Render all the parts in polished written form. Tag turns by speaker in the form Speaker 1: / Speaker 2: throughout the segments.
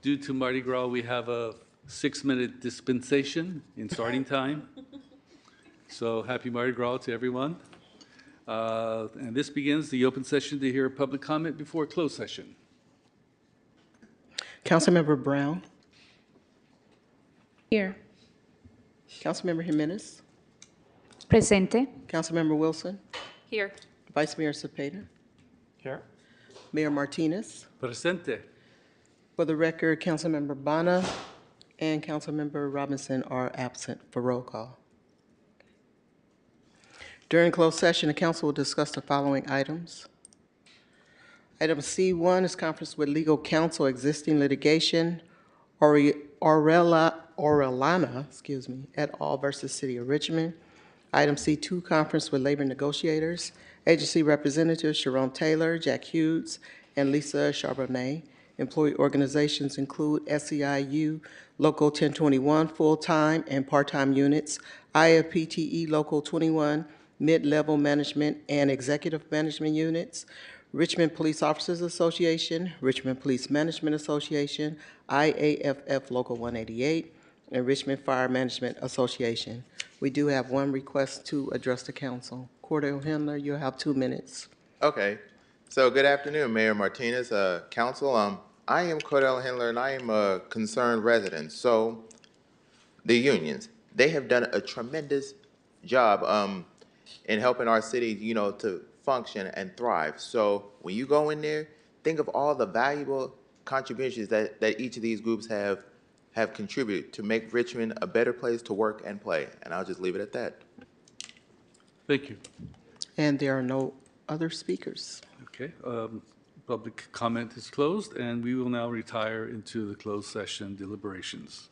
Speaker 1: Due to Mardi Gras, we have a 6-minute dispensation in starting time. So happy Mardi Gras to everyone. And this begins the open session to hear public comment before closed session.
Speaker 2: Councilmember Brown,
Speaker 3: Here.
Speaker 2: Councilmember Jimenez,
Speaker 3: Presente.
Speaker 2: Councilmember Wilson,
Speaker 3: Here.
Speaker 2: Vice Mayor Cepeda,
Speaker 4: Here.
Speaker 2: Mayor Martinez.
Speaker 1: Presente.
Speaker 2: For the record, Councilmember Bonner and Councilmember Robinson are absent for roll call. During closed session, the council will discuss the following items. Item C1 is conference with legal counsel, existing litigation, Orellana, et al. Versus City of Richmond. Item C2, conference with labor negotiators, agency representatives Sharon Taylor, Jack Hughes, and Lisa Charbonnet. Employee organizations include SEIU Local 1021 full-time and part-time units, IFPTE Local 21 mid-level management and executive management units, Richmond Police Officers Association, Richmond Police Management Association, IAFF Local 188, and Richmond Fire Management Association. We do have one request to address the council. Cordell Handler, you'll have 2 minutes.
Speaker 5: Okay, so good afternoon, Mayor Martinez, Council. I am Cordell Handler, and I am a concerned resident. So, the unions, they have done a tremendous job in helping our city, to function and thrive. So, when you go in there, think of all the valuable contributions that each of these groups have contributed to make Richmond a better place to work and play. And I'll just leave it at that.
Speaker 1: Thank you.
Speaker 2: And there are no other speakers.
Speaker 1: Okay. Public comment is closed, and we will now retire into the closed session deliberations.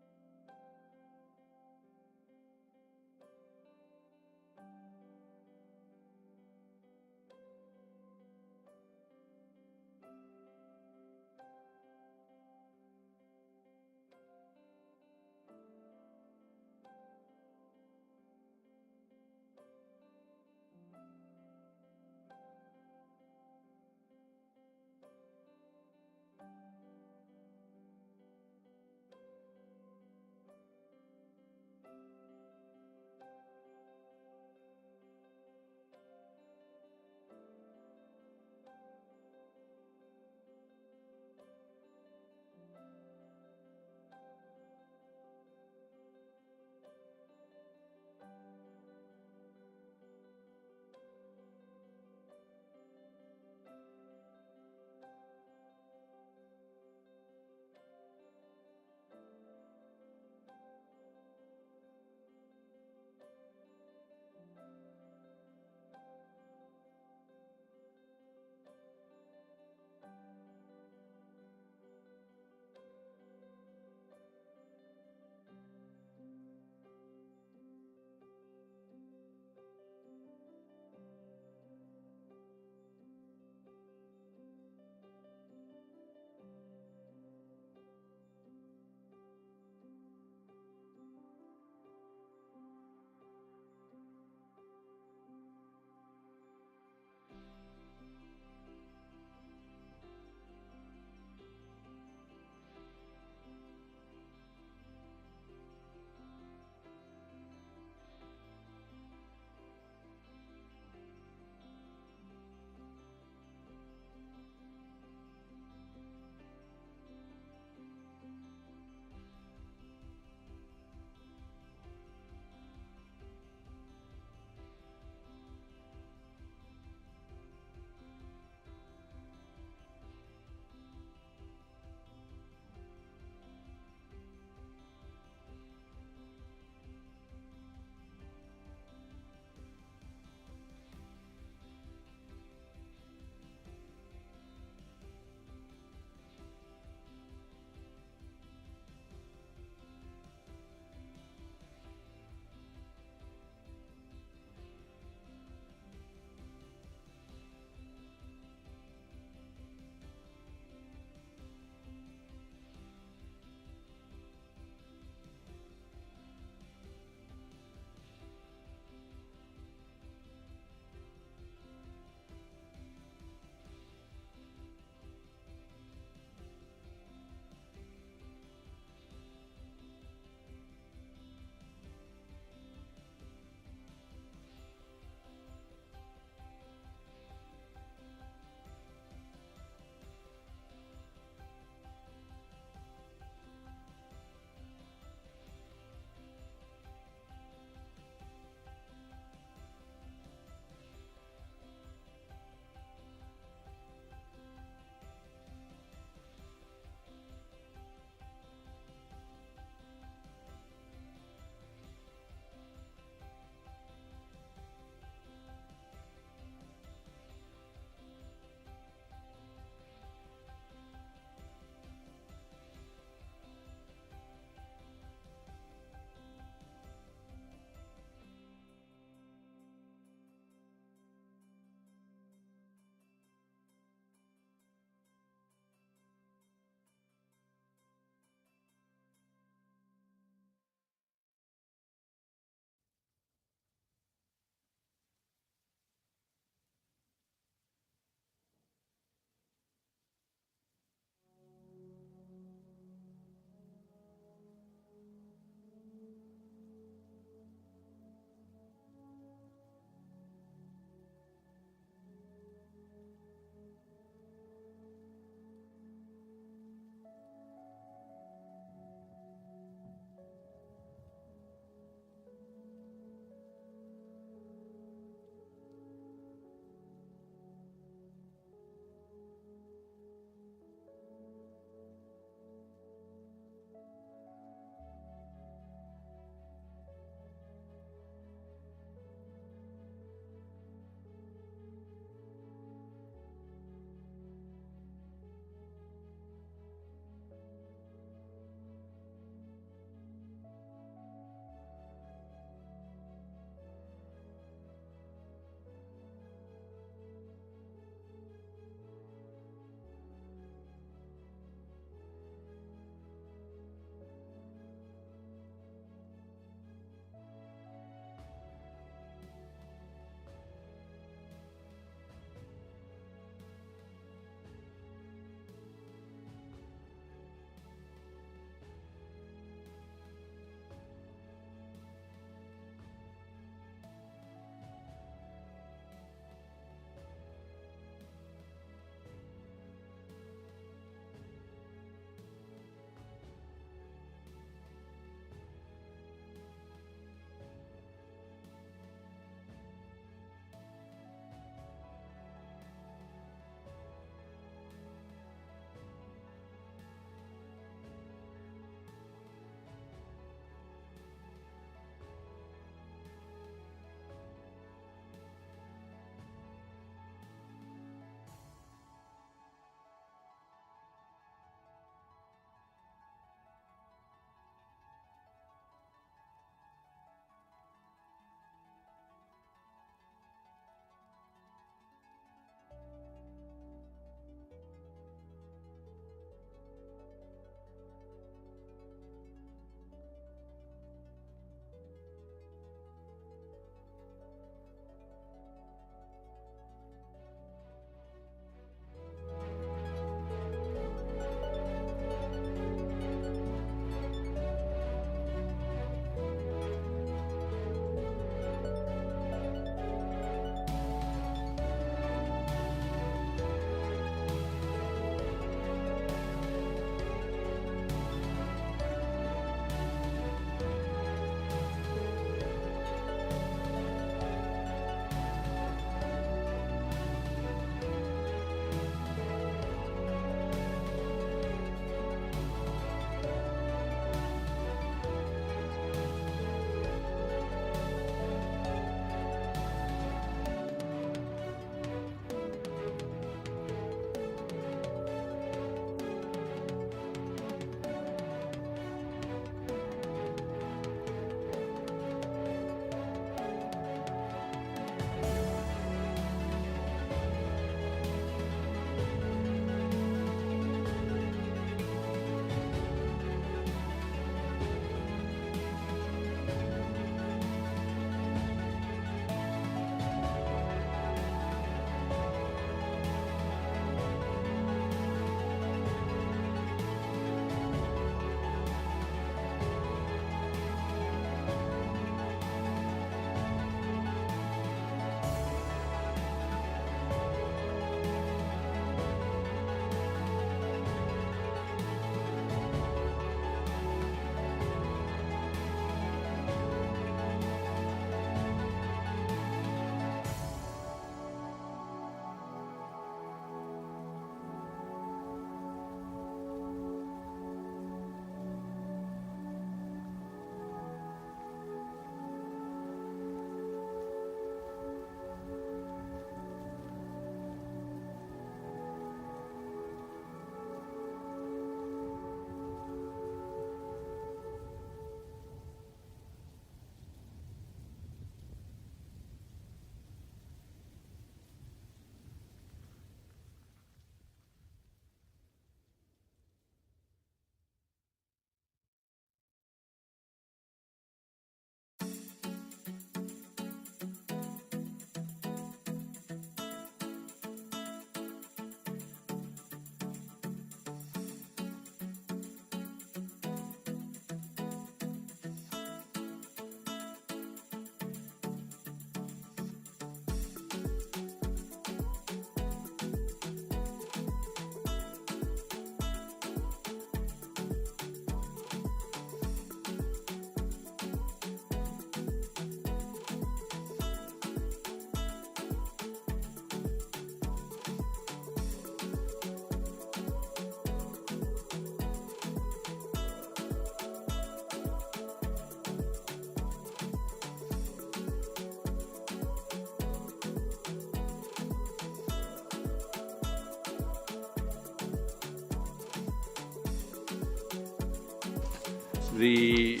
Speaker 1: the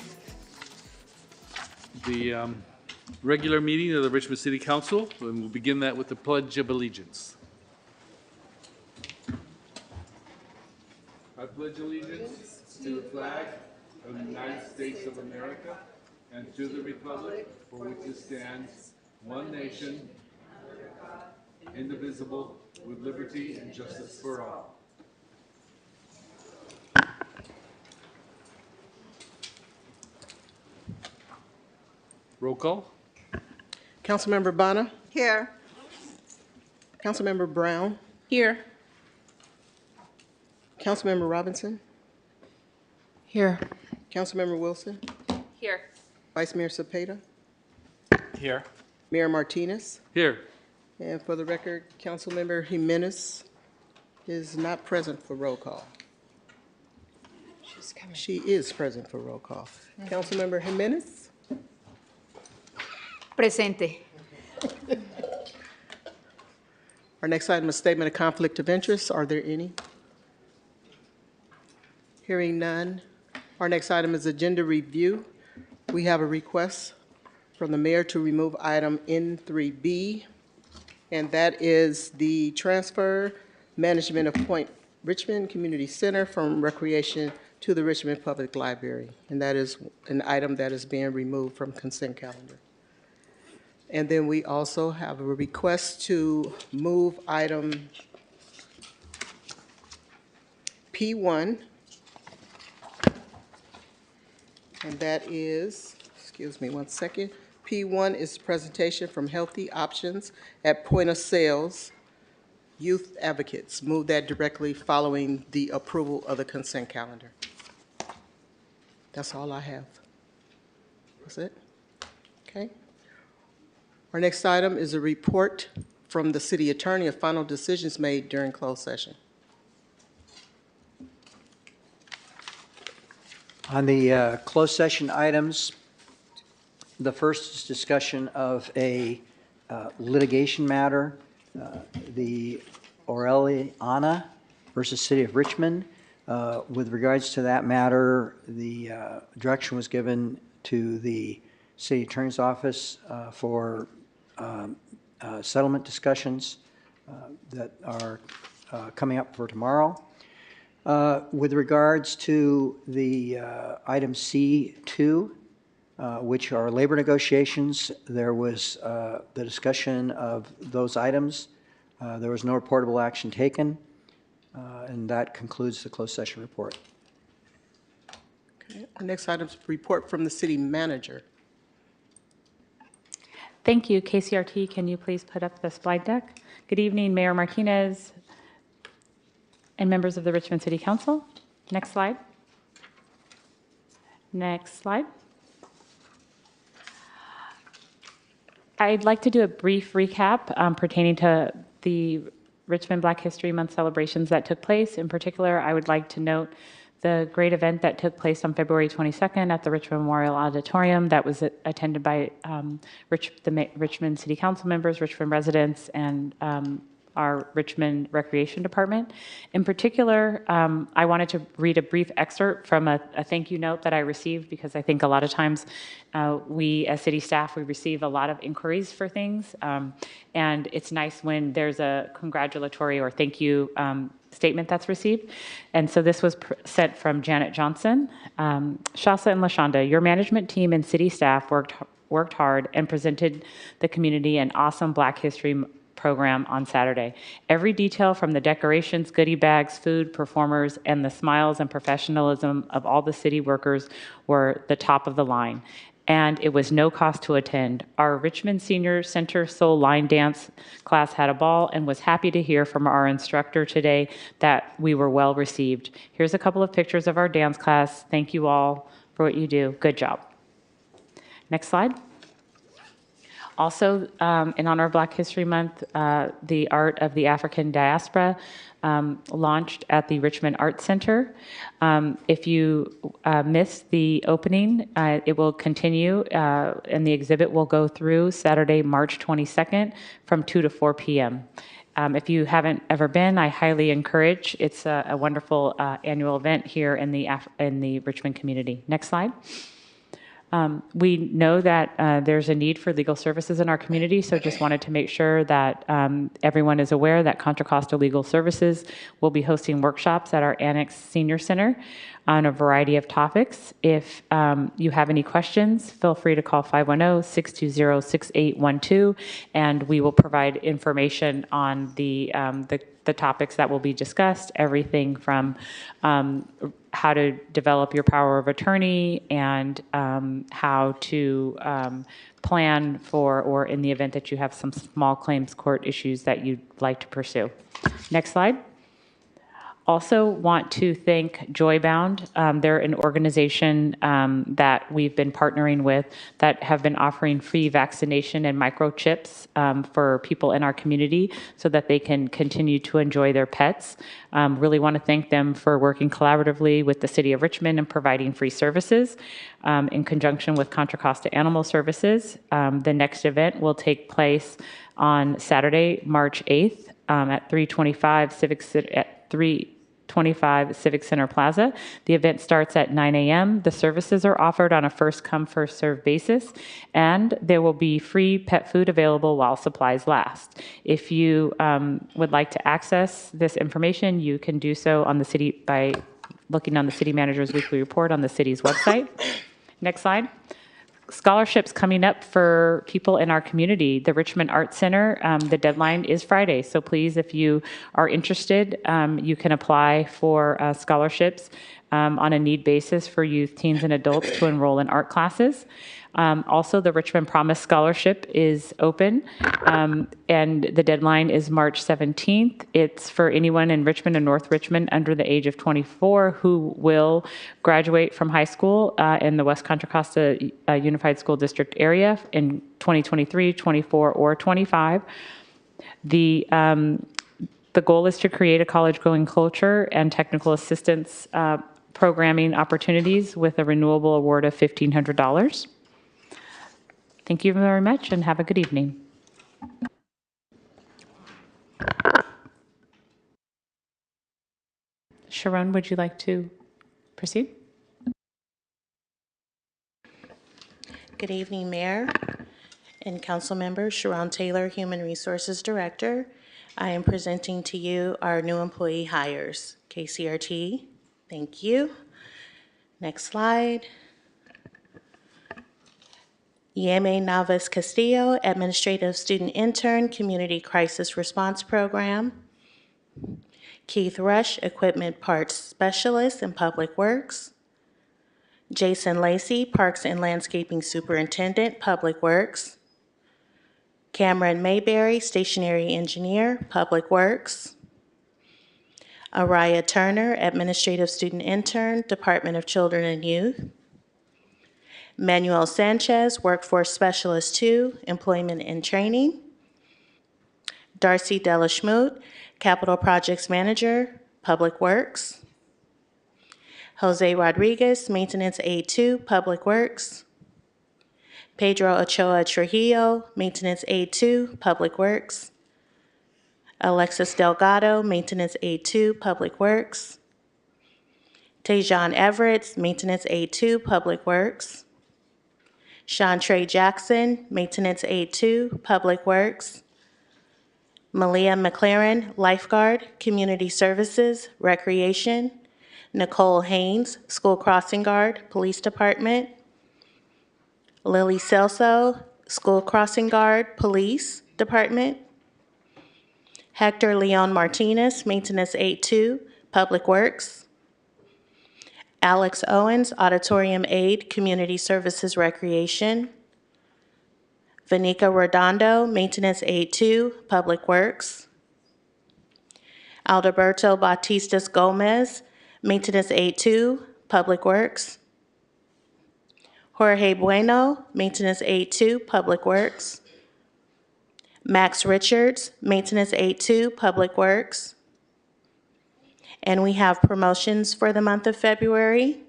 Speaker 1: regular meeting of the Richmond City Council, and we'll begin that with the Pledge of Allegiance. I pledge allegiance to the flag of the United States of America and to the republic for which it stands, one nation, indivisible, with liberty and justice for all. Roll call.
Speaker 2: Councilmember Bonner,
Speaker 4: Here.
Speaker 2: Councilmember Brown,
Speaker 4: Here.
Speaker 2: Councilmember Robinson,
Speaker 4: Here.
Speaker 2: Councilmember Wilson,
Speaker 4: Here.
Speaker 2: Vice Mayor Cepeda,
Speaker 6: Here.
Speaker 2: Mayor Martinez,
Speaker 1: Here.
Speaker 2: and for the record, Councilmember Jimenez is not present for roll call.
Speaker 4: She's coming.
Speaker 2: She is present for roll call. Councilmember Jimenez?
Speaker 3: Presente.
Speaker 2: Our next item is statement of conflict of interest. Are there any? Hearing none. Our next item is agenda review. We have a request from the mayor to remove item N3B, and that is the transfer management of Point Richmond Community Center from recreation to the Richmond Public Library. And that is an item that is being removed from consent calendar. And then we also have a request to move item P1, and that is, excuse me one second, P1 is presentation from Healthy Options at Point of Sales Youth Advocates. Move that directly following the approval of the consent calendar. That's all I have. That's it? Okay. Our next item is a report from the city attorney of final decisions made during closed session.
Speaker 6: On the closed session items, the first is discussion of a litigation matter, the Aureliana versus City of Richmond. With regards to that matter, the direction was given to the city attorney's office for settlement discussions that are coming up for tomorrow. With regards to the item C2, which are labor negotiations, there was the discussion of those items. There was no reportable action taken, and that concludes the closed session report.
Speaker 2: Okay. Our next item is report from the city manager.
Speaker 7: Thank you. KCRT, can you please put up the slide deck? Good evening, Mayor Martinez and members of the Richmond City Council. Next slide. Next slide. I'd like to do a brief recap pertaining to the Richmond Black History Month celebrations that took place. In particular, I would like to note the great event that took place on February 22nd at the Richmond Memorial Auditorium that was attended by the Richmond City Council members, Richmond residents, and our Richmond Recreation Department. In particular, I wanted to read a brief excerpt from a thank you note that I received, because I think a lot of times we as city staff, we receive a lot of inquiries for things, and it's nice when there's a congratulatory or thank you statement that's received. And so this was sent from Janet Johnson. Shasa and LaShonda, your management team and city staff worked hard and presented the community an awesome Black History program on Saturday. Every detail from the decorations, goodie bags, food, performers, and the smiles and professionalism of all the city workers were the top of the line. And it was no cost to attend. Our Richmond Senior Center Soul Line Dance class had a ball and was happy to hear from our instructor today that we were well received. Here's a couple of pictures of our dance class. Thank you all for what you do. Good job. Next slide. Also, in honor of Black History Month, the Art of the African Diaspora launched at the Richmond Art Center. If you missed the opening, it will continue, and the exhibit will go through Saturday, March 22nd from 2 to 4 p.m. If you haven't ever been, I highly encourage. It's a wonderful annual event here in the Richmond community. Next slide. We know that there's a need for legal services in our community, so just wanted to make sure that everyone is aware that Contra Costa Legal Services will be hosting workshops at our Annex Senior Center on a variety of topics. If you have any questions, feel free to call 510-620-6812, and we will provide information on the topics that will be discussed, everything from how to develop your power of attorney and how to plan for, or in the event that you have some small claims court issues that you'd like to pursue. Next slide. Also want to thank Joybound. They're an organization that we've been partnering with that have been offering free vaccination and microchips for people in our community so that they can continue to enjoy their pets. Really want to thank them for working collaboratively with the City of Richmond and providing free services in conjunction with Contra Costa Animal Services. The next event will take place on Saturday, March 8th at 325 Civic Center Plaza. The event starts at 9 a.m. The services are offered on a first-come, first-served basis, and there will be free pet food available while supplies last. If you would like to access this information, you can do so on the city by looking on the city manager's weekly report on the city's website. Next slide. Scholarships coming up for people in our community. The Richmond Arts Center, the deadline is Friday. So please, if you are interested, you can apply for scholarships on a need basis for youth, teens, and adults to enroll in art classes. Also, the Richmond Promise Scholarship is open, and the deadline is March 17th. It's for anyone in Richmond and North Richmond under the age of 24 who will graduate from high school in the West Contra Costa Unified School District area in 2023, 24, or 25. The goal is to create a college-going culture and technical assistance programming opportunities with a renewable award of $1,500. Thank you very much and have a good evening. Sharon, would you like to proceed?
Speaker 8: Good evening, Mayor and Council Members. Sharon Taylor, Human Resources Director. I am presenting to you our new employee hires. KCRT, thank you. Next slide. Yeme Navas Castillo, Administrative Student Intern, Community Crisis Response Program. Keith Rush, Equipment Parts Specialist in Public Works. Jason Lacey, Parks and Landscaping Superintendent, Public Works. Cameron Mayberry, Stationary Engineer, Public Works. Araya Turner, Administrative Student Intern, Department of Children and Youth. Manuel Sanchez, Workforce Specialist 2, Employment and Training. Darcy Delaschmut, Capital Projects Manager, Public Works. Jose Rodriguez, Maintenance Aide 2, Public Works. Pedro Ochoa Trujillo, Maintenance Aide 2, Public Works. Alexis Delgado, Maintenance Aide 2, Public Works. Tejan Everett, Maintenance Aide 2, Public Works. Shantrey Jackson, Maintenance Aide 2, Public Works. Malia McLaren, Lifeguard, Community Services, Recreation. Nicole Haynes, School Crossing Guard, Police Department. Lily Celso, School Crossing Guard, Police Department. Hector Leon Martinez, Maintenance Aide 2, Public Works. Alex Owens, Auditorium Aide, Community Services, Recreation. Vanika Redondo, Maintenance Aide 2, Public Works. Alberto Batistas Gomez, Maintenance Aide 2, Public Works. Jorge Bueno, Maintenance Aide 2, Public Works. Max Richards, Maintenance Aide 2, Public Works. And we have promotions for the month of February.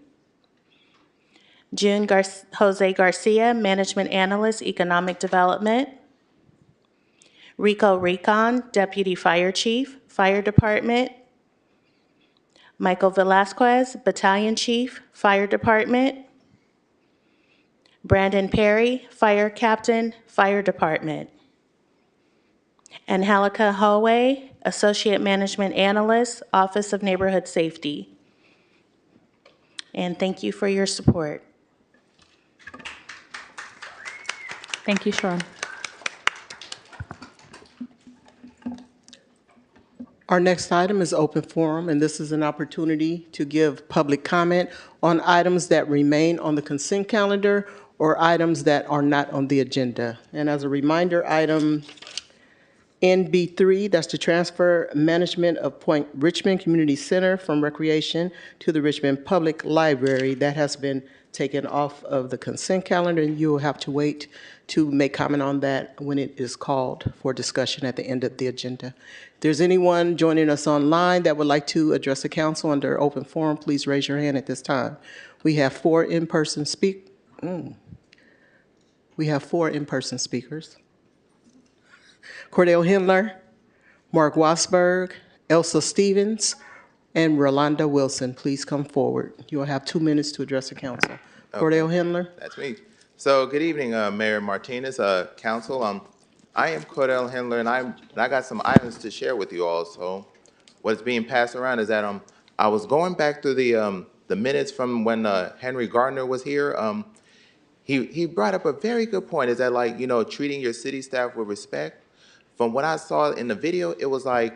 Speaker 8: June Jose Garcia, Management Analyst, Economic Development. Rico Recon, Deputy Fire Chief, Fire Department. Michael Velasquez, Battalion Chief, Fire Department. Brandon Perry, Fire Captain, Fire Department. Angelica Holloway, Associate Management Analyst, Office of Neighborhood Safety. And thank you for your support.
Speaker 7: Thank you, Sharon.
Speaker 2: Our next item is open forum, and this is an opportunity to give public comment on items that remain on the consent calendar or items that are not on the agenda. And as a reminder, item NB3, that's to transfer management of Point Richmond Community Center from Recreation to the Richmond Public Library. That has been taken off of the consent calendar, and you will have to wait to make comment on that when it is called for discussion at the end of the agenda. If there's anyone joining us online that would like to address the council under open forum, please raise your hand at this time. We have four in-person speakers. Cordell Hindler, Mark Wasberg, Elsa Stevens, and Rolanda Wilson. Please come forward. You will have 2 minutes to address the council. Cordell Hindler.
Speaker 5: That's me. So good evening, Mayor Martinez, council. I am Cordell Hindler, and I got some items to share with you all. So what's being passed around is that I was going back through the minutes from when Henry Gardner was here. He brought up a very good point, is that, like, you know, treating your city staff with respect. From what I saw in the video, it was like,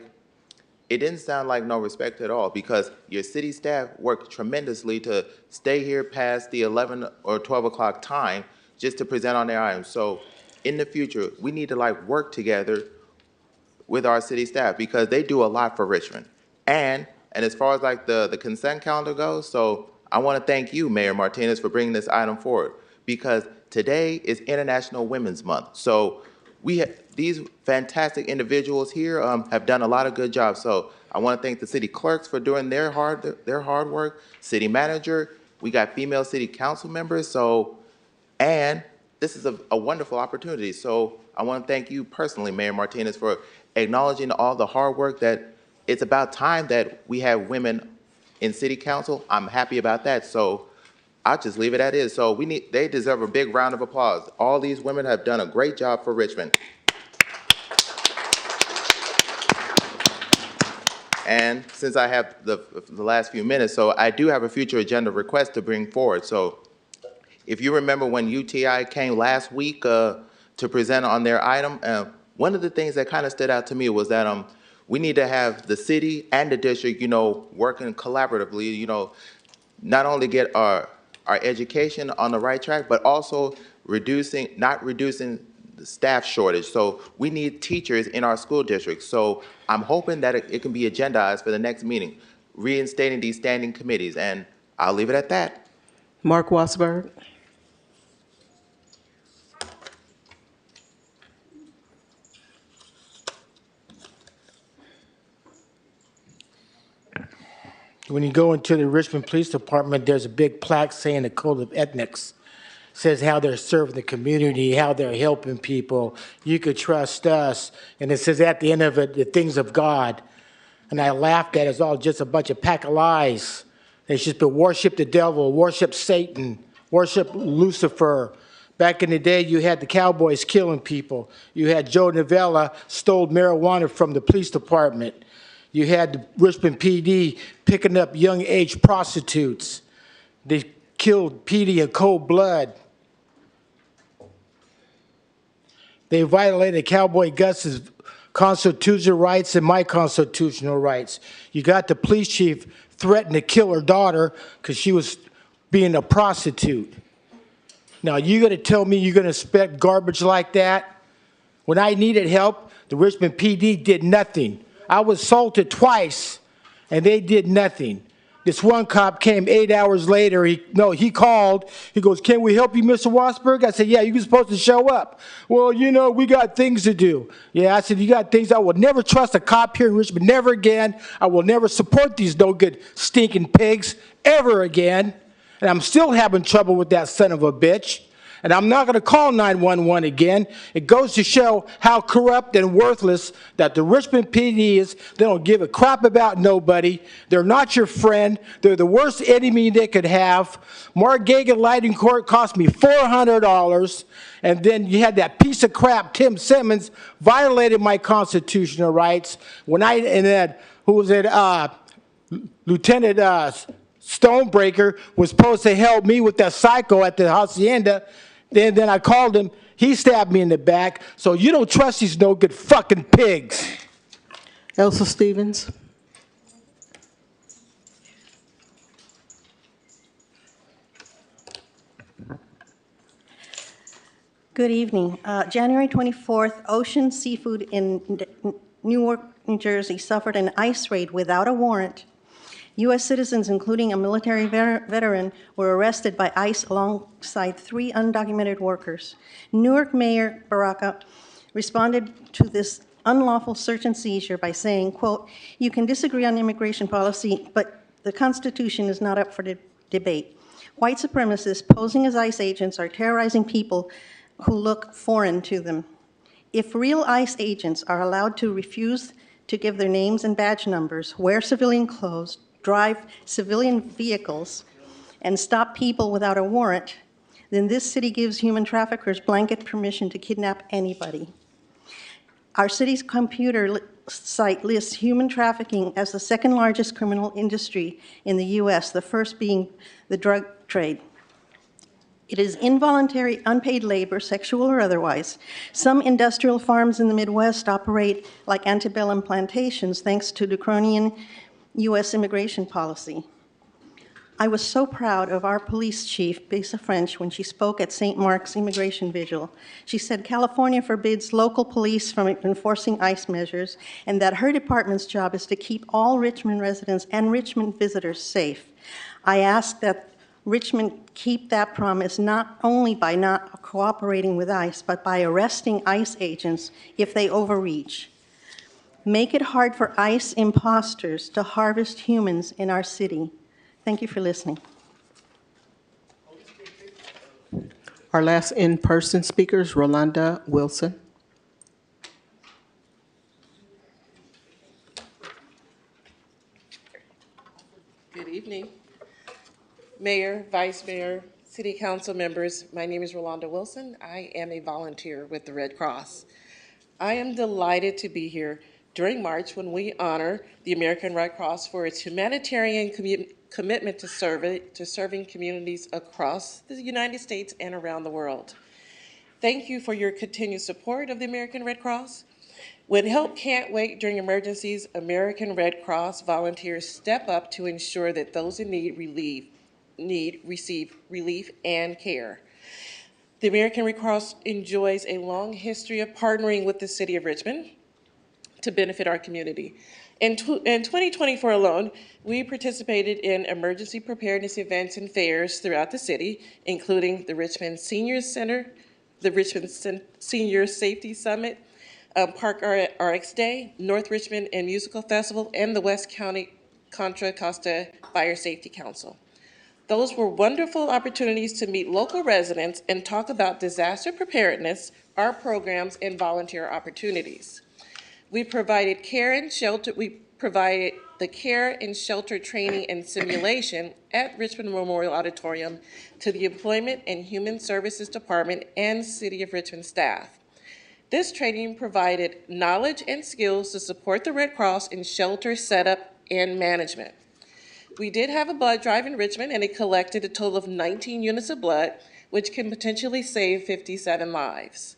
Speaker 5: it didn't sound like no respect at all, because your city staff worked tremendously to stay here past the 11 or 12 o'clock time just to present on their items. So in the future, we need to, like, work together with our city staff, because they do a lot for Richmond. And as far as, like, the consent calendar goes, so I want to thank you, Mayor Martinez, for bringing this item forward, because today is International Women's Month. So we have these fantastic individuals here have done a lot of good jobs. So I want to thank the city clerks for doing their hard work. City manager, we got female city council members. So, and this is a wonderful opportunity. So I want to thank you personally, Mayor Martinez, for acknowledging all the hard work. That it's about time that we have women in city council. I'm happy about that. So I'll just leave it as is. So they deserve a big round of applause. All these women have done a great job for Richmond. And since I have the last few minutes, so I do have a future agenda request to bring forward. So if you remember when UTI came last week to present on their item, one of the things that kind of stood out to me was that we need to have the city and the district, you know, working collaboratively, you know, not only get our education on the right track, but also not reducing the staff shortage. So we need teachers in our school districts. So I'm hoping that it can be agendized for the next meeting, reinstating these standing committees, and I'll leave it at that.
Speaker 2: Mark Wasberg.
Speaker 9: When you go into the Richmond Police Department, there's a big plaque saying the Code of Ethics. Says how they're serving the community, how they're helping people. You could trust us. And it says at the end of it, the things of God. And I laughed at it. It's all just a bunch of pack of lies. They should be worship the devil, worship Satan, worship Lucifer. Back in the day, you had the cowboys killing people. You had Joe Novella stole marijuana from the police department. You had the Richmond PD picking up young age prostitutes. They killed Petey in cold blood. They violated Cowboy Gus's constitutional rights and my constitutional rights. You got the police chief threatened to kill her daughter because she was being a prostitute. Now, you're going to tell me you're going to expect garbage like that? When I needed help, the Richmond PD did nothing. I was assaulted twice, and they did nothing. This one cop came 8 hours later. He called. He goes, "Can we help you, Mr. Wasberg?" I said, "Yeah, you're supposed to show up." "Well, you know, we got things to do." Yeah, I said, "You got things." I will never trust a cop here in Richmond, never again. I will never support these no good stinking pigs ever again. And I'm still having trouble with that son of a bitch. And I'm not going to call 911 again. It goes to show how corrupt and worthless that the Richmond PD is. They don't give a crap about nobody. They're not your friend. They're the worst enemy they could have. Mark Gagan Lighting Court cost me $400. And then you had that piece of crap, Tim Simmons, violated my constitutional rights. And then, who was it? Lieutenant Stonebreaker was supposed to help me with that psycho at the hacienda. Then I called him. He stabbed me in the back. So you don't trust these no good fucking pigs.
Speaker 2: Elsa Stevens.
Speaker 10: Good evening. January 24th, Ocean Seafood in Newark, New Jersey suffered an ICE raid without a warrant. U.S. citizens, including a military veteran, were arrested by ICE alongside 3 undocumented workers. Newark Mayor Baraka responded to this unlawful search and seizure by saying, quote, "You can disagree on immigration policy, but the Constitution is not up for debate. White supremacists posing as ICE agents are terrorizing people who look foreign to them. If real ICE agents are allowed to refuse to give their names and badge numbers, wear civilian clothes, drive civilian vehicles, and stop people without a warrant, then this city gives human traffickers blanket permission to kidnap anybody. Our city's computer site lists human trafficking as the second largest criminal industry in the U.S., the first being the drug trade. It is involuntary, unpaid labor, sexual or otherwise. Some industrial farms in the Midwest operate like antebellum plantations thanks to draconian U.S. immigration policy. I was so proud of our police chief, Bisa French, when she spoke at St. Mark's Immigration Vigil. She said California forbids local police from enforcing ICE measures and that her department's job is to keep all Richmond residents and Richmond visitors safe. I ask that Richmond keep that promise not only by not cooperating with ICE, but by arresting ICE agents if they overreach. Make it hard for ICE imposters to harvest humans in our city. Thank you for listening.
Speaker 2: Our last in-person speaker is Rolanda Wilson.
Speaker 11: Good evening. Mayor, Vice Mayor, City Council members, my name is Rolanda Wilson. I am a volunteer with the Red Cross. I am delighted to be here during March when we honor the American Red Cross for its humanitarian commitment to serving communities across the United States and around the world. Thank you for your continued support of the American Red Cross. When help can't wait during emergencies, American Red Cross volunteers step up to ensure that those in need receive relief and care. The American Red Cross enjoys a long history of partnering with the City of Richmond to benefit our community. In 2024 alone, we participated in emergency preparedness events and fairs throughout the city, including the Richmond Senior Center, the Richmond Senior Safety Summit, Park RX Day, North Richmond and Musical Festival, and the West County Contra Costa Fire Safety Council. Those were wonderful opportunities to meet local residents and talk about disaster preparedness, our programs, and volunteer opportunities. We provided the care and shelter training and simulation at Richmond Memorial Auditorium to the Employment and Human Services Department and City of Richmond staff. This training provided knowledge and skills to support the Red Cross in shelter setup and management. We did have a blood drive in Richmond, and it collected a total of 19 units of blood, which can potentially save 57 lives.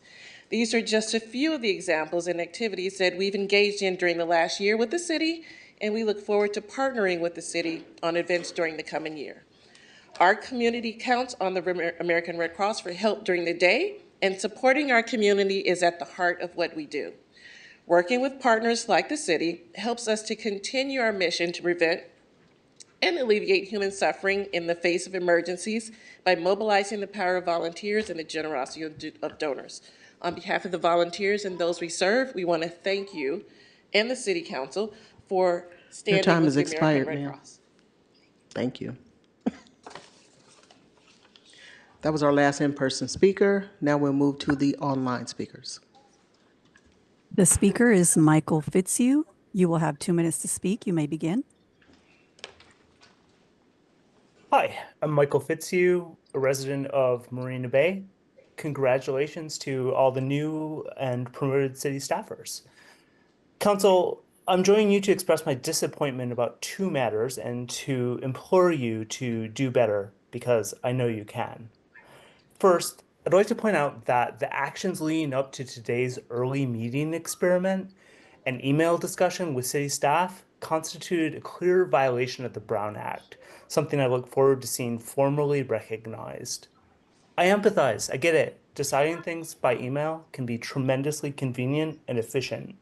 Speaker 11: These are just a few of the examples and activities that we've engaged in during the last year with the city, and we look forward to partnering with the city on events during the coming year. Our community counts on the American Red Cross for help during the day, and supporting our community is at the heart of what we do. Working with partners like the city helps us to continue our mission to prevent and alleviate human suffering in the face of emergencies by mobilizing the power of volunteers and the generosity of donors. On behalf of the volunteers and those we serve, we want to thank you and the City Council for standing
Speaker 2: Your time
Speaker 11: with
Speaker 2: has
Speaker 11: the American
Speaker 2: expired,
Speaker 11: Red
Speaker 2: ma'am.
Speaker 11: Cross.
Speaker 2: Thank you. That was our last in-person speaker. Now we'll move to the online speakers.
Speaker 12: The speaker is Michael Fitzhugh. You will have 2 minutes to speak. You may begin.
Speaker 13: Hi, I'm Michael Fitzhugh, a resident of Marina Bay. Congratulations to all the new and promoted city staffers. Council, I'm joining you to express my disappointment about two matters and to implore you to do better because I know you can. First, I'd like to point out that the actions leading up to today's early meeting experiment and email discussion with city staff constituted a clear violation of the Brown Act, something I look forward to seeing formally recognized. I empathize, I get it. Deciding things by email can be tremendously convenient and efficient,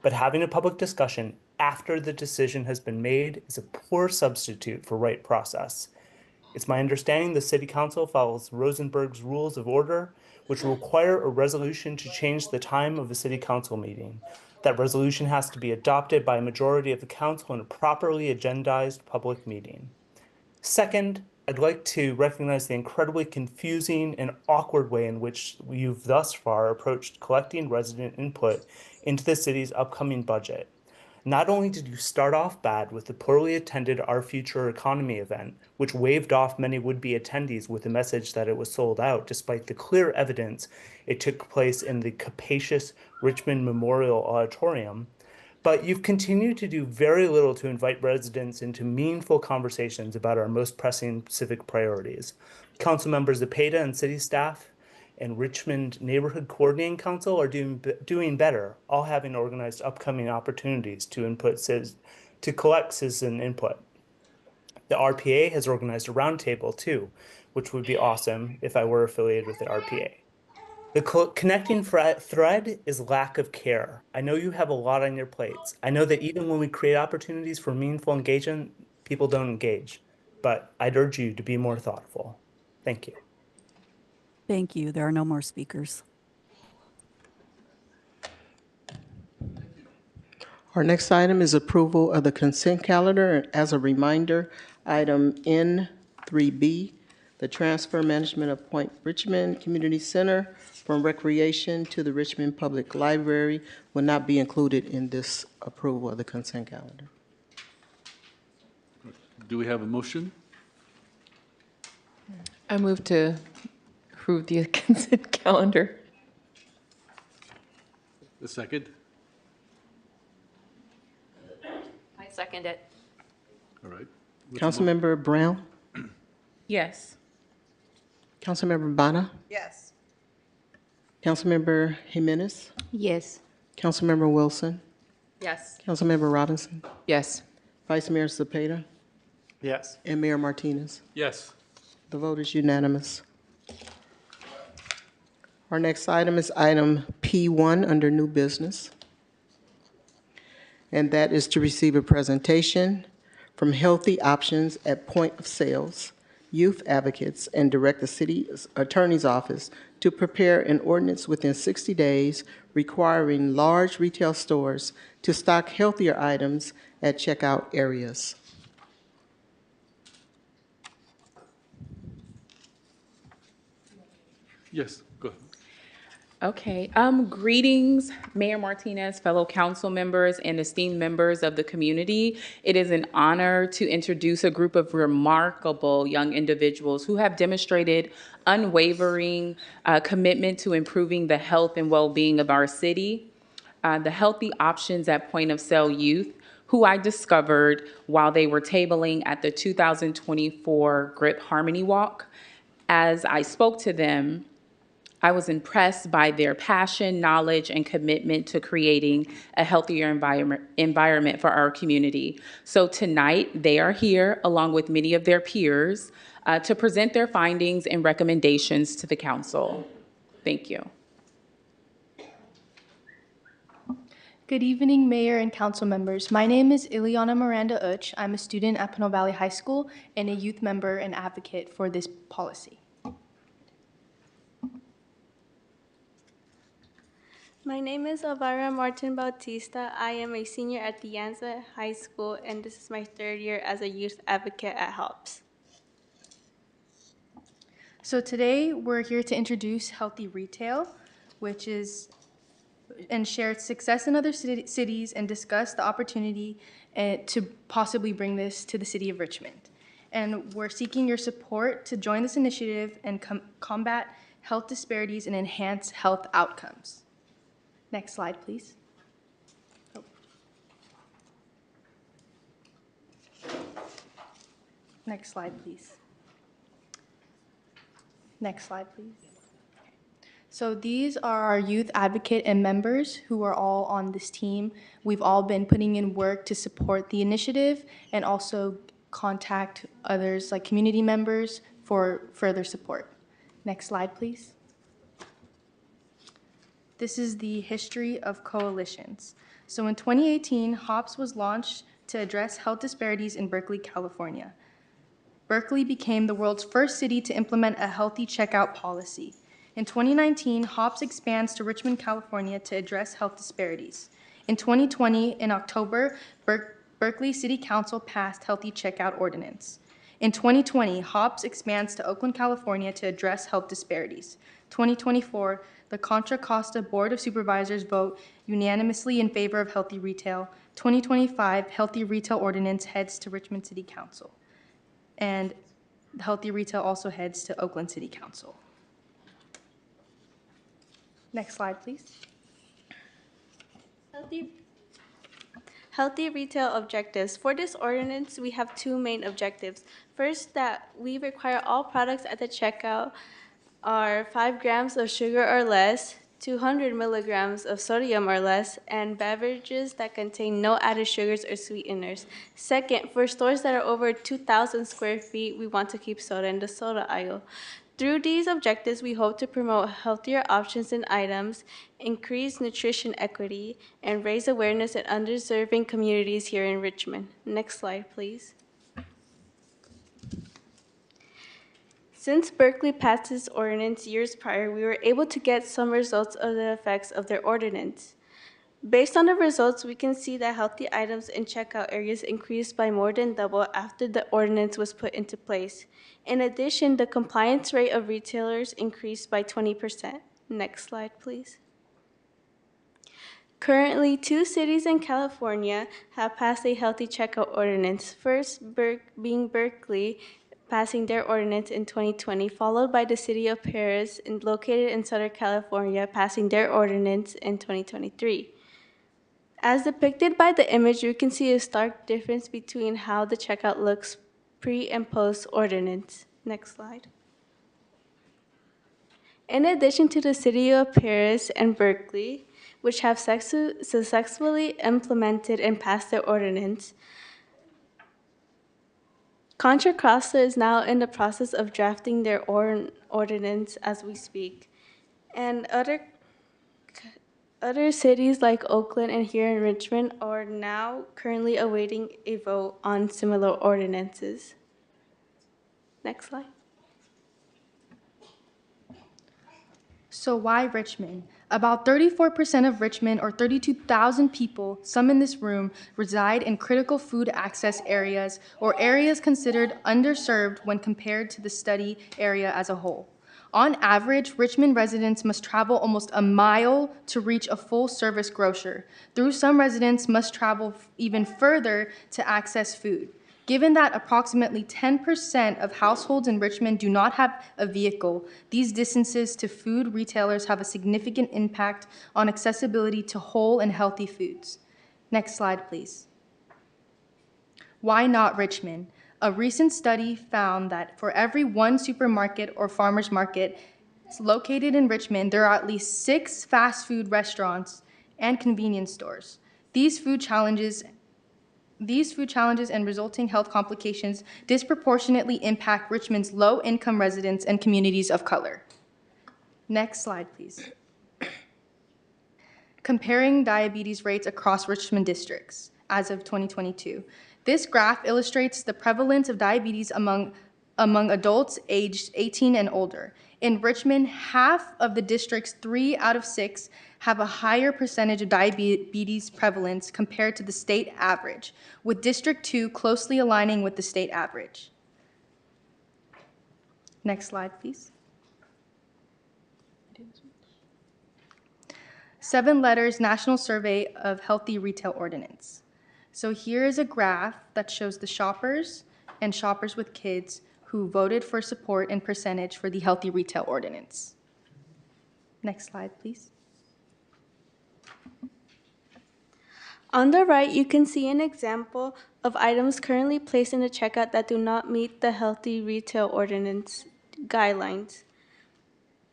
Speaker 13: but having a public discussion after the decision has been made is a poor substitute for right process. It's my understanding the City Council follows Rosenberg's Rules of Order, which require a resolution to change the time of a City Council meeting. That resolution has to be adopted by a majority of the Council in a properly agendized public meeting. Second, I'd like to recognize the incredibly confusing and awkward way in which you've thus far approached collecting resident input into the city's upcoming budget. Not only did you start off bad with the poorly attended Our Future Economy event, which waved off many would-be attendees with the message that it was sold out, despite the clear evidence it took place in the capacious Richmond Memorial Auditorium, but you've continued to do very little to invite residents into meaningful conversations about our most pressing civic priorities. Council members Zepeda and city staff and Richmond Neighborhood Coordinating Council are doing better, all having organized upcoming opportunities to collect citizen input. The RPA has organized a roundtable too, which would be awesome if I were affiliated with the RPA. The connecting thread is lack of care. I know you have a lot on your plates. I know that even when we create opportunities for meaningful engagement, people don't engage. But I'd urge you to be more thoughtful. Thank you.
Speaker 12: Thank you. There are no more speakers.
Speaker 2: Our next item is approval of the consent calendar. As a reminder, item N3B, the transfer management of Point Richmond Community Center from recreation to the Richmond Public Library will not be included in this approval of the consent calendar.
Speaker 1: Do we have a motion?
Speaker 4: I move to approve the consent calendar.
Speaker 1: A second?
Speaker 4: I second it.
Speaker 1: All right.
Speaker 2: Councilmember Brown?
Speaker 4: Yes.
Speaker 2: Councilmember Bana?
Speaker 10: Yes.
Speaker 2: Councilmember Jimenez?
Speaker 3: Yes.
Speaker 2: Councilmember Wilson?
Speaker 4: Yes.
Speaker 2: Councilmember Robinson?
Speaker 4: Yes.
Speaker 2: Vice Mayor Zepeda?
Speaker 13: Yes.
Speaker 2: And Mayor Martinez?
Speaker 1: Yes.
Speaker 2: The vote is unanimous. Our next item is item P1 under new business. And that is to receive a presentation from Healthy Options at Point of Sales, youth advocates, and direct the city attorney's office to prepare an ordinance within 60 days requiring large retail stores to stock healthier items at checkout areas.
Speaker 1: Yes, go ahead.
Speaker 14: Okay, greetings, Mayor Martinez, fellow council members, and esteemed members of the community. It is an honor to introduce a group of remarkable young individuals who have demonstrated unwavering commitment to improving the health and well-being of our city. The Healthy Options at Point of Sale Youth, who I discovered while they were tabling at the 2024 Grip Harmony Walk. As I spoke to them, I was impressed by their passion, knowledge, and commitment to creating a healthier environment for our community. So tonight, they are here, along with many of their peers, to present their findings and recommendations to the council. Thank you.
Speaker 15: Good evening, Mayor and council members. My name is Ileana Miranda Uch. I'm a student at Pinole Valley High School and a youth member and advocate for this policy.
Speaker 16: My name is Elvira Martin Bautista. I am a senior at De Anza High School, and this is my third year as a youth advocate at HELPS.
Speaker 15: So today we're here to introduce Healthy Retail, which is and share its success in other cities and discuss the opportunity to possibly bring this to the city of Richmond. And we're seeking your support to join this initiative and combat health disparities and enhance health outcomes. Next slide, please. Oh. Next slide, please. Next slide, please. So these are our youth advocate and members who are all on this team. We've all been putting in work to support the initiative and also contact others like community members for further support. Next slide, please. This is the history of coalitions. So in 2018, HOPS was launched to address health disparities in Berkeley, California. Berkeley became the world's first city to implement a healthy checkout policy. In 2019, HOPS expands to Richmond, California to address health disparities. In 2020, in October, Berkeley City Council passed Healthy Checkout Ordinance. In 2020, HOPS expands to Oakland, California to address health disparities. 2024, the Contra Costa Board of Supervisors vote unanimously in favor of Healthy Retail. 2025, Healthy Retail Ordinance heads to Richmond City Council. And Healthy Retail also heads to Oakland City Council. Next slide, please.
Speaker 16: Healthy retail objectives. For this ordinance, we have two main objectives. First, that we require all products at the checkout are 5 grams of sugar or less, 200 milligrams of sodium or less, and beverages that contain no added sugars or sweeteners. Second, for stores that are over 2,000 square feet, we want to keep soda in the soda aisle. Through these objectives, we hope to promote healthier options and items, increase nutrition equity, and raise awareness in underserving communities here in Richmond. Next slide, please. Since Berkeley passed this ordinance years prior, we were able to get some results of the effects of their ordinance. Based on the results, we can see that healthy items in checkout areas increased by more than double after the ordinance was put into place. In addition, the compliance rate of retailers increased by 20%. Next slide, please. Currently, 2 cities in California have passed a healthy checkout ordinance. First, being Berkeley, passing their ordinance in 2020, followed by the city of Paris, located in Southern California, passing their ordinance in 2023. As depicted by the image, you can see a stark difference between how the checkout looks pre and post ordinance. Next slide. In addition to the city of Paris and Berkeley, which have successfully implemented and passed their ordinance, Contra Costa is now in the process of drafting their ordinance as we speak. And other cities like Oakland and here in Richmond are now currently awaiting a vote on similar ordinances. Next slide.
Speaker 15: So why Richmond? About 34% of Richmond, or 32,000 people, some in this room, reside in critical food access areas or areas considered underserved when compared to the study area as a whole. On average, Richmond residents must travel almost a mile to reach a full-service grocer. Some residents must travel even further to access food. Given that approximately 10% of households in Richmond do not have a vehicle, these distances to food retailers have a significant impact on accessibility to whole and healthy foods. Next slide, please. Why not Richmond? A recent study found that for every 1 supermarket or farmer's market located in Richmond, there are at least 6 fast food restaurants and convenience stores. These food challenges and resulting health complications disproportionately impact Richmond's low-income residents and communities of color. Next slide, please. Comparing diabetes rates across Richmond districts as of 2022. This graph illustrates the prevalence of diabetes among adults aged 18 and older. In Richmond, half of the district's 3 out of 6 have a higher percentage of diabetes prevalence compared to the state average, with District 2 closely aligning with the state average. Next slide, please. 7 letters National Survey of Healthy Retail Ordinance. So here is a graph that shows the shoppers and shoppers with kids who voted for support and percentage for the Healthy Retail Ordinance. Next slide, please.
Speaker 16: On the right, you can see an example of items currently placed in the checkout that do not meet the Healthy Retail Ordinance guidelines.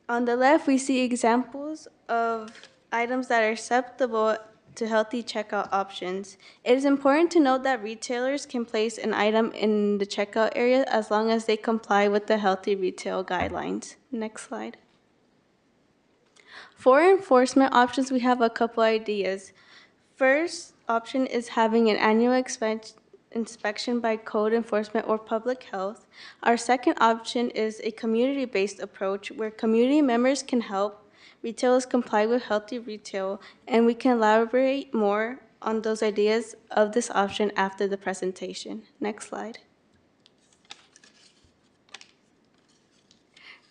Speaker 16: On the left, we see examples of items that are acceptable to healthy checkout options. It is important to note that retailers can place an item in the checkout area as long as they comply with the Healthy Retail guidelines. Next slide. For enforcement options, we have a couple ideas. First option is having an annual inspection by code enforcement or public health. Our second option is a community-based approach where community members can help retailers comply with healthy retail, and we can elaborate more on those ideas of this option after the presentation. Next slide.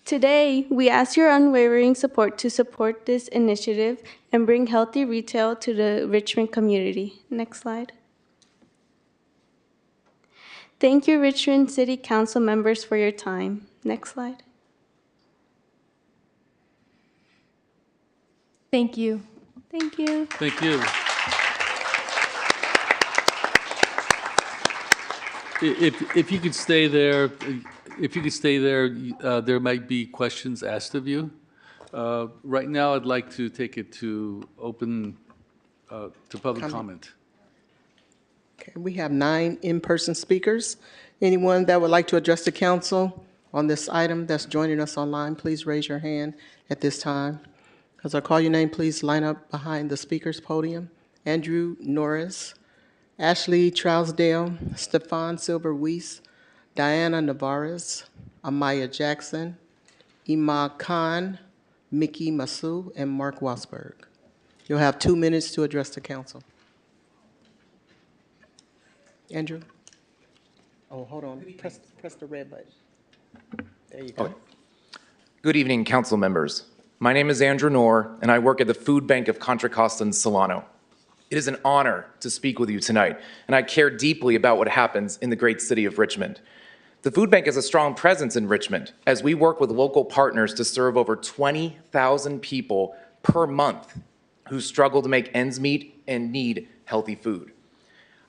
Speaker 16: Today, we ask your unwavering support to support this initiative and bring healthy retail to the Richmond community. Next slide. Thank you, Richmond City Council members, for your time. Next slide.
Speaker 15: Thank you.
Speaker 16: Thank you.
Speaker 1: Thank you. If you could stay there, there might be questions asked of you. Right now, I'd like to take it to open to public comment.
Speaker 2: Okay, we have 9 in-person speakers. Anyone that would like to address the council on this item that's joining us online, please raise your hand at this time. As I call your name, please line up behind the speaker's podium. Andrew Norris, Ashley Trousdale, Stefan Silver-Weiss, Diana Navarez, Amaya Jackson, Imad Khan, Mickey Masu, and Mark Wasberg. You'll have 2 minutes to address the council. Andrew? Oh, hold on. Press the red button. There you go.
Speaker 17: Okay. Good evening, council members. My name is Andrew Knorr, and I work at the Food Bank of Contra Costa and Solano. It is an honor to speak with you tonight, and I care deeply about what happens in the great city of Richmond. The Food Bank has a strong presence in Richmond as we work with local partners to serve over 20,000 people per month who struggle to make ends meet and need healthy food.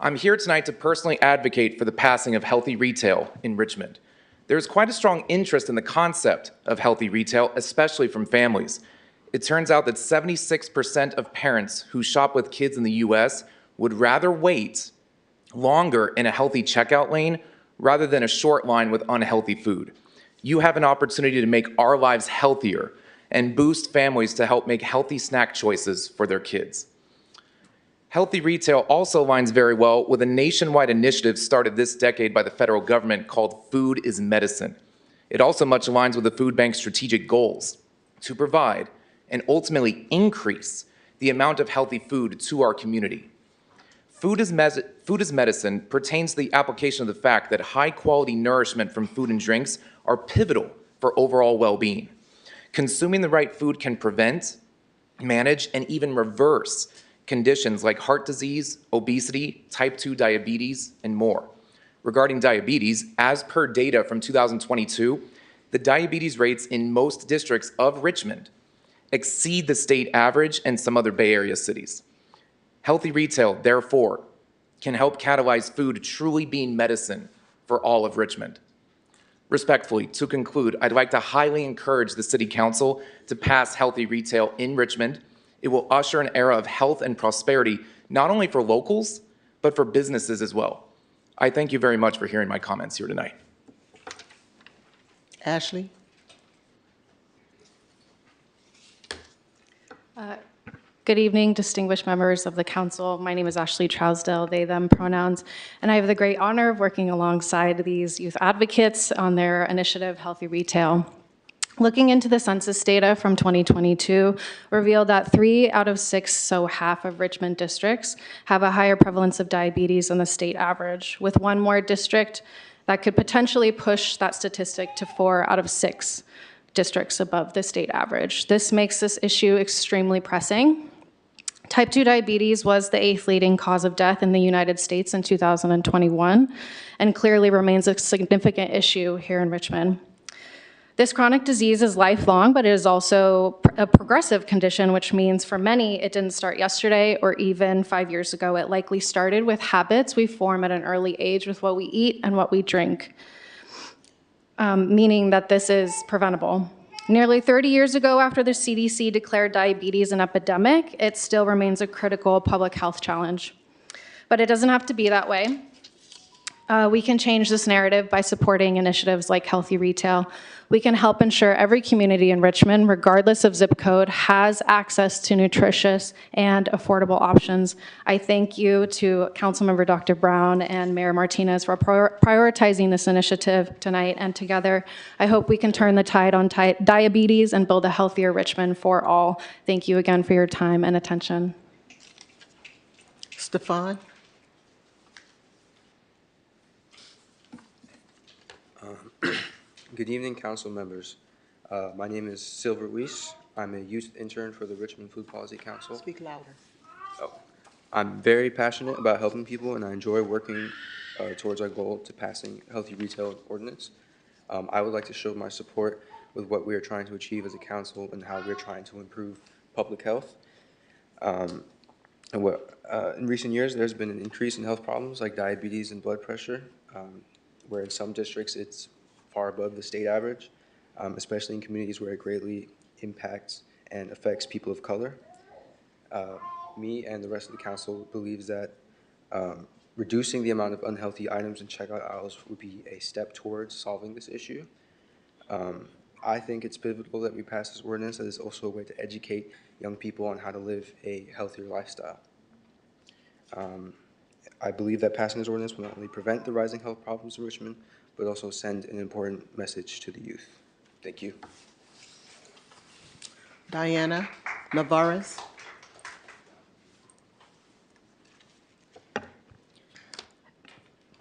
Speaker 17: I'm here tonight to personally advocate for the passing of healthy retail in Richmond. There's quite a strong interest in the concept of healthy retail, especially from families. It turns out that 76% of parents who shop with kids in the U.S. would rather wait longer in a healthy checkout lane rather than a short line with unhealthy food. You have an opportunity to make our lives healthier and boost families to help make healthy snack choices for their kids. Healthy retail also aligns very well with a nationwide initiative started this decade by the federal government called Food is Medicine. It also much aligns with the Food Bank's strategic goals to provide and ultimately increase the amount of healthy food to our community. Food is medicine pertains to the application of the fact that high-quality nourishment from food and drinks are pivotal for overall well-being. Consuming the right food can prevent, manage, and even reverse conditions like heart disease, obesity, type 2 diabetes, and more. Regarding diabetes, as per data from 2022, the diabetes rates in most districts of Richmond exceed the state average and some other Bay Area cities. Healthy retail, therefore, can help catalyze food truly being medicine for all of Richmond. Respectfully, to conclude, I'd like to highly encourage the City Council to pass healthy retail in Richmond. It will usher an era of health and prosperity, not only for locals, but for businesses as well. I thank you very much for hearing my comments here tonight.
Speaker 2: Ashley?
Speaker 15: Good evening, distinguished members of the council. My name is Ashley Trousdale, they, them pronouns, and I have the great honor of working alongside these youth advocates on their initiative, Healthy Retail. Looking into the census data from 2022 revealed that 3 out of 6, so half of Richmond districts, have a higher prevalence of diabetes than the state average, with one more district that could potentially push that statistic to 4 out of 6 districts above the state average. This makes this issue extremely pressing. Type 2 diabetes was the 8th leading cause of death in the United States in 2021 and clearly remains a significant issue here in Richmond. This chronic disease is lifelong, but it is also a progressive condition, which means for many, it didn't start yesterday or even 5 years ago. It likely started with habits we form at an early age with what we eat and what we drink, meaning that this is preventable. Nearly 30 years ago, after the CDC declared diabetes an epidemic, it still remains a critical public health challenge. But it doesn't have to be that way. We can change this narrative by supporting initiatives like Healthy Retail. We can help ensure every community in Richmond, regardless of zip code, has access to nutritious and affordable options. I thank you to Councilmember Dr. Brown and Mayor Martinez for prioritizing this initiative tonight, and together, I hope we can turn the tide on diabetes and build a healthier Richmond for all. Thank you again for your time and attention.
Speaker 2: Stefan?
Speaker 18: Good evening, council members. My name is Silver Weiss. I'm a youth intern for the Richmond Food Policy Council.
Speaker 2: Speak louder.
Speaker 18: Oh. I'm very passionate about helping people, and I enjoy working towards our goal to passing healthy retail ordinance. I would like to show my support with what we are trying to achieve as a council and how we're trying to improve public health. In recent years, there's been an increase in health problems like diabetes and blood pressure, where in some districts it's far above the state average, especially in communities where it greatly impacts and affects people of color. Me and the rest of the council believes that reducing the amount of unhealthy items in checkout aisles would be a step towards solving this issue. I think it's pivotal that we pass this ordinance, as it's also a way to educate young people on how to live a healthier lifestyle. I believe that passing this ordinance will not only prevent the rising health problems in Richmond, but also send an important message to the youth. Thank you.
Speaker 2: Diana Navarez?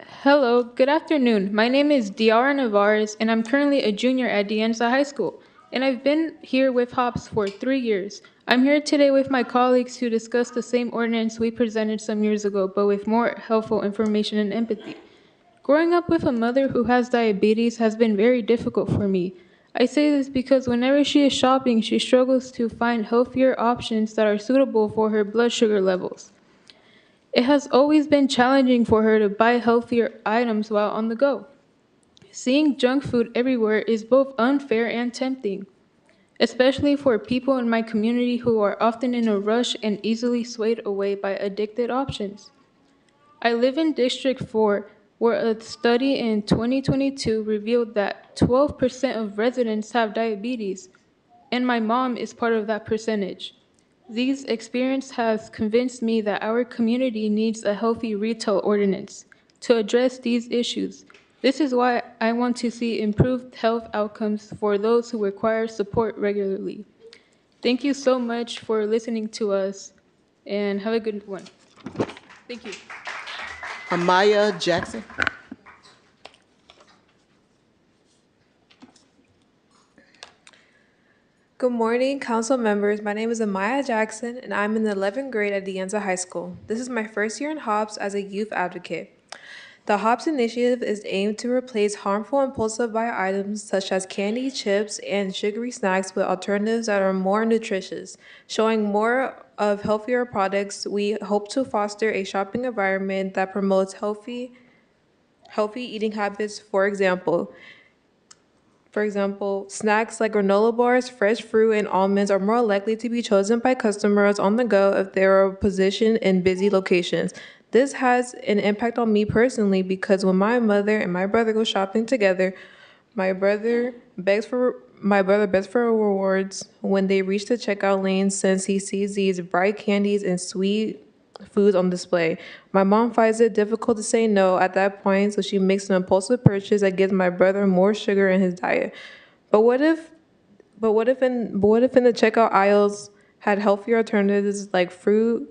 Speaker 19: Hello, good afternoon. My name is Diara Navarez, and I'm currently a junior at De Anza High School, and I've been here with HOPS for 3 years. I'm here today with my colleagues to discuss the same ordinance we presented some years ago, but with more helpful information and empathy. Growing up with a mother who has diabetes has been very difficult for me. I say this because whenever she is shopping, she struggles to find healthier options that are suitable for her blood sugar levels. It has always been challenging for her to buy healthier items while on the go. Seeing junk food everywhere is both unfair and tempting, especially for people in my community who are often in a rush and easily swayed away by addicted options. I live in District 4, where a study in 2022 revealed that 12% of residents have diabetes, and my mom is part of that percentage. These experiences have convinced me that our community needs a healthy retail ordinance to address these issues. This is why I want to see improved health outcomes for those who require support regularly. Thank you so much for listening to us, and have a good one. Thank you.
Speaker 2: Amaya Jackson?
Speaker 20: Good morning, council members. My name is Amaya Jackson, and I'm in the 11th grade at De Anza High School. This is my first year in HOPS as a youth advocate. The HOPS initiative is aimed to replace harmful impulsive buy items such as candy, chips, and sugary snacks with alternatives that are more nutritious. Showing more of healthier products, we hope to foster a shopping environment that promotes healthy eating habits. For example, snacks like granola bars, fresh fruit, and almonds are more likely to be chosen by customers on the go if they are positioned in busy locations. This has an impact on me personally because when my mother and my brother go shopping together, my brother begs for rewards when they reach the checkout lane since he sees these bright candies and sweet foods on display. My mom finds it difficult to say no at that point, so she makes an impulsive purchase that gives my brother more sugar in his diet. But what if in the checkout aisles had healthier alternatives like fruit,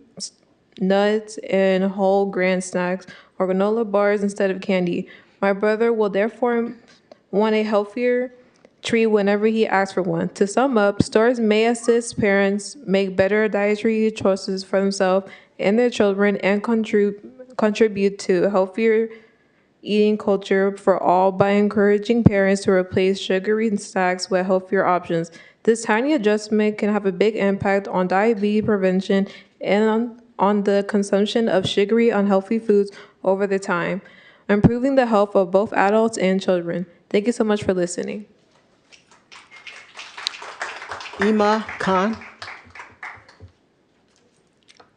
Speaker 20: nuts, and whole grain snacks, or granola bars instead of candy? My brother will therefore want a healthier treat whenever he asks for one. To sum up, stores may assist parents make better dietary choices for themselves and their children and contribute to a healthier eating culture for all by encouraging parents to replace sugary snacks with healthier options. This tiny adjustment can have a big impact on diabetes prevention and on the consumption of sugary, unhealthy foods over the time, improving the health of both adults and children. Thank you so much for listening.
Speaker 2: Ima Khan.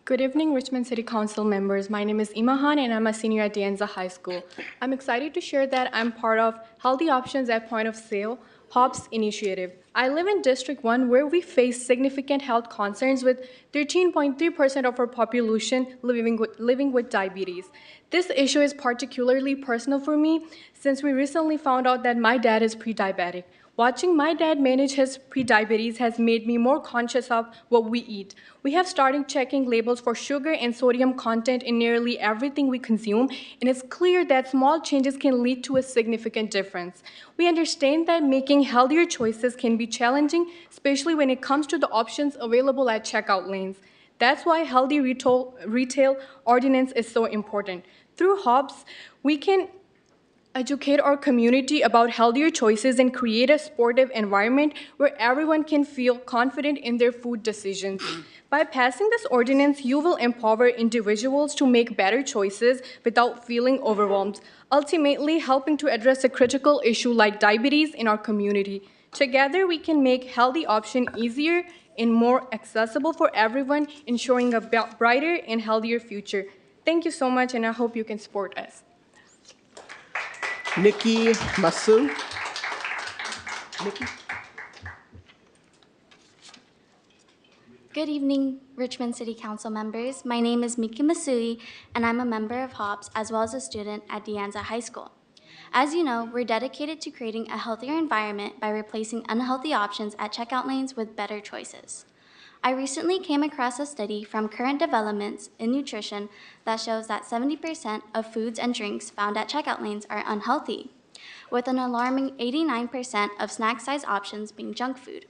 Speaker 15: Good evening, Richmond City Council members. My name is Imahan, and I'm a senior at Dianza High School. I'm excited to share that I'm part of Healthy Options at Point of Sale, HOPS initiative. I live in District 1, where we face significant health concerns with 13.3% of our population living with diabetes. This issue is particularly personal for me since we recently found out that my dad is pre-diabetic. Watching my dad manage his prediabetes has made me more conscious of what we eat. We have started checking labels for sugar and sodium content in nearly everything we consume, and it's clear that small changes can lead to a significant difference. We understand that making healthier choices can be challenging, especially when it comes to the options available at checkout lanes. That's why healthy retail ordinance is so important. Through HOPS, we can educate our community about healthier choices and create a supportive environment where everyone can feel confident in their food decisions. By passing this ordinance, you will empower individuals to make better choices without feeling overwhelmed, ultimately helping to address a critical issue like diabetes in our community. Together, we can make healthy options easier and more accessible for everyone, ensuring a brighter and healthier future. Thank you so much, and I hope you can support us.
Speaker 2: Nikki Masu. Nikki.
Speaker 21: Good evening, Richmond City Council members. My name is Miki Masui, and I'm a member of HOPS as well as a student at Dianza High School. As you know, we're dedicated to creating a healthier environment by replacing unhealthy options at checkout lanes with better choices. I recently came across a study from Current Developments in Nutrition that shows that 70% of foods and drinks found at checkout lanes are unhealthy, with an alarming 89% of snack-size options being junk food.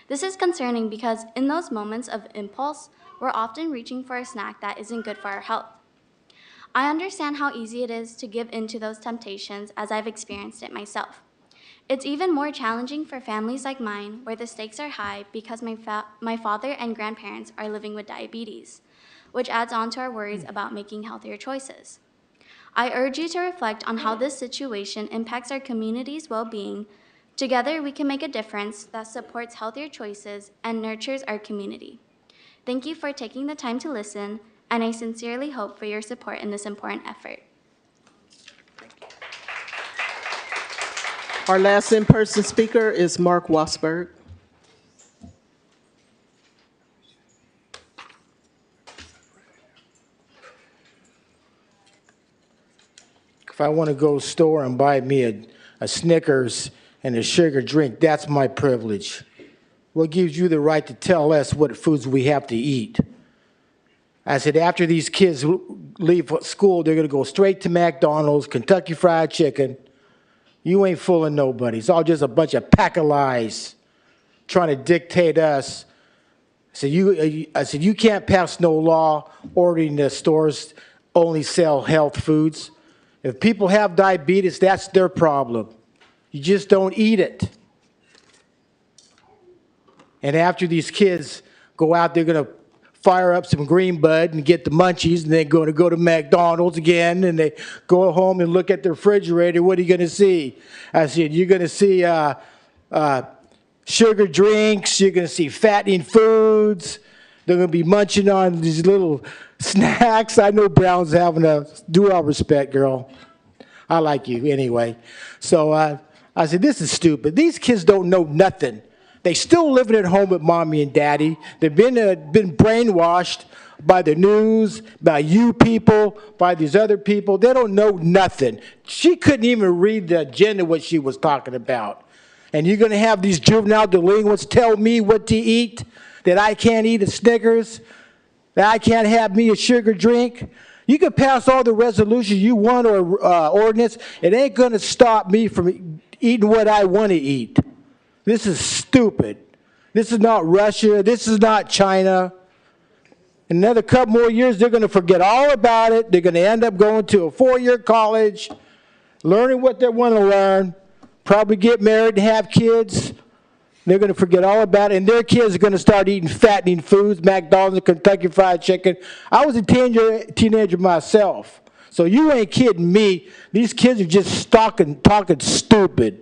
Speaker 21: This is concerning because in those moments of impulse, we're often reaching for a snack that isn't good for our health. I understand how easy it is to give in to those temptations, as I've experienced it myself. It's even more challenging for families like mine, where the stakes are high because my father and grandparents are living with diabetes, which adds on to our worries about making healthier choices. I urge you to reflect on how this situation impacts our community's well-being. Together, we can make a difference that supports healthier choices and nurtures our community. Thank you for taking the time to listen, and I sincerely hope for your support in this important effort.
Speaker 2: Our last in-person speaker is Mark Wasberg.
Speaker 9: If I want to go to the store and buy me a Snickers and a sugar drink, that's my privilege. What gives you the right to tell us what foods we have to eat? I said, after these kids leave school, they're going to go straight to McDonald's, Kentucky Fried Chicken. You ain't fooling nobody. It's all just a bunch of pack of lies trying to dictate us. I said, you can't pass no law ordering the stores only sell health foods. If people have diabetes, that's their problem. You just don't eat it. And after these kids go out, they're going to fire up some green bud and get the munchies, and they're going to go to McDonald's again, and they go home and look at the refrigerator. What are you going to see? I said, you're going to see sugar drinks. You're going to see fattening foods. They're going to be munching on these little snacks. I know Brown's having a due our respect, girl. I like you anyway. So I said, this is stupid. These kids don't know nothing. They still living at home with mommy and daddy. They've been brainwashed by the news, by you people, by these other people. They don't know nothing. She couldn't even read the agenda, what she was talking about. And you're going to have these juvenile delinquents tell me what to eat, that I can't eat a Snickers, that I can't have me a sugar drink. You can pass all the resolutions you want or ordinance. It ain't going to stop me from eating what I want to eat. This is stupid. This is not Russia. This is not China. In another couple more years, they're going to forget all about it. They're going to end up going to a 4-year college, learning what they want to learn, probably get married and have kids. They're going to forget all about it, and their kids are going to start eating fattening foods, McDonald's and Kentucky Fried Chicken. I was a teenager myself, so you ain't kidding me. These kids are just talking stupid.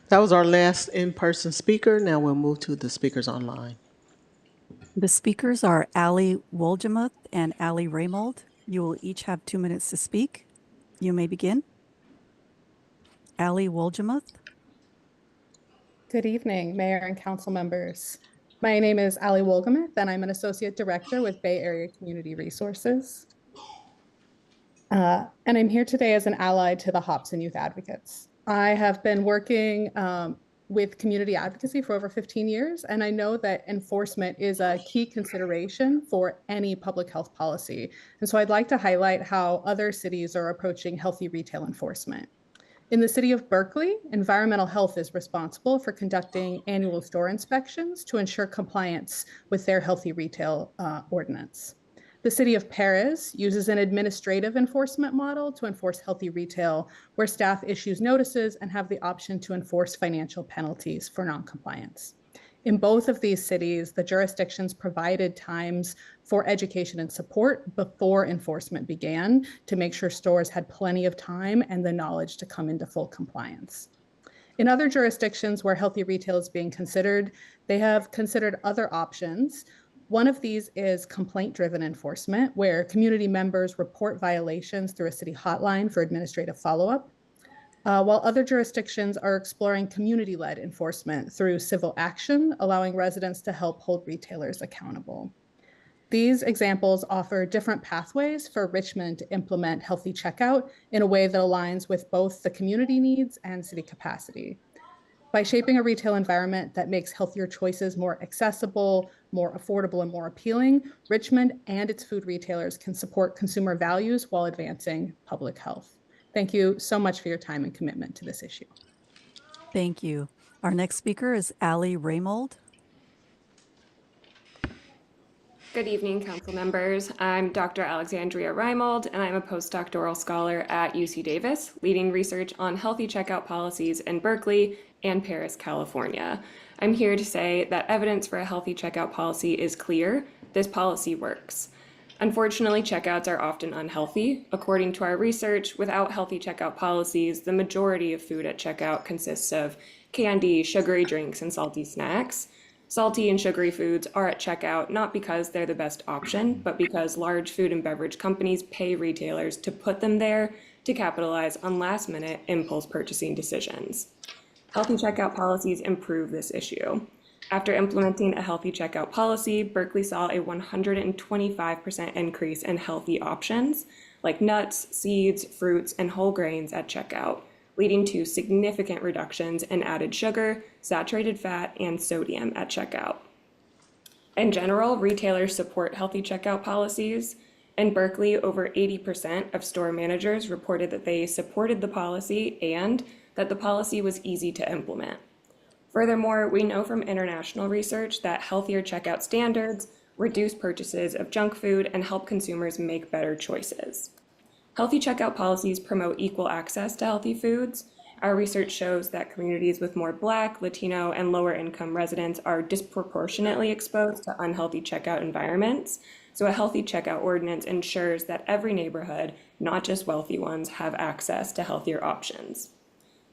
Speaker 2: That was our last in-person speaker. Now we'll move to the speakers online.
Speaker 12: The speakers are Ali Wolgemuth and Ali Raymold. You will each have 2 minutes to speak. You may begin. Ali Wolgemuth.
Speaker 6: Good evening, Mayor and Council members. My name is Ali Wolgemuth, and I'm an Associate Director with Bay Area Community Resources. And I'm here today as an ally to the Hops and Youth Advocates. I have been working with community advocacy for over 15 years, and I know that enforcement is a key consideration for any public health policy. And so I'd like to highlight how other cities are approaching healthy retail enforcement. In the city of Berkeley, environmental health is responsible for conducting annual store inspections to ensure compliance with their healthy retail ordinance. The city of Paris uses an administrative enforcement model to enforce healthy retail, where staff issues notices and have the option to enforce financial penalties for noncompliance. In both of these cities, the jurisdictions provided times for education and support before enforcement began to make sure stores had plenty of time and the knowledge to come into full compliance. In other jurisdictions where healthy retail is being considered, they have considered other options. One of these is complaint-driven enforcement, where community members report violations through a city hotline for administrative follow-up, while other jurisdictions are exploring community-led enforcement through civil action, allowing residents to help hold retailers accountable. These examples offer different pathways for Richmond to implement healthy checkout in a way that aligns with both the community needs and city capacity. By shaping a retail environment that makes healthier choices more accessible, more affordable, and more appealing, Richmond and its food retailers can support consumer values while advancing public health. Thank you so much for your time and commitment to this issue.
Speaker 12: Thank you. Our next speaker is Ali Raymold.
Speaker 22: Good evening, council members. I'm Dr. Alexandria Reimold, and I'm a postdoctoral scholar at UC Davis, leading research on healthy checkout policies in Berkeley and Paris, California. I'm here to say that evidence for a healthy checkout policy is clear. This policy works. Unfortunately, checkouts are often unhealthy. According to our research, without healthy checkout policies, the majority of food at checkout consists of candy, sugary drinks, and salty snacks. Salty and sugary foods are at checkout not because they're the best option, but because large food and beverage companies pay retailers to put them there to capitalize on last-minute impulse purchasing decisions. Healthy checkout policies improve this issue. After implementing a healthy checkout policy, Berkeley saw a 125% increase in healthy options like nuts, seeds, fruits, and whole grains at checkout, leading to significant reductions in added sugar, saturated fat, and sodium at checkout. In general, retailers support healthy checkout policies. In Berkeley, over 80% of store managers reported that they supported the policy and that the policy was easy to implement. Furthermore, we know from international research that healthier checkout standards reduce purchases of junk food and help consumers make better choices. Healthy checkout policies promote equal access to healthy foods. Our research shows that communities with more Black, Latino, and lower income residents are disproportionately exposed to unhealthy checkout environments. So a healthy checkout ordinance ensures that every neighborhood, not just wealthy ones, have access to healthier options.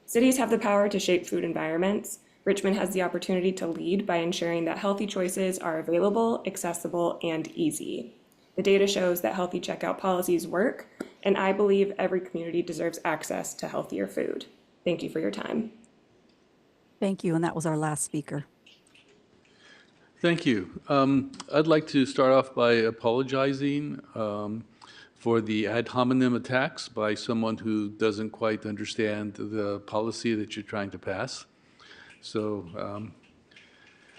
Speaker 22: Cities have the power to shape food environments. Richmond has the opportunity to lead by ensuring that healthy choices are available, accessible, and easy. The data shows that healthy checkout policies work, and I believe every community deserves access to healthier food. Thank you for your time.
Speaker 12: Thank you, and that was our last speaker.
Speaker 1: Thank you. I'd like to start off by apologizing for the ad hominem attacks by someone who doesn't quite understand the policy that you're trying to pass. So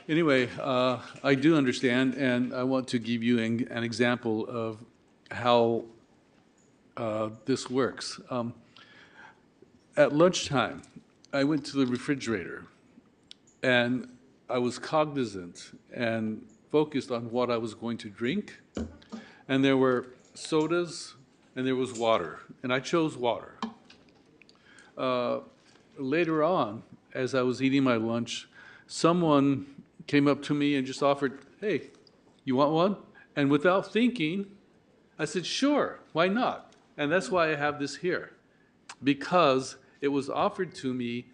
Speaker 1: anyway, I do understand, and I want to give you an example of how this works. At lunchtime, I went to the refrigerator And I was cognizant and focused on what I was going to drink. And there were sodas and there was water, and I chose water. Later on, as I was eating my lunch, someone came up to me and just offered, "Hey, you want one?" And without thinking, I said, "Sure, why not?" And that's why I have this here, because it was offered to me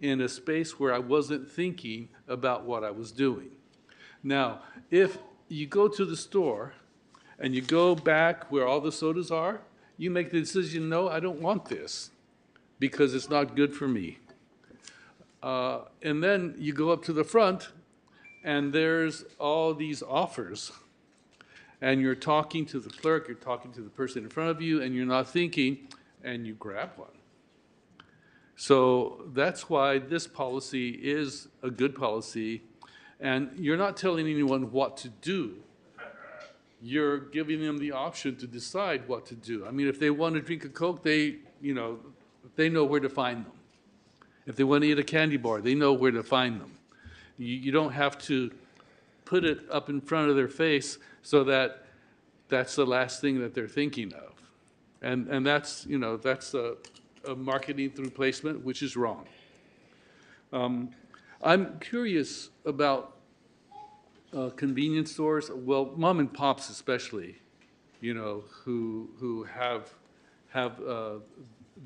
Speaker 1: in a space where I wasn't thinking about what I was doing. Now, if you go to the store and you go back where all the sodas are, you make the decision, no, I don't want this because it's not good for me. And then you go up to the front and there's all these offers. And you're talking to the clerk, you're talking to the person in front of you, and you're not thinking, and you grab one. So that's why this policy is a good policy, and you're not telling anyone what to do. You're giving them the option to decide what to do. I mean, if they want to drink a Coke, they know where to find them. If they want to eat a candy bar, they know where to find them. You don't have to put it up in front of their face so that that's the last thing that they're thinking of. And that's a marketing through placement, which is wrong. I'm curious about convenience stores, well, mom and pops especially, who have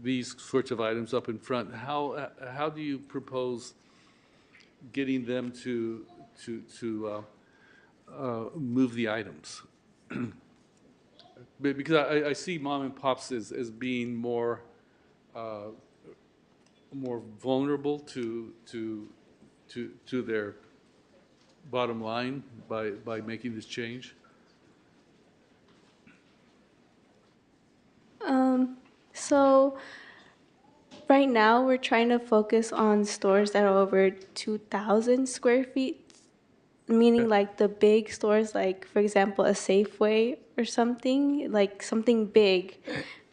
Speaker 1: these sorts of items up in front. How do you propose getting them to move the items? Because I see mom and pops as being more vulnerable to their bottom line by making this change.
Speaker 16: So right now we're trying to focus on stores that are over 2,000 square feet, meaning like the big stores, like for example, a Safeway or something, like something big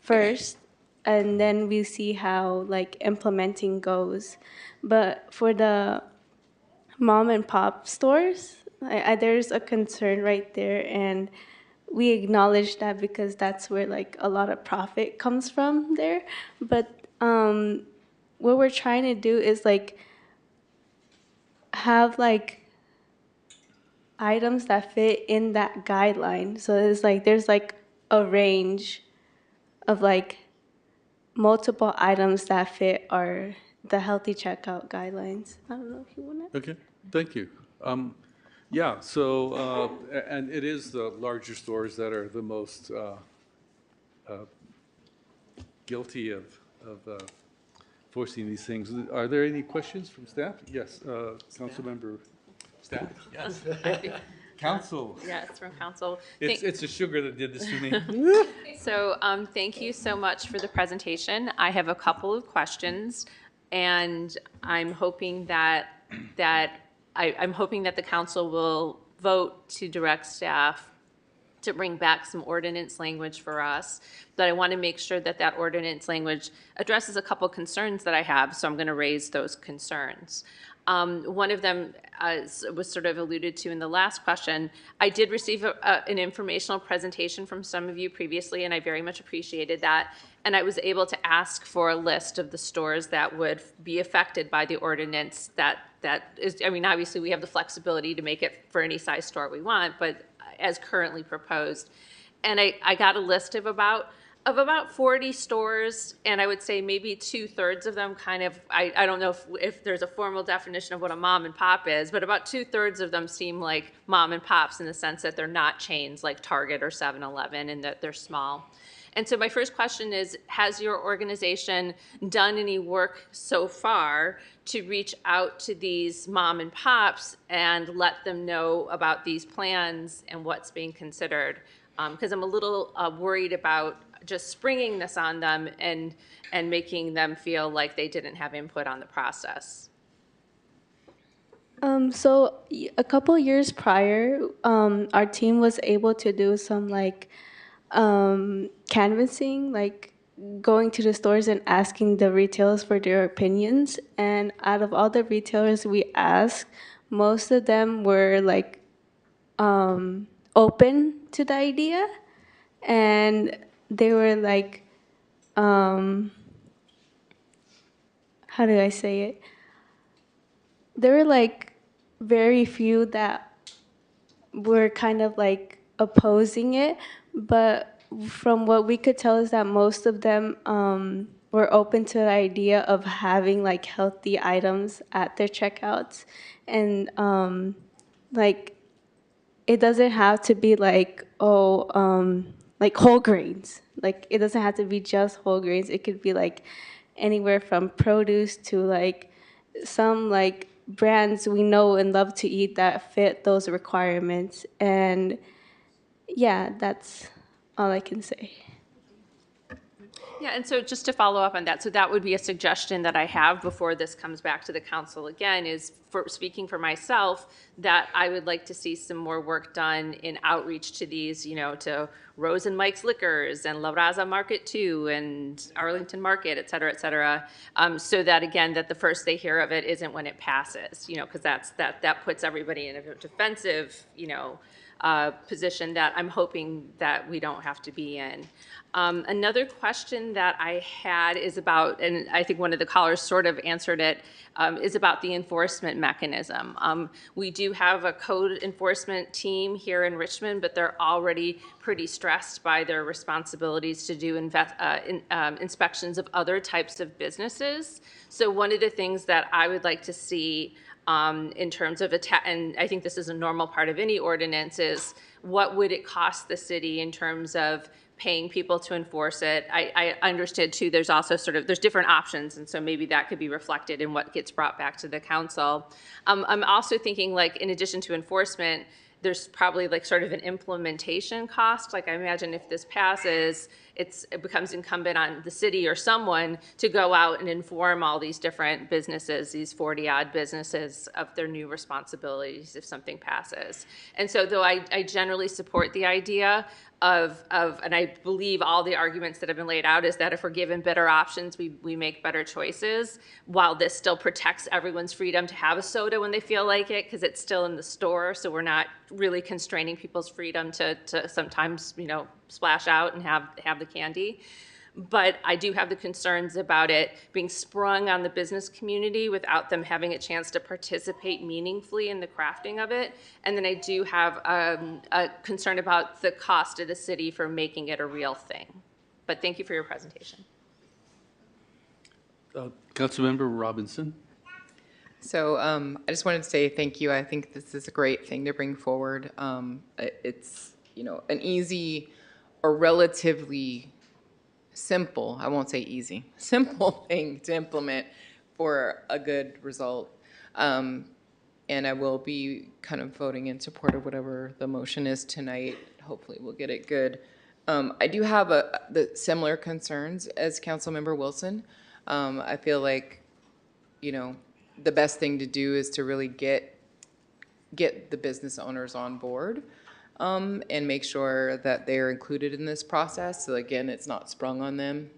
Speaker 16: first, and then we see how like implementing goes. But for the mom and pop stores, there's a concern right there, and we acknowledge that because that's where like a lot of profit comes from there. But what we're trying to do is like have like items that fit in that guideline. So it's like there's like a range of like multiple items that fit the healthy checkout guidelines. I don't know if you want to.
Speaker 1: Okay, thank you. Yeah, so, and it is the larger stores that are the most guilty of forcing these things. Are there any questions from staff? Yes, Councilmember. Staff?
Speaker 7: Yes.
Speaker 1: Council.
Speaker 7: Yes, from council.
Speaker 1: It's the sugar that did this to me.
Speaker 7: So thank you so much for the presentation. I have a couple of questions, and I'm hoping that I'm hoping that the council will vote to direct staff to bring back some ordinance language for us. But I want to make sure that that ordinance language addresses a couple concerns that I have, so I'm going to raise those concerns. One of them was sort of alluded to in the last question. I did receive an informational presentation from some of you previously, and I very much appreciated that. And I was able to ask for a list of the stores that would be affected by the ordinance that is, I mean, obviously we have the flexibility to make it for any size store we want, but as currently proposed. And I got a list of about 40 stores, and I would say maybe 2/3 of them kind of, I don't know if there's a formal definition of what a mom and pop is, but about 2/3 of them seem like mom and pops in the sense that they're not chains like Target or 7-Eleven and that they're small. And so my first question is, has your organization done any work so far to reach out to these mom and pops and let them know about these plans and what's being considered? Because I'm a little worried about just springing this on them and making them feel like they didn't have input on the process.
Speaker 16: So a couple years prior, our team was able to do some like canvassing, like going to the stores and asking the retailers for their opinions. And out of all the retailers we asked, most of them were like open to the idea, and they were like, how do I say it? There were like very few that were kind of like opposing it, but from what we could tell is that most of them were open to the idea of having like healthy items at their checkouts, and like it doesn't have to be like whole grains. Like it doesn't have to be just whole grains. It could be like anywhere from produce to like some like brands we know and love to eat that fit those requirements. And yeah, that's all I can say.
Speaker 7: Yeah, and so just to follow up on that, so that would be a suggestion that I have before this comes back to the council again, is for speaking for myself, that I would like to see some more work done in outreach to these, to Rose and Mike's Liquors and La Raza Market 2 and Arlington Market, et cetera, so that again, that the first they hear of it isn't when it passes, because that puts everybody in a defensive, position that I'm hoping that we don't have to be in. Another question that I had is about, and I think one of the callers sort of answered it, is about the enforcement mechanism. We do have a code enforcement team here in Richmond, but they're already pretty stressed by their responsibilities to do inspections of other types of businesses. So one of the things that I would like to see in terms of, and I think this is a normal part of any ordinance, is what would it cost the city in terms of paying people to enforce it? I understood too, there's also there's different options, and so maybe that could be reflected in what gets brought back to the council. I'm also thinking, like, in addition to enforcement, there's probably like sort of an implementation cost. Like I imagine if this passes, it becomes incumbent on the city or someone to go out and inform all these different businesses, these 40-odd businesses, of their new responsibilities if something passes. And so though I generally support the idea of, and I believe all the arguments that have been laid out is that if we're given better options, we make better choices, while this still protects everyone's freedom to have a soda when they feel like it, because it's still in the store, so we're not really constraining people's freedom to sometimes, splash out and have the candy. But I do have the concerns about it being sprung on the business community without them having a chance to participate meaningfully in the crafting of it. And then I do have a concern about the cost of the city for making it a real thing. But thank you for your presentation.
Speaker 1: Councilmember Robinson.
Speaker 4: So I just wanted to say thank you. I think this is a great thing to bring forward. It's, an easy or relatively simple, I won't say easy, simple thing to implement for a good result. And I will be kind of voting in support of whatever the motion is tonight. Hopefully we'll get it good. I do have the similar concerns as Councilmember Wilson. I feel like, the best thing to do is to really get the business owners on board. And make sure that they're included in this process. So again, it's not sprung on them.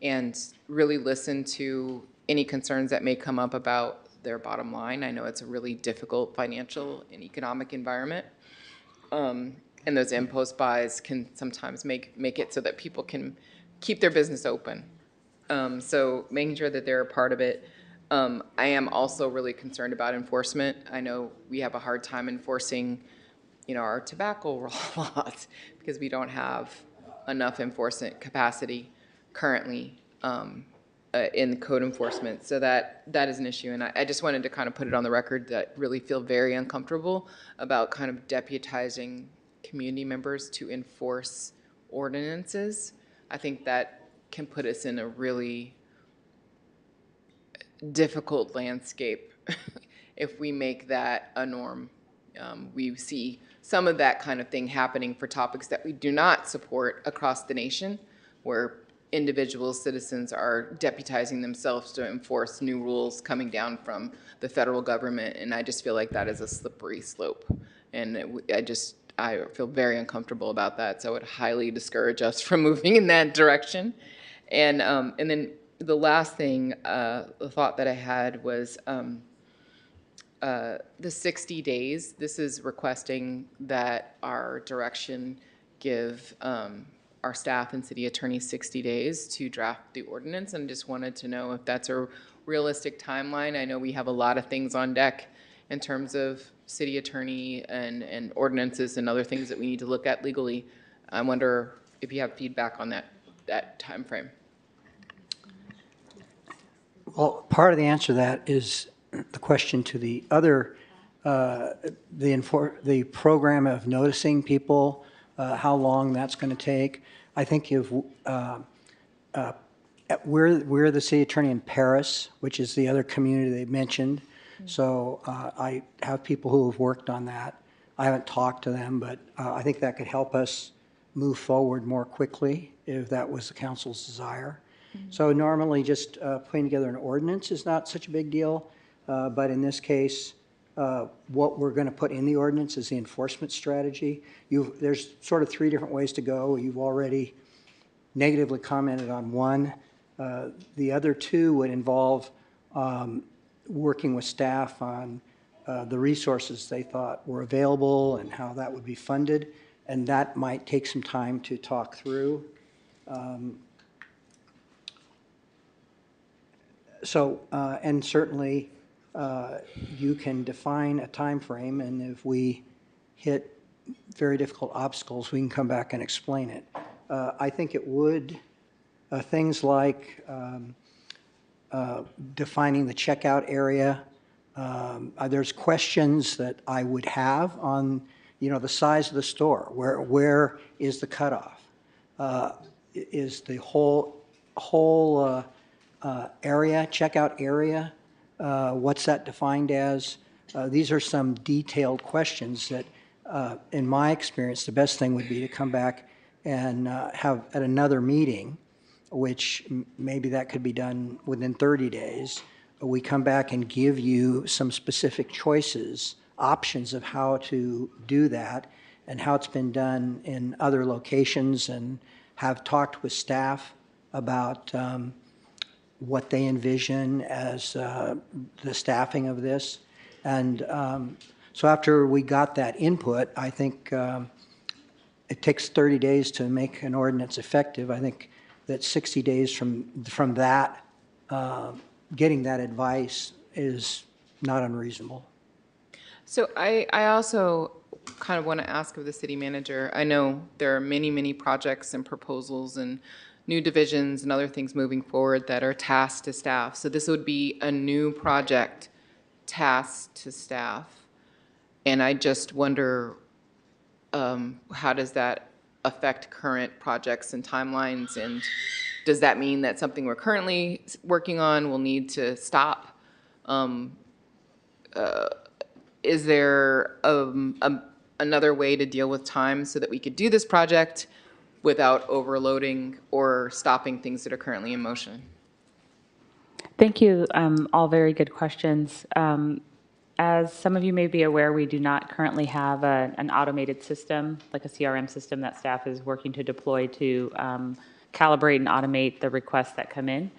Speaker 4: And really listen to any concerns that may come up about their bottom line. I know it's a really difficult financial and economic environment. And those impost buys can sometimes make it so that people can keep their business open. So making sure that they're a part of it. I am also really concerned about enforcement. I know we have a hard time enforcing our tobacco laws because we don't have enough enforcement capacity currently in code enforcement. So that is an issue. And I just wanted to kind of put it on the record that really feel very uncomfortable about kind of deputizing community members to enforce ordinances. I think that can put us in a really difficult landscape if we make that a norm. We see some of that kind of thing happening for topics that we do not support across the nation, where individual citizens are deputizing themselves to enforce new rules coming down from the federal government. And I just feel like that is a slippery slope. And I feel very uncomfortable about that. So I would highly discourage us from moving in that direction. And then the last thing, the thought that I had was the 60 days. This is requesting that our direction give our staff and city attorney 60 days to draft the ordinance, and just wanted to know if that's a realistic timeline. I know we have a lot of things on deck in terms of city attorney and ordinances and other things that we need to look at legally. I wonder if you have feedback on that time frame.
Speaker 5: Well, part of the answer to that is the question to the other, the program of noticing people, how long that's going to take. I think if we're the city attorney in Paris, which is the other community they mentioned. So I have people who have worked on that. I haven't talked to them, but I think that could help us move forward more quickly if that was the council's desire. So normally just putting together an ordinance is not such a big deal, but in this case, what we're going to put in the ordinance is the enforcement strategy. There's sort of 3 different ways to go. You've already negatively commented on one. The other 2 would involve working with staff on the resources they thought were available and how that would be funded, and that might take some time to talk through. And certainly you can define a time frame, and if we hit very difficult obstacles, we can come back and explain it. I think it would, things like defining the checkout area. There's questions that I would have on, the size of the store. Where is the cutoff? Is the whole area, checkout area, what's that defined as? These are some detailed questions that, in my experience, the best thing would be to come back and have at another meeting, which maybe that could be done within 30 days. We come back and give you some specific choices, options of how to do that and how it's been done in other locations, and have talked with staff about what they envision as the staffing of this. And so after we got that input, I think it takes 30 days to make an ordinance effective. I think that 60 days from that, getting that advice is not unreasonable.
Speaker 4: So I also kind of want to ask of the city manager, I know there are many, many projects and proposals and new divisions and other things moving forward that are tasked to staff. So this would be a new project tasked to staff. And I just wonder, how does that affect current projects and timelines? And does that mean that something we're currently working on will need to stop? Is there another way to deal with time so that we could do this project without overloading or stopping things that are currently in motion?
Speaker 3: Thank you. All very good questions. As some of you may be aware, we do not currently have an automated system, like a CRM system that staff is working to deploy to calibrate and automate the requests that come in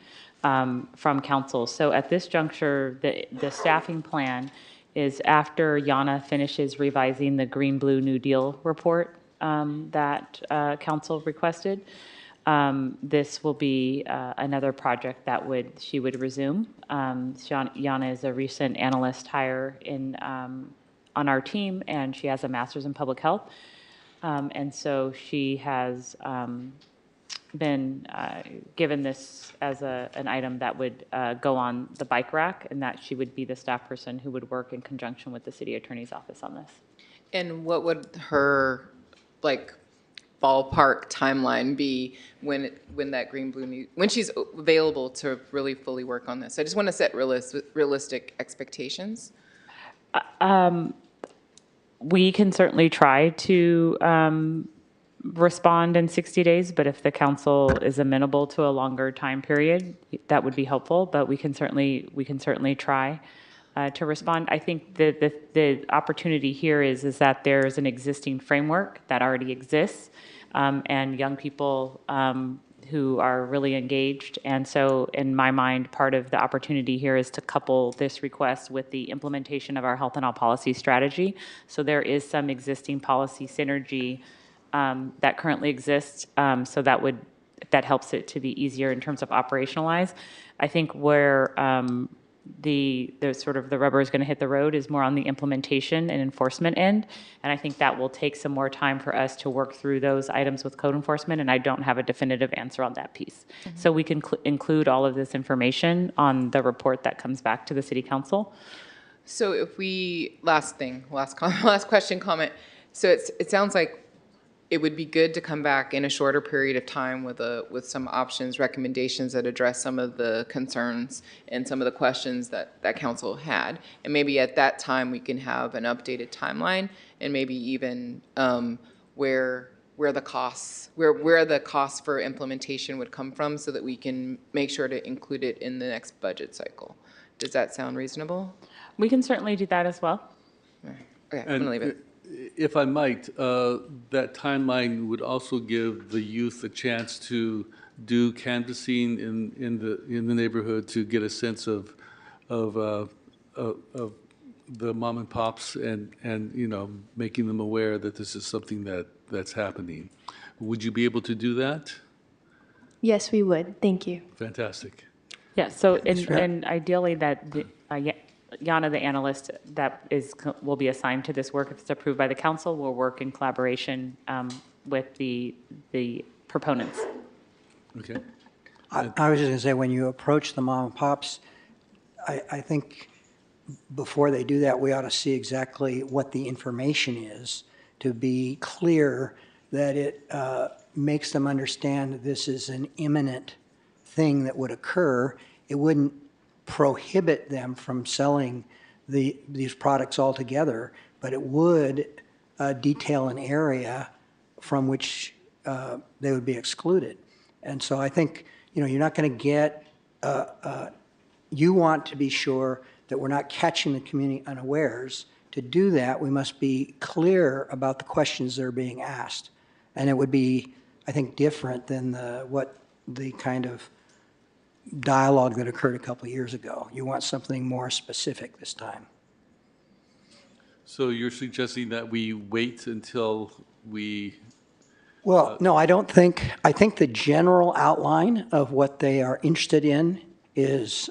Speaker 3: from council. So at this juncture, the staffing plan is after Yana finishes revising the Green Blue New Deal report that council requested. This will be another project that she would resume. Yana is a recent analyst hire on our team, and she has a master's in public health. And so she has been given this as an item that would go on the bike rack, and that she would be the staff person who would work in conjunction with the city attorney's office on this.
Speaker 4: And what would her, ballpark timeline be when that Green Blue New, when she's available to really fully work on this? I just want to set realistic expectations.
Speaker 3: We can certainly try to respond in 60 days, but if the council is amenable to a longer time period, that would be helpful, but we can certainly try. To respond, I think the opportunity here is that there's an existing framework that already exists, and young people who are really engaged. And so in my mind, part of the opportunity here is to couple this request with the implementation of our health and all policy strategy. So there is some existing policy synergy that currently exists. So that helps it to be easier in terms of operationalize. I think where the sort of the rubber is going to hit the road is more on the implementation and enforcement end. And I think that will take some more time for us to work through those items with code enforcement, and I don't have a definitive answer on that piece. So we can include all of this information on the report that comes back to the City Council.
Speaker 4: So if we, last question, comment. So it sounds like it would be good to come back in a shorter period of time with some options, recommendations that address some of the concerns and some of the questions that council had. And maybe at that time, we can have an updated timeline and maybe even where the costs for implementation would come from so that we can make sure to include it in the next budget cycle. Does that sound reasonable?
Speaker 3: We can certainly do that as well.
Speaker 4: Okay, I'm gonna leave it.
Speaker 1: If I might, that timeline would also give the youth a chance to do canvassing in the neighborhood to get a sense of the mom and pops and you know, making them aware that this is something that's happening. Would you be able to do that?
Speaker 15: Yes, we would. Thank you.
Speaker 1: Fantastic.
Speaker 3: Yeah, so and ideally that Yana, the analyst that will be assigned to this work, if it's approved by the council, will work in collaboration with the proponents.
Speaker 1: Okay.
Speaker 5: I was just going to say, when you approach the mom and pops, I think before they do that, we ought to see exactly what the information is to be clear that it makes them understand that this is an imminent thing that would occur. It wouldn't prohibit them from selling these products altogether, but it would detail an area from which they would be excluded. And so I think, you know, you're not going to get, you want to be sure that we're not catching the community unawares. To do that, we must be clear about the questions that are being asked. And it would be, I think, different than the kind of dialogue that occurred a couple of years ago. You want something more specific this time.
Speaker 1: So you're suggesting that we wait until we...
Speaker 5: Well, no, I don't think, I think the general outline of what they are interested in is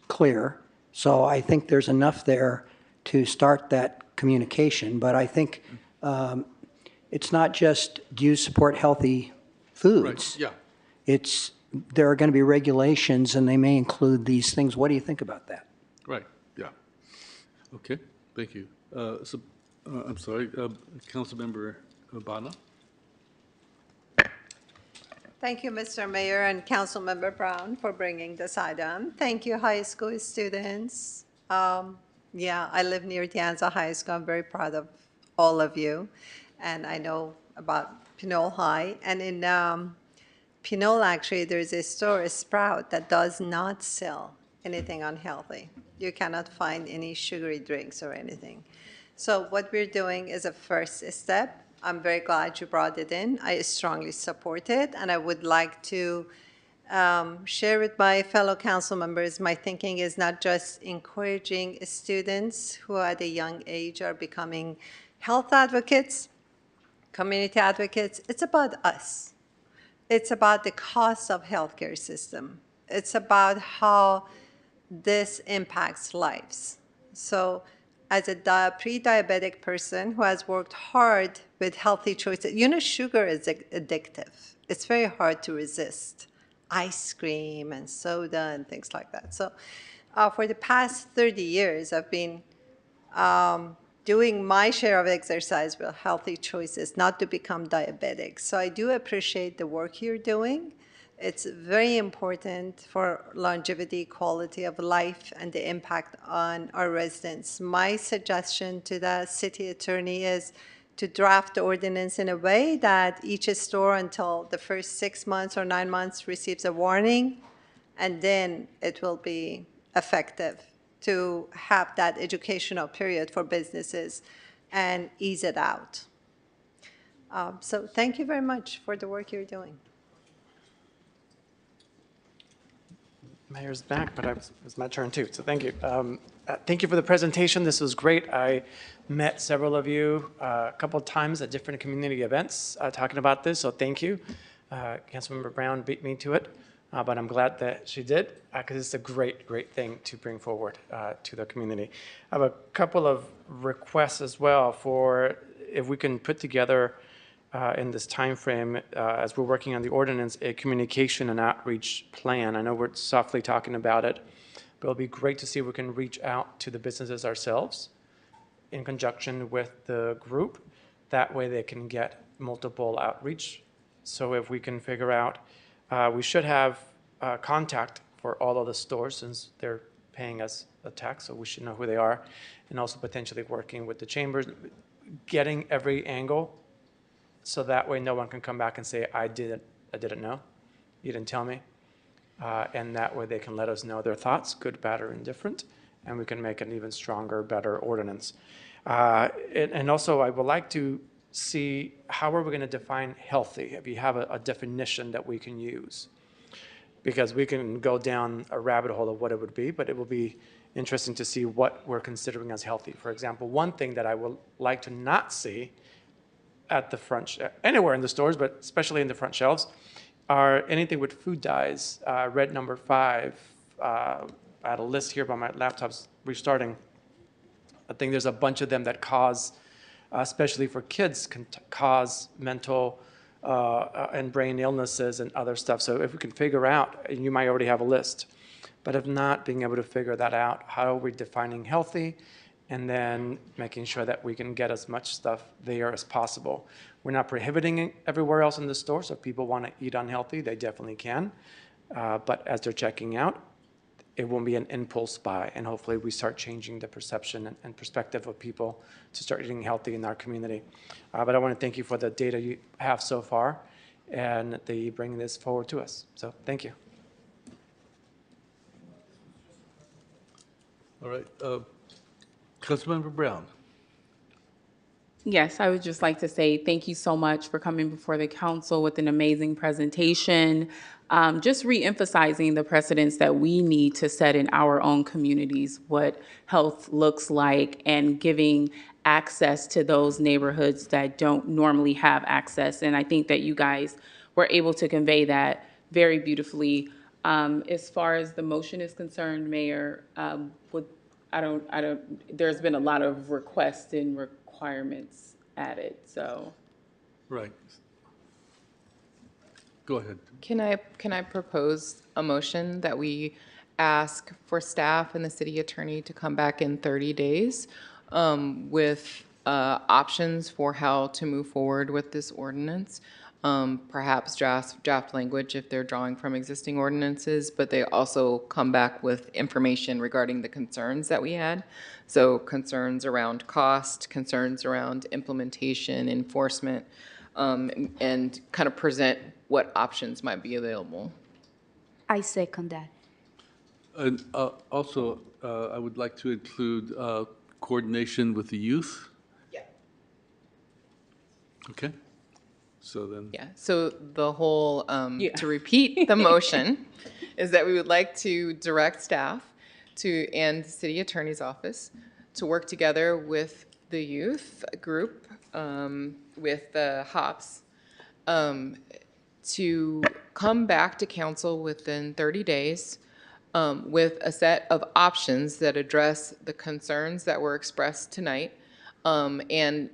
Speaker 5: clear. So I think there's enough there to start that communication. But I think it's not just, do you support healthy foods?
Speaker 1: Right. Yeah.
Speaker 5: It's, there are going to be regulations and they may include these things. What do you think about that?
Speaker 1: Right, yeah. Okay, thank you. I'm sorry, Councilmember Urbana?
Speaker 8: Thank you, Mr. Mayor and Councilmember Brown, for bringing this item. Thank you, high school students. Yeah, I live near De Anza High School. I'm very proud of all of you. And I know about Pinole High. And in Pinole, actually, there's a store, a Sprout, that does not sell anything unhealthy. You cannot find any sugary drinks or anything. So what we're doing is a first step. I'm very glad you brought it in. I strongly support it, and I would like to share with my fellow council members, my thinking is not just encouraging students who at a young age are becoming health advocates, community advocates. It's about us. It's about the cost of healthcare system. It's about how this impacts lives. So as a pre-diabetic person who has worked hard with healthy choices, you know, sugar is addictive. It's very hard to resist. Ice cream and soda and things like that. So for the past 30 years, I've been doing my share of exercise with healthy choices, not to become diabetic. So I do appreciate the work you're doing. It's very important for longevity, quality of life, and the impact on our residents. My suggestion to the city attorney is to draft the ordinance in a way that each store until the first 6 months or 9 months receives a warning, and then it will be effective. to have that educational period for businesses and ease it out. So thank you very much for the work you're doing.
Speaker 10: Mayor's back, but it's my turn too, so thank you. Thank you for the presentation. This was great. I met several of you a couple of times at different community events talking about this, so thank you. Councilmember Brown beat me to it, but I'm glad that she did because it's a great, great thing to bring forward to the community. I have a couple of requests as well for if we can put together in this time frame, as we're working on the ordinance, a communication and outreach plan. I know we're softly talking about it, but it'll be great to see if we can reach out to the businesses ourselves in conjunction with the group. That way they can get multiple outreach. So if we can figure out, we should have contact for all of the stores since they're paying us a tax, so we should know who they are, and also potentially working with the chambers, getting every angle. So that way no one can come back and say, I didn't know, you didn't tell me. And that way they can let us know their thoughts, good, bad, or indifferent, and we can make an even stronger, better ordinance. And also I would like to see how are we going to define healthy, if you have a definition that we can use. Because we can go down a rabbit hole of what it would be, but it will be interesting to see what we're considering as healthy. For example, one thing that I would like to not see at the front, anywhere in the stores, but especially in the front shelves, are anything with food dyes. Red number 5, I had a list here, but my laptop's restarting. I think there's a bunch of them that cause, especially for kids, can cause mental and brain illnesses and other stuff. So if we can figure out, and you might already have a list, but if not, being able to figure that out, how are we defining healthy? And then making sure that we can get as much stuff there as possible. We're not prohibiting it everywhere else in the store, so if people want to eat unhealthy, they definitely can. But as they're checking out, it won't be an impulse buy, and hopefully we start changing the perception and perspective of people to start eating healthy in our community. But I want to thank you for the data you have so far, and the bringing this forward to us. So thank you.
Speaker 1: All right. Councilmember Brown.
Speaker 14: Yes, I would just like to say thank you so much for coming before the council with an amazing presentation. Just re-emphasizing the precedents that we need to set in our own communities, what health looks like, and giving access to those neighborhoods that don't normally have access. And I think that you guys were able to convey that very beautifully. As far as the motion is concerned, Mayor, there's been a lot of requests and requirements added, so.
Speaker 1: Right. Go ahead.
Speaker 4: Can I propose a motion that we ask for staff and the city attorney to come back in 30 days with options for how to move forward with this ordinance? Perhaps draft language if they're drawing from existing ordinances, but they also come back with information regarding the concerns that we had. So concerns around cost, concerns around implementation, enforcement, and kind of present what options might be available.
Speaker 11: I second that.
Speaker 1: And also, I would like to include coordination with the youth.
Speaker 4: Yeah.
Speaker 1: Okay. So then.
Speaker 4: Yeah, so the whole, to repeat the motion, is that we would like to direct staff and the city attorney's office to work together with the youth group, with the HOPS, to come back to council within 30 days with a set of options that address the concerns that were expressed tonight, and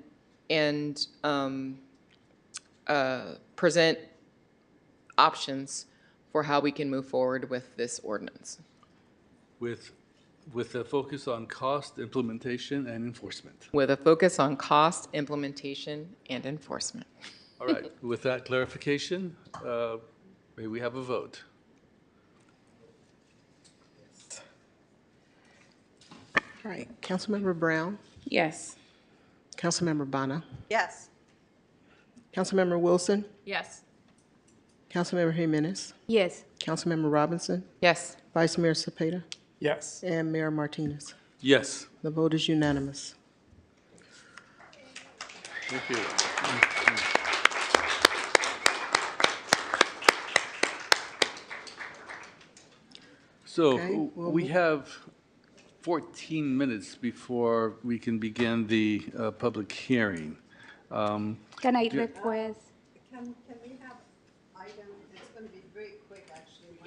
Speaker 4: present options for how we can move forward with this ordinance.
Speaker 1: With a focus on cost, implementation, and enforcement.
Speaker 4: With a focus on cost, implementation, and enforcement.
Speaker 1: All right. With that clarification, may we have a vote?
Speaker 2: All right. Councilmember Brown?
Speaker 14: Yes.
Speaker 2: Councilmember Bonner?
Speaker 8: Yes.
Speaker 2: Councilmember Wilson?
Speaker 4: Yes.
Speaker 2: Councilmember Jimenez?
Speaker 11: Yes.
Speaker 2: Councilmember Robinson?
Speaker 4: Yes.
Speaker 2: Vice Mayor Cepeda?
Speaker 10: Yes.
Speaker 2: And Mayor Martinez.
Speaker 1: Yes.
Speaker 2: The vote is unanimous.
Speaker 1: Thank you. So
Speaker 2: Okay, we'll
Speaker 1: we
Speaker 2: move-
Speaker 1: have 14 minutes before we can begin the public hearing.
Speaker 11: Can I
Speaker 1: do-
Speaker 11: request?
Speaker 8: Can we have item, it's going to be very quick, actually.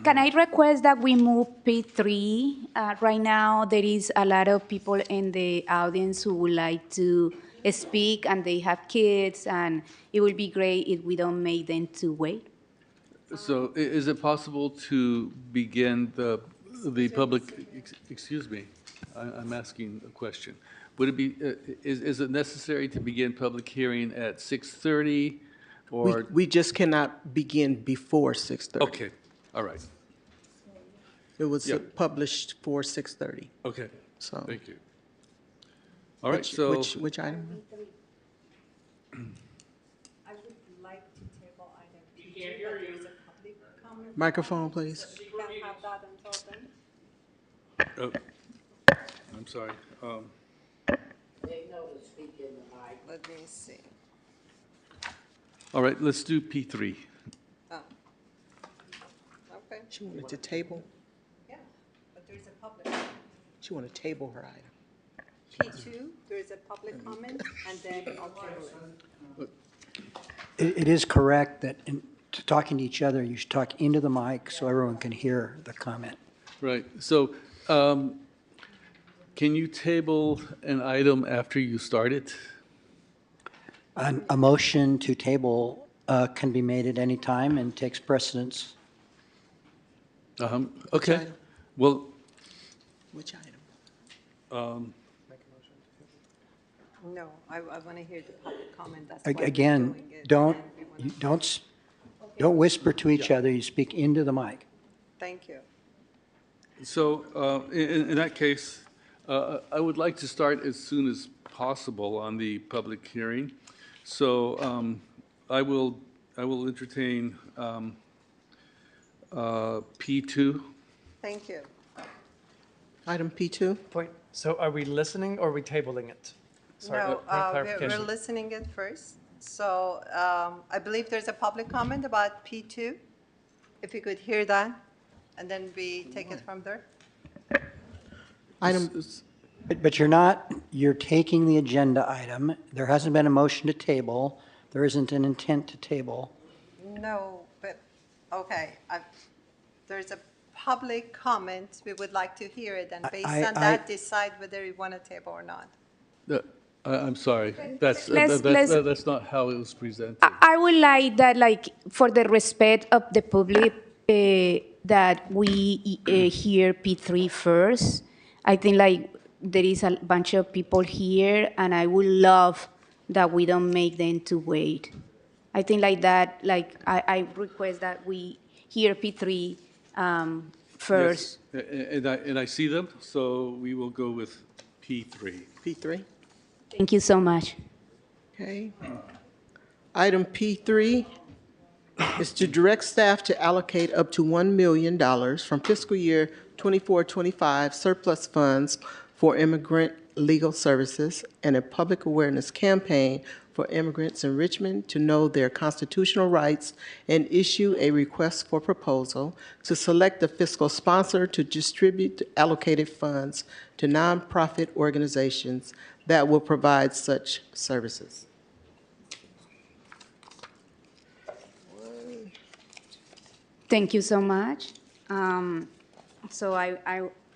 Speaker 11: Can I request that we move P3? Right now, there is a lot of people in the audience who would like to speak, and they have kids, and it would be great if we don't make them to wait.
Speaker 1: So is it possible to begin the public, excuse me, I'm asking a question. Would it be, is it necessary to begin public hearing at 6:30 or?
Speaker 2: We just cannot begin before 6:30.
Speaker 1: Okay, all right,
Speaker 2: It was
Speaker 1: Yeah.
Speaker 2: published for 6:30.
Speaker 1: okay,
Speaker 2: So.
Speaker 1: thank you. All right,
Speaker 2: Which-
Speaker 1: so.
Speaker 2: Which item?
Speaker 8: I would like to table item P2, but there is a public comment.
Speaker 2: Microphone, please.
Speaker 8: We can have that until then.
Speaker 1: Oh, I'm sorry.
Speaker 8: Let me see.
Speaker 1: All right, let's do P3.
Speaker 8: Oh. Okay.
Speaker 2: She wanted to table,
Speaker 8: Yeah, but there's a public.
Speaker 2: she wanted to table her item.
Speaker 8: P2, there is a public comment, and then I'll table it.
Speaker 5: It is correct that in talking to each other, you should talk into the mic so everyone can hear the comment.
Speaker 1: Right, so can you table an item after you start it?
Speaker 5: A motion to table can be made at any time and takes precedence.
Speaker 1: Okay,
Speaker 2: item?
Speaker 1: well,
Speaker 2: Which item?
Speaker 8: No, I want to hear the public comment. That's why we're
Speaker 5: Again,
Speaker 8: doing it,
Speaker 5: don't,
Speaker 8: and we wanna-
Speaker 5: you don't whisper to each other, you speak into the mic.
Speaker 8: Thank you.
Speaker 1: so in that case, I would like to start as soon as possible on the public hearing. So I will entertain P2.
Speaker 8: Thank you.
Speaker 2: Item P2?
Speaker 10: Point. So are we listening or are we tabling it? Sorry,
Speaker 8: No,
Speaker 10: point of
Speaker 8: we're
Speaker 10: clarification.
Speaker 8: listening it first. So I believe there's a public comment about P2. If you could hear that, and then we take it from there.
Speaker 2: Item,
Speaker 5: But you're taking the agenda item. There hasn't been a motion to table. There isn't an intent to table.
Speaker 8: No, but, okay, there's a public comment. We would like to hear it, and based on that, decide whether you want a table or not.
Speaker 1: I'm sorry, that's not how it was presented.
Speaker 11: I would like that, like, for the respect of the public, that we hear P3 first. I think, like, there is a bunch of people here, and I would love that we don't make them to wait. I think like that, like, I request that we hear P3 first.
Speaker 1: Yes, and I see them, so we will go with P3.
Speaker 2: P3?
Speaker 11: Thank you so much.
Speaker 2: Okay. Item P3 is to direct staff to allocate up to $1 million from fiscal year 24-25 surplus funds for immigrant legal services and a public awareness campaign for immigrants in Richmond to know their constitutional rights and issue a request for proposal to select the fiscal sponsor to distribute allocated funds to nonprofit organizations that will provide such services.
Speaker 11: Thank you so much. So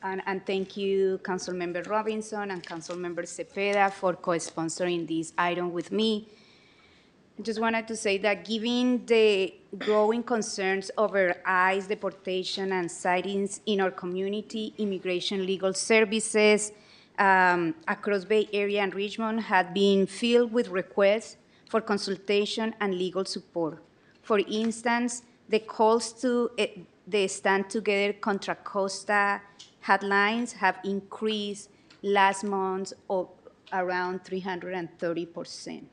Speaker 11: and thank you, Councilmember Robinson and Councilmember Cepeda, for co-sponsoring this item with me. I just wanted to say that given the growing concerns over ICE deportation and sightings in our community, immigration legal services across Bay Area and Richmond have been filled with requests for consultation and legal support. For instance, the calls to the Stand Together Contra Costa headlines have increased last month of around 330%.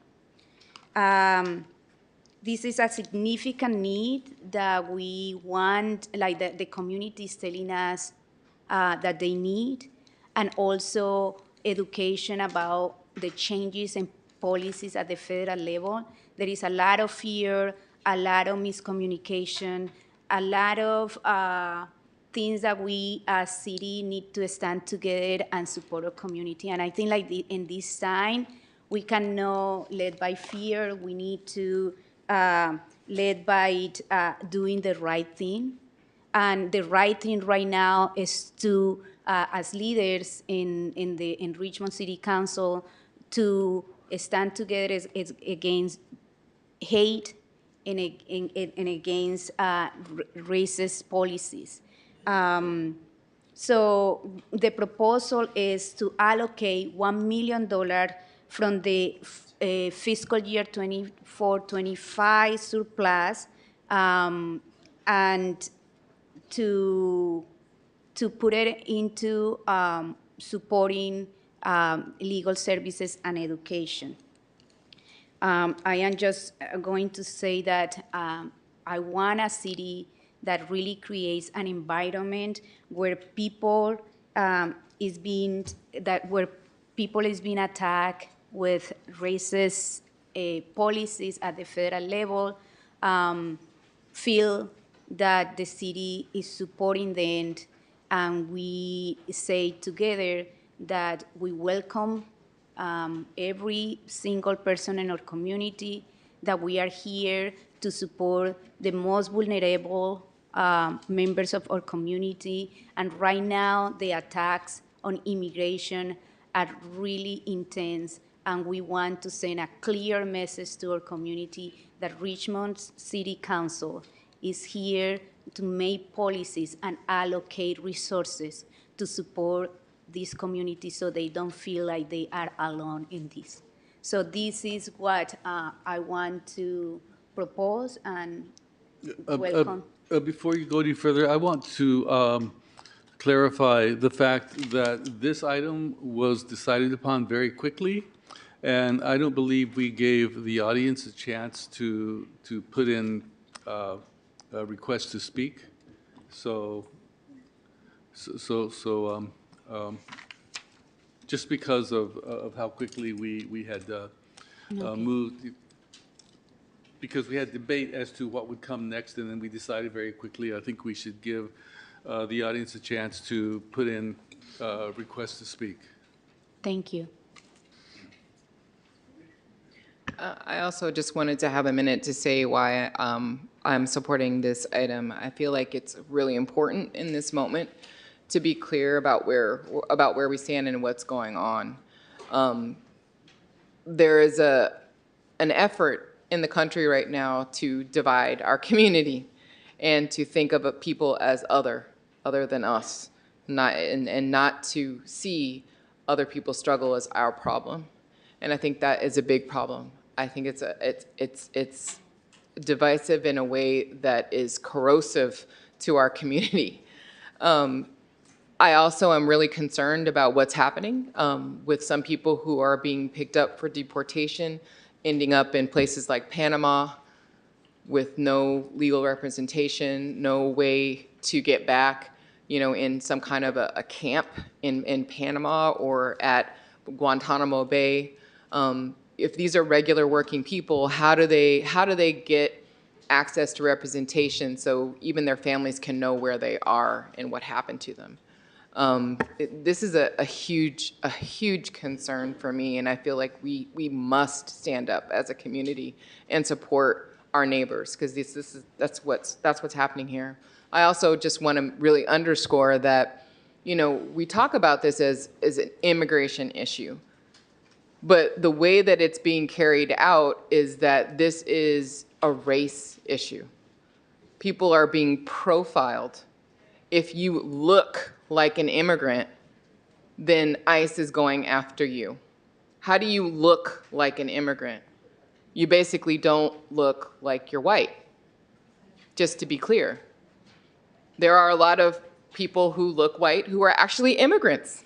Speaker 11: this is a significant need that we want, like the community is telling us that they need, and also education about the changes in policies at the federal level. There is a lot of fear, a lot of miscommunication, a lot of things that we as city need to stand together and support our community. And I think like in this time, we cannot lead by fear. We need to lead by doing the right thing. And the right thing right now is to, as leaders in Richmond City Council, to stand together against hate and against racist policies. So the proposal is to allocate $1 million from the fiscal year 24-25 surplus and to put it into supporting legal services and education. I am just going to say that I want a city that really creates an environment where people is being attacked with racist policies at the federal level, feel that the city is supporting them, and we say together that we welcome every single person in our community, that we are here to support the most vulnerable members of our community. And right now, the attacks on immigration are really intense, and we want to send a clear message to our community that Richmond City Council is here to make policies and allocate resources to support this community so they don't feel like they are alone in this. So this is what I want to propose, and welcome.
Speaker 1: Before you go any further, I want to clarify the fact that this item was decided upon very quickly, and I don't believe we gave the audience a chance to put in a request to speak. Just because of how quickly we had moved, because we had debate as to what would come next, and then we decided very quickly. I think we should give the audience a chance to put in requests to speak.
Speaker 11: Thank you.
Speaker 4: I also just wanted to have a minute to say why I'm supporting this item. I feel like it's really important in this moment to be clear about where we stand and what's going on. There is an effort in the country right now to divide our community and to think of people as other than us, and not to see other people's struggle as our problem. And I think that is a big problem. I think it's divisive in a way that is corrosive to our community. I also am really concerned about what's happening with some people who are being picked up for deportation, ending up in places like Panama with no legal representation, no way to get back, in some kind of a camp in Panama or at Guantanamo Bay. If these are regular working people, how do they get access to representation so even their families can know where they are and what happened to them? This is a huge concern for me, and I feel like we must stand up as a community and support our neighbors, because that's what's happening here. I also just want to really underscore that, we talk about this as an immigration issue, but the way that it's being carried out is that this is a race issue. People are being profiled. If you look like an immigrant, then ICE is going after you. How do you look like an immigrant? You basically don't look like you're white, just to be clear. There are a lot of people who look white who are actually immigrants,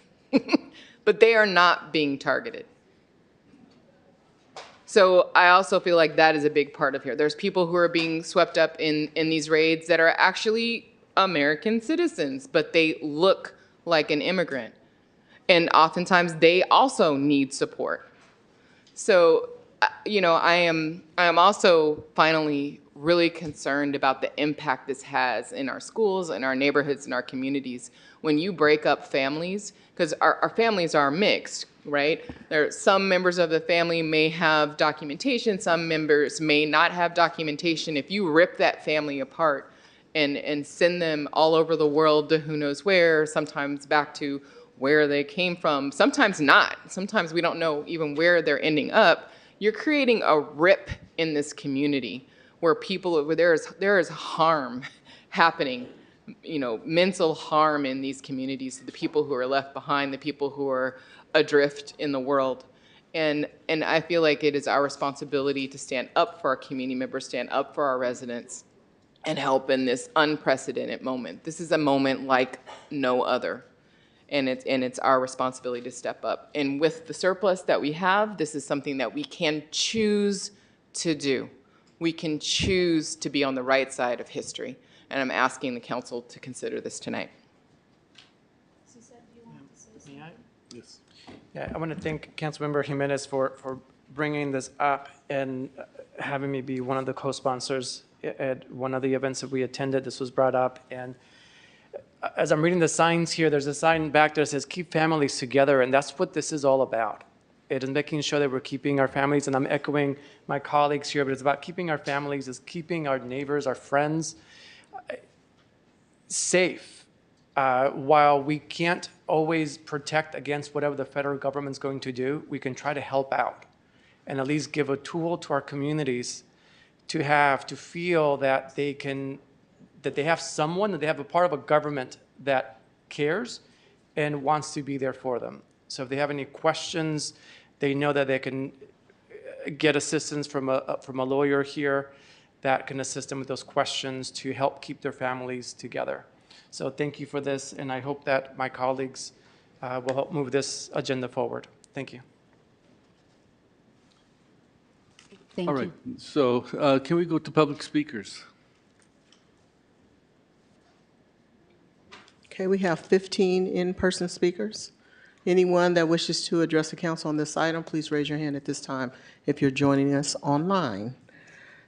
Speaker 4: but they are not being targeted. So I also feel like that is a big part of here. There's people who are being swept up in these raids that are actually American citizens, but they look like an immigrant. And oftentimes they also need support. So, I am also finally really concerned about the impact this has in our schools, in our neighborhoods, in our communities. When you break up families, because our families are mixed, right? Some members of the family may have documentation, some members may not have documentation. If you rip that family apart and send them all over the world to who knows where, sometimes back to where they came from, sometimes not. Sometimes we don't know even where they're ending up. You're creating a rip in this community where there is harm happening, mental harm in these communities to the people who are left behind, the people who are adrift in the world. And I feel like it is our responsibility to stand up for our community members, stand up for our residents, and help in this unprecedented moment. This is a moment like no other. And it's our responsibility to step up. And with the surplus that we have, this is something that we can choose to do. We can choose to be on the right side of history. And I'm asking the council to consider this tonight.
Speaker 1: Yes.
Speaker 10: Yeah, I want to thank Councilmember Jimenez for bringing this up and having me be one of the co-sponsors at one of the events that we attended. This was brought up, and as I'm reading the signs here, there's a sign back there that says, keep families together, and that's what this is all about. It is making sure that we're keeping our families, and I'm echoing my colleagues here, but it's about keeping our families, it's keeping our neighbors, our friends safe. While we can't always protect against whatever the federal government's going to do, we can try to help out and at least give a tool to our communities to feel that they have someone, that they have a part of a government that cares and wants to be there for them. So if they have any questions, they know that they can get assistance from a lawyer here that can assist them with those questions to help keep their families together. So thank you for this, and I hope that my colleagues will help move this agenda forward. Thank you.
Speaker 11: Thank
Speaker 1: All
Speaker 11: you.
Speaker 1: right, so can we go to public speakers?
Speaker 2: Okay, we have 15 in-person speakers. Anyone that wishes to address the council on this item, please raise your hand at this time if you're joining us online.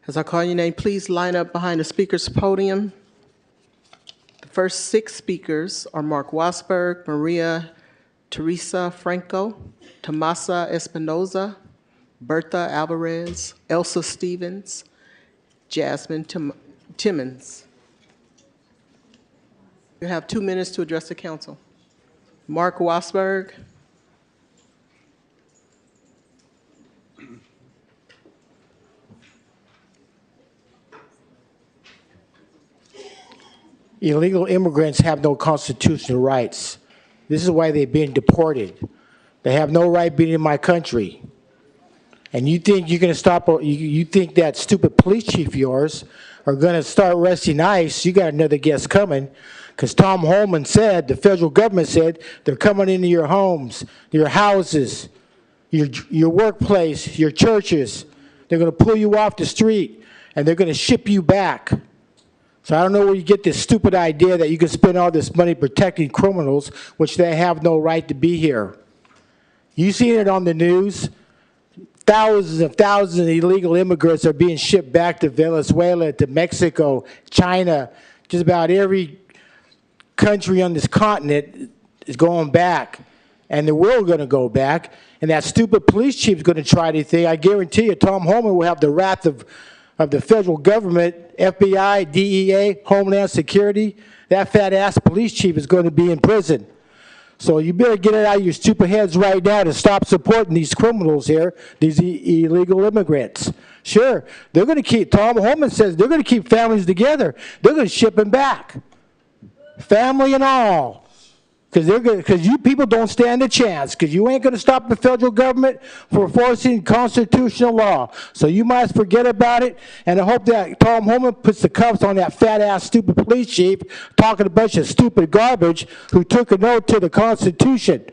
Speaker 2: As I call your name, please line up behind the speaker's podium. The first 6 speakers are Mark Wasberg, Maria Teresa Franco, Tomasa Espinoza, Bertha Alvarez, Elsa Stevens, Jasmine Timmons. You have 2 minutes to address the council. Mark Wasberg.
Speaker 9: Illegal immigrants have no constitutional rights. This is why they're being deported. They have no right being in my country. And you think you're going to stop, you think that stupid police chief of yours are going to start arresting ICE, you got another guest coming. Because Tom Holman said, the federal government said, they're coming into your homes, your houses, your workplace, your churches. They're going to pull you off the street, and they're going to ship you back. So I don't know where you get this stupid idea that you can spend all this money protecting criminals, which they have no right to be here. You seen it on the news. Thousands of illegal immigrants are being shipped back to Venezuela, to Mexico, China, just about every country on this continent is going back, and the world going to go back, and that stupid police chief is going to try anything. I guarantee you Tom Holman will have the wrath of the federal government, FBI, DEA, Homeland Security. That fat-ass police chief is going to be in prison. So you better get it out of your stupid heads right now to stop supporting these criminals here, these illegal immigrants. Sure, they're going to keep, Tom Holman says they're going to keep families together. They're going to ship them back. Family and all. Because you people don't stand a chance, because you ain't going to stop the federal government from enforcing constitutional law. So you might forget about it, and I hope that Tom Holman puts the cuffs on that fat-ass stupid police chief talking a bunch of stupid garbage who took a note to the Constitution.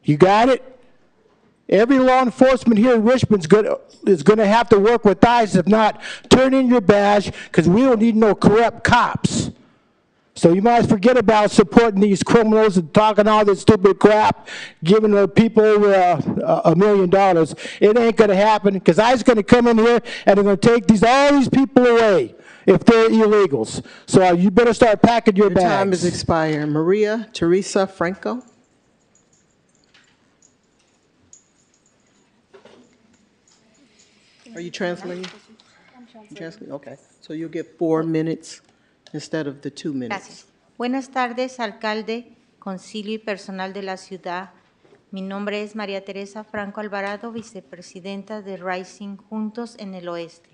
Speaker 9: You got it? Every law enforcement here in Richmond is gonna have to work with ICE. If not, turn in your badge, because we don't need no corrupt cops. So you might forget about supporting these criminals and talking all this stupid crap, giving the people over $1 million. It ain't gonna happen, because ICE is gonna come in here and they're gonna take all these people away if they're illegals. So you better start packing your bags.
Speaker 2: Your time is expired. Maria Teresa Franco. Are you translating? Translating, okay. So you'll get 4 minutes instead of the 2 minutes.
Speaker 13: Gracias. Buenas tardes, alcalde, concilio y personal de la ciudad. Mi nombre es María Teresa Franco Alvarado, vicepresidenta de Rising Juntos en el Oeste.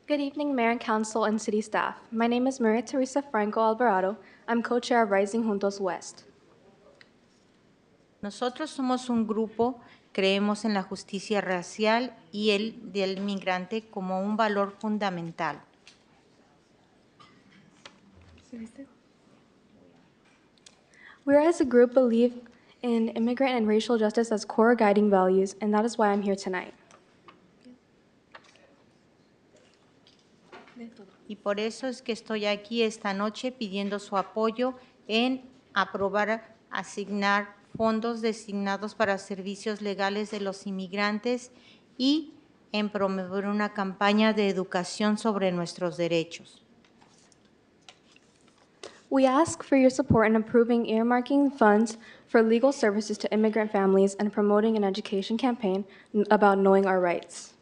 Speaker 16: Good evening, Mayor and Council and City staff. My name is Maria Teresa Franco Alvarado. I'm co-chair of Rising Juntos West.
Speaker 13: Nosotros somos un grupo, creemos en la justicia racial y el del migrante como un valor fundamental.
Speaker 16: We as a group believe in immigrant and racial justice as core guiding values, and that is why I'm here tonight.
Speaker 13: Y por eso es que estoy aquí esta noche pidiendo su apoyo en aprobar, asignar fondos designados para servicios legales de los inmigrantes y en promover una campaña de educación sobre nuestros derechos.
Speaker 16: We ask for your support in approving earmarking funds for legal services to immigrant families and promoting an education campaign about knowing our rights.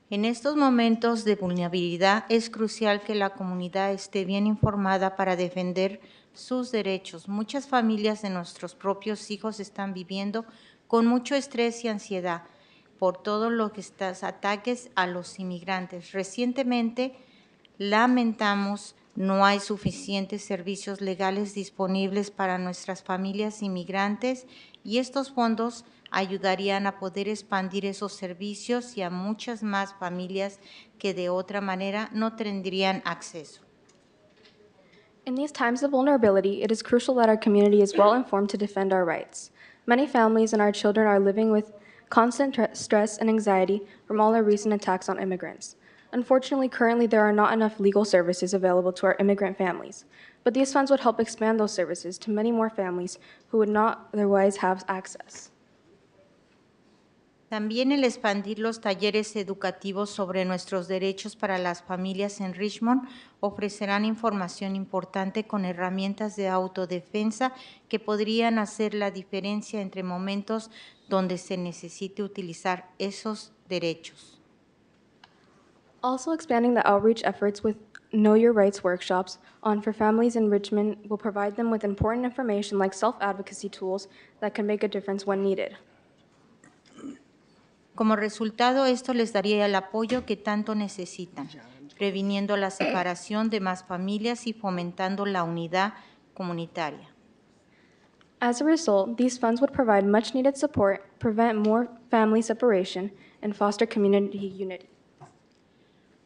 Speaker 13: En estos momentos de vulnerabilidad es crucial que la comunidad esté bien informada para defender sus derechos. Muchas familias de nuestros propios hijos están viviendo con mucho estrés y ansiedad por todo lo que estos ataques a los inmigrantes. Recientemente lamentamos no hay suficientes servicios legales disponibles para nuestras familias inmigrantes y estos fondos ayudarían a poder expandir esos servicios y a muchas más familias que de otra manera no tendrían acceso.
Speaker 16: In these times of vulnerability, it is crucial that our community is well informed to defend our rights. Many families and our children are living with constant stress and anxiety from all the recent attacks on immigrants. Unfortunately, currently there are not enough legal services available to our immigrant families, but these funds would help expand those services to many more families who would not otherwise have access.
Speaker 13: También el expandir los talleres educativos sobre nuestros derechos para las familias en Richmond ofrecerán información importante con herramientas de autodefensa que podrían hacer la diferencia entre momentos donde se necesite utilizar esos derechos.
Speaker 16: Also, expanding the outreach efforts with Know Your Rights workshops on for families in Richmond will provide them with important information like self-advocacy tools that can make a difference when needed.
Speaker 13: Como resultado, esto les daría el apoyo que tanto necesitan, previniendo la separación de más familias y fomentando la unidad comunitaria.
Speaker 16: As a result, these funds would provide much-needed support, prevent more family separation, and foster community unity.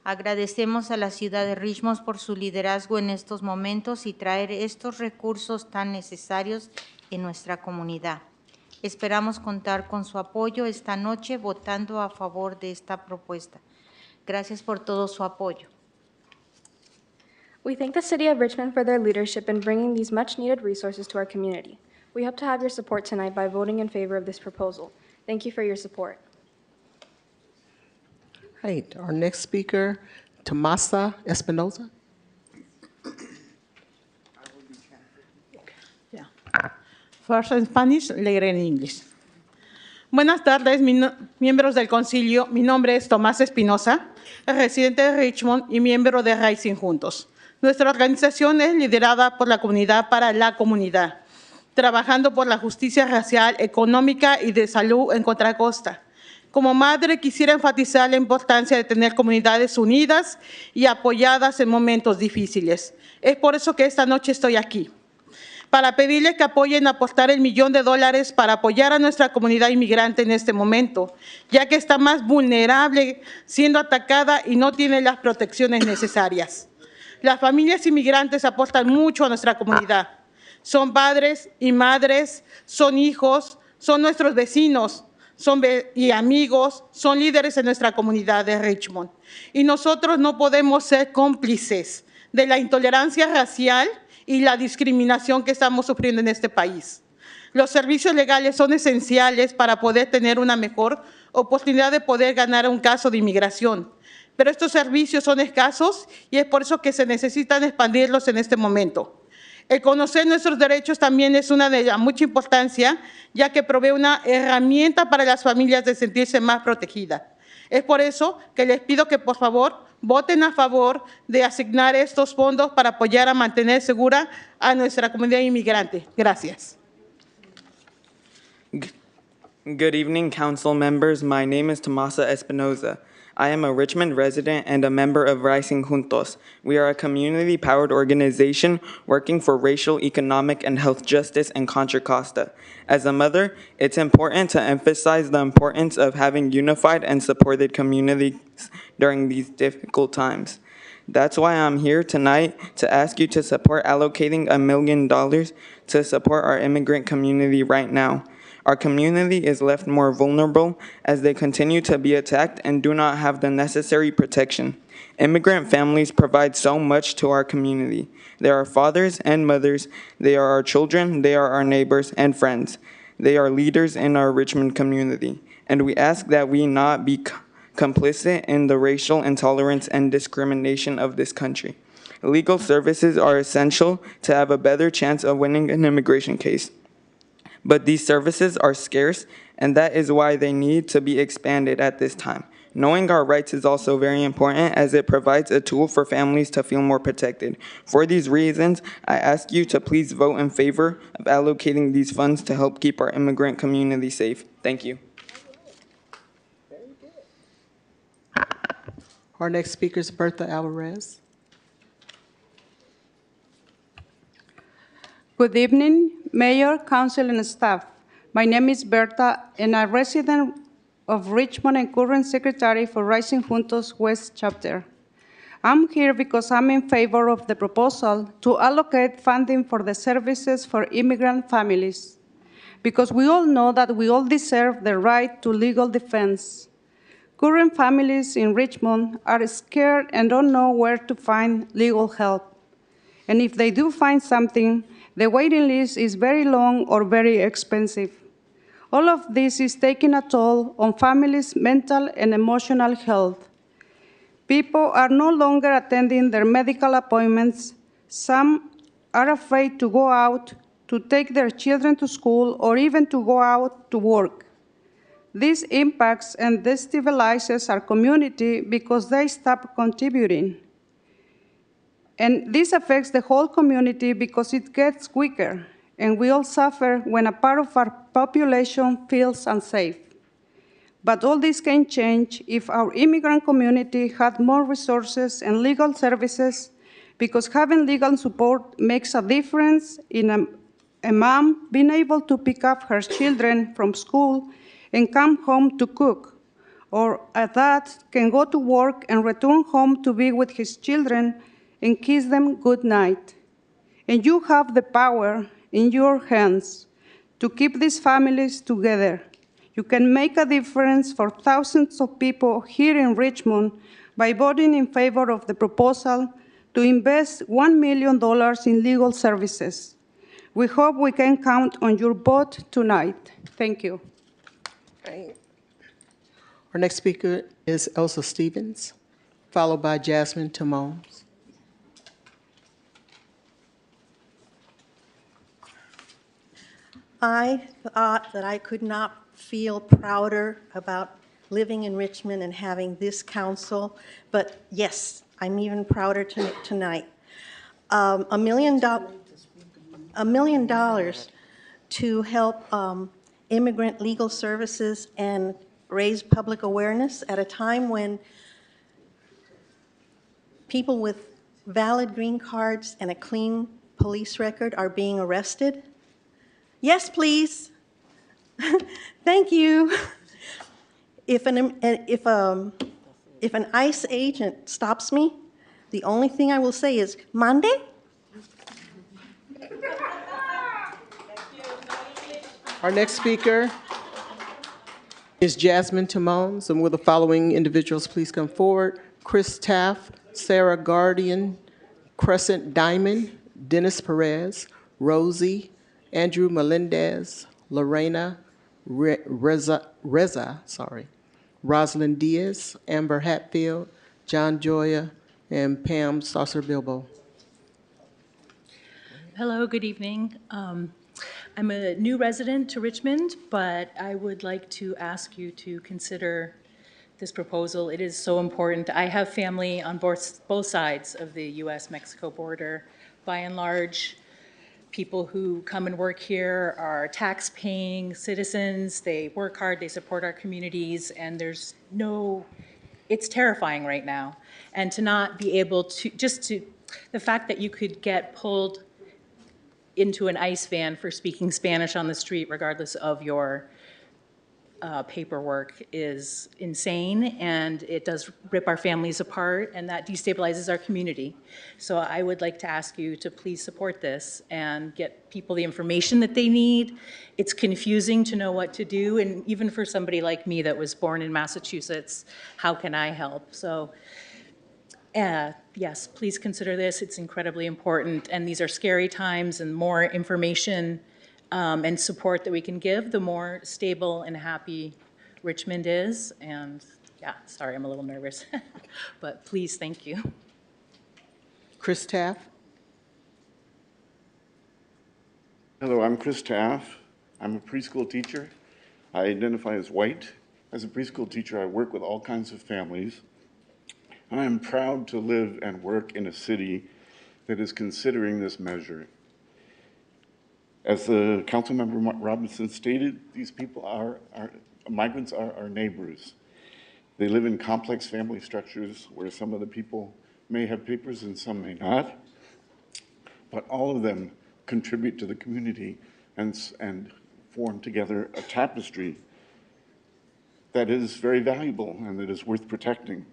Speaker 13: Agradecemos a la ciudad de Richmond por su liderazgo en estos momentos y traer estos recursos tan necesarios en nuestra comunidad. Esperamos contar con su apoyo esta noche votando a favor de esta propuesta. Gracias por todo su apoyo.
Speaker 16: We thank the City of Richmond for their leadership in bringing these much-needed resources to our community. We hope to have your support tonight by voting in favor of this proposal. Thank you for your support.
Speaker 2: Right, our next speaker, Tomasa Espinoza.
Speaker 17: First in Spanish, later in English. Buenas tardes, miembros del concilio. Mi nombre es Tomás Espinoza, residente de Richmond y miembro de Rising Juntos. Nuestra organización es liderada por la comunidad para la comunidad, trabajando por la justicia racial, económica y de salud en Contra Costa. Como madre, quisiera enfatizar la importancia de tener comunidades unidas y apoyadas en momentos difíciles. Es por eso que esta noche estoy aquí, para pedirles que apoyen a aportar $1 millón para apoyar a nuestra comunidad inmigrante en este momento, ya que está más vulnerable, siendo atacada y no tiene las protecciones necesarias. Las familias inmigrantes aportan mucho a nuestra comunidad. Son padres y madres, son hijos, son nuestros vecinos, y amigos, son líderes en nuestra comunidad de Richmond. Y nosotros no podemos ser cómplices de la intolerancia racial y la discriminación que estamos sufriendo en este país. Los servicios legales son esenciales para poder tener una mejor oportunidad de poder ganar un caso de inmigración. Pero estos servicios son escasos y es por eso que se necesitan expandirlos en este momento. El conocer nuestros derechos también es una de mucha importancia, ya que provee una herramienta para las familias de sentirse más protegidas. Es por eso que les pido que, por favor, voten a favor de asignar estos fondos para apoyar a mantener segura a nuestra comunidad inmigrante. Gracias.
Speaker 18: Good evening, council members. My name is Tomasa Espinoza. I am a Richmond resident and a member of Rising Juntos. We are a community-powered organization working for racial, economic, and health justice in Contra Costa. As a mother, it's important to emphasize the importance of having unified and supported communities during these difficult times. That's why I'm here tonight to ask you to support allocating $1 million to support our immigrant community right now. Our community is left more vulnerable as they continue to be attacked and do not have the necessary protection. Immigrant families provide so much to our community. They are fathers and mothers, they are our children, they are our neighbors and friends. They are leaders in our Richmond community, and we ask that we not be complicit in the racial intolerance and discrimination of this country. Legal services are essential to have a better chance of winning an immigration case. But these services are scarce, and that is why they need to be expanded at this time. Knowing our rights is also very important as it provides a tool for families to feel more protected. For these reasons, I ask you to please vote in favor of allocating these funds to help keep our immigrant community safe. Thank you.
Speaker 2: Our next speaker is Bertha Alvarez.
Speaker 19: Good evening, Mayor, Council, and staff. My name is Berta, and I'm a resident of Richmond and current secretary for Rising Juntos West Chapter. I'm here because I'm in favor of the proposal to allocate funding for the services for immigrant families, because we all know that we all deserve the right to legal defense. Current families in Richmond are scared and don't know where to find legal help. And if they do find something, the waiting list is very long or very expensive. All of this is taking a toll on families' mental and emotional health. People are no longer attending their medical appointments. Some are afraid to go out, to take their children to school, or even to go out to work. This impacts and destabilizes our community because they stop contributing. And this affects the whole community because it gets weaker, and we all suffer when a part of our population feels unsafe. But all this can change if our immigrant community had more resources and legal services, because having legal support makes a difference in a mom being able to pick up her children from school and come home to cook, or a dad can go to work and return home to be with his children and kiss them good night. And you have the power in your hands to keep these families together. You can make a difference for thousands of people here in Richmond by voting in favor of the proposal to invest $1 million in legal services. We hope we can count on your vote tonight. Thank you.
Speaker 2: Okay. Our next speaker is Elsa Stevens, followed by Jasmine Timons.
Speaker 23: I thought that I could not feel prouder about living in Richmond and having this council, but yes, I'm even prouder tonight. $1 million to help immigrant legal services and raise public awareness at a time when people with valid green cards and a clean police record are being arrested. Yes, please. Thank you. If an ICE agent stops me, the only thing I will say is, "Mande?"
Speaker 2: Our next speaker is Jasmine Timons, and will the following individuals please come forward? Chris Taff, Sarah Guardian, Crescent Diamond, Dennis Perez, Rosie, Andrew Melendez, Lorena Reza, Rosalind Diaz, Amber Hatfield, John Joya, and Pam Saucer Bilbo.
Speaker 6: Hello, good evening. I'm a new resident to Richmond, but I would like to ask you to consider this proposal. It is so important. I have family on both sides of the US-Mexico border. By and large, people who come and work here are tax-paying citizens. They work hard, they support our communities, and it's terrifying right now. And to not be able to, the fact that you could get pulled into an ICE van for speaking Spanish on the street, regardless of your paperwork, is insane, and it does rip our families apart, and that destabilizes our community. So I would like to ask you to please support this and get people the information that they need. It's confusing to know what to do, and even for somebody like me that was born in Massachusetts, how can I help? So yes, please consider this. It's incredibly important, and these are scary times, and more information and support that we can give, the more stable and happy Richmond is. And yeah, sorry, I'm a little nervous, but please, thank you.
Speaker 2: Chris Taff.
Speaker 20: Hello, I'm Chris Taff. I'm a preschool teacher. I identify as white. As a preschool teacher, I work with all kinds of families. And I am proud to live and work in a city that is considering this measure. As the Councilmember Robinson stated, these people migrants are our neighbors. They live in complex family structures where some of the people may have papers and some may not, but all of them contribute to the community and form together a tapestry that is very valuable and that is worth protecting.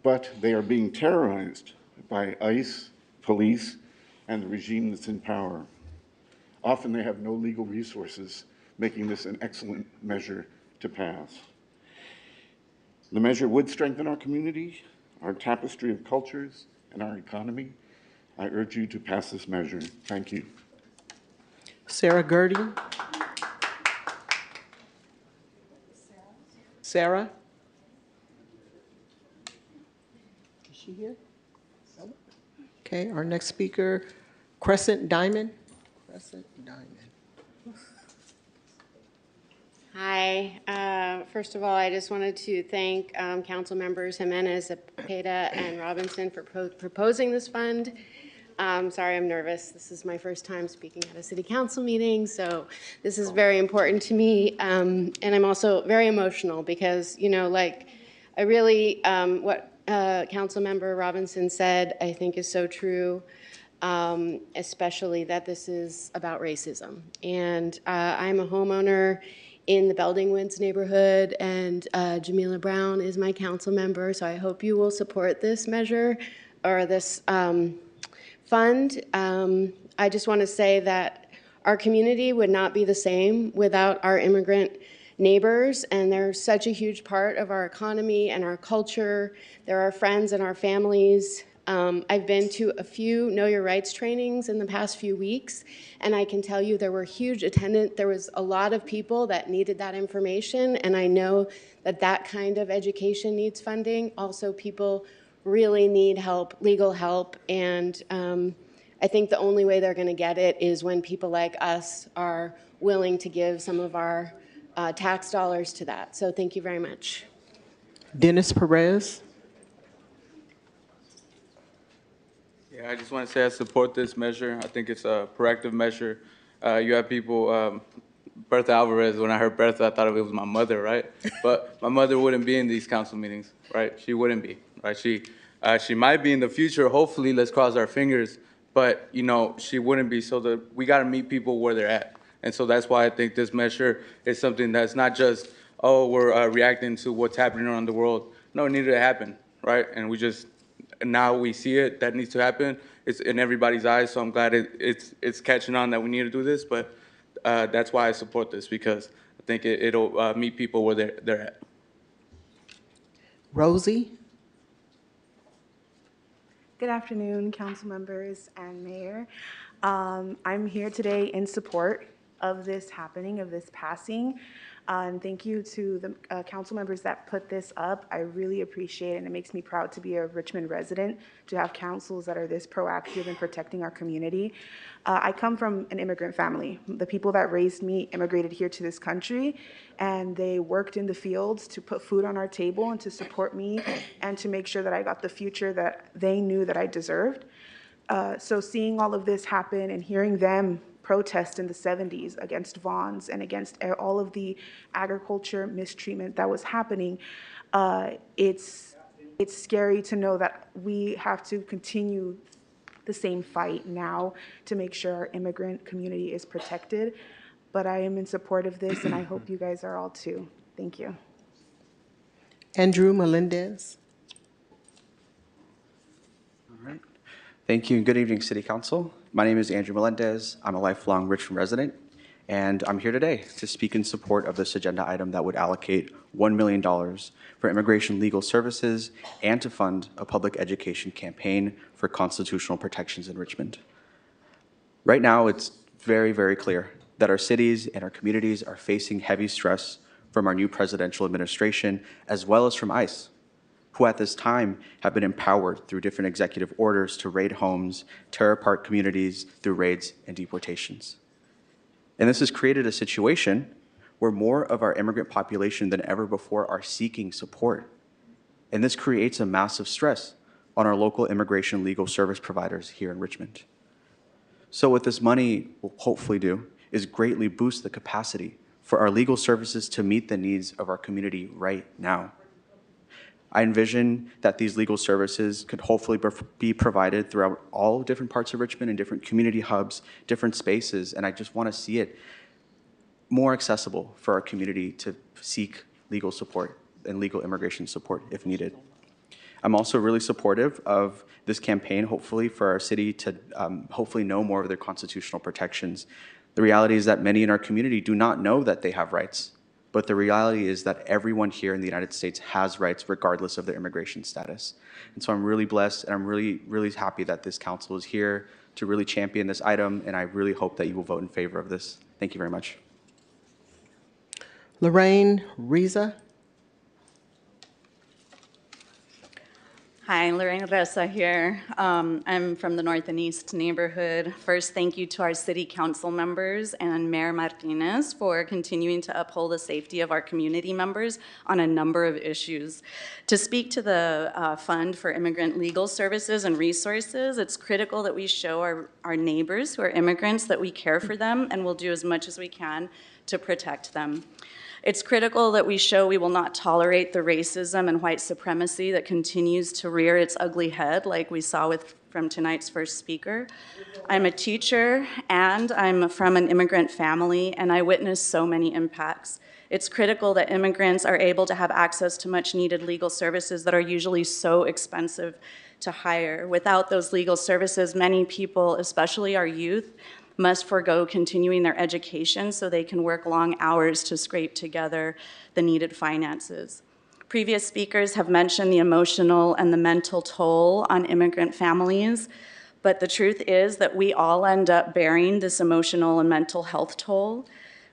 Speaker 20: But they are being terrorized by ICE, police, and the regime that's in power. Often they have no legal resources, making this an excellent measure to pass. The measure would strengthen our community, our tapestry of cultures, and our economy. I urge you to pass this measure. Thank you.
Speaker 2: Sarah Guardian. Sarah? Is she here? Okay, our next speaker, Crescent Diamond. Crescent Diamond.
Speaker 21: Hi. First of all, I just wanted to thank Council Members Jimenez, Cepeda, and Robinson for proposing this fund. Sorry, I'm nervous. This is my first time speaking at a city council meeting, so this is very important to me. And I'm also very emotional because, I really, what Councilmember Robinson said, I think is so true, especially that this is about racism. And I'm a homeowner in the Belding Woods neighborhood, and Jamila Brown is my council member, so I hope you will support this measure or this fund. I just want to say that our community would not be the same without our immigrant neighbors, and they're such a huge part of our economy and our culture. They're our friends and our families. I've been to a few Know Your Rights trainings in the past few weeks, and I can tell you there were huge attendance. There was a lot of people that needed that information, and I know that that kind of education needs funding. Also, people really need help, legal help, and I think the only way they're going to get it is when people like us are willing to give some of our tax dollars to that. So thank you very much.
Speaker 2: Dennis Perez.
Speaker 24: Yeah, I just want to say I support this measure. I think it's a proactive measure. You have people, Bertha Alvarez, when I heard Bertha, I thought it was my mother, right? But my mother wouldn't be in these council meetings, right? She wouldn't be, right? She might be in the future, hopefully, let's cross our fingers, but, she wouldn't be. So we got to meet people where they're at. And so that's why I think this measure is something that's not just, we're reacting to what's happening around the world. No, it needed to happen, right? And now we see it, that needs to happen. It's in everybody's eyes, so I'm glad it's catching on that we need to do this. But that's why I support this, because I think it'll meet people where they're at.
Speaker 2: Rosie?
Speaker 7: Good afternoon, council members and mayor. I'm here today in support of this happening, of this passing. And thank you to the council members that put this up. I really appreciate it, and it makes me proud to be a Richmond resident, to have councils that are this proactive in protecting our community. I come from an immigrant family. The people that raised me immigrated here to this country, and they worked in the fields to put food on our table and to support me and to make sure that I got the future that they knew that I deserved. So seeing all of this happen and hearing them protest in the 70s against Vaughn's and against all of the agriculture mistreatment that was happening, it's scary to know that we have to continue the same fight now to make sure our immigrant community is protected. But I am in support of this, and I hope you guys are all too. Thank you.
Speaker 2: Andrew Melendez?
Speaker 12: Thank you and good evening, City Council. My name is Andrew Melendez. I'm a lifelong Richmond resident, and I'm here today to speak in support of this agenda item that would allocate $1 million for immigration legal services and to fund a public education campaign for constitutional protections in Richmond. Right now, it's very, very clear that our cities and our communities are facing heavy stress from our new presidential administration, as well as from ICE, who at this time have been empowered through different executive orders to raid homes, tear apart communities through raids and deportations. And this has created a situation where more of our immigrant population than ever before are seeking support. And this creates a massive stress on our local immigration legal service providers here in Richmond. So what this money will hopefully do is greatly boost the capacity for our legal services to meet the needs of our community right now. I envision that these legal services could hopefully be provided throughout all different parts of Richmond and different community hubs, different spaces, and I just want to see it more accessible for our community to seek legal support and legal immigration support if needed. I'm also really supportive of this campaign, hopefully, for our city to hopefully know more of their constitutional protections. The reality is that many in our community do not know that they have rights. But the reality is that everyone here in the United States has rights regardless of their immigration status. And so I'm really blessed and I'm really, really happy that this council is here to really champion this item, and I really hope that you will vote in favor of this. Thank you very much.
Speaker 2: Lorraine Riza?
Speaker 15: Hi, Lorraine Reza here. I'm from the North and East neighborhood. First, thank you to our city council members and Mayor Martinez for continuing to uphold the safety of our community members on a number of issues. To speak to the Fund for Immigrant Legal Services and Resources, it's critical that we show our neighbors who are immigrants that we care for them and will do as much as we can to protect them. It's critical that we show we will not tolerate the racism and white supremacy that continues to rear its ugly head, like we saw from tonight's first speaker. I'm a teacher and I'm from an immigrant family, and I witnessed so many impacts. It's critical that immigrants are able to have access to much needed legal services that are usually so expensive to hire. Without those legal services, many people, especially our youth, must forego continuing their education so they can work long hours to scrape together the needed finances. Previous speakers have mentioned the emotional and the mental toll on immigrant families, but the truth is that we all end up bearing this emotional and mental health toll.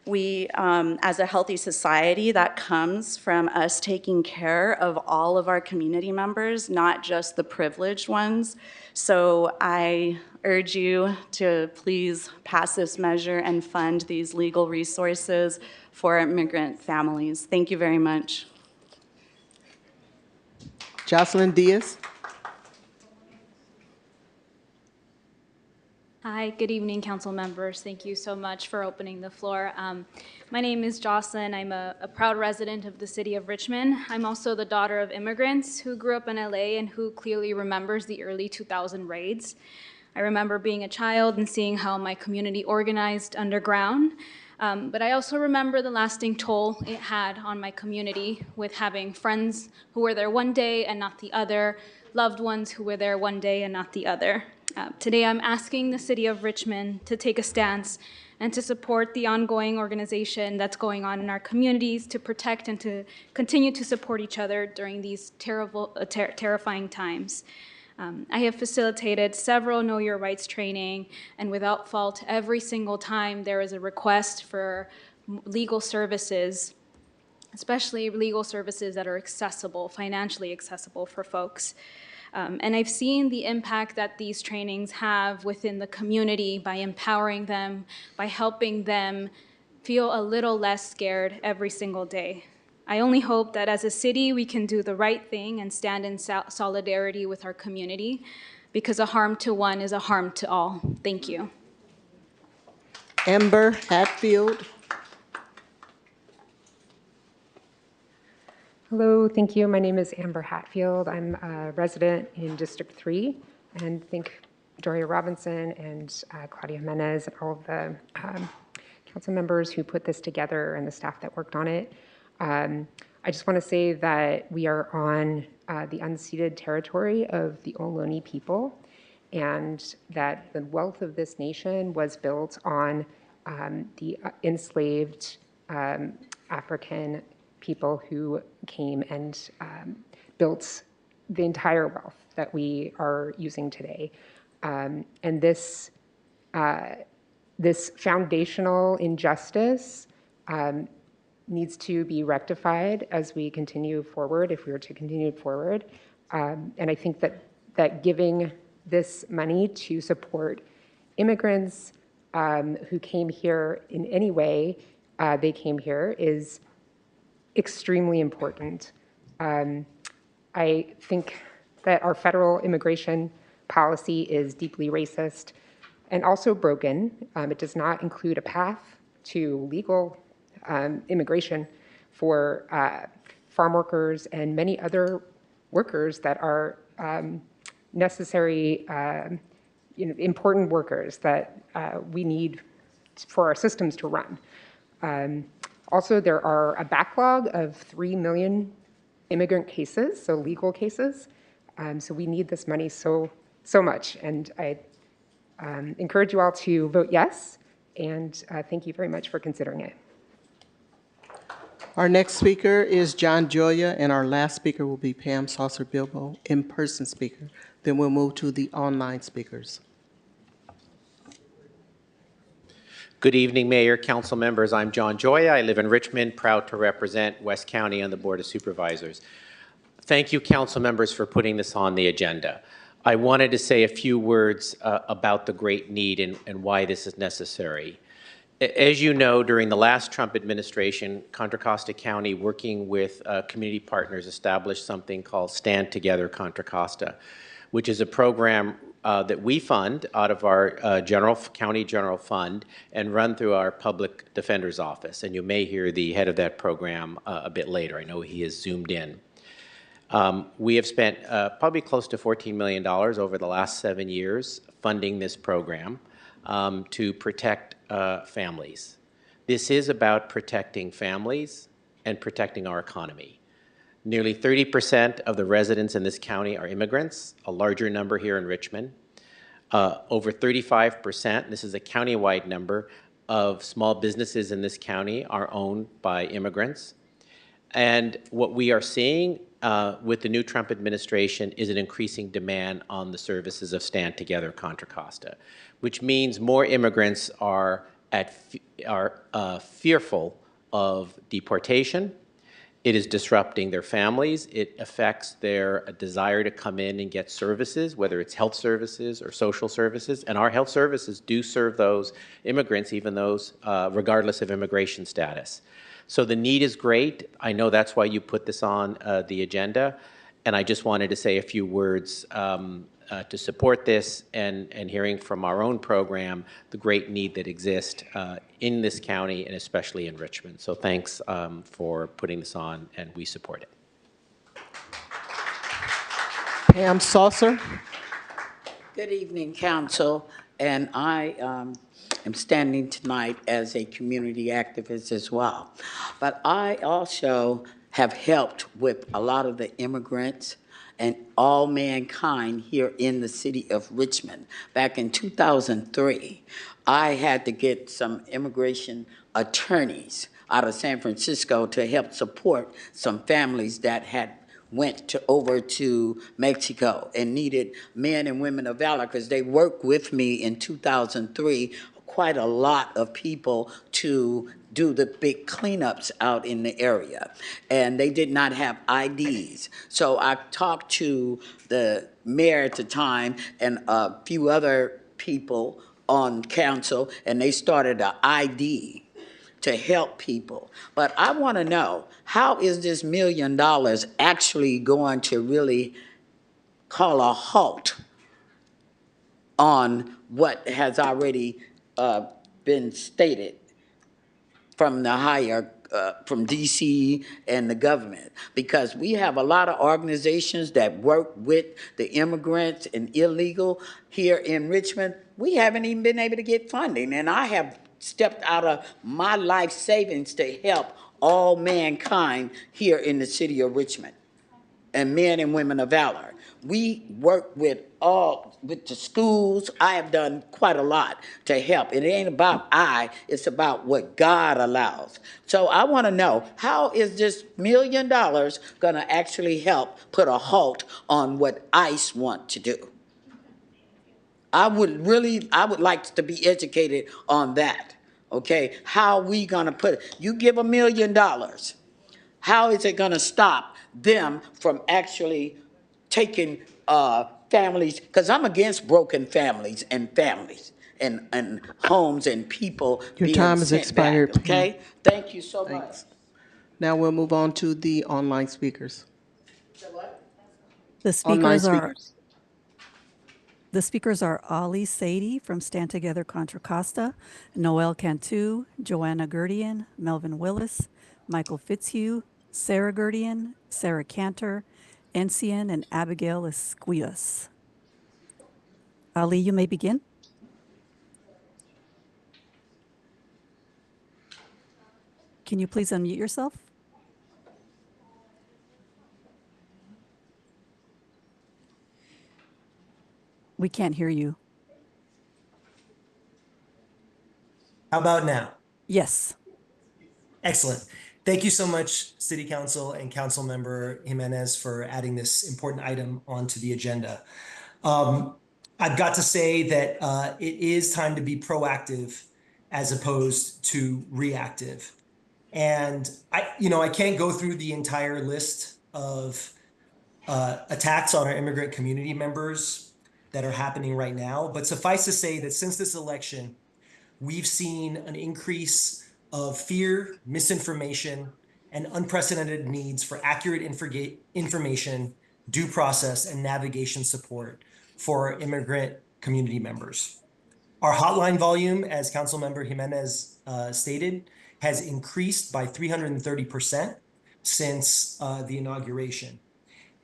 Speaker 15: We, as a healthy society, that comes from us taking care of all of our community members, not just the privileged ones. So I urge you to please pass this measure and fund these legal resources for immigrant families. Thank you very much.
Speaker 2: Jocelyn Diaz?
Speaker 22: Hi, good evening, council members. Thank you so much for opening the floor. My name is Jocelyn. I'm a proud resident of the city of Richmond. I'm also the daughter of immigrants who grew up in LA and who clearly remembers the early 2000 raids. I remember being a child and seeing how my community organized underground. But I also remember the lasting toll it had on my community, with having friends who were there one day and not the other, loved ones who were there one day and not the other. Today I'm asking the city of Richmond to take a stance and to support the ongoing organization that's going on in our communities to protect and to continue to support each other during these terrifying times. I have facilitated several Know Your Rights training, and without fault, every single time there is a request for legal services, especially legal services that are accessible, financially accessible for folks. And I've seen the impact that these trainings have within the community by empowering them, by helping them feel a little less scared every single day. I only hope that as a city, we can do the right thing and stand in solidarity with our community, because a harm to one is a harm to all. Thank you.
Speaker 2: Amber Hatfield.
Speaker 3: Hello, thank you. My name is Amber Hatfield. I'm a resident in District 3, and thank Doria Robinson and Claudia Jimenez and all of the council members who put this together and the staff that worked on it. I just want to say that we are on the unceded territory of the Ohlone people, and that the wealth of this nation was built on the enslaved African people who came and built the entire wealth that we are using today. And this foundational injustice needs to be rectified as we continue forward, if we were to continue forward. And I think that giving this money to support immigrants who came here in any way they came here is extremely important. I think that our federal immigration policy is deeply racist and also broken. It does not include a path to legal immigration for farm workers and many other workers that are necessary, important workers that we need for our systems to run. Also, there are a backlog of 3 million immigrant cases, so legal cases. So we need this money so much. And I encourage you all to vote yes, and thank you very much for considering it.
Speaker 2: Our next speaker is John Joya, and our last speaker will be Pam Saucer-Bilbo, in-person speaker. Then we'll move to the online speakers.
Speaker 5: Good evening, Mayor, council members. I'm John Joya. I live in Richmond, proud to represent West County on the Board of Supervisors. Thank you, council members, for putting this on the agenda. I wanted to say a few words about the great need and why this is necessary. As you know, during the last Trump administration, Contra Costa County, working with community partners, established something called Stand Together Contra Costa, which is a program that we fund out of our county general fund and run through our public defender's office. And you may hear the head of that program a bit later. I know he is zoomed in. We have spent probably close to $14 million over the last 7 years funding this program to protect families. This is about protecting families and protecting our economy. Nearly 30% of the residents in this county are immigrants, a larger number here in Richmond. Over 35%, this is a countywide number, of small businesses in this county are owned by immigrants. And what we are seeing with the new Trump administration is an increasing demand on the services of Stand Together Contra Costa, which means more immigrants are fearful of deportation. It is disrupting their families. It affects their desire to come in and get services, whether it's health services or social services. And our health services do serve those immigrants, even those regardless of immigration status. So the need is great. I know that's why you put this on the agenda. And I just wanted to say a few words to support this and hearing from our own program the great need that exists in this county and especially in Richmond. So thanks for putting this on, and we support it.
Speaker 2: Pam Saucer.
Speaker 8: Good evening, council. And I am standing tonight as a community activist as well. But I also have helped with a lot of the immigrants and all mankind here in the city of Richmond. Back in 2003, I had to get some immigration attorneys out of San Francisco to help support some families that had went over to Mexico and needed men and women of valor, because they worked with me in 2003, quite a lot of people to do the big cleanups out in the area. And they did not have IDs. So I talked to the mayor at the time and a few other people on council, and they started an ID to help people. But I want to know, how is this $1 million actually going to really call a halt on what has already been stated from the higher, from DC and the government? Because we have a lot of organizations that work with the immigrants and illegal here in Richmond. We haven't even been able to get funding, and I have stepped out of my life savings to help all mankind here in the city of Richmond, and men and women of valor. We work with the schools. I have done quite a lot to help. It ain't about it's about what God allows. So I want to know, how is this $1 million going to actually help put a halt on what ICE want to do? I would like to be educated on that. Okay, how we gonna put it? You give $1 million, how is it gonna stop them from actually taking families? Because I'm against broken families and homes and people
Speaker 2: Your
Speaker 8: being
Speaker 2: time has
Speaker 8: sent
Speaker 2: expired.
Speaker 8: back. Okay, thank you so much.
Speaker 2: Thanks. Now we'll move on to the online speakers.
Speaker 4: The
Speaker 2: Online
Speaker 4: speakers are
Speaker 2: speakers.
Speaker 4: the speakers are Ali Sadie from Stand Together Contra Costa, Noel Cantu, Joanna Gurdian, Melvin Willis, Michael Fitzhugh, Sarah Gurdian, Sarah Cantor, Encian, and Abigail Esquias. Ali, you may begin. Can you please unmute yourself? We can't hear you.
Speaker 10: How about now?
Speaker 4: Yes.
Speaker 10: Excellent. Thank you so much, City Council and Council Member Jimenez, for adding this important item onto the agenda. I've got to say that it is time to be proactive as opposed to reactive. And I can't go through the entire list of attacks on our immigrant community members that are happening right now, but suffice to say that since this election, we've seen an increase of fear, misinformation, and unprecedented needs for accurate information, due process, and navigation support for our immigrant community members. Our hotline volume, as Councilmember Jimenez stated, has increased by 330% since the inauguration.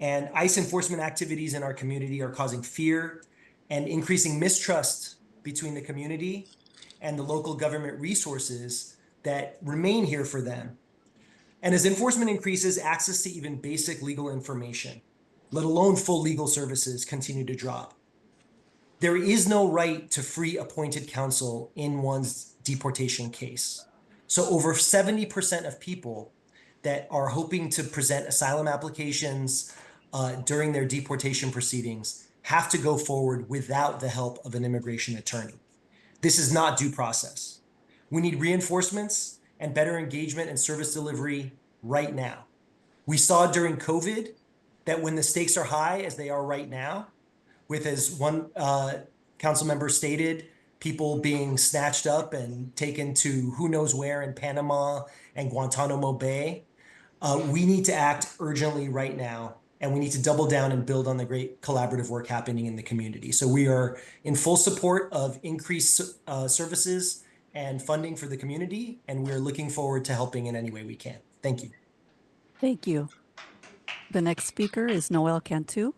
Speaker 10: And ICE enforcement activities in our community are causing fear and increasing mistrust between the community and the local government resources that remain here for them. And as enforcement increases, access to even basic legal information, let alone full legal services, continue to drop. There is no right to free appointed counsel in one's deportation case. So over 70% of people that are hoping to present asylum applications during their deportation proceedings have to go forward without the help of an immigration attorney. This is not due process. We need reinforcements and better engagement and service delivery right now. We saw during COVID that when the stakes are high, as they are right now, with, as one council member stated, people being snatched up and taken to who knows where in Panama and Guantanamo Bay, we need to act urgently right now, and we need to double down and build on the great collaborative work happening in the community. So we are in full support of increased services and funding for the community, and we are looking forward to helping in any way we can. Thank you.
Speaker 4: Thank you. The next speaker is Noel Cantu.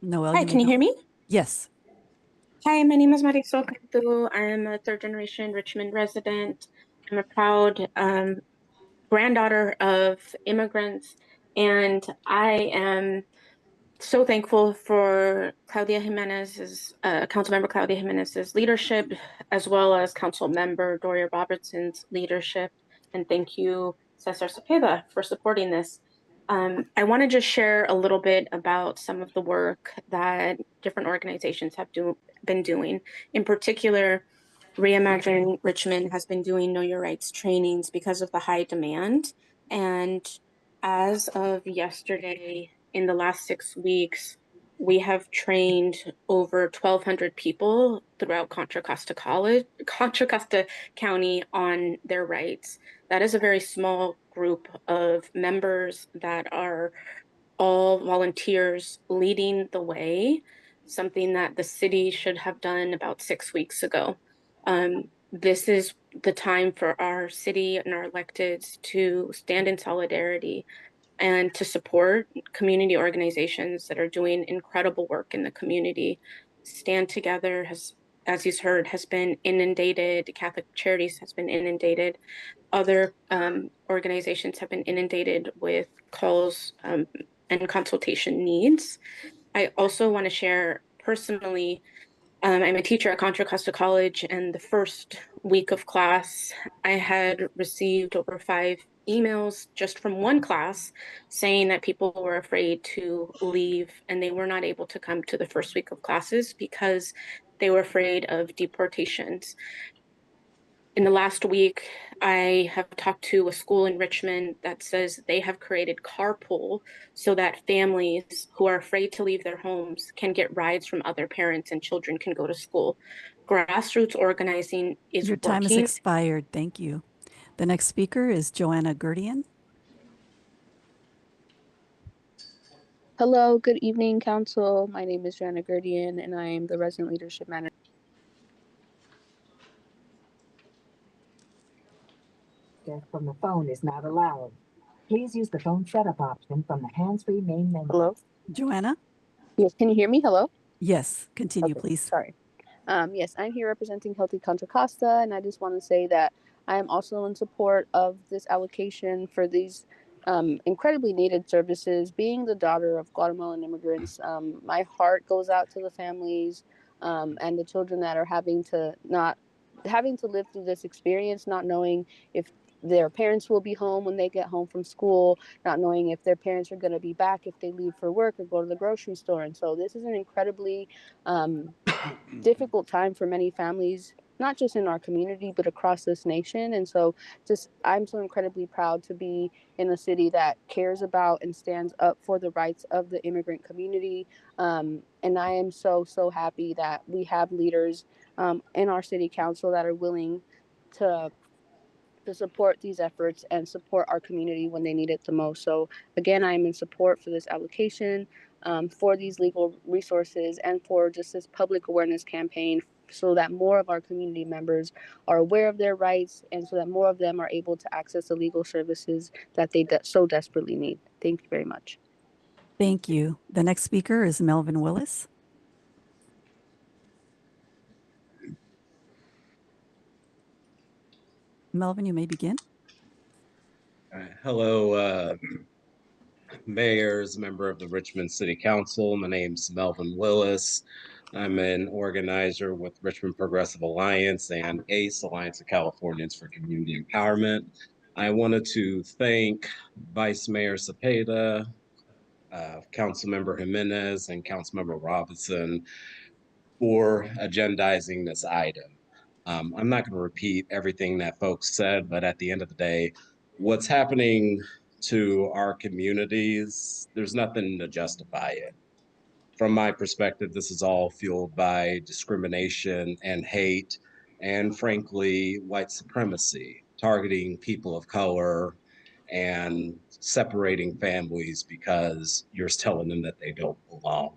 Speaker 4: Noel,
Speaker 11: Hi, can you hear me?
Speaker 4: Yes.
Speaker 1: Hi, my name is Marisol Cantu. I'm a third generation Richmond resident. I'm a proud granddaughter of immigrants, and I am so thankful for Claudia Jimenez's, Councilmember Claudia Jimenez's leadership, as well as Councilmember Doria Robertson's leadership. And thank you, Cesar Cepeda, for supporting this. I want to just share a little bit about some of the work that different organizations have been doing. In particular, Reimagine Richmond has been doing Know Your Rights trainings because of the high demand. And as of yesterday, in the last 6 weeks, we have trained over 1,200 people throughout Contra Costa County on their rights. That is a very small group of members that are all volunteers leading the way, something that the city should have done about 6 weeks ago. This is the time for our city and our electeds to stand in solidarity and to support community organizations that are doing incredible work in the community. Stand Together has, as you've heard, has been inundated. Catholic Charities has been inundated. Other organizations have been inundated with calls and consultation needs. I also want to share personally, I'm a teacher at Contra Costa College, and the first week of class, I had received over 5 emails just from one class saying that people were afraid to leave and they were not able to come to the first week of classes because they were afraid of deportations. In the last week, I have talked to a school in Richmond that says they have created carpool so that families who are afraid to leave their homes can get rides from other parents and children can go to school. Grassroots organizing is
Speaker 4: Your time has
Speaker 1: working.
Speaker 4: expired. Thank you. The next speaker is Joanna Gerdian.
Speaker 9: Hello, good evening, Council. My name is Joanna Gerdian, and I am the Resident Leadership Manager.
Speaker 11: From the phone is not allowed. Please use the phone setup option from the hands-free main menu.
Speaker 9: Hello?
Speaker 4: Joanna?
Speaker 9: Yes, can you hear me? Hello?
Speaker 4: Yes, continue,
Speaker 9: Okay,
Speaker 4: please.
Speaker 9: sorry. Yes, I'm here representing Healthy Contra Costa, and I just want to say that I am also in support of this allocation for these incredibly needed services. Being the daughter of Guatemalan immigrants, my heart goes out to the families and the children that are having to live through this experience, not knowing if their parents will be home when they get home from school, not knowing if their parents are going to be back if they leave for work or go to the grocery store. And so this is an incredibly difficult time for many families, not just in our community, but across this nation. And so I'm so incredibly proud to be in a city that cares about and stands up for the rights of the immigrant community. And I am so, so happy that we have leaders in our city council that are willing to support these efforts and support our community when they need it the most. So again, I'm in support for this application, for these legal resources, and for just this public awareness campaign so that more of our community members are aware of their rights and so that more of them are able to access the legal services that they so desperately need. Thank you very much.
Speaker 4: Thank you. The next speaker is Melvin Willis. Melvin, you may begin.
Speaker 14: Hello, mayors, member of the Richmond City Council. My name's Melvin Willis. I'm an organizer with Richmond Progressive Alliance and ACE, Alliance of Californians for Community Empowerment. I wanted to thank Vice Mayor Cepeda, Councilmember Jimenez, and Councilmember Robinson for agendizing this item. I'm not going to repeat everything that folks said, but at the end of the day, what's happening to our communities, there's nothing to justify it. From my perspective, this is all fueled by discrimination and hate, and frankly, white supremacy, targeting people of color and separating families because you're telling them that they don't belong.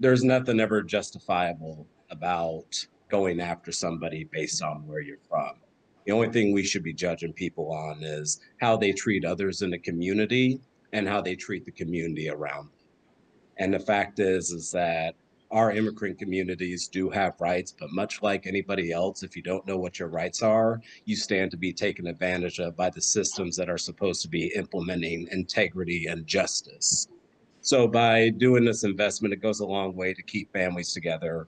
Speaker 14: There's nothing ever justifiable about going after somebody based on where you're from. The only thing we should be judging people on is how they treat others in the community and how they treat the community around them. And the fact is that our immigrant communities do have rights, but much like anybody else, if you don't know what your rights are, you stand to be taken advantage of by the systems that are supposed to be implementing integrity and justice. So by doing this investment, it goes a long way to keep families together,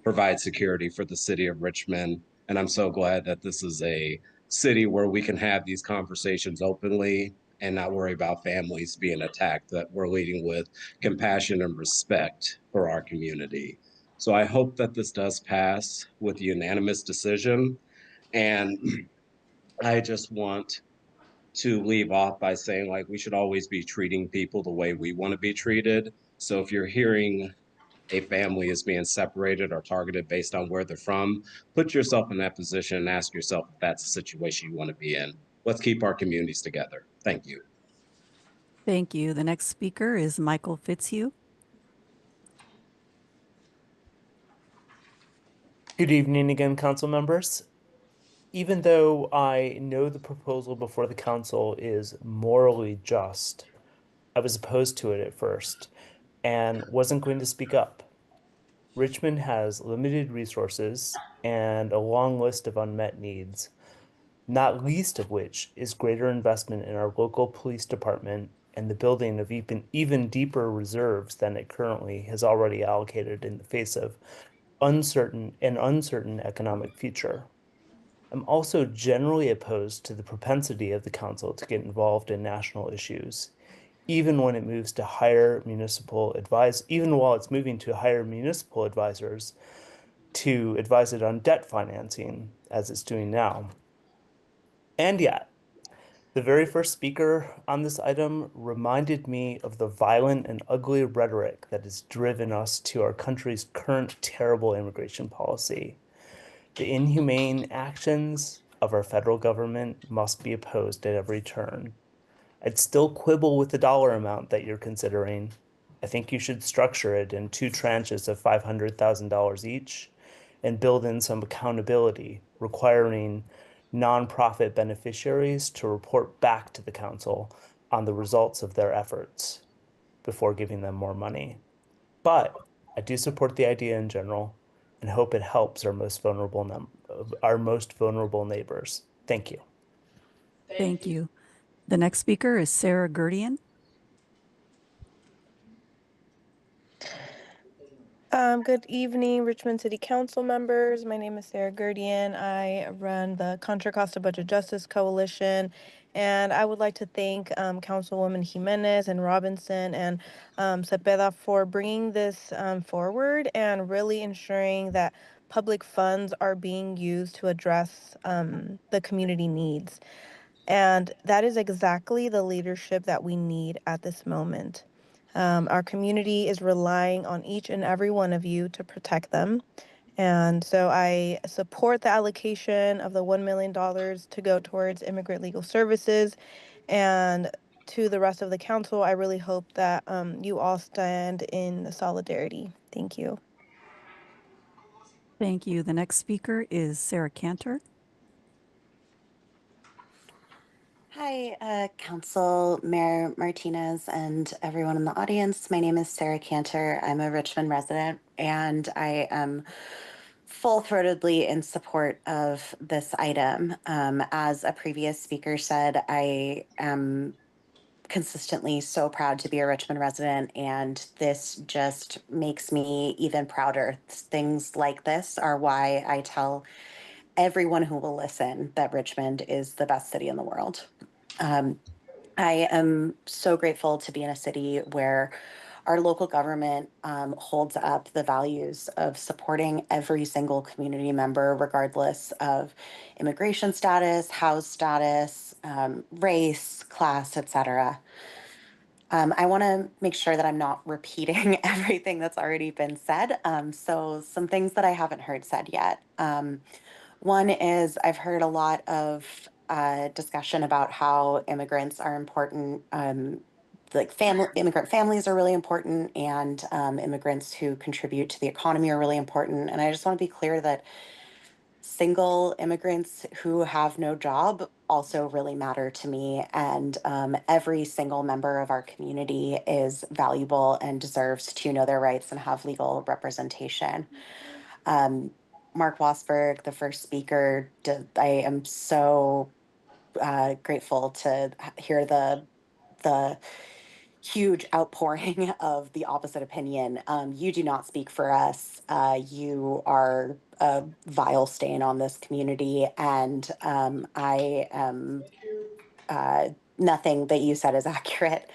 Speaker 14: provide security for the city of Richmond. And I'm so glad that this is a city where we can have these conversations openly and not worry about families being attacked, that we're leading with compassion and respect for our community. So I hope that this does pass with a unanimous decision. And I just want to leave off by saying, like, we should always be treating people the way we want to be treated. So if you're hearing a family is being separated or targeted based on where they're from, put yourself in that position and ask yourself if that's a situation you want to be in. Let's keep our communities together. Thank you.
Speaker 4: Thank you. The next speaker is Michael Fitzhugh.
Speaker 13: Good evening again, council members. Even though I know the proposal before the council is morally just, I was opposed to it at first and wasn't going to speak up. Richmond has limited resources and a long list of unmet needs, not least of which is greater investment in our local police department and the building of even deeper reserves than it currently has already allocated in the face of uncertain economic future. I'm also generally opposed to the propensity of the council to get involved in national issues, even when it moves to hire municipal advise, even while it's moving to hire municipal advisors to advise it on debt financing, as it's doing now. And yet, the very first speaker on this item reminded me of the violent and ugly rhetoric that has driven us to our country's current terrible immigration policy. The inhumane actions of our federal government must be opposed at every turn. I'd still quibble with the dollar amount that you're considering. I think you should structure it in two tranches of $500,000 each and build in some accountability, requiring nonprofit beneficiaries to report back to the council on the results of their efforts before giving them more money. But I do support the idea in general and hope it helps our most vulnerable neighbors. Thank you.
Speaker 4: Thank you. The next speaker is Sarah Gurdian.
Speaker 16: Good evening, Richmond City Council members. My name is Sarah Gurdian. I run the Contra Costa Budget Justice Coalition, and I would like to thank Councilwoman Jimenez and Robinson and Cepeda for bringing this forward and really ensuring that public funds are being used to address the community needs. And that is exactly the leadership that we need at this moment. Our community is relying on each and every one of you to protect them. And so I support the allocation of the $1 million to go towards immigrant legal services. And to the rest of the council, I really hope that you all stand in solidarity. Thank you.
Speaker 4: Thank you. The next speaker is Sarah Cantor.
Speaker 17: Hi, Council Mayor Martinez and everyone in the audience. My name is Sarah Cantor. I'm a Richmond resident, and I am full-throatedly in support of this item. As a previous speaker said, I am consistently so proud to be a Richmond resident, and this just makes me even prouder. Things like this are why I tell everyone who will listen that Richmond is the best city in the world. I am so grateful to be in a city where our local government holds up the values of supporting every single community member, regardless of immigration status, house status, race, class, etc. I want to make sure that I'm not repeating everything that's already been said. So some things that I haven't heard said yet. One is I've heard a lot of discussion about how immigrants are important. Immigrant families are really important, and immigrants who contribute to the economy are really important. And I just want to be clear that single immigrants who have no job also really matter to me. And every single member of our community is valuable and deserves to know their rights and have legal representation. Mark Wasberg, the first speaker, I am so grateful to hear the huge outpouring of the opposite opinion. You do not speak for us. You are a vile stain on this community, and I am nothing that you said is accurate.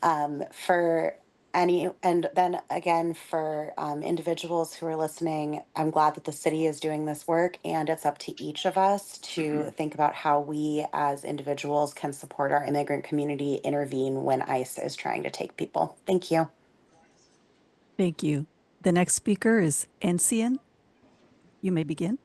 Speaker 17: For any, and then again, for individuals who are listening, I'm glad that the city is doing this work, and it's up to each of us to think about how we as individuals can support our immigrant community, intervene when ICE is trying to take people. Thank you.
Speaker 4: Thank you. The next speaker is Encian. You may begin.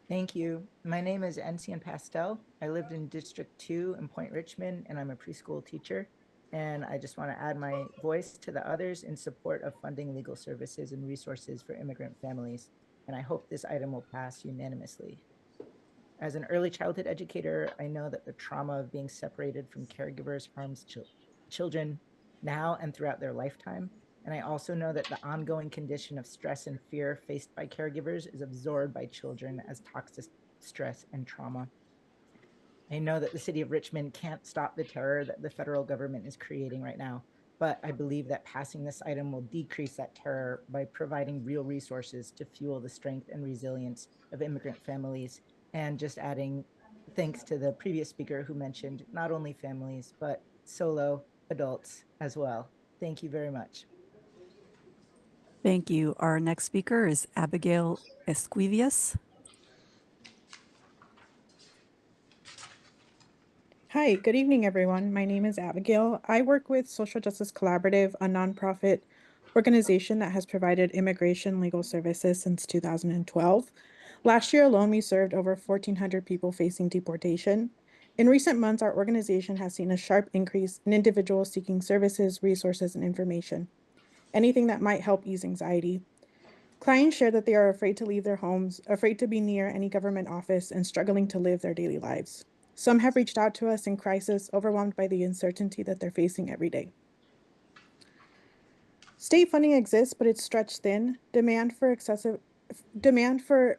Speaker 6: Thank you. My name is Encian Pastel. I lived in District 2 in Point Richmond, and I'm a preschool teacher. And I just want to add my voice to the others in support of funding legal services and resources for immigrant families. And I hope this item will pass unanimously. As an early childhood educator, I know that the trauma of being separated from caregivers harms children now and throughout their lifetime. And I also know that the ongoing condition of stress and fear faced by caregivers is absorbed by children as toxic stress and trauma. I know that the city of Richmond can't stop the terror that the federal government is creating right now, but I believe that passing this item will decrease that terror by providing real resources to fuel the strength and resilience of immigrant families. And just adding thanks to the previous speaker who mentioned not only families, but solo adults as well. Thank you very much.
Speaker 4: Thank you. Our next speaker is Abigail Esquivias.
Speaker 18: Hi, good evening, everyone. My name is Abigail. I work with Social Justice Collaborative, a nonprofit organization that has provided immigration legal services since 2012. Last year alone, we served over 1,400 people facing deportation. In recent months, our organization has seen a sharp increase in individuals seeking services, resources, and information, anything that might help ease anxiety. Clients share that they are afraid to leave their homes, afraid to be near any government office, and struggling to live their daily lives. Some have reached out to us in crisis, overwhelmed by the uncertainty that they're facing every day. State funding exists, but it's stretched thin. Demand for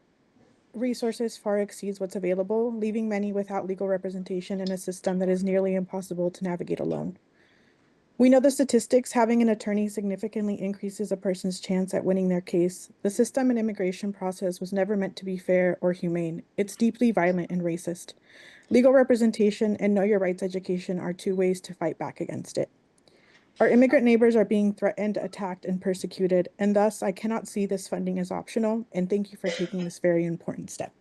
Speaker 18: resources far exceeds what's available, leaving many without legal representation in a system that is nearly impossible to navigate alone. We know the statistics. Having an attorney significantly increases a person's chance at winning their case. The system and immigration process was never meant to be fair or humane. It's deeply violent and racist. Legal representation and know your rights education are two ways to fight back against it. Our immigrant neighbors are being threatened, attacked, and persecuted, and thus I cannot see this funding as optional, and thank you for taking this very important step.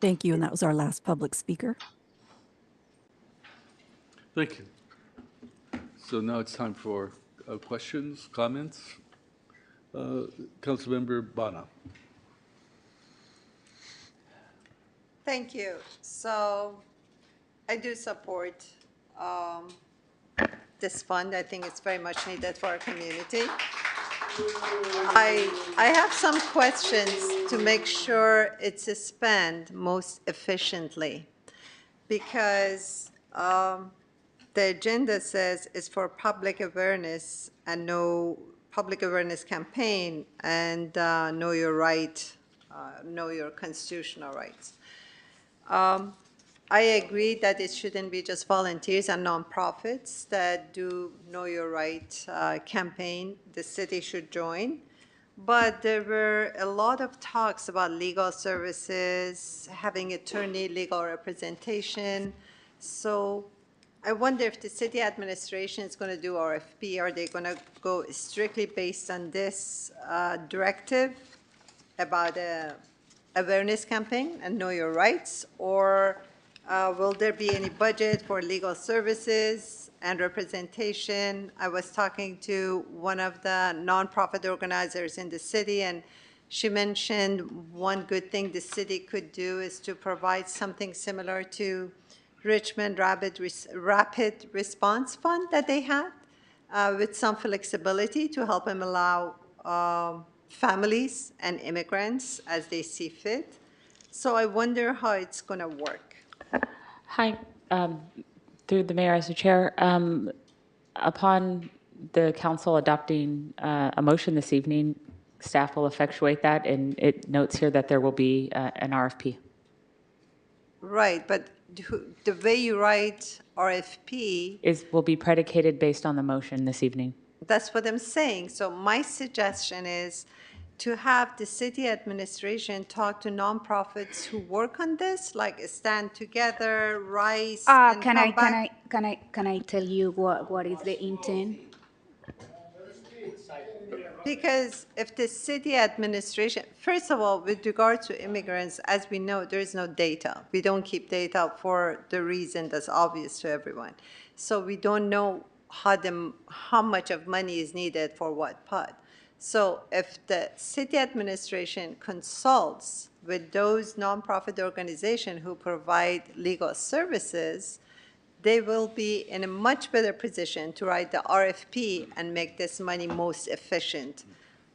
Speaker 4: Thank you, and that was our last public speaker.
Speaker 19: Thank you. So now it's time for questions, comments. Councilmember Bana.
Speaker 23: Thank you. So I do support this fund. I think it's very much needed for our community. I have some questions to make sure it's spent most efficiently, because the agenda says it's for public awareness and no public awareness campaign and know your right, know your constitutional rights. I agree that it shouldn't be just volunteers and nonprofits that do Know Your Right campaign. The city should join. But there were a lot of talks about legal services, having attorney legal representation. So I wonder if the city administration is going to do RFP. Are they going to go strictly based on this directive about awareness campaign and know your rights, or will there be any budget for legal services and representation? I was talking to one of the nonprofit organizers in the city, and she mentioned one good thing the city could do is to provide something similar to Richmond Rapid Response Fund that they had, with some flexibility to help them allow families and immigrants as they see fit. So I wonder how it's going to work.
Speaker 7: Hi, through the mayor as the chair. Upon the council adopting a motion this evening, staff will effectuate that, and it notes here that there will be an RFP.
Speaker 23: Right, but the way you write RFP,
Speaker 7: Will be predicated based on the motion this evening.
Speaker 23: that's what I'm saying. So my suggestion is to have the city administration talk to nonprofits who work on this, like Stand Together, Rise, and come back.
Speaker 20: Can I tell you what is the intent?
Speaker 23: Because if the city administration, first of all, with regard to immigrants, as we know, there is no data. We don't keep data for the reason that's obvious to everyone. So we don't know how much of money is needed for what part. So if the city administration consults with those nonprofit organizations who provide legal services, they will be in a much better position to write the RFP and make this money most efficient.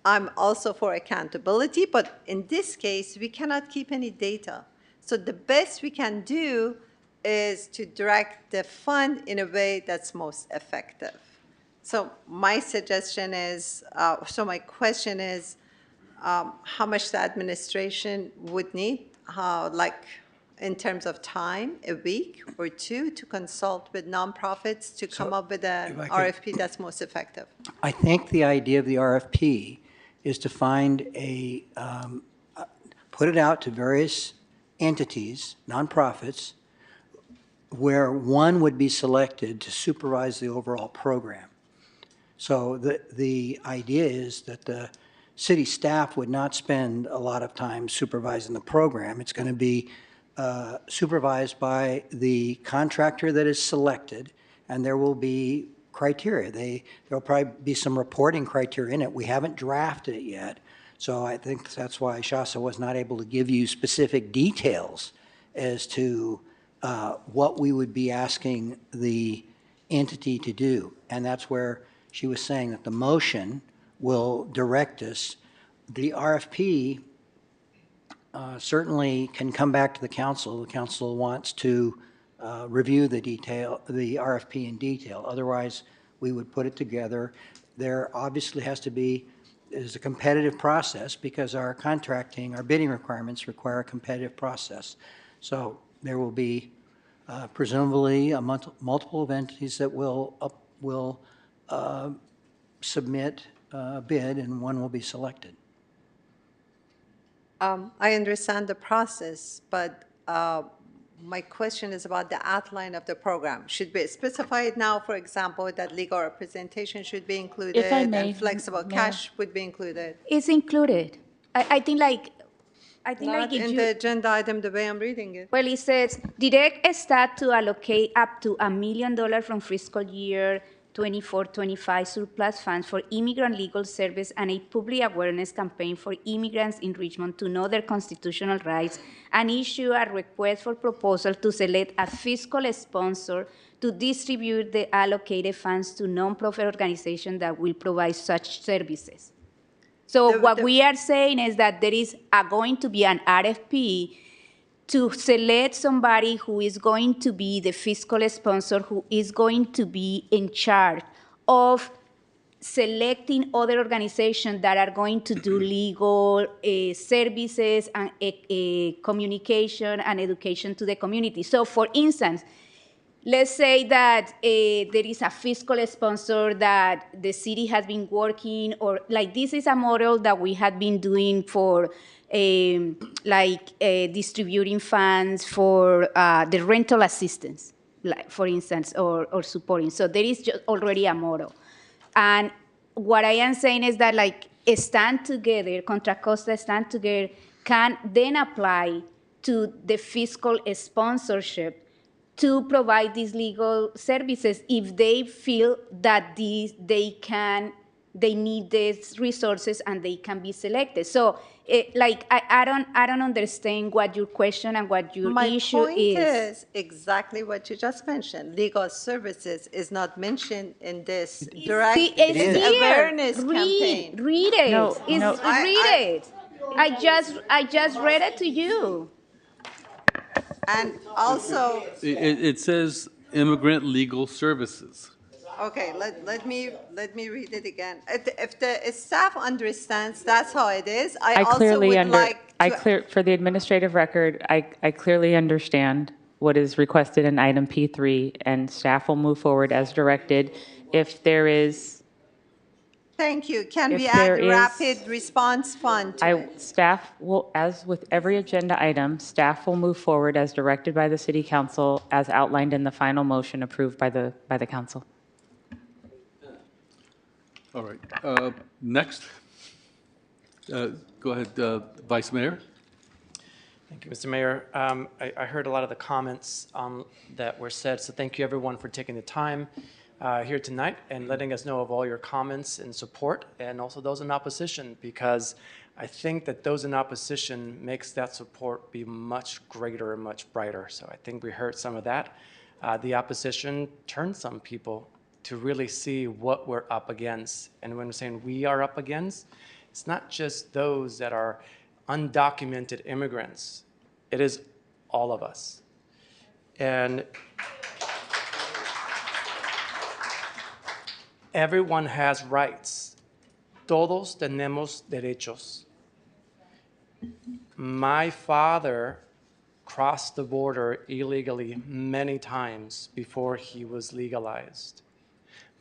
Speaker 23: I'm also for accountability, but in this case, we cannot keep any data. So the best we can do is to direct the fund in a way that's most effective. So my suggestion is, my question is, how much the administration would need, in terms of time, a week or two, to consult with nonprofits to come up with an RFP that's most effective.
Speaker 21: I think the idea of the RFP is to find put it out to various entities, nonprofits, where one would be selected to supervise the overall program. So the idea is that the city staff would not spend a lot of time supervising the program. It's going to be supervised by the contractor that is selected, and there will be criteria. There'll probably be some reporting criteria in it. We haven't drafted it yet, so I think that's why Shasa was not able to give you specific details as to what we would be asking the entity to do. And that's where she was saying that the motion will direct us. The RFP certainly can come back to the council. The council wants to review the RFP in detail. Otherwise, we would put it together. There obviously is a competitive process because our bidding requirements require a competitive process. So there will be presumably multiple of entities that will submit a bid, and one will be selected.
Speaker 23: I understand the process, but my question is about the outline of the program. Should we specify it now, for example, that legal representation should be included
Speaker 7: If I may,
Speaker 23: and flexible cash would be included?
Speaker 20: It's included. I think
Speaker 23: Not in the agenda item the way I'm reading it.
Speaker 20: Well, it says direct staff to allocate up to $1 million from fiscal year 24-25 surplus funds for immigrant legal service and a public awareness campaign for immigrants in Richmond to know their constitutional rights, and issue a request for proposal to select a fiscal sponsor to distribute the allocated funds to nonprofit organizations that will provide such services. So what we are saying is that there is going to be an RFP to select somebody who is going to be the fiscal sponsor, who is going to be in charge of selecting other organizations that are going to do legal services and communication and education to the community. So for instance, let's say that there is a fiscal sponsor that the city has been working, or like this is a model that we have been doing for distributing funds for the rental assistance, like for instance, or supporting. So there is just already a model. And what I am saying is that Stand Together, Contra Costa Stand Together can then apply to the fiscal sponsorship to provide these legal services if they feel that they can they need these resources and they can be selected. So I don't understand what your question and what your
Speaker 23: My
Speaker 20: issue
Speaker 23: point
Speaker 20: is.
Speaker 23: is exactly what you just mentioned. Legal services is not mentioned in this direct,
Speaker 20: It's
Speaker 23: this
Speaker 20: here.
Speaker 23: awareness campaign.
Speaker 20: Read it.
Speaker 7: No, no.
Speaker 20: Read it. I just read it to you.
Speaker 23: And also,
Speaker 19: It says immigrant legal services.
Speaker 23: okay, let me read it again. If the staff understands that's how it is, I
Speaker 7: I
Speaker 23: also
Speaker 7: clearly
Speaker 23: would like to.
Speaker 7: for the administrative record, I clearly understand what is requested in item P3, and staff will move forward as directed. If there is,
Speaker 23: Thank you. Can we
Speaker 7: if
Speaker 23: add
Speaker 7: there is,
Speaker 23: rapid response fund to it?
Speaker 7: staff will, as with every agenda item, staff will move forward as directed by the city council, as outlined in the final motion approved by the council.
Speaker 19: All right. Next, go ahead, Vice Mayor.
Speaker 12: Thank you, Mr. Mayor. I heard a lot of the comments that were said, so thank you everyone for taking the time here tonight and letting us know of all your comments and support, and also those in opposition, because I think that those in opposition makes that support be much greater and much brighter. So I think we heard some of that. The opposition turned some people to really see what we're up against. And when we're saying we are up against, it's not just those that are undocumented immigrants. It is all of us. And everyone has rights. Todos tenemos derechos. My father crossed the border illegally many times before he was legalized.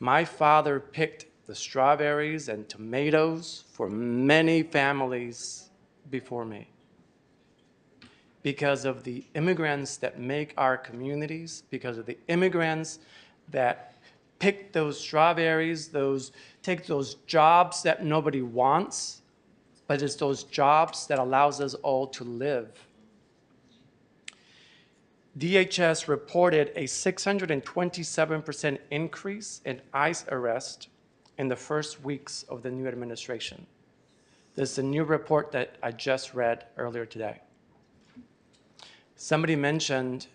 Speaker 12: My father picked the strawberries and tomatoes for many families before me. Because of the immigrants that make our communities, because of the immigrants that pick those strawberries, take those jobs that nobody wants, but it's those jobs that allows us all to live. DHS reported a 627% increase in ICE arrest in the first weeks of the new administration. This is a new report that I just read earlier today. Somebody mentioned,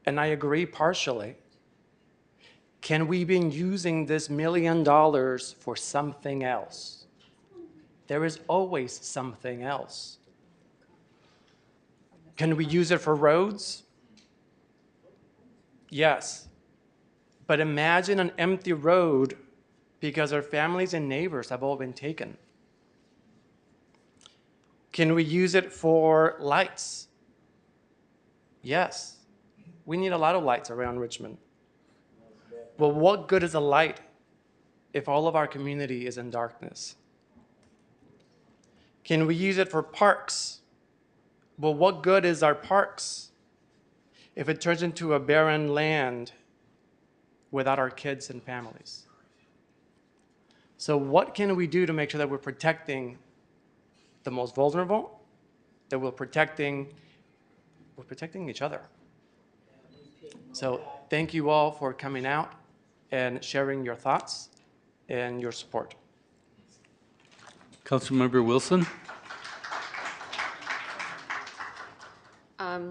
Speaker 12: and I agree partially, can we be using this $1 million for something else? There is always something else. Can we use it for roads? Yes. But imagine an empty road because our families and neighbors have all been taken. Can we use it for lights? Yes. We need a lot of lights around Richmond. Well, what good is a light if all of our community is in darkness? Can we use it for parks? Well, what good is our parks if it turns into a barren land without our kids and families? So what can we do to make sure that we're protecting the most vulnerable, that we're protecting each other? So thank you all for coming out and sharing your thoughts and your support.
Speaker 19: Councilmember Wilson.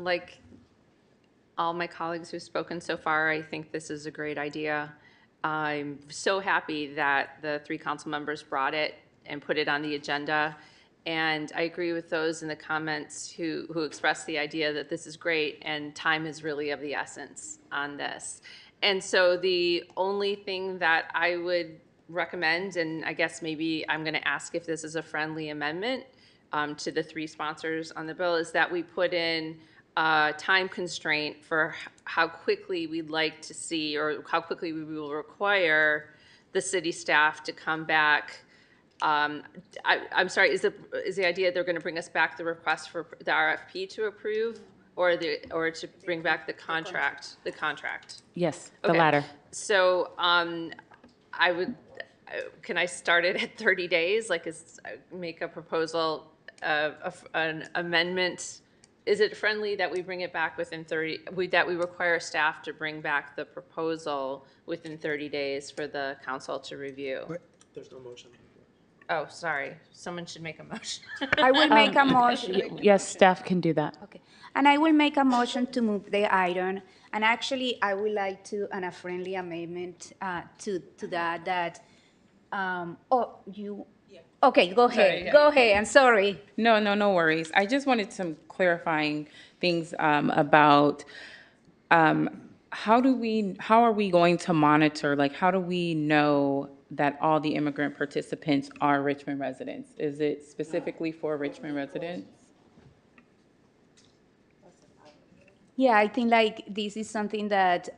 Speaker 15: Like all my colleagues who've spoken so far, I think this is a great idea. I'm so happy that the 3 council members brought it and put it on the agenda. And I agree with those in the comments who expressed the idea that this is great and time is really of the essence on this. And so the only thing that I would recommend, and I guess maybe I'm going to ask if this is a friendly amendment to the 3 sponsors on the bill, is that we put in a time constraint for how quickly we'd like to see, or how quickly we will require the city staff to come back. I'm sorry, is the idea they're going to bring us back the request for the RFP to approve, or to bring back the contract? The contract.
Speaker 7: Yes, the
Speaker 15: Okay.
Speaker 7: latter.
Speaker 15: So I would. Can I start it at 30 days? Like, make a proposal, an amendment. Is it friendly that we bring it back within 30? That we require staff to bring back the proposal within 30 days for the council to review?
Speaker 12: There's no motion.
Speaker 15: Oh, sorry. Someone should make a motion.
Speaker 20: I will make a motion.
Speaker 7: Yes, staff can do that.
Speaker 20: Okay. And I will make a motion to move the item. And actually, I would like to, and a friendly amendment to that, oh, you, okay, go ahead.
Speaker 7: yeah.
Speaker 20: Go ahead. I'm sorry.
Speaker 7: No worries. I just wanted some clarifying things about how are we going to monitor, like, how do we know that all the immigrant participants are Richmond residents? Is it specifically for Richmond residents?
Speaker 20: Yeah, I think like this is something that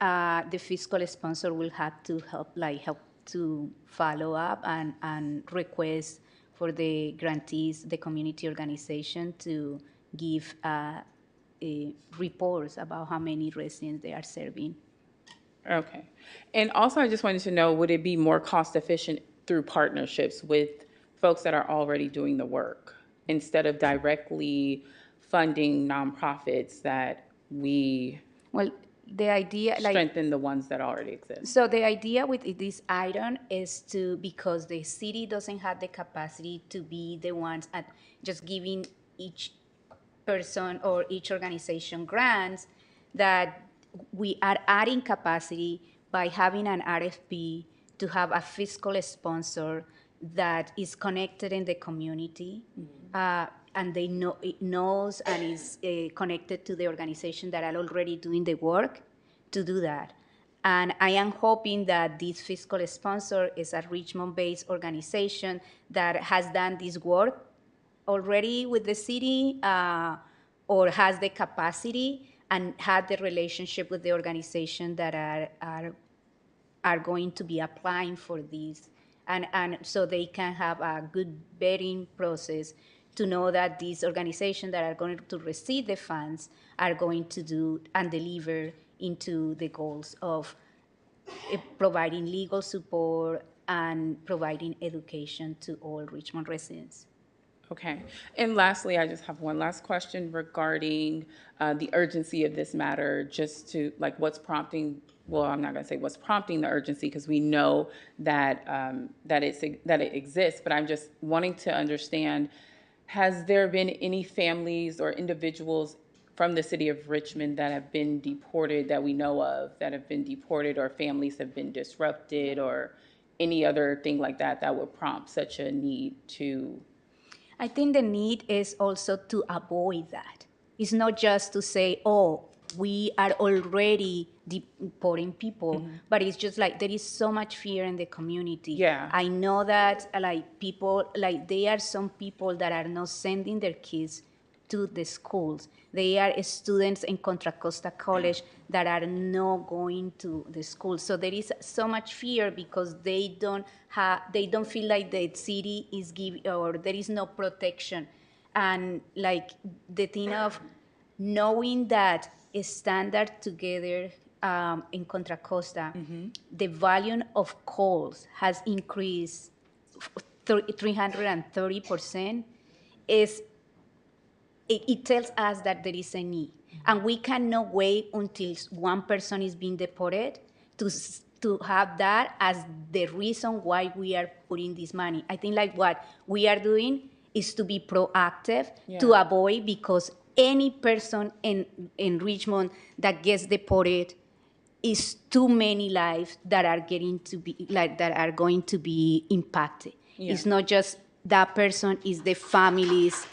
Speaker 20: the fiscal sponsor will have to help to follow up and request for the grantees, the community organization to give reports about how many residents they are serving.
Speaker 7: Okay. And also, I just wanted to know, would it be more cost efficient through partnerships with folks that are already doing the work instead of directly funding nonprofits that we
Speaker 20: Well, the idea,
Speaker 7: strengthen the ones that already exist?
Speaker 20: so the idea with this item is to, because the city doesn't have the capacity to be the ones at just giving each person or each organization grants, that we are adding capacity by having an RFP to have a fiscal sponsor that is connected in the community, and they know it knows and is connected to the organization that are already doing the work to do that. And I am hoping that this fiscal sponsor is a Richmond-based organization that has done this work already with the city, or has the capacity and had the relationship with the organization that are going to be applying for this. And so they can have a good vetting process to know that these organizations that are going to receive the funds are going to do and deliver into the goals of providing legal support and providing education to all Richmond residents.
Speaker 7: Okay. And lastly, I just have one last question regarding the urgency of this matter, just to, like, what's prompting, well, I'm not going to say what's prompting the urgency, because we know that, that it exists, but I'm just wanting to understand, has there been any families or individuals from the city of Richmond that have been deported, that we know of, that have been deported, or families have been disrupted, or any other thing like that that would prompt such a need to?
Speaker 20: I think the need is also to avoid that. It's not just to say, oh, we are already deporting people, but it's just like there is so much fear in the community.
Speaker 7: Yeah.
Speaker 20: I know that like people, like there are some people that are not sending their kids to the schools. They are students in Contra Costa College that are not going to the school. So there is so much fear because they don't feel like the city is giving, or there is no protection. And like the thing of knowing that a standard together in Contra Costa, the volume of calls has increased 330%, is it tells us that there is a need. And we cannot wait until one person is being deported to have that as the reason why we are putting this money. I think like what we are doing is to be proactive, to avoid, because any person in Richmond that gets deported is too many lives that are going to be impacted.
Speaker 7: Yeah.
Speaker 20: It's not just that person, it's the families,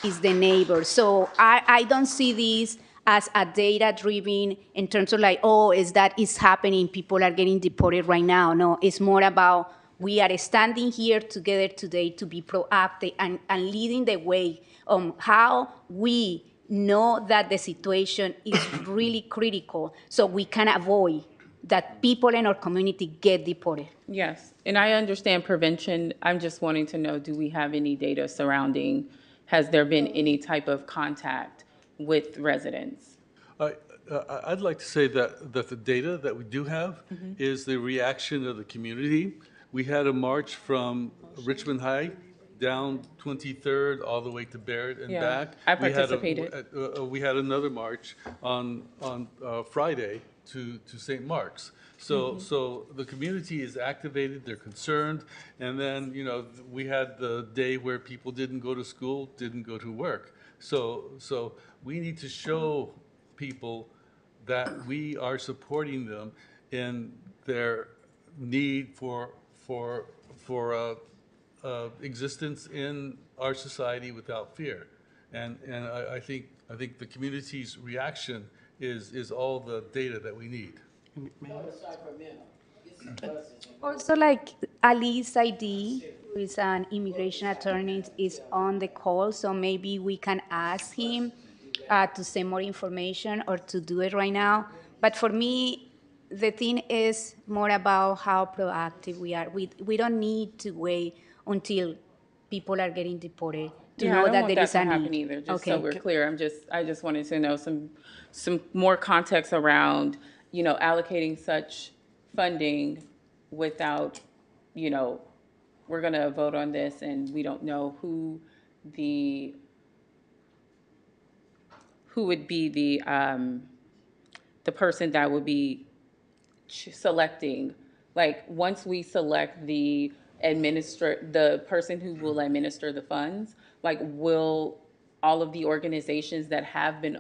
Speaker 20: it's the neighbors. So I don't see this as a data driven in terms of like, oh, is happening, people are getting deported right now. No, it's more about we are standing here together today to be proactive and leading the way on how we know that the situation is really critical, so we can avoid that people in our community get deported.
Speaker 7: Yes, and I understand prevention. I'm just wanting to know, do we have any data surrounding, has there been any type of contact with residents?
Speaker 19: I'd like to say that the data that we do have is the reaction of the community. We had a march from Richmond High down 23rd all the way to Barrett and back.
Speaker 7: I participated.
Speaker 19: We had another march on Friday to St. Mark's. So the community is activated, they're concerned, and then, we had the day where people didn't go to school, didn't go to work. So we need to show people that we are supporting them in their need for existence in our society without fear. And I think the community's reaction is all the data that we need.
Speaker 20: Also, like Ali's ID, who is an immigration attorney, is on the call, so maybe we can ask him to send more information or to do it right now. But for me, the thing is more about how proactive we are. We don't need to wait until people are getting deported to
Speaker 3: Yeah, I
Speaker 20: know
Speaker 3: don't
Speaker 20: that
Speaker 3: want
Speaker 20: there
Speaker 3: that
Speaker 20: is
Speaker 3: to
Speaker 20: a
Speaker 3: happen
Speaker 20: need.
Speaker 3: either, just so
Speaker 20: Okay.
Speaker 3: we're clear. I just wanted to know some more context around, allocating such funding without, we're gonna vote on this and we don't know the, who would be the person that would be selecting, like, once we select the person who will administer the funds, like, will all of the organizations that have been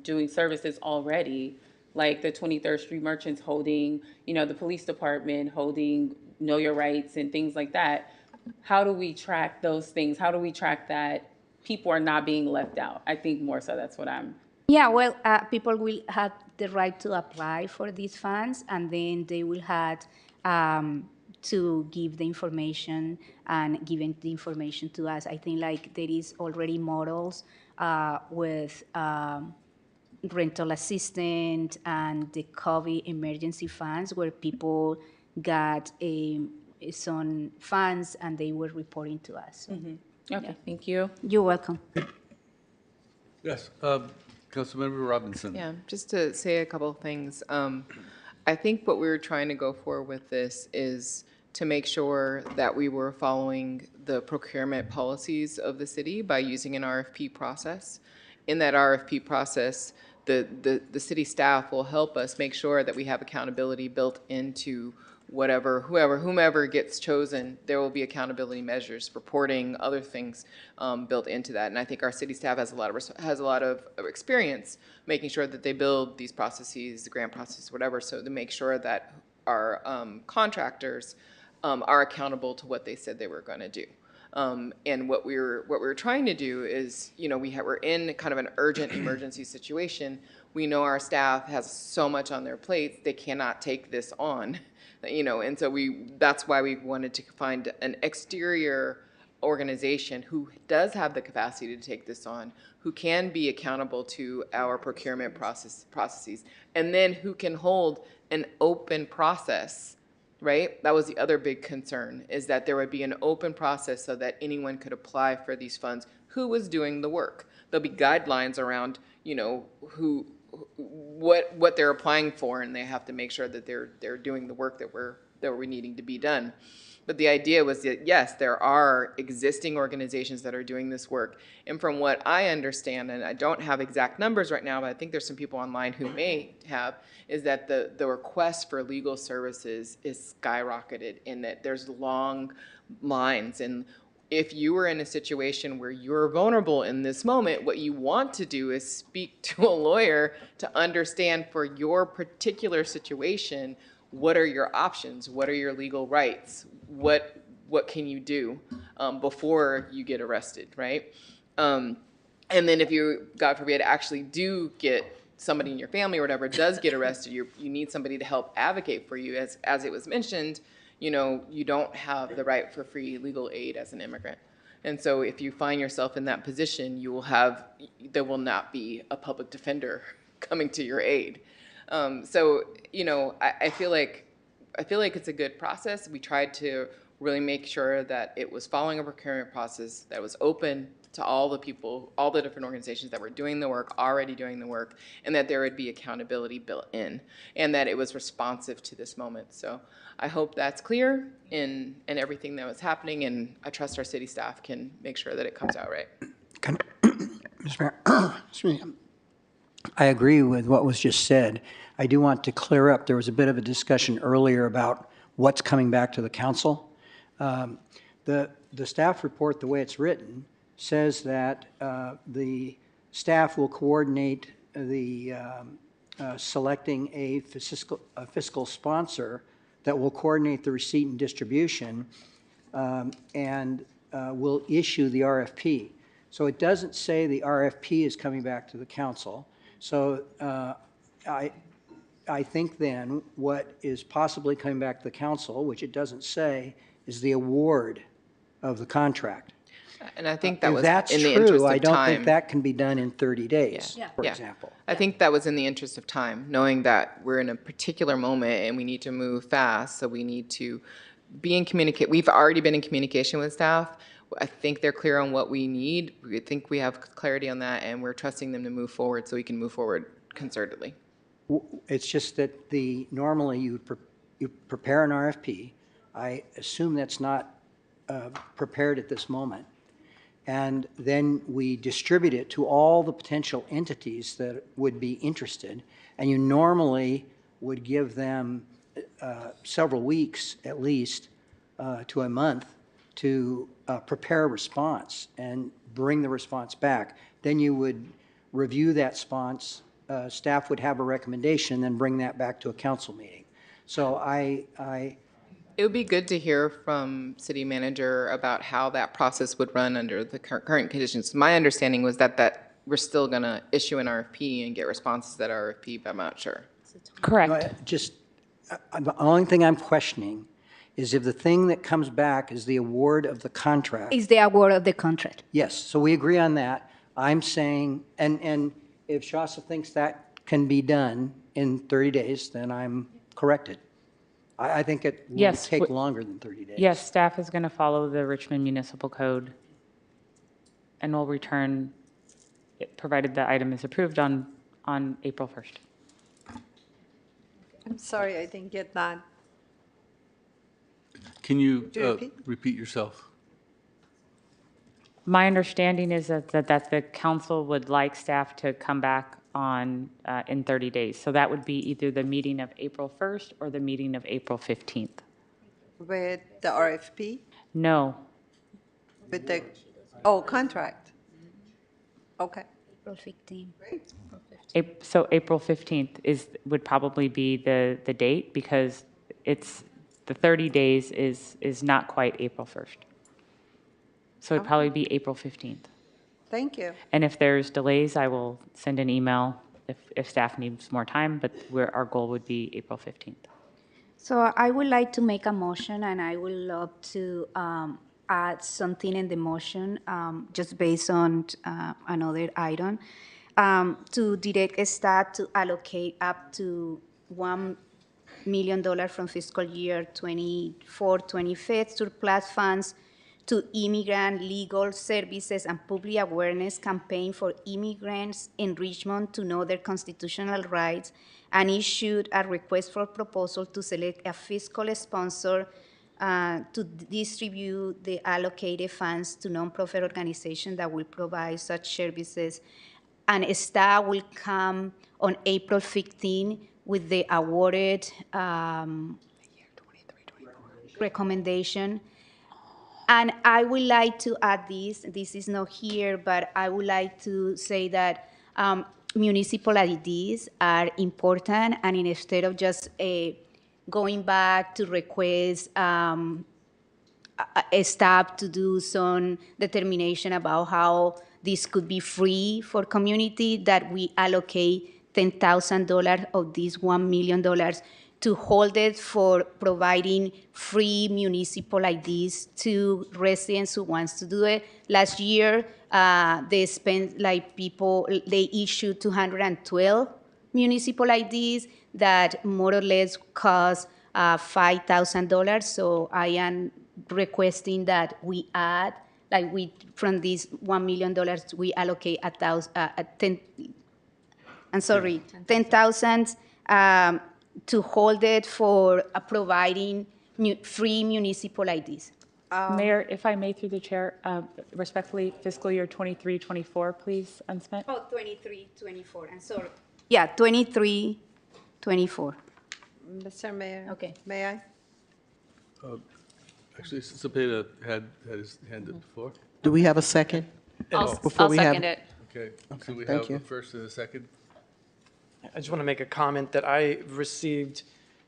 Speaker 3: doing services already, like the 23rd Street Merchants holding, the police department holding Know Your Rights and things like that, how do we track those things? How do we track that people are not being left out? I think more so that's what I'm.
Speaker 20: Yeah, well, people will have the right to apply for these funds, and then they will have to give the information and giving the information to us. I think like there is already models with rental assistant and the COVID emergency funds where people got some funds and they were reporting to us. So,
Speaker 3: Okay,
Speaker 20: yeah.
Speaker 3: thank you.
Speaker 20: You're welcome.
Speaker 19: Yes, Councilmember Robinson.
Speaker 5: Yeah, just to say a couple of things. I think what we were trying to go for with this is to make sure that we were following the procurement policies of the city by using an RFP process. In that RFP process, the city staff will help us make sure that we have accountability built into whomever gets chosen. There will be accountability measures, reporting, other things built into that. And I think our city staff has a lot of experience making sure that they build these processes, the grant process, whatever, so to make sure that our contractors are accountable to what they said they were going to do. And what we were trying to do is, we're in kind of an urgent emergency situation. We know our staff has so much on their plates, they cannot take this on, and so that's why we wanted to find an exterior organization who does have the capacity to take this on, who can be accountable to our procurement processes, and then who can hold an open process, right? That was the other big concern, is that there would be an open process so that anyone could apply for these funds who was doing the work. There'll be guidelines around, what they're applying for, and they have to make sure that they're doing the work that we're needing to be done. But the idea was that, yes, there are existing organizations that are doing this work. And from what I understand, and I don't have exact numbers right now, but I think there's some people online who may have, is that the request for legal services is skyrocketed, in that there's long lines. And if you were in a situation where you're vulnerable in this moment, what you want to do is speak to a lawyer to understand for your particular situation, what are your options? What are your legal rights? What can you do before you get arrested, right? And then if you, God forbid, actually do get somebody in your family or whatever does get arrested, you need somebody to help advocate for you. As it was mentioned, you don't have the right for free legal aid as an immigrant. And so if you find yourself in that position, there will not be a public defender coming to your aid. So, I feel like it's a good process. We tried to really make sure that it was following a procurement process that was open to all the people, all the different organizations that were doing the work, already doing the work, and that there would be accountability built in, and that it was responsive to this moment. So I hope that's clear in everything that was happening, and I trust our city staff can make sure that it comes out right.
Speaker 21: Mr. Mayor, excuse me. I agree with what was just said. I do want to clear up, there was a bit of a discussion earlier about what's coming back to the council. The staff report, the way it's written, says that the staff will coordinate the selecting a fiscal sponsor that will coordinate the receipt and distribution and will issue the RFP. So it doesn't say the RFP is coming back to the council. So I think then what is possibly coming back to the council, which it doesn't say, is the award of the contract.
Speaker 5: And I think that
Speaker 21: If
Speaker 5: was
Speaker 21: that's
Speaker 5: in the interest
Speaker 21: true,
Speaker 5: of
Speaker 21: I don't think
Speaker 5: time.
Speaker 21: that can be done in 30 days, for
Speaker 5: Yeah.
Speaker 21: example.
Speaker 5: I think that was in the interest of time, knowing that we're in a particular moment and we need to move fast. So we need to be in communicate. We've already been in communication with staff. I think they're clear on what we need. We think we have clarity on that, and we're trusting them to move forward so we can move forward concertedly.
Speaker 21: It's just that normally you prepare an RFP. I assume that's not prepared at this moment. And then we distribute it to all the potential entities that would be interested. And you normally would give them several weeks at least to a month to prepare a response and bring the response back. Then you would review that response. Staff would have a recommendation, then bring that back to a council meeting. So
Speaker 5: It would be good to hear from city manager about how that process would run under the current conditions. My understanding was that we're still going to issue an RFP and get responses to that RFP, but I'm not sure.
Speaker 7: Correct.
Speaker 21: The only thing I'm questioning is if the thing that comes back is the award of the contract.
Speaker 20: Is the award of the contract.
Speaker 21: Yes, so we agree on that. I'm saying, and if Shasta thinks that can be done in 30 days, then I'm corrected. I think it will take longer than 30 days.
Speaker 7: Yes, staff is going to follow the Richmond Municipal Code and will return, provided the item is approved on April 1st.
Speaker 23: I'm sorry, I didn't get that.
Speaker 19: Can you
Speaker 23: repeat?
Speaker 19: Repeat yourself?
Speaker 7: My understanding is that the council would like staff to come back on in 30 days. So that would be either the meeting of April 1st or the meeting of April 15th.
Speaker 23: With the RFP?
Speaker 7: No.
Speaker 23: With the, contract? Okay.
Speaker 20: April 15th.
Speaker 7: So April 15th would probably be the date because it's the 30 days is not quite April 1st. So it'd probably be April 15th.
Speaker 23: Thank you.
Speaker 7: And if there's delays, I will send an email if staff needs more time, but our goal would be April 15th.
Speaker 20: So I would like to make a motion, and I would love to add something in the motion, just based on another item, to direct staff to allocate up to $1 million from fiscal year 24-25 surplus funds to immigrant legal services and public awareness campaign for immigrants in Richmond to know their constitutional rights, and issued a request for proposal to select a fiscal sponsor to distribute the allocated funds to nonprofit organizations that will provide such services. And staff will come on April 15 with the awarded recommendation. And I would like to add this is not here, but I would like to say that municipal IDs are important, and instead of just going back to request a staff to do some determination about how this could be free for community, that we allocate $10,000 of these $1 million to hold it for providing free municipal IDs to residents who wants to do it. Last year, they issued 212 municipal IDs that more or less cost $5,000. So I am requesting that we add, from these $1 million, we allocate $10,000 to hold it for providing free municipal IDs.
Speaker 7: Mayor, if I may, through the chair, respectfully, fiscal year 23-24, please, unspent.
Speaker 20: Oh, 23-24, I'm sorry. Yeah, 23, 24.
Speaker 23: Mr. Mayor?
Speaker 20: Okay.
Speaker 23: May I?
Speaker 19: Actually, Cepeda had his hand up before.
Speaker 2: Do we have a second?
Speaker 15: I'll second it.
Speaker 19: Okay, so we
Speaker 2: thank
Speaker 19: have
Speaker 2: you.
Speaker 19: a first and a second.
Speaker 12: I just want to make a comment that I received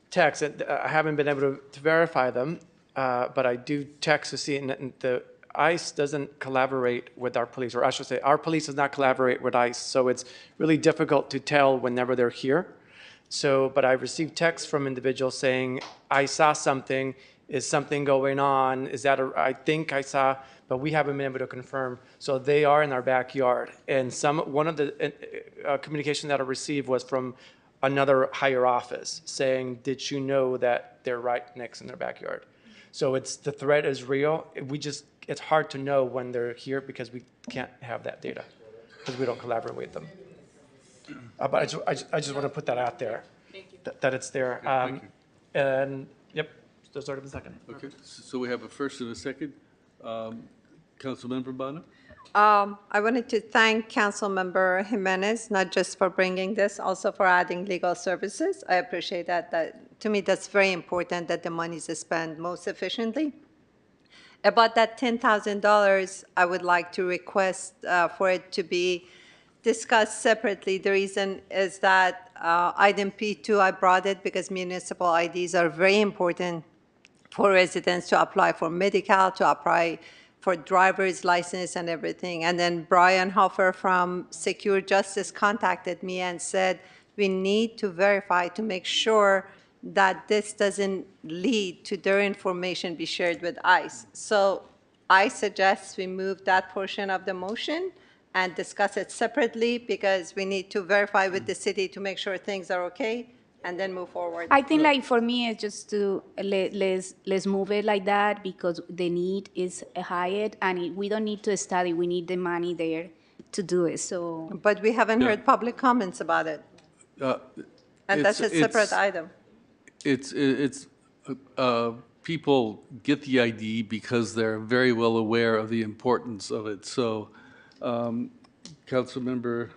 Speaker 12: texts, and I haven't been able to verify them, but I do text to see, and the ICE doesn't collaborate with our police, or I should say, our police does not collaborate with ICE, so it's really difficult to tell whenever they're here. So, but I received texts from individuals saying, I saw something, is something going on? Is that I think I saw, but we haven't been able to confirm. So they are in our backyard. And one of the communication that I received was from another higher office saying, did you know that they're right next in their backyard? So the threat is real. It's hard to know when they're here because we can't have that data because we don't collaborate with them. But I just want to put that out there, that it's there.
Speaker 19: Thank you.
Speaker 12: And yep, there's already been a second.
Speaker 19: Okay, so we have a first and a second. Councilmember Bonner?
Speaker 23: I wanted to thank Councilmember Jimenez, not just for bringing this, also for adding legal services. I appreciate that. To me, that's very important that the money is spent most efficiently. About that $10,000, I would like to request for it to be discussed separately. The reason is that item P2, I brought it because municipal IDs are very important for residents to apply for medical, to apply for driver's license and everything. And then Brian Hofer from Secure Justice contacted me and said, we need to verify to make sure that this doesn't lead to their information be shared with ICE. So I suggest we move that portion of the motion and discuss it separately because we need to verify with the city to make sure things are okay and then move forward.
Speaker 20: I think like for me, it's just to let's move it like that because the need is higher and we don't need to study. We need the money there to do it. So,
Speaker 23: but we haven't heard public comments about it, and that's a separate item.
Speaker 19: People get the ID because they're very well aware of the importance of it. So, Councilmember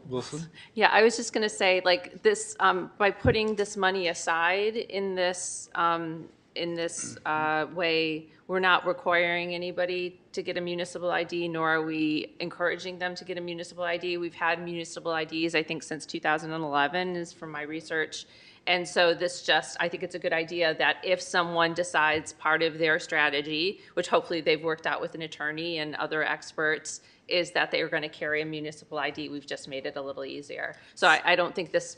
Speaker 19: Wilson?
Speaker 15: Yeah, I was just going to say, like this, by putting this money aside in this way, we're not requiring anybody to get a municipal ID, nor are we encouraging them to get a municipal ID. We've had municipal IDs, I think, since 2011, is from my research. And so I think it's a good idea that if someone decides part of their strategy, which hopefully they've worked out with an attorney and other experts, is that they are going to carry a municipal ID. We've just made it a little easier. So I don't think this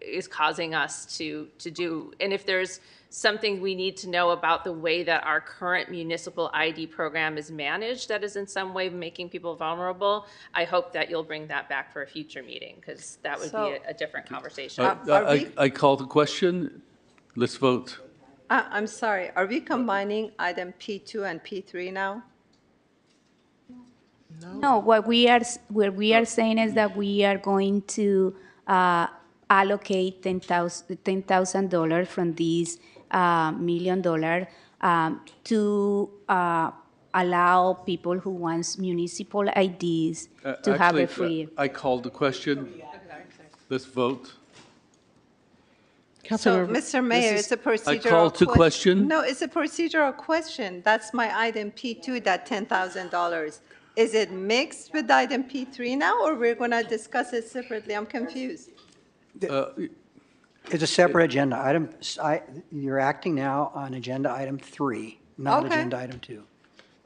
Speaker 15: is causing us to do, and if there's something we need to know about the way that our current municipal ID program is managed that is in some way making people vulnerable, I hope that you'll bring that back for a future meeting because that would be a different conversation.
Speaker 19: I call the question. Let's vote.
Speaker 23: I'm sorry, are we combining item P2 and P3 now?
Speaker 20: no, what we are saying is that we are going to allocate $10,000 from these $1 million to allow people who want municipal IDs to have it free.
Speaker 19: I called the question. Let's vote.
Speaker 23: So, Mr. Mayor, it's a procedural question.
Speaker 19: I called to question.
Speaker 23: No, it's a procedural question. That's my item P2, that $10,000. Is it mixed with item P3 now, or we're going to discuss it separately? I'm confused.
Speaker 21: It's a separate agenda item. You're acting now on agenda item 3, not
Speaker 23: Okay.
Speaker 21: agenda item 2.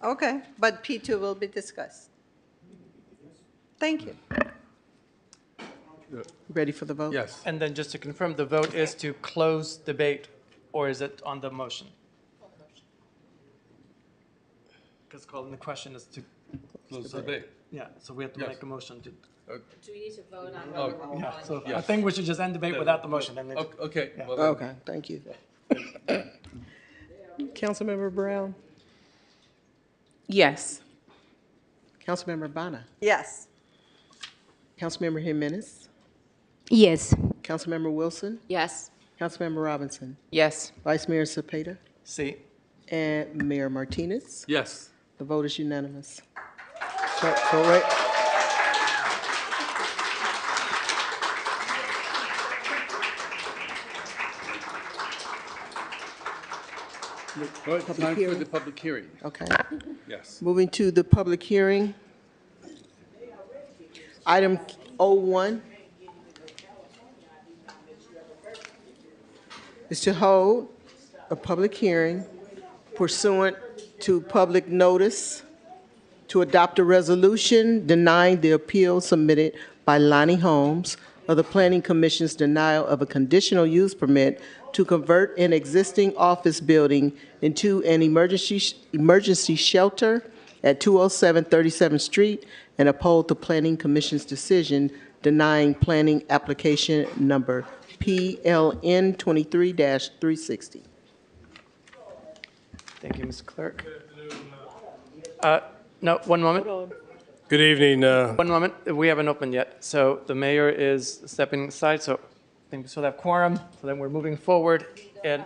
Speaker 23: Okay, but P2 will be discussed. Thank you.
Speaker 2: Ready for the vote?
Speaker 19: Yes.
Speaker 12: And then just to confirm, the vote is to close debate, or is it on the motion? Because calling the question is to
Speaker 19: Close the debate.
Speaker 12: Yeah, so we have to
Speaker 19: Yes.
Speaker 12: make a motion to.
Speaker 15: Do we need to vote on
Speaker 19: Oh,
Speaker 15: whether we're
Speaker 12: Yeah,
Speaker 15: calling
Speaker 12: so
Speaker 15: it?
Speaker 12: I think we should just end debate without the motion. And then
Speaker 19: Okay.
Speaker 12: Yeah.
Speaker 19: Well, then-
Speaker 2: Okay, thank you. Councilmember Brown?
Speaker 7: Yes.
Speaker 2: Councilmember Bonner?
Speaker 23: Yes.
Speaker 2: Councilmember Jimenez?
Speaker 20: Yes.
Speaker 2: Councilmember Wilson?
Speaker 15: Yes.
Speaker 2: Councilmember Robinson?
Speaker 7: Yes.
Speaker 2: Vice Mayor Cepeda?
Speaker 12: see,
Speaker 2: And Mayor Martinez?
Speaker 19: Yes.
Speaker 2: The vote is unanimous.
Speaker 19: Well,
Speaker 2: Public
Speaker 19: time for
Speaker 2: hearing.
Speaker 19: the public hearing.
Speaker 2: Okay.
Speaker 19: Yes.
Speaker 2: Moving to the public hearing. Item O1 is to hold a public hearing pursuant to public notice to adopt a resolution denying the appeal submitted by Lonnie Holmes of the Planning Commission's denial of a conditional use permit to convert an existing office building into an emergency shelter at 207 37th Street and uphold the Planning Commission's decision denying planning application number PLN 23-360.
Speaker 12: Thank you, Ms. Clerk. No, one moment.
Speaker 8: Good evening.
Speaker 12: One moment. We haven't opened yet. So the mayor is stepping aside. So I think we still have quorum. So then we're moving forward. And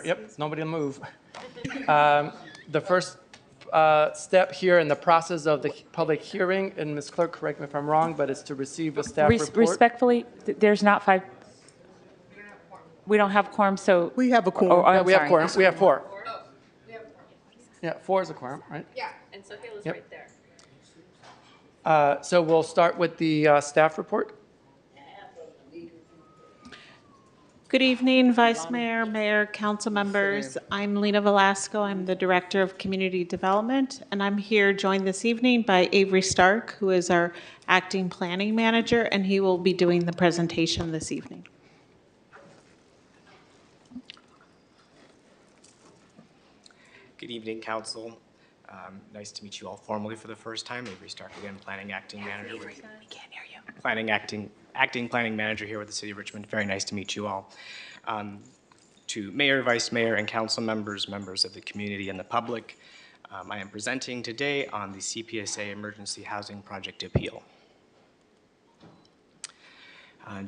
Speaker 12: yep, nobody will move. The first step here in the process of the public hearing, and Ms. Clerk, correct me if I'm wrong, but it's to receive a staff report.
Speaker 7: Respectfully, there's not 5. We don't have quorum, so.
Speaker 2: We have a quorum.
Speaker 7: Oh, I'm
Speaker 12: We have
Speaker 7: sorry.
Speaker 12: quorum. We have 4. Yeah, 4 is a quorum, right?
Speaker 15: Yeah, and Soheila's
Speaker 12: Yep.
Speaker 15: right there.
Speaker 12: So we'll start with the staff report.
Speaker 10: Good evening, Vice Mayor, Mayor, Council members. I'm Lena Velasco. I'm the Director of Community Development, and I'm here joined this evening by Avery Stark, who is our Acting Planning Manager, and he will be doing the presentation this evening.
Speaker 22: Good evening, Council. Nice to meet you all formally for the first time. Avery Stark again, Planning Acting Manager. We can't hear you. Acting Planning Manager here with the City of Richmond. Very nice to meet you all. To Mayor, Vice Mayor, and Council members, members of the community and the public, I am presenting today on the CPSA Emergency Housing Project Appeal.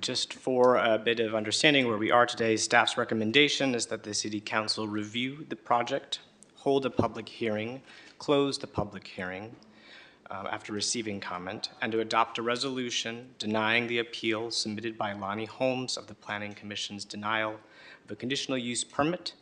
Speaker 22: Just for a bit of understanding where we are today, staff's recommendation is that the City Council review the project, hold a public hearing, close the public hearing after receiving comment, and to adopt a resolution denying the appeal submitted by Lonnie Holmes of the Planning Commission's denial of a conditional use permit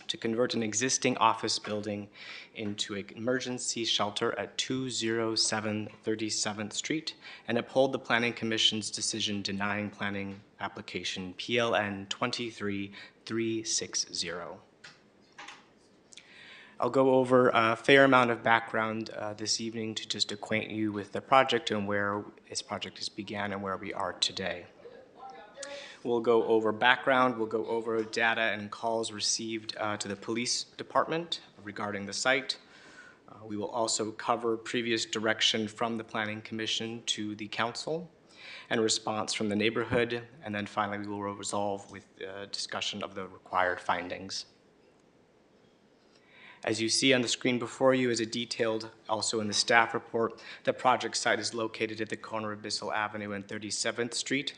Speaker 22: to convert an existing office building into an emergency shelter at 207 37th Street and uphold the Planning Commission's decision denying planning application PLN 23360. I'll go over a fair amount of background this evening to just acquaint you with the project and where this project has began and where we are today. We'll go over background, we'll go over data and calls received to the police department regarding the site. We will also cover previous direction from the Planning Commission to the council and response from the neighborhood, and then finally we will resolve with discussion of the required findings. As you see on the screen before you is a detailed, also in the staff report, the project site is located at the corner of Bissell Avenue and 37th Street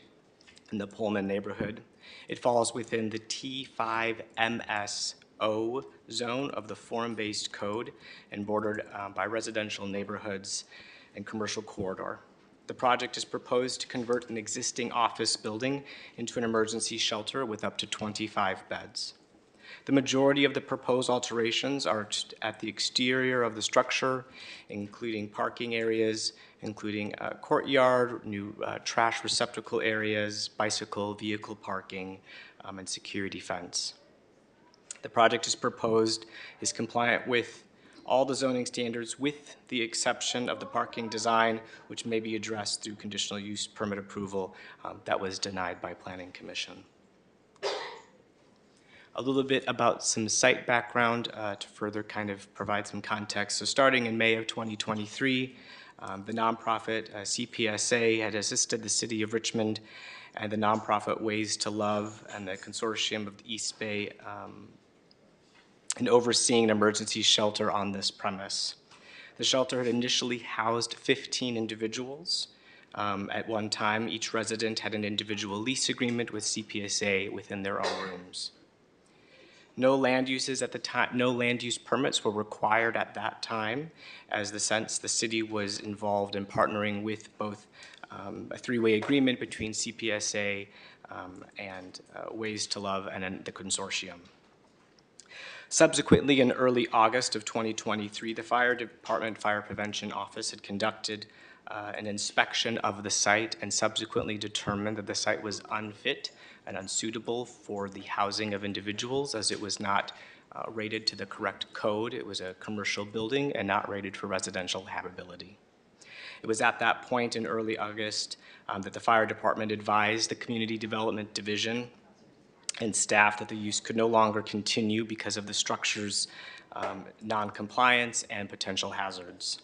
Speaker 22: in the Pullman neighborhood. It falls within the T5MSO zone of the form-based code and bordered by residential neighborhoods and commercial corridor. The project is proposed to convert an existing office building into an emergency shelter with up to 25 beds. The majority of the proposed alterations are at the exterior of the structure, including parking areas, including a courtyard, new trash receptacle areas, bicycle, vehicle parking, and security fence. The project is compliant with all the zoning standards with the exception of the parking design, which may be addressed through conditional use permit approval that was denied by Planning Commission. A little bit about some site background to further kind of provide some context. So starting in May of 2023, the nonprofit CPSA had assisted the City of Richmond and the nonprofit Ways to Love and the consortium of the East Bay in overseeing an emergency shelter on this premise. The shelter had initially housed 15 individuals. At one time, each resident had an individual lease agreement with CPSA within their own rooms. No land uses at the time, no land use permits were required at that time, as the city was involved in partnering with both a three-way agreement between CPSA and Ways to Love and then the consortium. Subsequently, in early August of 2023, the Fire Department Fire Prevention Office had conducted an inspection of the site and subsequently determined that the site was unfit and unsuitable for the housing of individuals, as it was not rated to the correct code. It was a commercial building and not rated for residential habitability. It was at that point in early August that the fire department advised the Community Development Division and staff that the use could no longer continue because of the structure's non-compliance and potential hazards.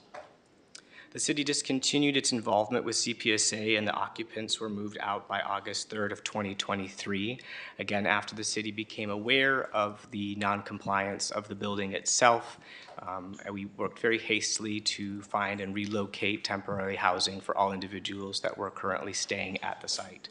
Speaker 22: The city discontinued its involvement with CPSA and the occupants were moved out by August 3rd of 2023, again after the city became aware of the non-compliance of the building itself. And we worked very hastily to find and relocate temporary housing for all individuals that were currently staying at the site.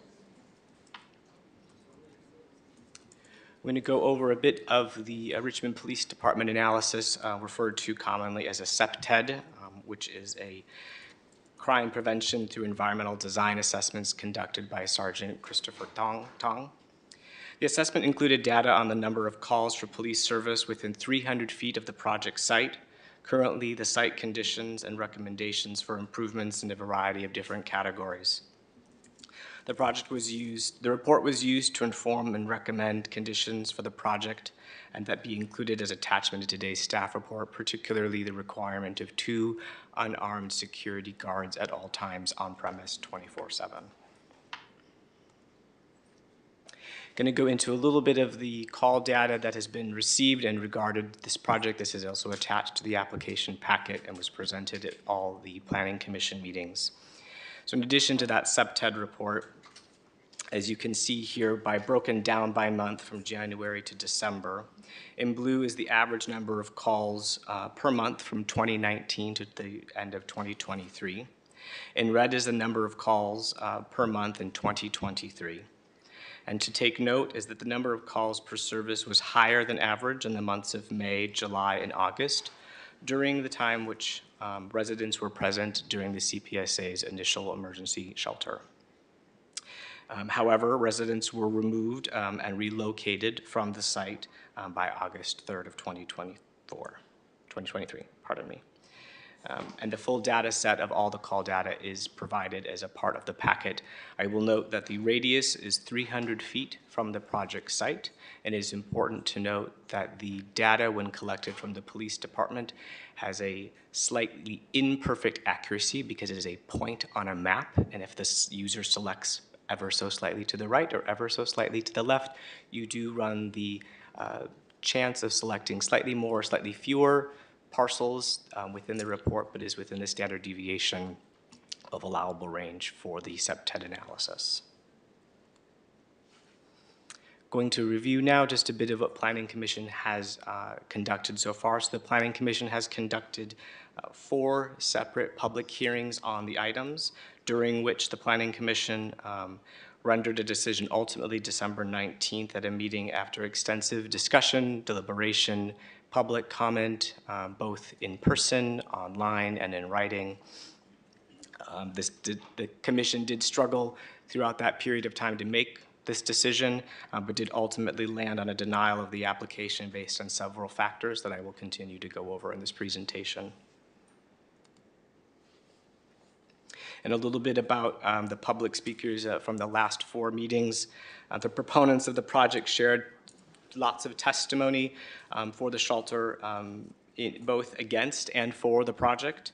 Speaker 22: I'm going to go over a bit of the Richmond Police Department analysis, referred to commonly as a CPTED, which is a crime prevention through environmental design assessments conducted by Sergeant Christopher Tong. The assessment included data on the number of calls for police service within 300 feet of the project site, currently the site conditions and recommendations for improvements in a variety of different categories. The report was used to inform and recommend conditions for the project and that be included as attachment to today's staff report, particularly the requirement of 2 unarmed security guards at all times on premise 24/7. Going to go into a little bit of the call data that has been received and regarded this project. This is also attached to the application packet and was presented at all the Planning Commission meetings. So in addition to that CPTED report, as you can see here, broken down by month from January to December. In blue is the average number of calls per month from 2019 to the end of 2023. In red is the number of calls per month in 2023. And to take note is that the number of calls per service was higher than average in the months of May, July, and August, during the time which residents were present during the CPSA's initial emergency shelter. However, residents were removed and relocated from the site by August 3rd of 2023, pardon me. And the full data set of all the call data is provided as a part of the packet. I will note that the radius is 300 feet from the project site, and it is important to note that the data, when collected from the police department, has a slightly imperfect accuracy because it is a point on a map, and if the user selects ever so slightly to the right or ever so slightly to the left, you do run the chance of selecting slightly more or slightly fewer parcels within the report, but is within the standard deviation of allowable range for the CPTED analysis. Going to review now just a bit of what Planning Commission has conducted so far. So the Planning Commission has conducted 4 separate public hearings on the items, during which the Planning Commission rendered a decision ultimately December 19th at a meeting after extensive discussion, deliberation, public comment, both in person, online, and in writing. The Commission did struggle throughout that period of time to make this decision, but did ultimately land on a denial of the application based on several factors that I will continue to go over in this presentation. And a little bit about the public speakers from the last 4 meetings. The proponents of the project shared lots of testimony for the shelter, both against and for the project.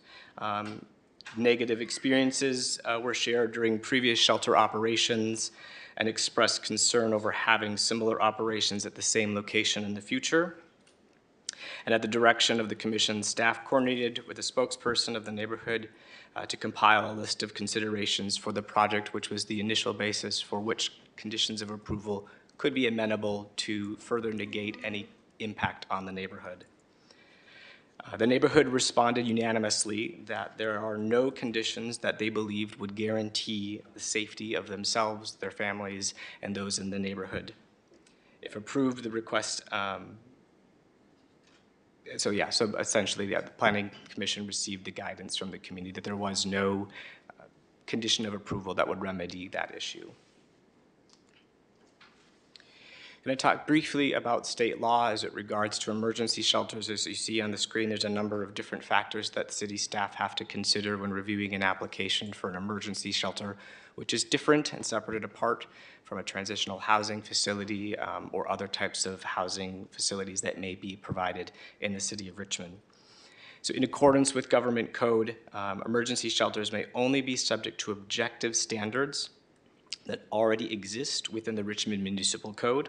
Speaker 22: Negative experiences were shared during previous shelter operations and expressed concern over having similar operations at the same location in the future. And at the direction of the Commission, staff coordinated with a spokesperson of the neighborhood to compile a list of considerations for the project, which was the initial basis for which conditions of approval could be amenable to further negate any impact on the neighborhood. The neighborhood responded unanimously that there are no conditions that they believed would guarantee the safety of themselves, their families, and those in the neighborhood. If approved, the request, so essentially the Planning Commission received the guidance from the community that there was no condition of approval that would remedy that issue. going to talk briefly about state law as it regards to emergency shelters. As you see on the screen, there's a number of different factors that city staff have to consider when reviewing an application for an emergency shelter, which is different and separated apart from a transitional housing facility or other types of housing facilities that may be provided in the city of Richmond. So in accordance with government code, emergency shelters may only be subject to objective standards that already exist within the Richmond Municipal Code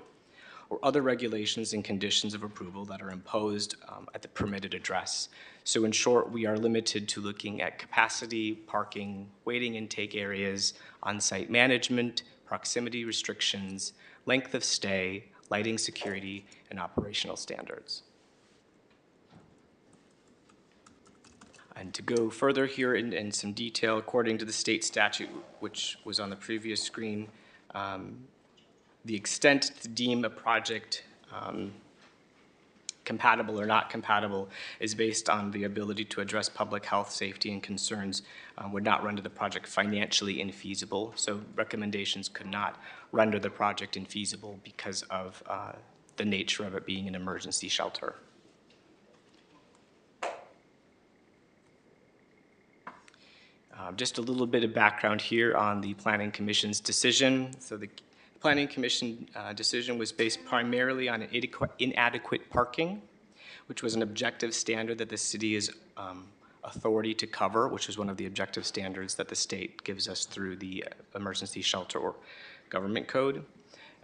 Speaker 22: or other regulations and conditions of approval that are imposed at the permitted address. So in short, we are limited to looking at capacity, parking, waiting intake areas, on-site management, proximity restrictions, length of stay, lighting security, and operational standards. And to go further here in some detail, according to the state statute, which was on the previous screen, the extent to deem a project compatible or not compatible is based on the ability to address public health, safety, and concerns would not render the project financially infeasible. So recommendations could not render the project infeasible because of the nature of it being an emergency shelter. Just a little bit of background here on the Planning Commission's decision. So the Planning Commission decision was based primarily on inadequate parking, which was an objective standard that the city is authority to cover, which is one of the objective standards that the state gives us through the emergency shelter or government code.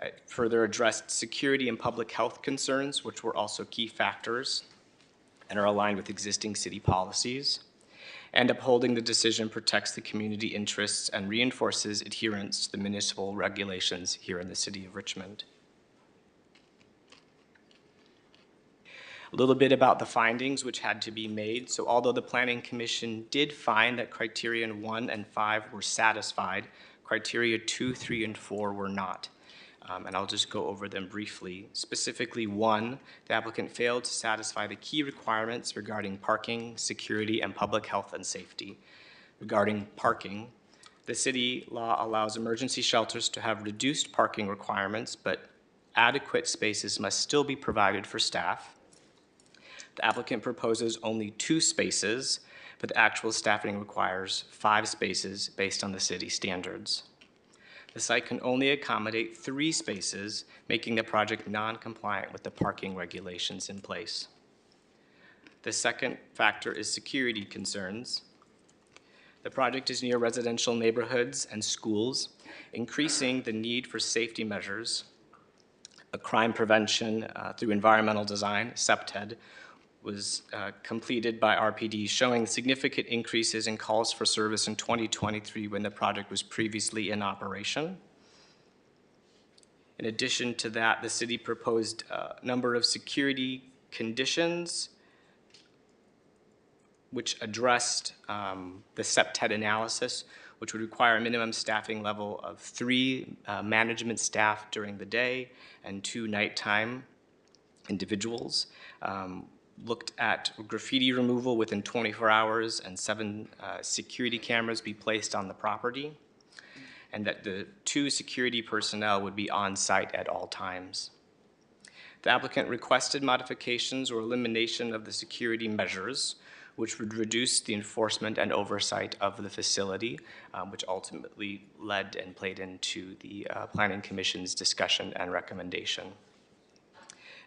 Speaker 22: It further addressed security and public health concerns, which were also key factors and are aligned with existing city policies. And upholding the decision protects the community interests and reinforces adherence to the municipal regulations here in the city of Richmond. A little bit about the findings which had to be made. So although the Planning Commission did find that criterion 1 and 5 were satisfied, criteria 2, 3, and 4 were not. And I'll just go over them briefly. Specifically, 1, the applicant failed to satisfy the key requirements regarding parking, security, and public health and safety. Regarding parking, the city law allows emergency shelters to have reduced parking requirements, but adequate spaces must still be provided for staff. The applicant proposes only 2 spaces, but the actual staffing requires 5 spaces based on the city standards. The site can only accommodate 3 spaces, making the project non-compliant with the parking regulations in place. The second factor is security concerns. The project is near residential neighborhoods and schools, increasing the need for safety measures. A crime prevention through environmental design, CPTED, was completed by RPD, showing significant increases in calls for service in 2023 when the project was previously in operation. In addition to that, the city proposed a number of security conditions which addressed the CPTED analysis, which would require a minimum staffing level of 3 management staff during the day and 2 nighttime individuals. Looked at graffiti removal within 24 hours and 7 security cameras be placed on the property, and that the 2 security personnel would be on site at all times. The applicant requested modifications or elimination of the security measures, which would reduce the enforcement and oversight of the facility, which ultimately led and played into the Planning Commission's discussion and recommendation.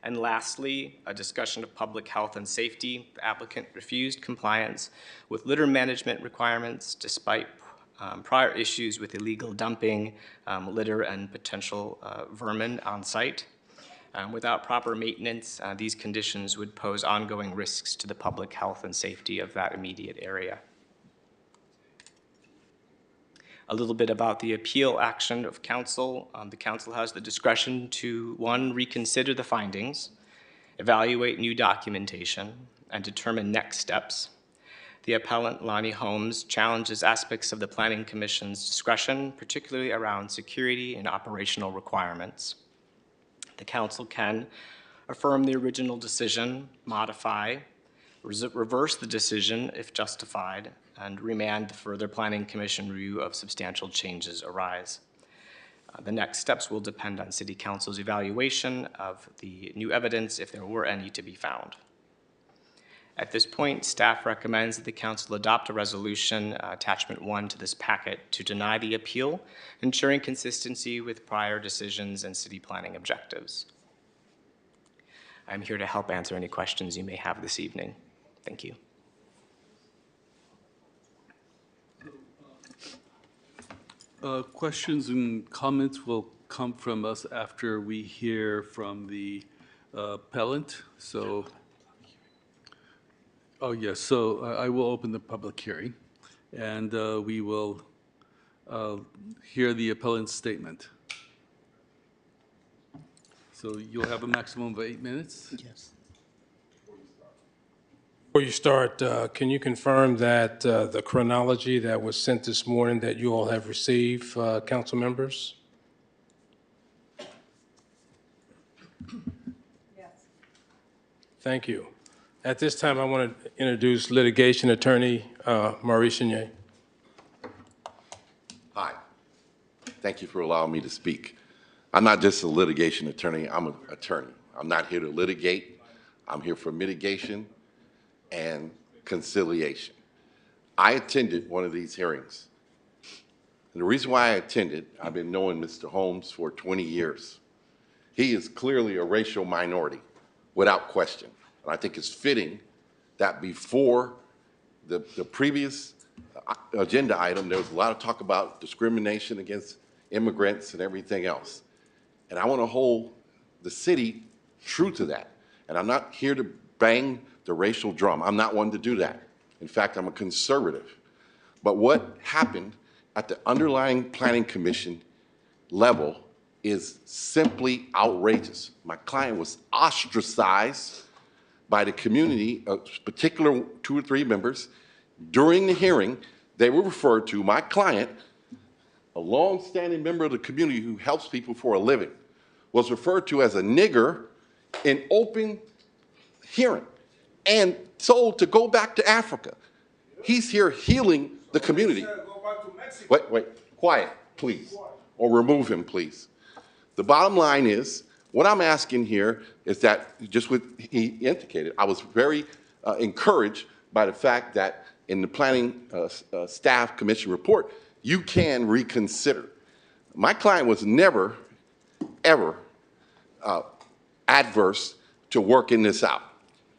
Speaker 22: And lastly, a discussion of public health and safety. The applicant refused compliance with litter management requirements despite prior issues with illegal dumping, litter, and potential vermin on site. Without proper maintenance, these conditions would pose ongoing risks to the public health and safety of that immediate area. A little bit about the appeal action of council. The council has the discretion to, 1, reconsider the findings, evaluate new documentation, and determine next steps. The appellant, Lonnie Holmes, challenges aspects of the Planning Commission's discretion, particularly around security and operational requirements. The council can affirm the original decision, modify, reverse the decision if justified, and remand the further Planning Commission review of substantial changes arise. The next steps will depend on City Council's evaluation of the new evidence, if there were any to be found. At this point, staff recommends that the council adopt a resolution, attachment 1 to this packet, to deny the appeal, ensuring consistency with prior decisions and city planning objectives. I'm here to help answer any questions you may have this evening. Thank you.
Speaker 19: Questions and comments will come from us after we hear from the appellant. So, oh yes, so I will open the public hearing, and we will hear the appellant's statement. So you'll have a maximum of 8 minutes?
Speaker 1: Yes. Before you start, can you confirm that the chronology that was sent this morning that you all have received, council members? Yes. Thank you. At this time, I want to introduce litigation attorney Maurice Chenier.
Speaker 8: Hi. Thank you for allowing me to speak. I'm not just a litigation attorney, I'm an attorney. I'm not here to litigate. I'm here for mitigation and conciliation. I attended one of these hearings. And the reason why I attended, I've been knowing Mr. Holmes for 20 years. He is clearly a racial minority, without question. And I think it's fitting that before the previous agenda item, there was a lot of talk about discrimination against immigrants and everything else. And I want to hold the city true to that. And I'm not here to bang the racial drum. I'm not one to do that. In fact, I'm a conservative. But what happened at the underlying planning commission level is simply outrageous. My client was ostracized by the community, particular 2 or 3 members. During the hearing, they were referred to, my client, a long-standing member of the community who helps people for a living, was referred to as a nigger in open hearing and told to go back to Africa. He's here healing the community. Wait, quiet, please, or remove him, please. The bottom line is, what I'm asking here is that, just what he indicated, I was very encouraged by the fact that in the planning staff commission report, you can reconsider. My client was never, ever adverse to working this out.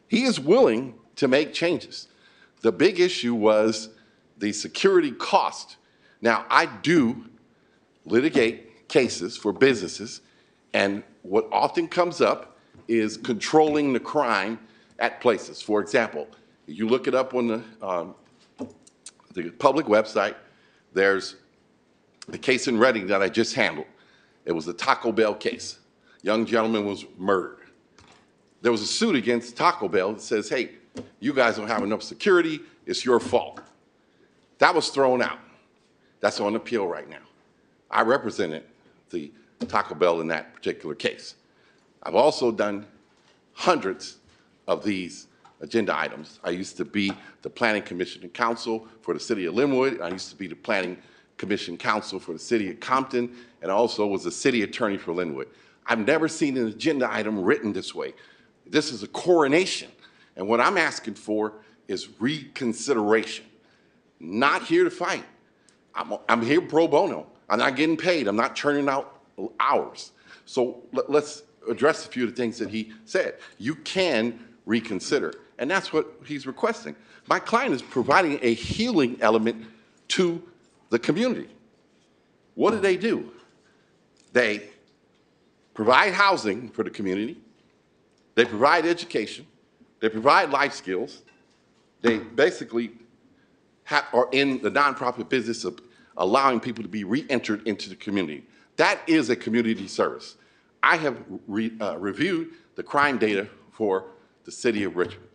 Speaker 8: He is willing to make changes. The big issue was the security cost. Now, I do litigate cases for businesses, and what often comes up is controlling the crime at places. For example, you look it up on the public website, there's the case in Reading that I just handled. It was the Taco Bell case. Young gentleman was murdered. There was a suit against Taco Bell that says, hey, you guys don't have enough security, it's your fault. That was thrown out. That's on appeal right now. I represented the Taco Bell in that particular case. I've also done hundreds of these agenda items. I used to be the Planning Commission and Council for the City of Linwood. I used to be the Planning Commission Council for the City of Compton, and also was the City Attorney for Linwood. I've never seen an agenda item written this way. This is a coronation, and what I'm asking for is reconsideration. Not here to fight. I'm here pro bono. I'm not getting paid. I'm not churning out hours. So let's address a few of the things that he said. You can reconsider, and that's what he's requesting. My client is providing a healing element to the community. What do? They provide housing for the community. They provide education. They provide life skills. They basically are in the nonprofit business of allowing people to be re-entered into the community. That is a community service. I have reviewed the crime data for the city of Richmond.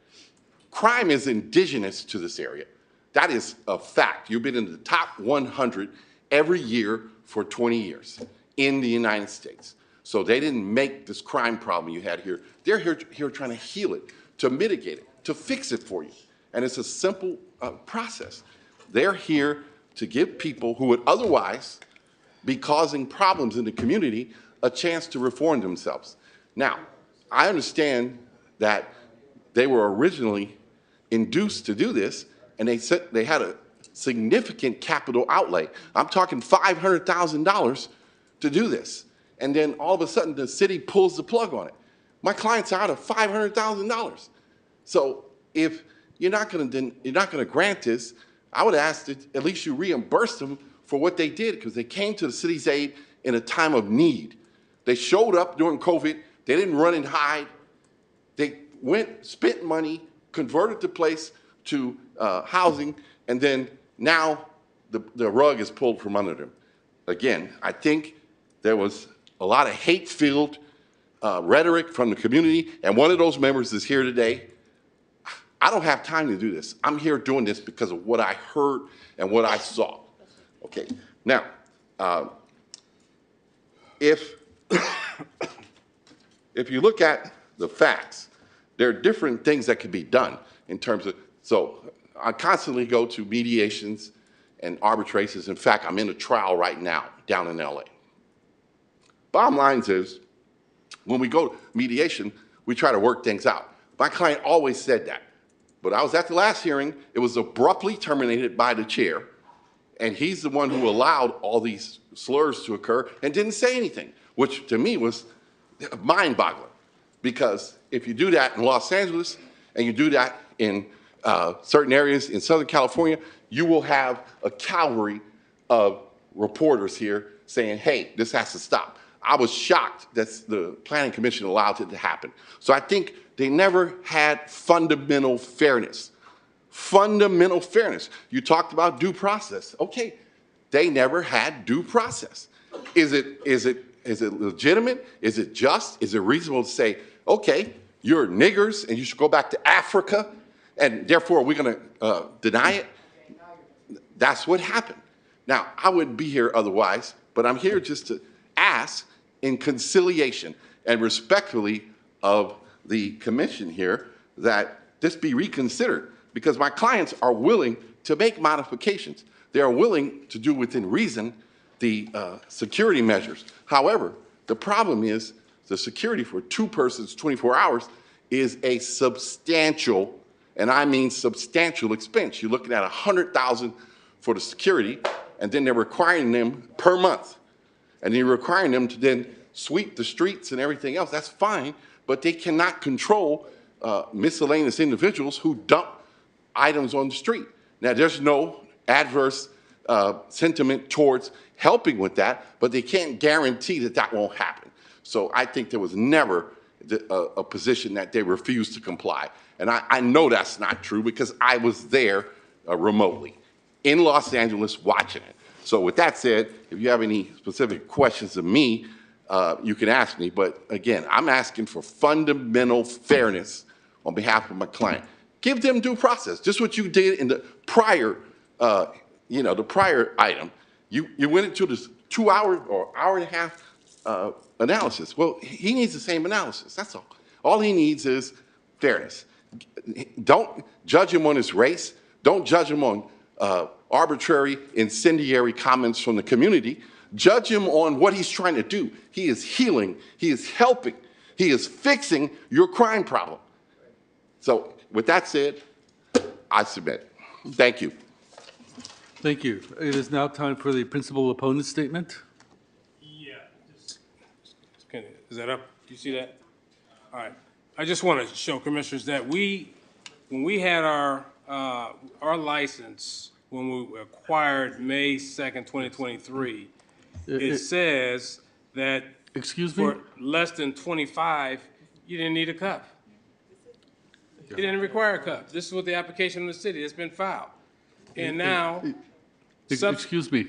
Speaker 8: Crime is indigenous to this area. That is a fact. You've been in the top 100 every year for 20 years in the United States. So they didn't make this crime problem you had here. They're here trying to heal it, to mitigate it, to fix it for you. And it's a simple process. They're here to give people who would otherwise be causing problems in the community a chance to reform themselves. Now, I understand that they were originally induced to do this, and they said they had a significant capital outlay. I'm talking $500,000 to do this. And then all of a sudden, the city pulls the plug on it. My clients are out of $500,000. So if you're not going to grant this, I would ask that at least you reimburse them for what they did, because they came to the city's aid in a time of need. They showed up during COVID. They didn't run and hide. They went, spent money, converted the place to housing, and then now the rug is pulled from under them. Again, I think there was a lot of hate-filled rhetoric from the community, and one of those members is here today. I don't have time to do this. I'm here doing this because of what I heard and what I saw. Okay, now, if you look at the facts, there are different things that could be done in terms of, so I constantly go to mediations and arbitrations. In fact, I'm in a trial right now down in LA. Bottom line is, when we go to mediation, we try to work things out. My client always said that. But I was at the last hearing, it was abruptly terminated by the chair, and he's the one who allowed all these slurs to occur and didn't say anything, which to me was mind-boggling. Because if you do that in Los Angeles and you do that in certain areas in Southern California, you will have a cavalry of reporters here saying, hey, this has to stop. I was shocked that the Planning Commission allowed it to happen. So I think they never had fundamental fairness. Fundamental fairness. You talked about due process. Okay, they never had due process. Is it legitimate? Is it just? Is it reasonable to say, okay, you're niggers and you should go back to Africa, and therefore we're going to deny it? That's what happened. Now, I wouldn't be here otherwise, but I'm here just to ask in conciliation and respectfully of the commission here that this be reconsidered, because my clients are willing to make modifications. They are willing to do within reason the security measures. However, the problem is the security for 2 persons, 24 hours, is a substantial, and I mean substantial expense. You're looking at $100,000 for the security, and then they're requiring them per month. And you're requiring them to then sweep the streets and everything else. That's fine, but they cannot control miscellaneous individuals who dump items on the street. Now, there's no adverse sentiment towards helping with that, but they can't guarantee that that won't happen. So I think there was never a position that they refused to comply. And I know that's not true because I was there remotely in Los Angeles watching it. So with that said, if you have any specific questions of me, you can ask me. But again, I'm asking for fundamental fairness on behalf of my client. Give them due process. Just what you did in the prior, the prior item. You went into this 2 hour or hour and a half analysis. Well, he needs the same analysis. That's all. All he needs is fairness. Don't judge him on his race. Don't judge him on arbitrary, incendiary comments from the community. Judge him on what he's trying to do. He is healing. He is helping. He is fixing your crime problem. So with that said, I submit. Thank you.
Speaker 19: Thank you. It is now time for the principal opponent statement.
Speaker 1: Yeah. Is that up? Do you see that? All right. I just want to show commissioners that when we had our license, when we acquired May 2nd, 2023, it says that
Speaker 19: excuse me?
Speaker 1: For less than 25, you didn't need a cup. You didn't require a cup. This is what the application of the city has been filed. And now,
Speaker 19: excuse me,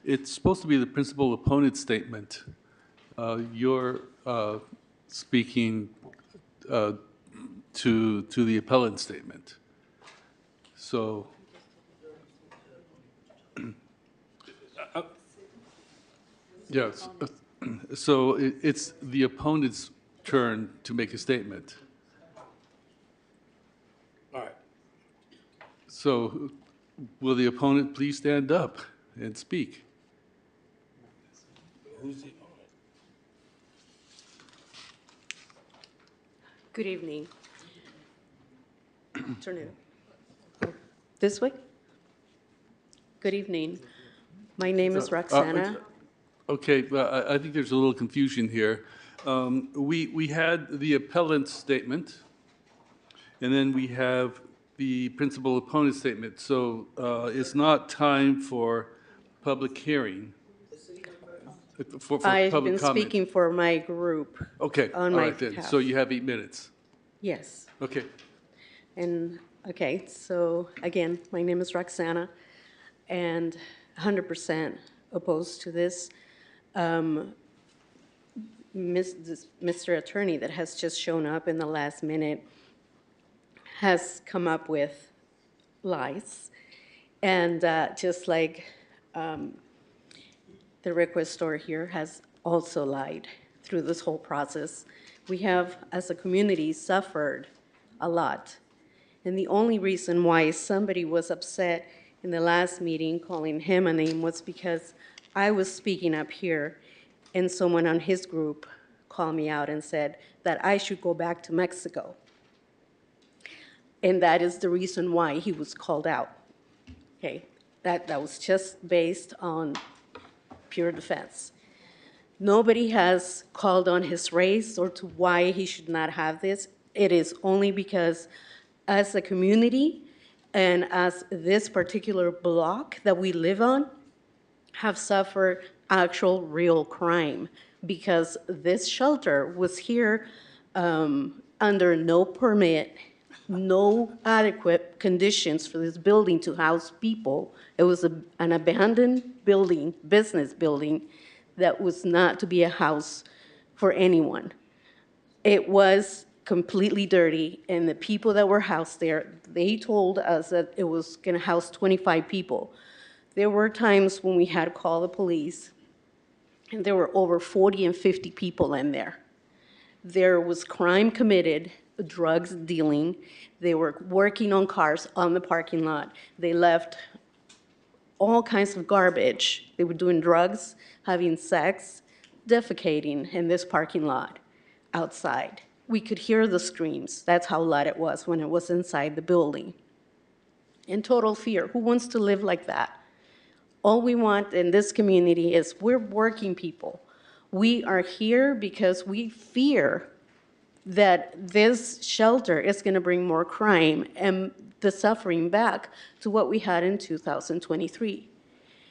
Speaker 19: it's supposed to be the principal opponent statement. You're speaking to the appellant statement. So, yes. So it's the opponent's turn to make a statement.
Speaker 1: all right.
Speaker 19: So will the opponent please stand up and speak?
Speaker 1: who's the,
Speaker 9: Good evening. Turn it this way. Good evening. My name is Roxana.
Speaker 19: Okay, well, I think there's a little confusion here. We had the appellant statement, and then we have the principal opponent statement. So it's not time for public hearing, for
Speaker 9: I've
Speaker 19: public
Speaker 9: been
Speaker 19: comment.
Speaker 9: speaking for my group.
Speaker 19: Okay, all
Speaker 9: on my
Speaker 19: right then.
Speaker 9: behalf.
Speaker 19: So you have 8 minutes.
Speaker 9: Yes.
Speaker 19: Okay.
Speaker 9: And, okay, so again, my name is Roxana, and 100% opposed to this. Mr. Attorney that has just shown up in the last minute has come up with lies. And just like the requestor here has also lied through this whole process. We have, as a community, suffered a lot. And the only reason why somebody was upset in the last meeting, calling him a name, was because I was speaking up here and someone on his group called me out and said that I should go back to Mexico. And that is the reason why he was called out. Okay, that was just based on pure defense. Nobody has called on his race or to why he should not have this. It is only because as a community and as this particular block that we live on have suffered actual real crime, because this shelter was here under no permit, no adequate conditions for this building to house people. It was an abandoned building, business building, that was not to be a house for anyone. It was completely dirty, and the people that were housed there, they told us that it was gonna house 25 people. There were times when we had to call the police, and there were over 40 and 50 people in there. There was crime committed, drugs dealing. They were working on cars on the parking lot. They left all kinds of garbage. They were doing drugs, having sex, defecating in this parking lot outside. We could hear the screams. That's how loud it was when it was inside the building. In total fear. Who wants to live like that? All we want in this community is we're working people. We are here because we fear that this shelter is going to bring more crime and the suffering back to what we had in 2023.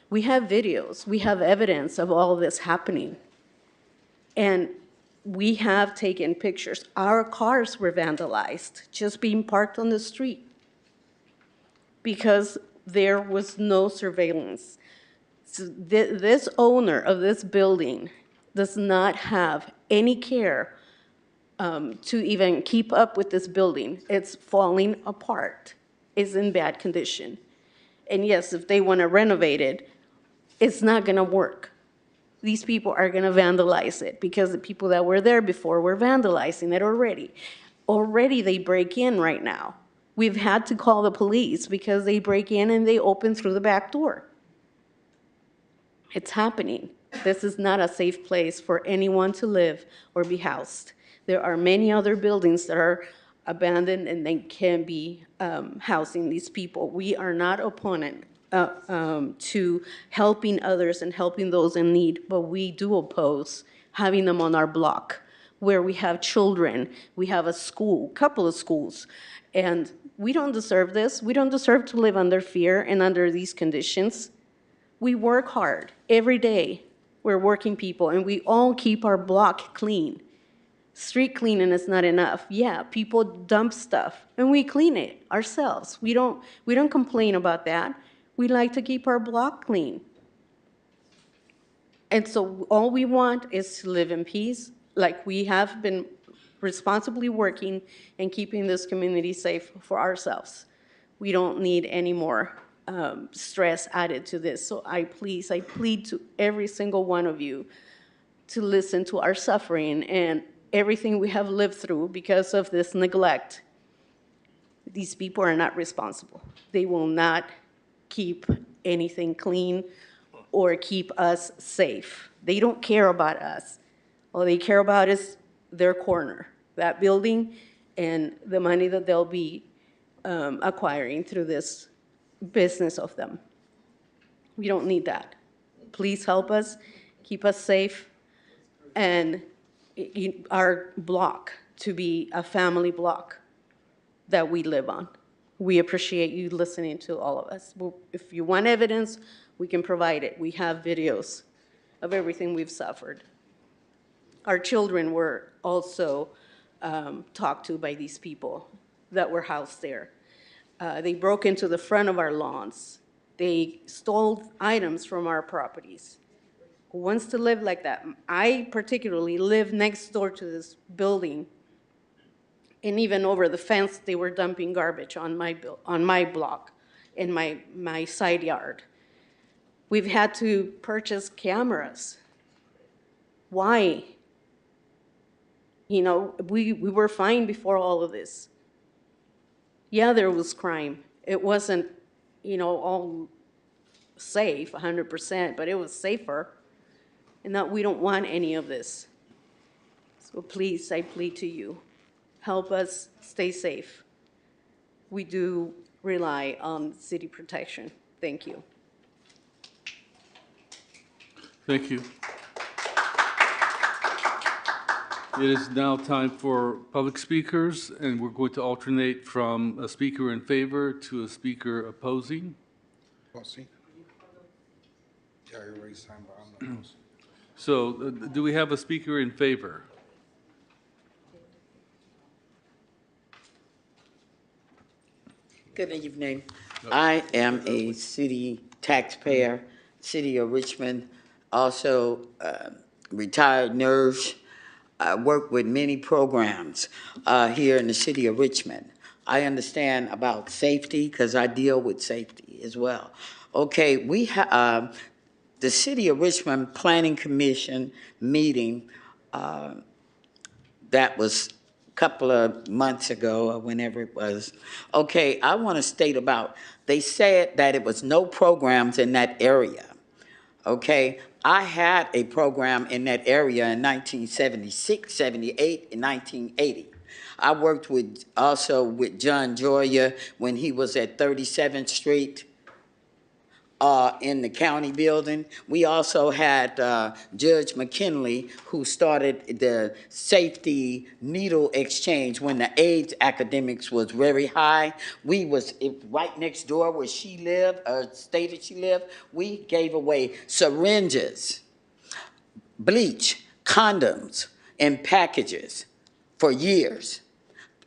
Speaker 9: We have videos, we have evidence of all this happening. And we have taken pictures. Our cars were vandalized, just being parked on the street, because there was no surveillance. So this owner of this building does not have any care to even keep up with this building. It's falling apart. It's in bad condition. And yes, if they want to renovate it, it's not going to work. These people are going to vandalize it because the people that were there before were vandalizing it already. Already they break in right now. We've had to call the police because they break in and they open through the back door. It's happening. This is not a safe place for anyone to live or be housed. There are many other buildings that are abandoned and they can be housing these people. We are not opponent to helping others and helping those in need, but we do oppose having them on our block where we have children, we have a school, couple of schools, and we don't deserve this. We don't deserve to live under fear and under these conditions. We work hard every day. We're working people, and we all keep our block clean. Street cleaning is not enough. Yeah, people dump stuff, and we clean it ourselves. We don't complain about that. We like to keep our block clean. And so all we want is to live in peace, like we have been responsibly working and keeping this community safe for ourselves. We don't need any more stress added to this. So I plead to every single one of you to listen to our suffering and everything we have lived through because of this neglect. These people are not responsible. They will not keep anything clean or keep us safe. They don't care about us. All they care about is their corner, that building, and the money that they'll be acquiring through this business of them. We don't need that. Please help us, keep us safe, and our block to be a family block that we live on. We appreciate you listening to all of us. If you want evidence, we can provide it. We have videos of everything we've suffered. Our children were also talked to by these people that were housed there. They broke into the front of our lawns. They stole items from our properties. Who wants to live like that? I particularly live next door to this building, and even over the fence, they were dumping garbage on my block, in my side yard. We've had to purchase cameras. Why? You know, we were fine before all of this. Yeah, there was crime. It wasn't, you know, all safe 100%, but it was safer. And that we don't want any of this. So please, I plead to you, help us stay safe. We do rely on city protection. Thank you.
Speaker 19: Thank you. It is now time for public speakers, and we're going to alternate from a speaker in favor to a speaker opposing. So, do we have a speaker in favor?
Speaker 11: Good evening. I am a city taxpayer, City of Richmond, also retired nurse. I work with many programs here in the City of Richmond. I understand about safety because I deal with safety as well. Okay, we have the City of Richmond Planning Commission meeting that was a couple of months ago or whenever it was. Okay, I want to state about, they said that it was no programs in that area. Okay, I had a program in that area in 1976, 78, and 1980. I worked with also with John Joya when he was at 37th Street in the county building. We also had Judge McKinley, who started the safety needle exchange when the AIDS academics was very high. We was right next door where she lived, or stated she lived. We gave away syringes, bleach, condoms, and packages for years.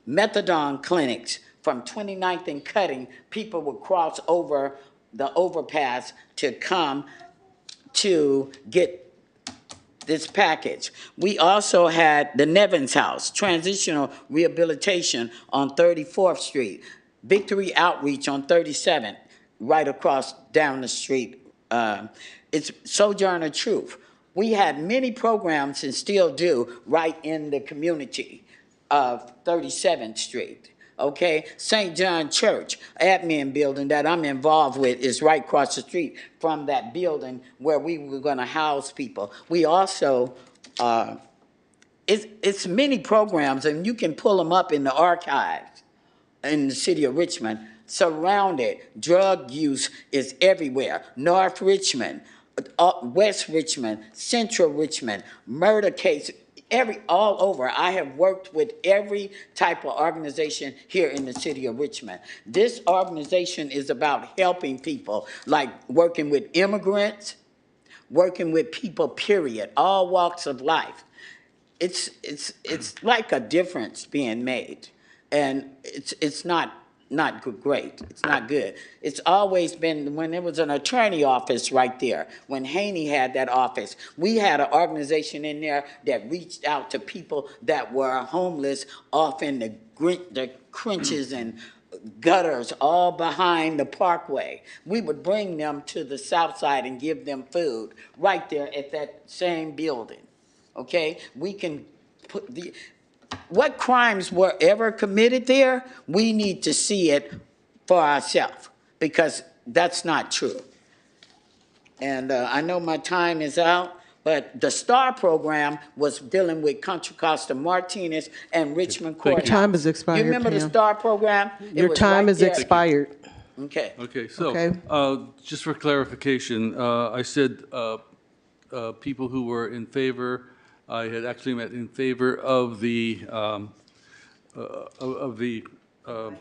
Speaker 11: Methadone clinics from 29th and Cutting, people would cross over the overpass to come to get this package. We also had the Nevins House, transitional rehabilitation on 34th Street, Victory Outreach on 37th, right across down the street. It's Sojourner Truth. We had many programs and still do right in the community of 37th Street. Okay, St. John Church admin building that I'm involved with is right across the street from that building where we were going to house people. We also, it's many programs, and you can pull them up in the archives in the City of Richmond. Surrounded, drug use is everywhere. North Richmond, West Richmond, Central Richmond, murder case, all over. I have worked with every type of organization here in the City of Richmond. This organization is about helping people, like working with immigrants, working with people, period, all walks of life. It's like a difference being made, and it's not great. It's not good. It's always been, when there was an attorney office right there, when Haney had that office, we had an organization in there that reached out to people that were homeless off in the trenches and gutters all behind the parkway. We would bring them to the south side and give them food right there at that same building. Okay, we can put what crimes were ever committed there, we need to see it for ourselves, because that's not true. And I know my time is out, but the STAR program was dealing with Contra Costa Martinez and Richmond
Speaker 2: Your
Speaker 11: Courthouse.
Speaker 2: time is expired,
Speaker 11: You remember the
Speaker 2: Pam.
Speaker 11: STAR program? It
Speaker 2: Your
Speaker 11: was
Speaker 2: time
Speaker 11: right
Speaker 2: is
Speaker 11: there.
Speaker 2: expired.
Speaker 11: Okay.
Speaker 19: Okay, so,
Speaker 2: Okay.
Speaker 19: just for clarification, I said people who were in favor, I had actually meant in favor of the, of the, of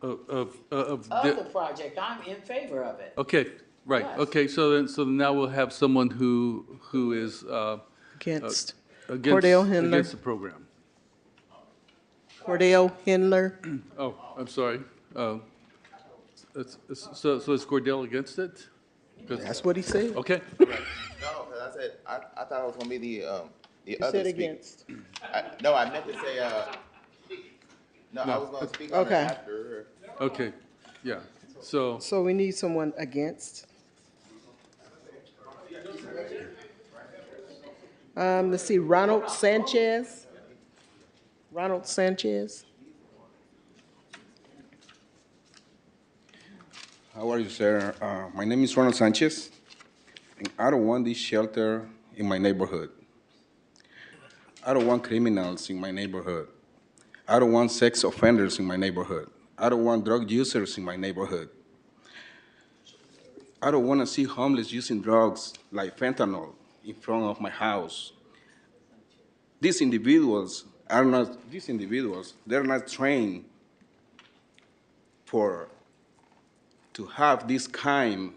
Speaker 11: Of
Speaker 19: the,
Speaker 11: the project, I'm in favor of it.
Speaker 19: okay, right,
Speaker 11: Yes.
Speaker 19: okay, so then now we'll have someone who is
Speaker 2: Against.
Speaker 19: against,
Speaker 2: Cordell Hindler.
Speaker 19: against the program.
Speaker 2: Cordell Hindler.
Speaker 19: Oh, I'm sorry. So is Cordell against it? 'Cause-
Speaker 2: That's what he said.
Speaker 19: Okay.
Speaker 13: No, because I said, I thought it was gonna be the
Speaker 2: He
Speaker 13: other
Speaker 2: said
Speaker 13: speaker.
Speaker 2: against.
Speaker 13: No, I meant to say, no, I was gonna speak on it
Speaker 2: Okay.
Speaker 13: after her.
Speaker 19: Okay, yeah, so.
Speaker 2: So we need someone against. Let's see, Ronald Sanchez. Ronald Sanchez.
Speaker 14: How are you, sir? My name is Ronald Sanchez, and I don't want this shelter in my neighborhood. I don't want criminals in my neighborhood. I don't want sex offenders in my neighborhood. I don't want drug users in my neighborhood. I don't want to see homeless using drugs like fentanyl in front of my house. These individuals, they're not trained to have this kind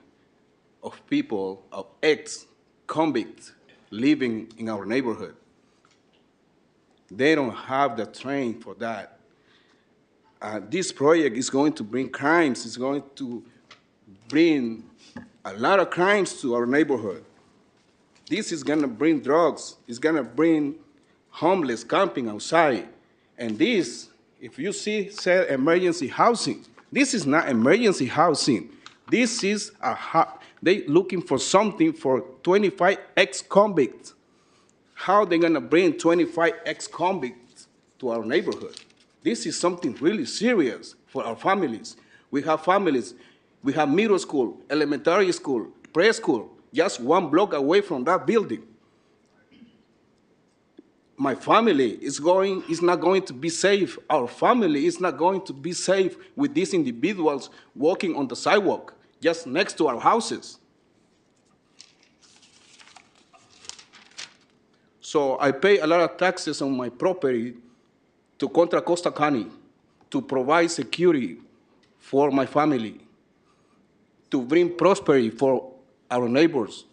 Speaker 14: of people, of ex-convicts living in our neighborhood. They don't have the training for that. This project is going to bring crimes. It's going to bring a lot of crimes to our neighborhood. This is going to bring drugs. It's going to bring homeless camping outside. And this, if you see, say emergency housing, this is not emergency housing. This is they looking for something for 25 ex-convicts. How they gonna bring 25 ex-convicts to our neighborhood? This is something really serious for our families. We have families, we have middle school, elementary school, preschool, just one block away from that building. My family is not going to be safe. Our family is not going to be safe with these individuals walking on the sidewalk just next to our houses. So I pay a lot of taxes on my property to Contra Costa County to provide security for my family, to bring prosperity for our neighbors.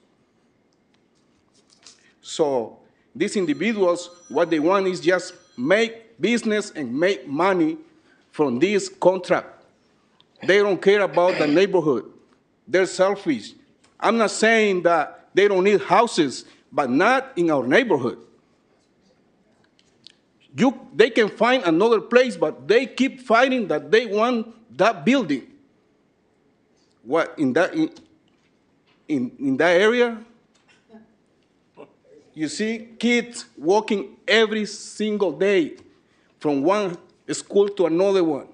Speaker 14: So these individuals, what they want is just make business and make money from this contract. They don't care about the neighborhood. They're selfish. I'm not saying that they don't need houses, but not in our neighborhood. They can find another place, but they keep fighting that they want that building. What, in that area? You see kids walking every single day from one school to another one.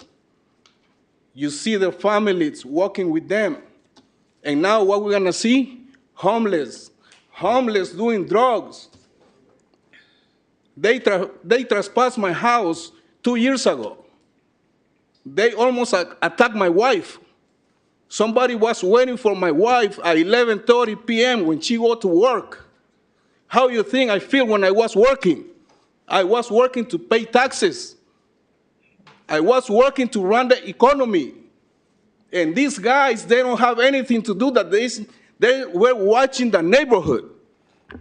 Speaker 14: You see their families walking with them. And now what we're gonna see? Homeless doing drugs. They trespassed my house 2 years ago. They almost attacked my wife. Somebody was waiting for my wife at 11:30 p.m. when she go to work. How you think I feel when I was working? I was working to pay taxes. I was working to run the economy. And these guys, they don't have anything to do that they were watching the neighborhood.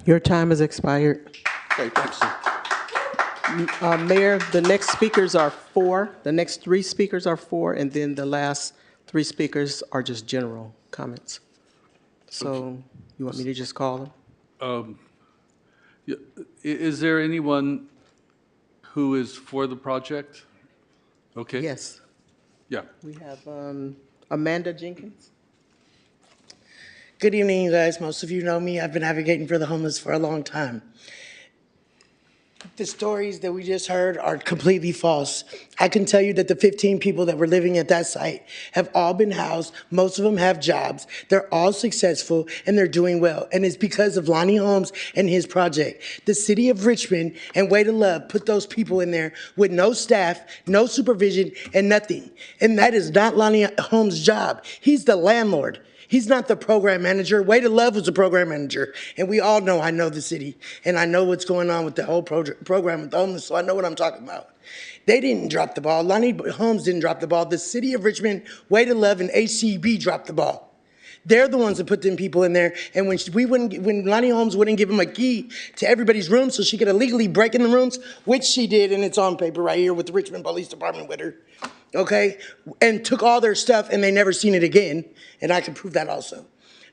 Speaker 2: Your time has expired.
Speaker 14: Okay, thanks.
Speaker 2: Mayor, the next speakers are 4. The next 3 speakers are 4, and then the last 3 speakers are just general comments. So you want me to just call them?
Speaker 19: Is there anyone who is for the project? Okay.
Speaker 2: Yes.
Speaker 19: Yeah.
Speaker 2: We have Amanda Jenkins.
Speaker 16: Good evening, you guys. Most of you know me. I've been advocating for the homeless for a long time.
Speaker 6: The stories that we just heard are completely false. I can tell you that the 15 people that were living at that site have all been housed. Most of them have jobs. They're all successful and they're doing well. And it's because of Lonnie Holmes and his project. The city of Richmond and Way to Love put those people in there with no staff, no supervision, and nothing. And that is not Lonnie Holmes' job. He's the landlord. He's not the program manager. Way to Love was the program manager. And we all know, I know the city, and I know what's going on with the whole program with the homeless, so I know what I'm talking about. They didn't drop the ball. Lonnie Holmes didn't drop the ball. The city of Richmond, Way to Love, and HCB dropped the ball. They're the ones that put them people in there. And when Lonnie Holmes wouldn't give them a key to everybody's room so she could illegally break in the rooms, which she did, and it's on paper right here with the Richmond Police Department with her, okay, and took all their stuff and they never seen it again, and I can prove that also.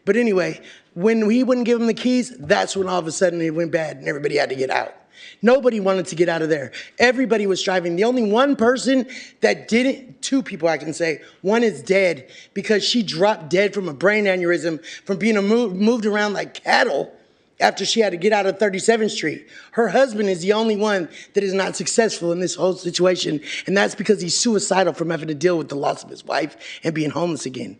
Speaker 6: But anyway, when he wouldn't give them the keys, that's when all of a sudden it went bad and everybody had to get out. Nobody wanted to get out of there. Everybody was striving. The only one person that didn't, two people I can say, one is dead because she dropped dead from a brain aneurysm from being moved around like cattle after she had to get out of 37th Street. Her husband is the only one that is not successful in this whole situation, and that's because he's suicidal from having to deal with the loss of his wife and being homeless again.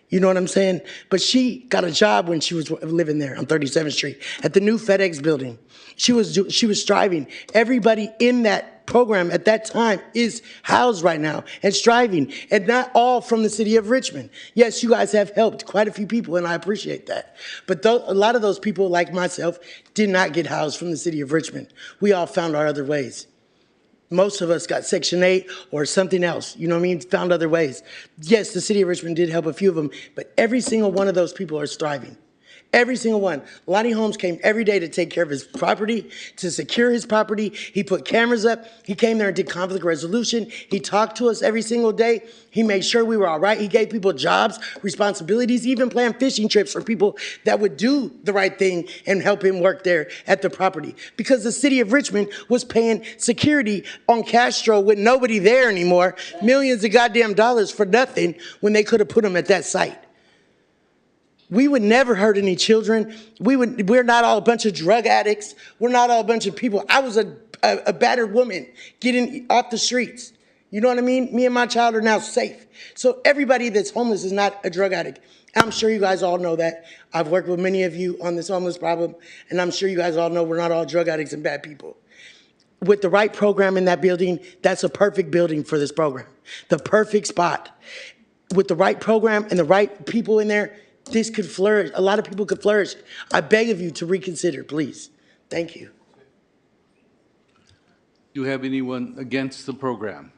Speaker 6: You know what I'm saying? But she got a job when she was living there on 37th Street at the new FedEx building. She was striving. Everybody in that program at that time is housed right now and striving, and not all from the city of Richmond. Yes, you guys have helped quite a few people, and I appreciate that. But a lot of those people, like myself, did not get housed from the city of Richmond. We all found our other ways. Most of us got Section 8 or something else, you know what I mean? Found other ways. Yes, the city of Richmond did help a few of them, but every single one of those people are striving. Every single one. Lonnie Holmes came every day to take care of his property, to secure his property. He put cameras up. He came there and did conflict resolution. He talked to us every single day. He made sure we were all right. He gave people jobs, responsibilities, even planned fishing trips for people that would do the right thing and help him work there at the property. Because the city of Richmond was paying security on Castro with nobody there anymore, millions of goddamn dollars for nothing when they could have put them at that site. We would never hurt any children. We're not all a bunch of drug addicts. We're not all a bunch of people. I was a battered woman getting off the streets. You know what I mean? Me and my child are now safe. So everybody that's homeless is not a drug addict. I'm sure you guys all know that. I've worked with many of you on this homeless problem, and I'm sure you guys all know we're not all drug addicts and bad people. With the right program in that building, that's a perfect building for this program. The perfect spot. With the right program and the right people in there, this could flourish. A lot of people could flourish. I beg of you to reconsider, please. Thank you.
Speaker 19: Do you have anyone against the program?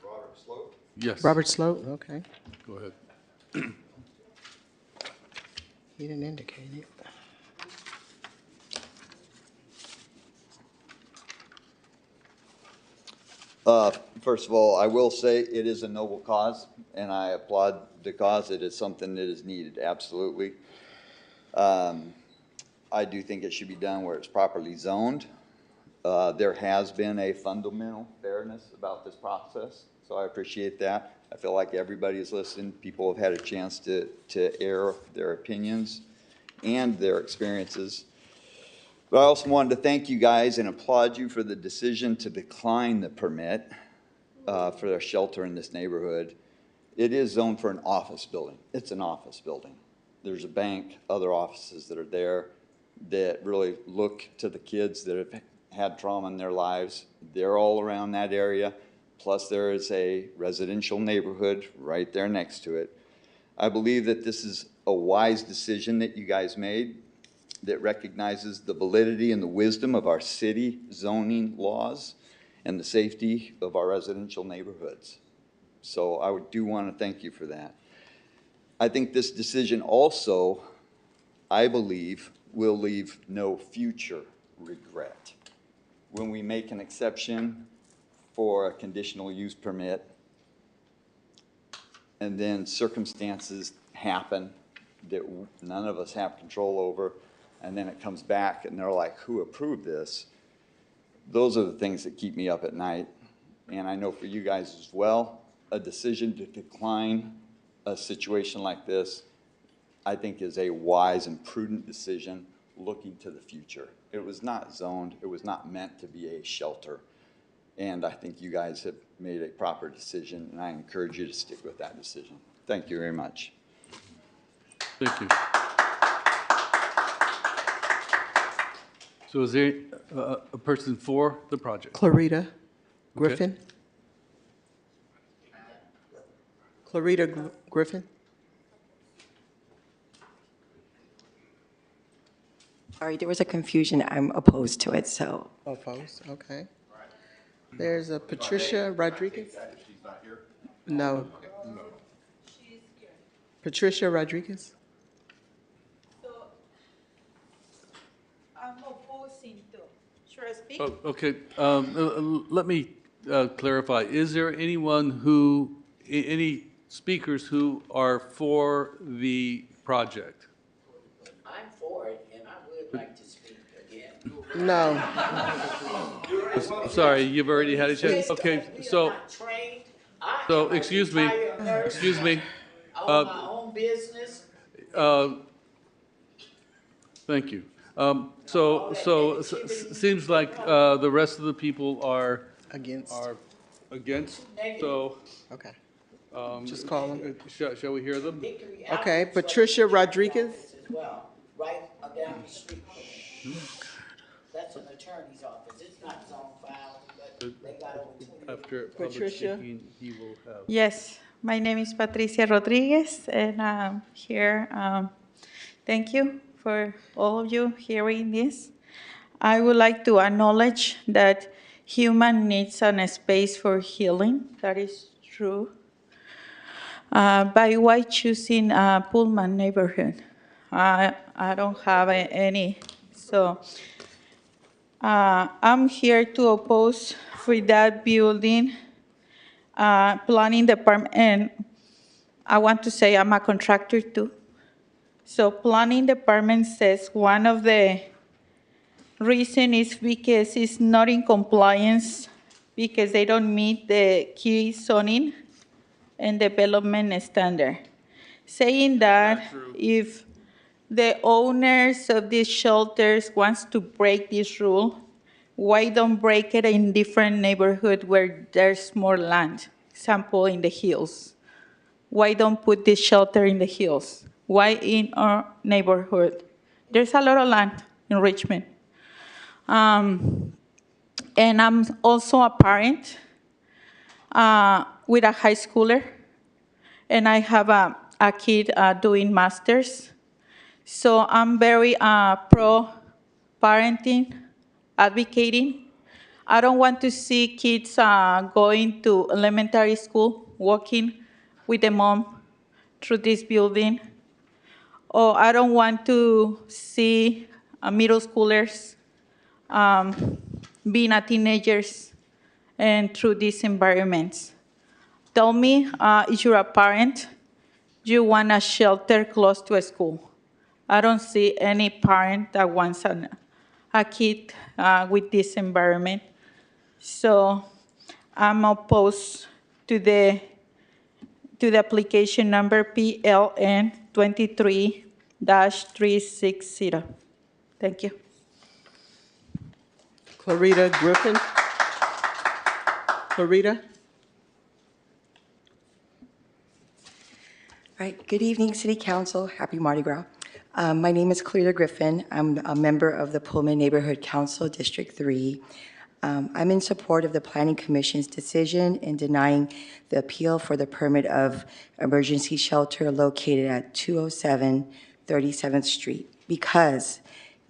Speaker 13: Robert Sloat?
Speaker 19: Yes.
Speaker 2: Robert Sloat, okay.
Speaker 19: Go ahead.
Speaker 2: He didn't indicate it.
Speaker 17: First of all, I will say it is a noble cause, and I applaud the cause. It is something that is needed, absolutely. I do think it should be done where it's properly zoned. There has been a fundamental fairness about this process, so I appreciate that. I feel like everybody has listened. People have had a chance to air their opinions and their experiences. But I also wanted to thank you guys and applaud you for the decision to decline the permit for their shelter in this neighborhood. It is zoned for an office building. It's an office building. There's a bank, other offices that are there that really look to the kids that have had trauma in their lives. They're all around that area. Plus there is a residential neighborhood right there next to it. I believe that this is a wise decision that you guys made that recognizes the validity and the wisdom of our city zoning laws and the safety of our residential neighborhoods. So I do want to thank you for that. I think this decision also, I believe, will leave no future regret. When we make an exception for a conditional use permit and then circumstances happen that none of us have control over, and then it comes back and they're like, who approved this? Those are the things that keep me up at night. And I know for you guys as well, a decision to decline a situation like this, I think is a wise and prudent decision looking to the future. It was not zoned, it was not meant to be a shelter. And I think you guys have made a proper decision, and I encourage you to stick with that decision. Thank you very much.
Speaker 19: Thank you. So is there a person for the project?
Speaker 2: Clarita Griffin. Clarita Griffin.
Speaker 3: Sorry, there was a confusion. I'm opposed to it, so.
Speaker 2: Opposed, okay. There's a Patricia Rodriguez. No. Patricia Rodriguez.
Speaker 4: I'm opposing to. Should I speak?
Speaker 19: Oh, okay, let me clarify. Is there anyone any speakers who are for the project?
Speaker 11: I'm for it, and I would like to speak again.
Speaker 2: No.
Speaker 19: Sorry, you've already had a chance? Okay, so, excuse me, excuse me.
Speaker 11: I own my own business.
Speaker 19: Thank you. Seems like the rest of the people are
Speaker 2: against.
Speaker 19: So.
Speaker 2: Okay. Just call them.
Speaker 19: Shall we hear them?
Speaker 2: Okay, Patricia Rodriguez.
Speaker 11: As well, right down the street. That's an attorney's office. It's not zone filed, but they got over 20.
Speaker 19: After public
Speaker 2: Patricia.
Speaker 19: speaking, he will have.
Speaker 4: Yes, my name is Patricia Rodriguez, and I'm here. Thank you for all of you hearing this. I would like to acknowledge that human needs a space for healing. That is true. By why choosing Pullman neighborhood? I don't have any. So I'm here to oppose for that building, planning department, and I want to say I'm a contractor too. So planning department says one of the reason is because it's not in compliance because they don't meet the key zoning and development standard. Saying that if the owners of these shelters wants to break this rule, why don't break it in different neighborhood where there's more land? Example, in the hills. Why don't put this shelter in the hills? Why in our neighborhood? There's a lot of land in Richmond. And I'm also a parent with a high schooler, and I have a kid doing masters. So I'm very pro-parenting, advocating. I don't want to see kids going to elementary school, walking with the mom through this building. Or I don't want to see middle schoolers being teenagers and through these environments. Tell me, if you're a parent, you want a shelter close to a school. I don't see any parent that wants a kid with this environment. So I'm opposed to the application number PLN 23-360. Thank you.
Speaker 2: Clarita Griffin. Clarita.
Speaker 3: Right. Good evening, City Council. Happy Mardi Gras. My name is Clarita Griffin. I'm a member of the Pullman Neighborhood Council, District 3. I'm in support of the Planning Commission's decision in denying the appeal for the permit of emergency shelter located at 207 37th Street because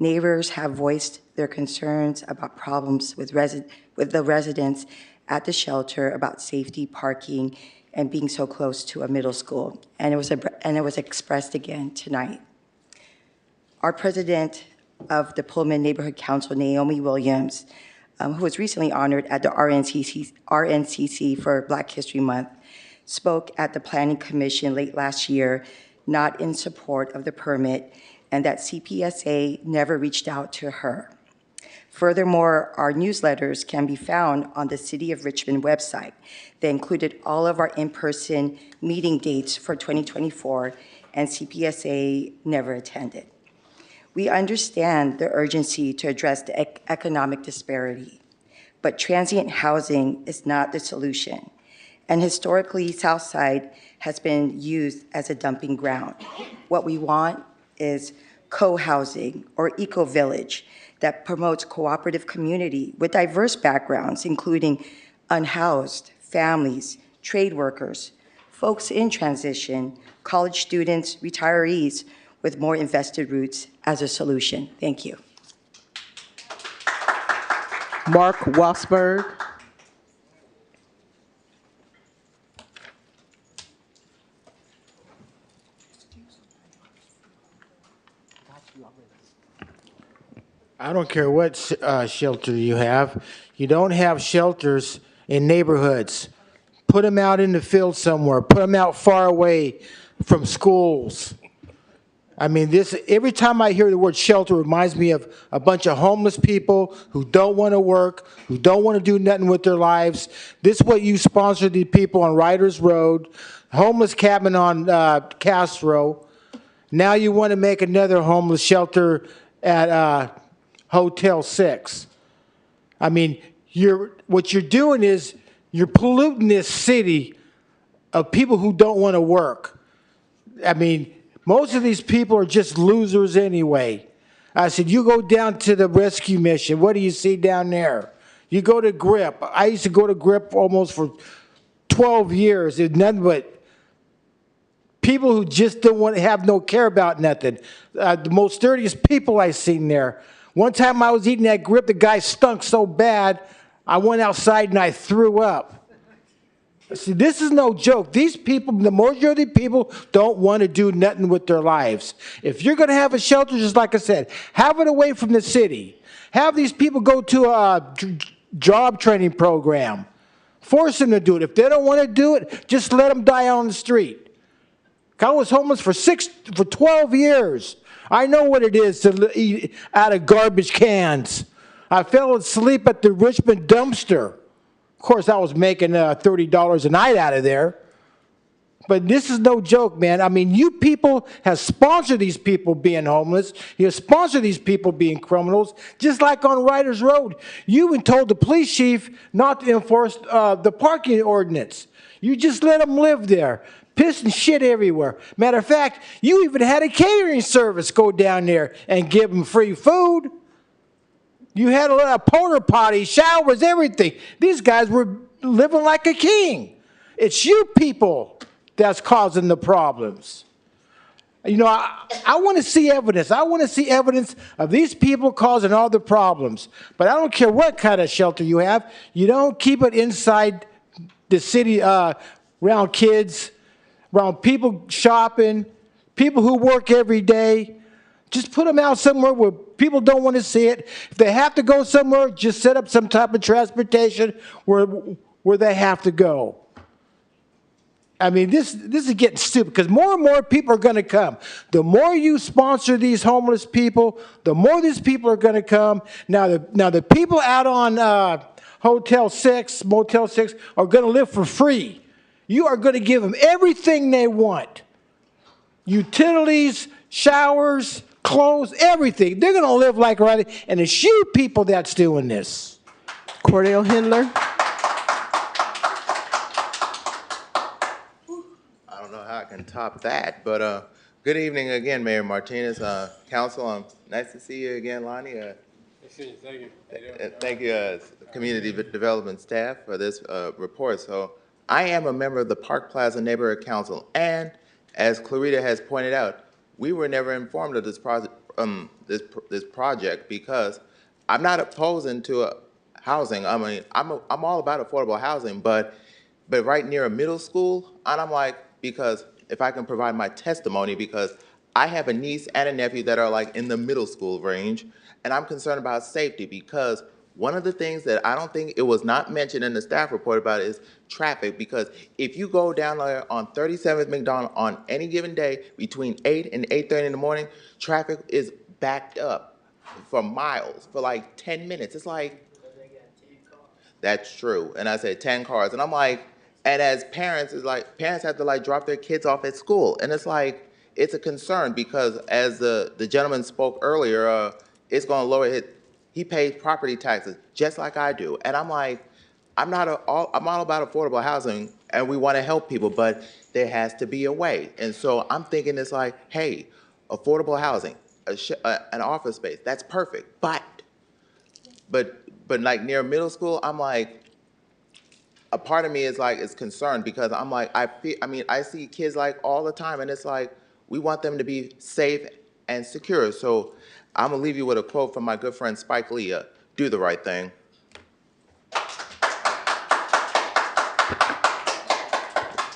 Speaker 3: neighbors have voiced their concerns about problems with the residents at the shelter about safety, parking, and being so close to a middle school. And it was expressed again tonight. Our president of the Pullman Neighborhood Council, Naomi Williams, who was recently honored at the RNCC for Black History Month, spoke at the Planning Commission late last year, not in support of the permit, and that CPSA never reached out to her. Furthermore, our newsletters can be found on the City of Richmond website. They included all of our in-person meeting dates for 2024, and CPSA never attended. We understand the urgency to address the economic disparity, but transient housing is not the solution. And historically, Southside has been used as a dumping ground. What we want is co-housing or eco-village that promotes cooperative community with diverse backgrounds, including unhoused, families, trade workers, folks in transition, college students, retirees with more invested roots as a solution. Thank you.
Speaker 2: Mark Wassberg.
Speaker 5: I don't care what shelter you have. You don't have shelters in neighborhoods. Put them out in the field somewhere. Put them out far away from schools. I mean, this, every time I hear the word shelter, it reminds me of a bunch of homeless people who don't want to work, who don't want to do nothing with their lives. This is what you sponsor the people on Riders Road, homeless cabin on Castro. Now you want to make another homeless shelter at Hotel 6. I mean, what you're doing is you're polluting this city of people who don't want to work. I mean, most of these people are just losers anyway. I said, you go down to the rescue mission. What do you see down there? You go to GRIP. I used to go to GRIP almost for 12 years. It's nothing but people who just don't want to have no care about nothing. The most dirtiest people I seen there. One time I was eating that GRIP, the guy stunk so bad, I went outside and I threw up. See, this is no joke. These people, the majority of people, don't want to do nothing with their lives. If you're going to have a shelter, just like I said, have it away from the city. Have these people go to a job training program. Force them to do it. If they don't want to do it, just let them die on the street. I was homeless for 12 years. I know what it is to eat out of garbage cans. I fell asleep at the Richmond dumpster. Of course, I was making $30 a night out of there. But this is no joke, man. I mean, you people have sponsored these people being homeless. You have sponsored these people being criminals. Just like on Riders Road, you even told the police chief not to enforce the parking ordinance. You just let them live there. Piss and shit everywhere. Matter of fact, you even had a catering service go down there and give them free food. You had a lot of porta potties, showers, everything. These guys were living like a king. It's you people that's causing the problems. You know, I want to see evidence. I want to see evidence of these people causing all the problems. But I don't care what kind of shelter you have. You don't keep it inside the city around kids, around people shopping, people who work every day. Just put them out somewhere where people don't want to see it. If they have to go somewhere, just set up some type of transportation where they have to go. I mean, this is getting stupid because more and more people are going to come. The more you sponsor these homeless people, the more these people are going to come. Now the people out on Motel 6 are going to live for free. You are going to give them everything they want. Utilities, showers, clothes, everything. They're going to live like right. And it's you people that's doing this.
Speaker 2: Cordell Hindler.
Speaker 13: I don't know how I can top that, but good evening again, Mayor Martinez, Council. Nice to see you again, Lonnie.
Speaker 1: Thank you.
Speaker 13: Thank you, Community Development staff, for this report. So I am a member of the Park Plaza Neighborhood Council, and as Clarita has pointed out, we were never informed of this project, because I'm not opposing to housing. I mean, I'm all about affordable housing, but right near a middle school, and I'm like, because if I can provide my testimony, because I have a niece and a nephew that are like in the middle school range, and I'm concerned about safety, because one of the things that I don't think it was not mentioned in the staff report about is traffic, because if you go down there on 37th McDonald on any given day between 8 and 8:30 in the morning, traffic is backed up for miles, for like 10 minutes. It's like, that's true. And I said 10 cars. And I'm like, and as parents, it's like, parents have to like drop their kids off at school. And it's like, it's a concern because as the gentleman spoke earlier, it's going to lower his, he pays property taxes just like I do. And I'm like, I'm all about affordable housing and we want to help people, but there has to be a way. And so I'm thinking it's like, hey, affordable housing, an office space, that's perfect. But like near middle school, I'm like, a part of me is like, is concerned because I'm like, I see kids like all the time and it's like, we want them to be safe and secure. So I'm gonna leave you with a quote from my good friend Spike Lee, do the right thing.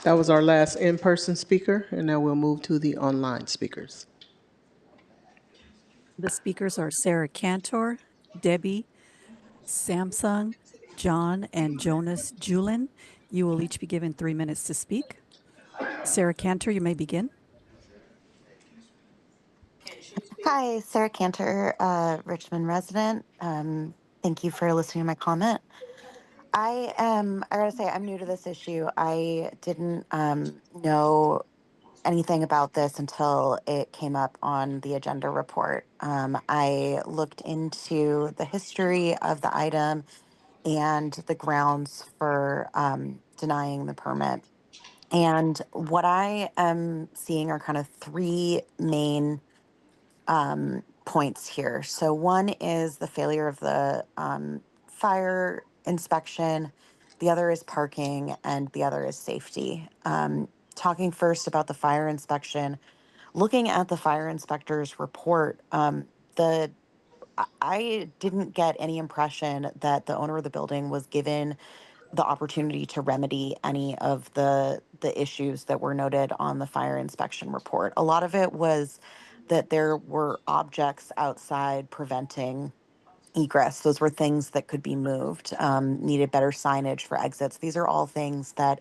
Speaker 2: That was our last in-person speaker, and now we'll move to the online speakers.
Speaker 18: The speakers are Sarah Cantor, Debbie, Samsung, John, and Jonas Julin. You will each be given 3 minutes to speak. Sarah Cantor, you may begin.
Speaker 21: Hi, Sarah Cantor, Richmond resident. Thank you for listening to my comment. I gotta say, I'm new to this issue. I didn't know anything about this until it came up on the agenda report. I looked into the history of the item and the grounds for denying the permit. And what I am seeing are kind of three main points here. So one is the failure of the fire inspection, the other is parking, and the other is safety. Talking first about the fire inspection, looking at the fire inspector's report, I didn't get any impression that the owner of the building was given the opportunity to remedy any of the issues that were noted on the fire inspection report. A lot of it was that there were objects outside preventing egress. Those were things that could be moved, needed better signage for exits. These are all things that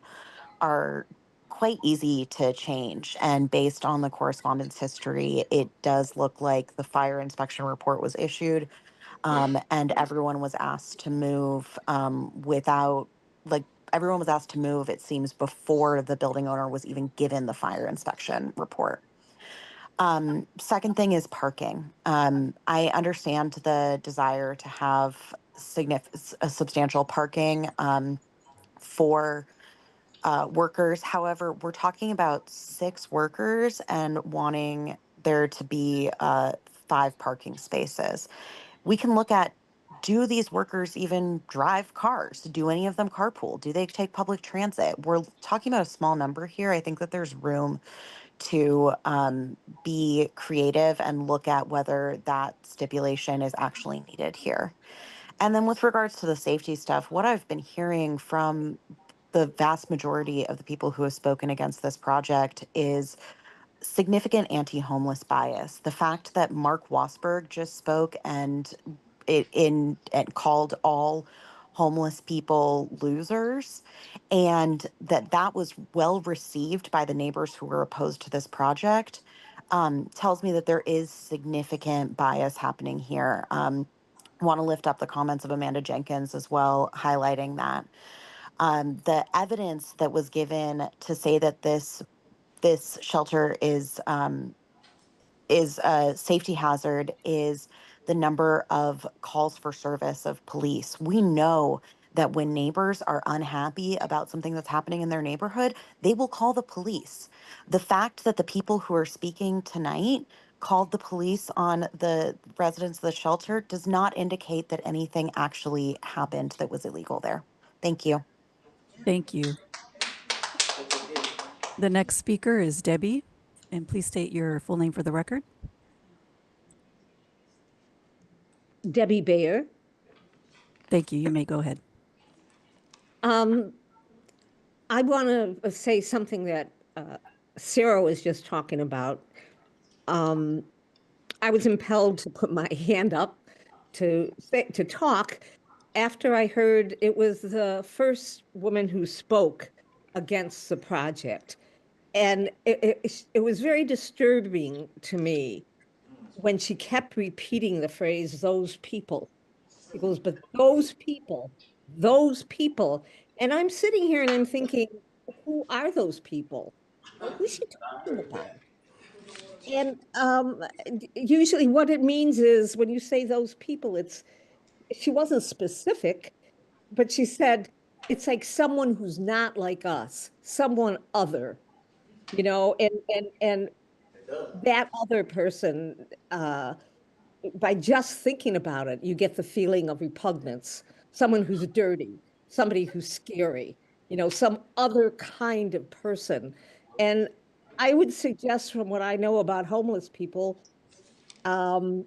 Speaker 21: are quite easy to change. And based on the correspondence history, it does look like the fire inspection report was issued, and everyone was asked to move without, like, everyone was asked to move, it seems, before the building owner was even given the fire inspection report. Second thing is parking. I understand the desire to have substantial parking for workers. However, we're talking about 6 workers and wanting there to be 5 parking spaces. We can look at, do these workers even drive cars? Do any of them carpool? Do they take public transit? We're talking about a small number here. I think that there's room to be creative and look at whether that stipulation is actually needed here. And then with regards to the safety stuff, what I've been hearing from the vast majority of the people who have spoken against this project is significant anti-homeless bias. The fact that Mark Wasberg just spoke and called all homeless people losers, and that was well received by the neighbors who were opposed to this project, tells me that there is significant bias happening here. Want to lift up the comments of Amanda Jenkins as well, highlighting that. The evidence that was given to say that this shelter is a safety hazard is the number of calls for service of police. We know that when neighbors are unhappy about something that's happening in their neighborhood, they will call the police. The fact that the people who are speaking tonight called the police on the residents of the shelter does not indicate that anything actually happened that was illegal there. Thank you.
Speaker 18: Thank you. The next speaker is Debbie, and please state your full name for the record.
Speaker 23: Debbie Bayer.
Speaker 18: Thank you. You may go ahead.
Speaker 23: I want to say something that Sarah was just talking about. I was impelled to put my hand up to talk after I heard it was the first woman who spoke against the project. And it was very disturbing to me when she kept repeating the phrase, those people. She goes, but those people. And I'm sitting here and I'm thinking, who are those people? Who's she talking about? And usually what it means is when you say those people, she wasn't specific, but she said, it's like someone who's not like us, someone other, and that other person, by just thinking about it, you get the feeling of repugnance, someone who's dirty, somebody who's scary, some other kind of person. And I would suggest from what I know about homeless people, um,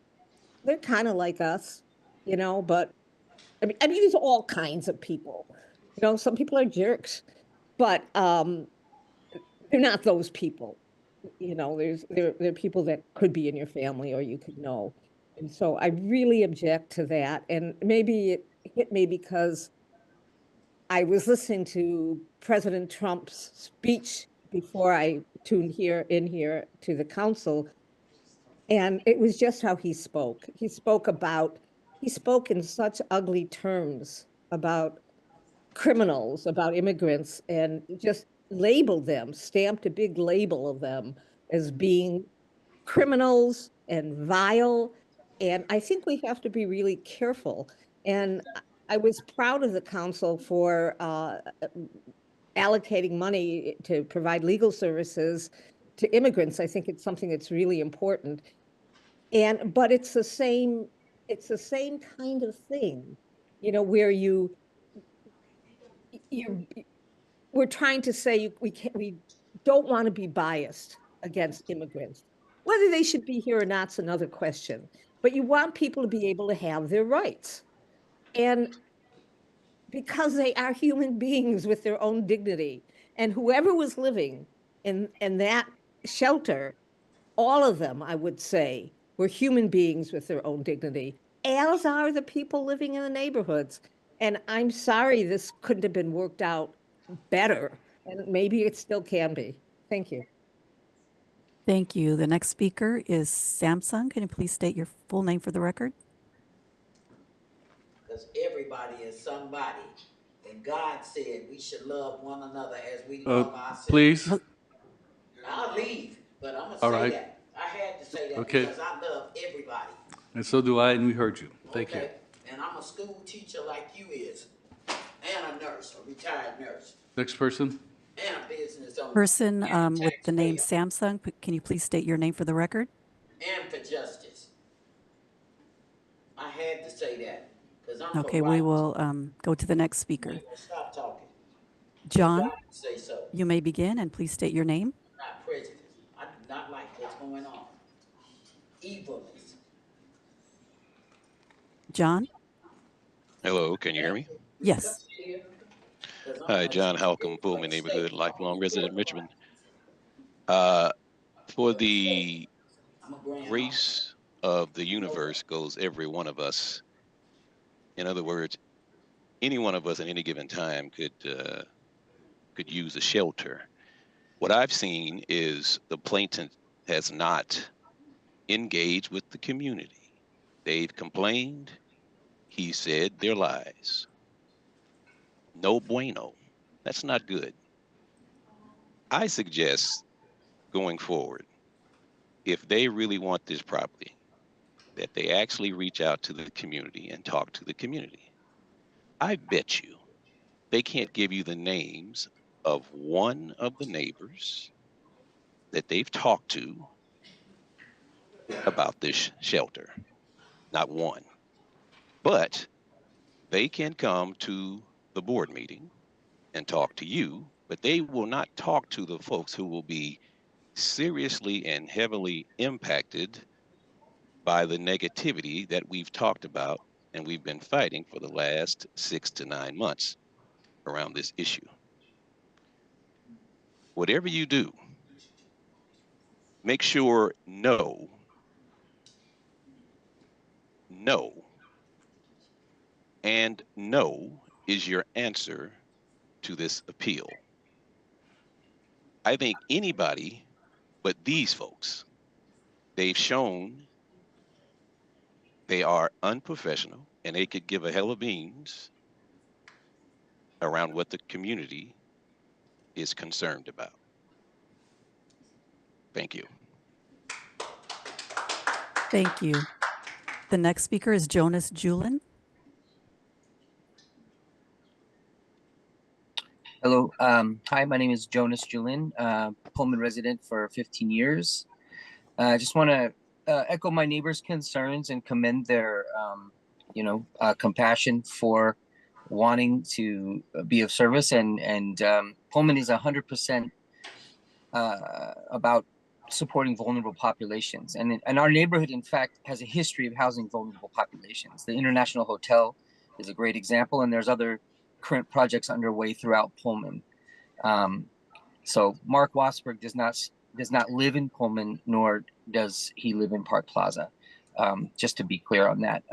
Speaker 23: they're kind of like us, but I mean, there's all kinds of people. Some people are jerks, but they're not those people. There are people that could be in your family or you could know. And so I really object to that. And maybe it hit me because I was listening to President Trump's speech before I tuned in here to the council. And it was just how he spoke. He spoke in such ugly terms about criminals, about immigrants, and just labeled them, stamped a big label of them as being criminals and vile. And I think we have to be really careful. And I was proud of the council for allocating money to provide legal services to immigrants. I think it's something that's really important. But it's the same kind of thing, where you we're trying to say we don't want to be biased against immigrants. Whether they should be here or not is another question. But you want people to be able to have their rights. And because they are human beings with their own dignity. And whoever was living in that shelter, all of them, I would say, were human beings with their own dignity, as are the people living in the neighborhoods. And I'm sorry this couldn't have been worked out better, and maybe it still can be. Thank you.
Speaker 18: Thank you. The next speaker is Samsung. Can you please state your full name for the record?
Speaker 11: Because everybody is somebody. And God said we should love one another as we love ourselves.
Speaker 19: Please.
Speaker 11: I'll leave, but I'm going to
Speaker 19: All
Speaker 11: say
Speaker 19: right.
Speaker 11: that. I had to say that
Speaker 19: Okay.
Speaker 11: because I love everybody.
Speaker 19: And so do I, and we heard you. Thank you.
Speaker 11: And I'm a school teacher like you is, and a nurse, a retired nurse,
Speaker 19: Next person.
Speaker 11: and a business owner,
Speaker 18: Person
Speaker 11: and a
Speaker 18: with the name
Speaker 11: taxpayer,
Speaker 18: Samsung, can you please state your name for the record?
Speaker 11: and for justice. I had to say that because I'm
Speaker 18: Okay,
Speaker 11: for
Speaker 18: we
Speaker 11: right.
Speaker 18: will go to the next
Speaker 11: I
Speaker 18: speaker.
Speaker 11: ain't gonna stop talking.
Speaker 18: John,
Speaker 11: God say so.
Speaker 18: you may begin, and please state your name.
Speaker 11: I'm not prejudiced. I do not like what's going on. Evilness.
Speaker 18: John?
Speaker 7: Hello, can you hear me?
Speaker 18: Yes.
Speaker 7: Hi, John Halcomb, Pullman neighborhood, lifelong resident in Richmond. For the grace of the universe goes every one of us. In other words, any one of us at any given time could use a shelter. What I've seen is the plaintiff has not engaged with the community. They've complained. He said their lies. No bueno. That's not good. I suggest going forward, if they really want this property, that they actually reach out to the community and talk to the community. I bet you they can't give you the names of one of the neighbors that they've talked to about this shelter. Not one. But they can come to the board meeting and talk to you, but they will not talk to the folks who will be seriously and heavily impacted by the negativity that we've talked about and we've been fighting for the last 6 to 9 months around this issue. Whatever you do, make sure no and no is your answer to this appeal. I think anybody but these folks, they've shown they are unprofessional and they could give a hell of beans around what the community is concerned about. Thank you.
Speaker 18: Thank you. The next speaker is Jonas Julin.
Speaker 12: Hello. Hi, my name is Jonas Julin, Pullman resident for 15 years. I just want to echo my neighbors' concerns and commend their, compassion for wanting to be of service. And Pullman is 100% about supporting vulnerable populations. And our neighborhood, in fact, has a history of housing vulnerable populations. The International Hotel is a great example, and there's other current projects underway throughout Pullman. So Mark Wasberg does not live in Pullman, nor does he live in Park Plaza. Just to be clear on that.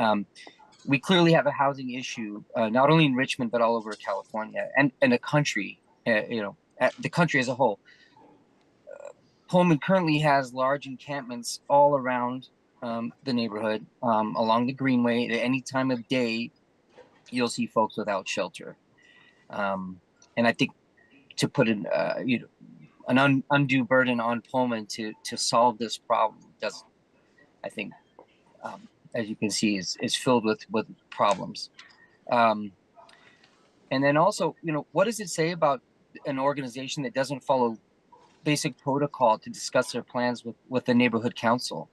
Speaker 12: We clearly have a housing issue, not only in Richmond, but all over California and the country, the country as a whole. Pullman currently has large encampments all around the neighborhood, along the Greenway. At any time of day, you'll see folks without shelter. And I think to put an undue burden on Pullman to solve this problem doesn't, I think, as you can see, is filled with problems. And then also, what does it say about an organization that doesn't follow basic protocol to discuss their plans with the neighborhood council?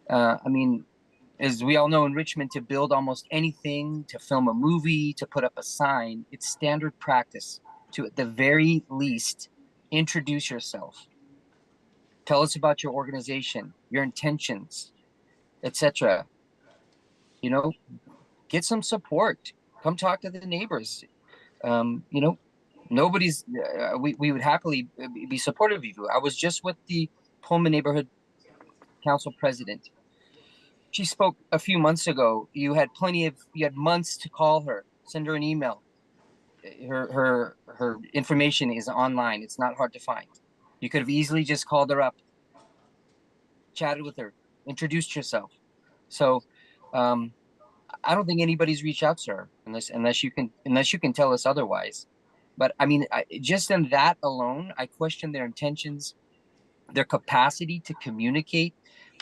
Speaker 12: As we all know, in Richmond, to build almost anything, to film a movie, to put up a sign, it's standard practice to, at the very least, introduce yourself. Tell us about your organization, your intentions, etc. Get some support. Come talk to the neighbors. Nobody's, we would happily be supportive of you. I was just with the Pullman Neighborhood Council president. She spoke a few months ago. You had months to call her, send her an email. Her information is online. It's not hard to find. You could have easily just called her up, chatted with her, introduced yourself. So I don't think anybody's reached out to her unless you can tell us otherwise. But just in that alone, I question their intentions, their capacity to communicate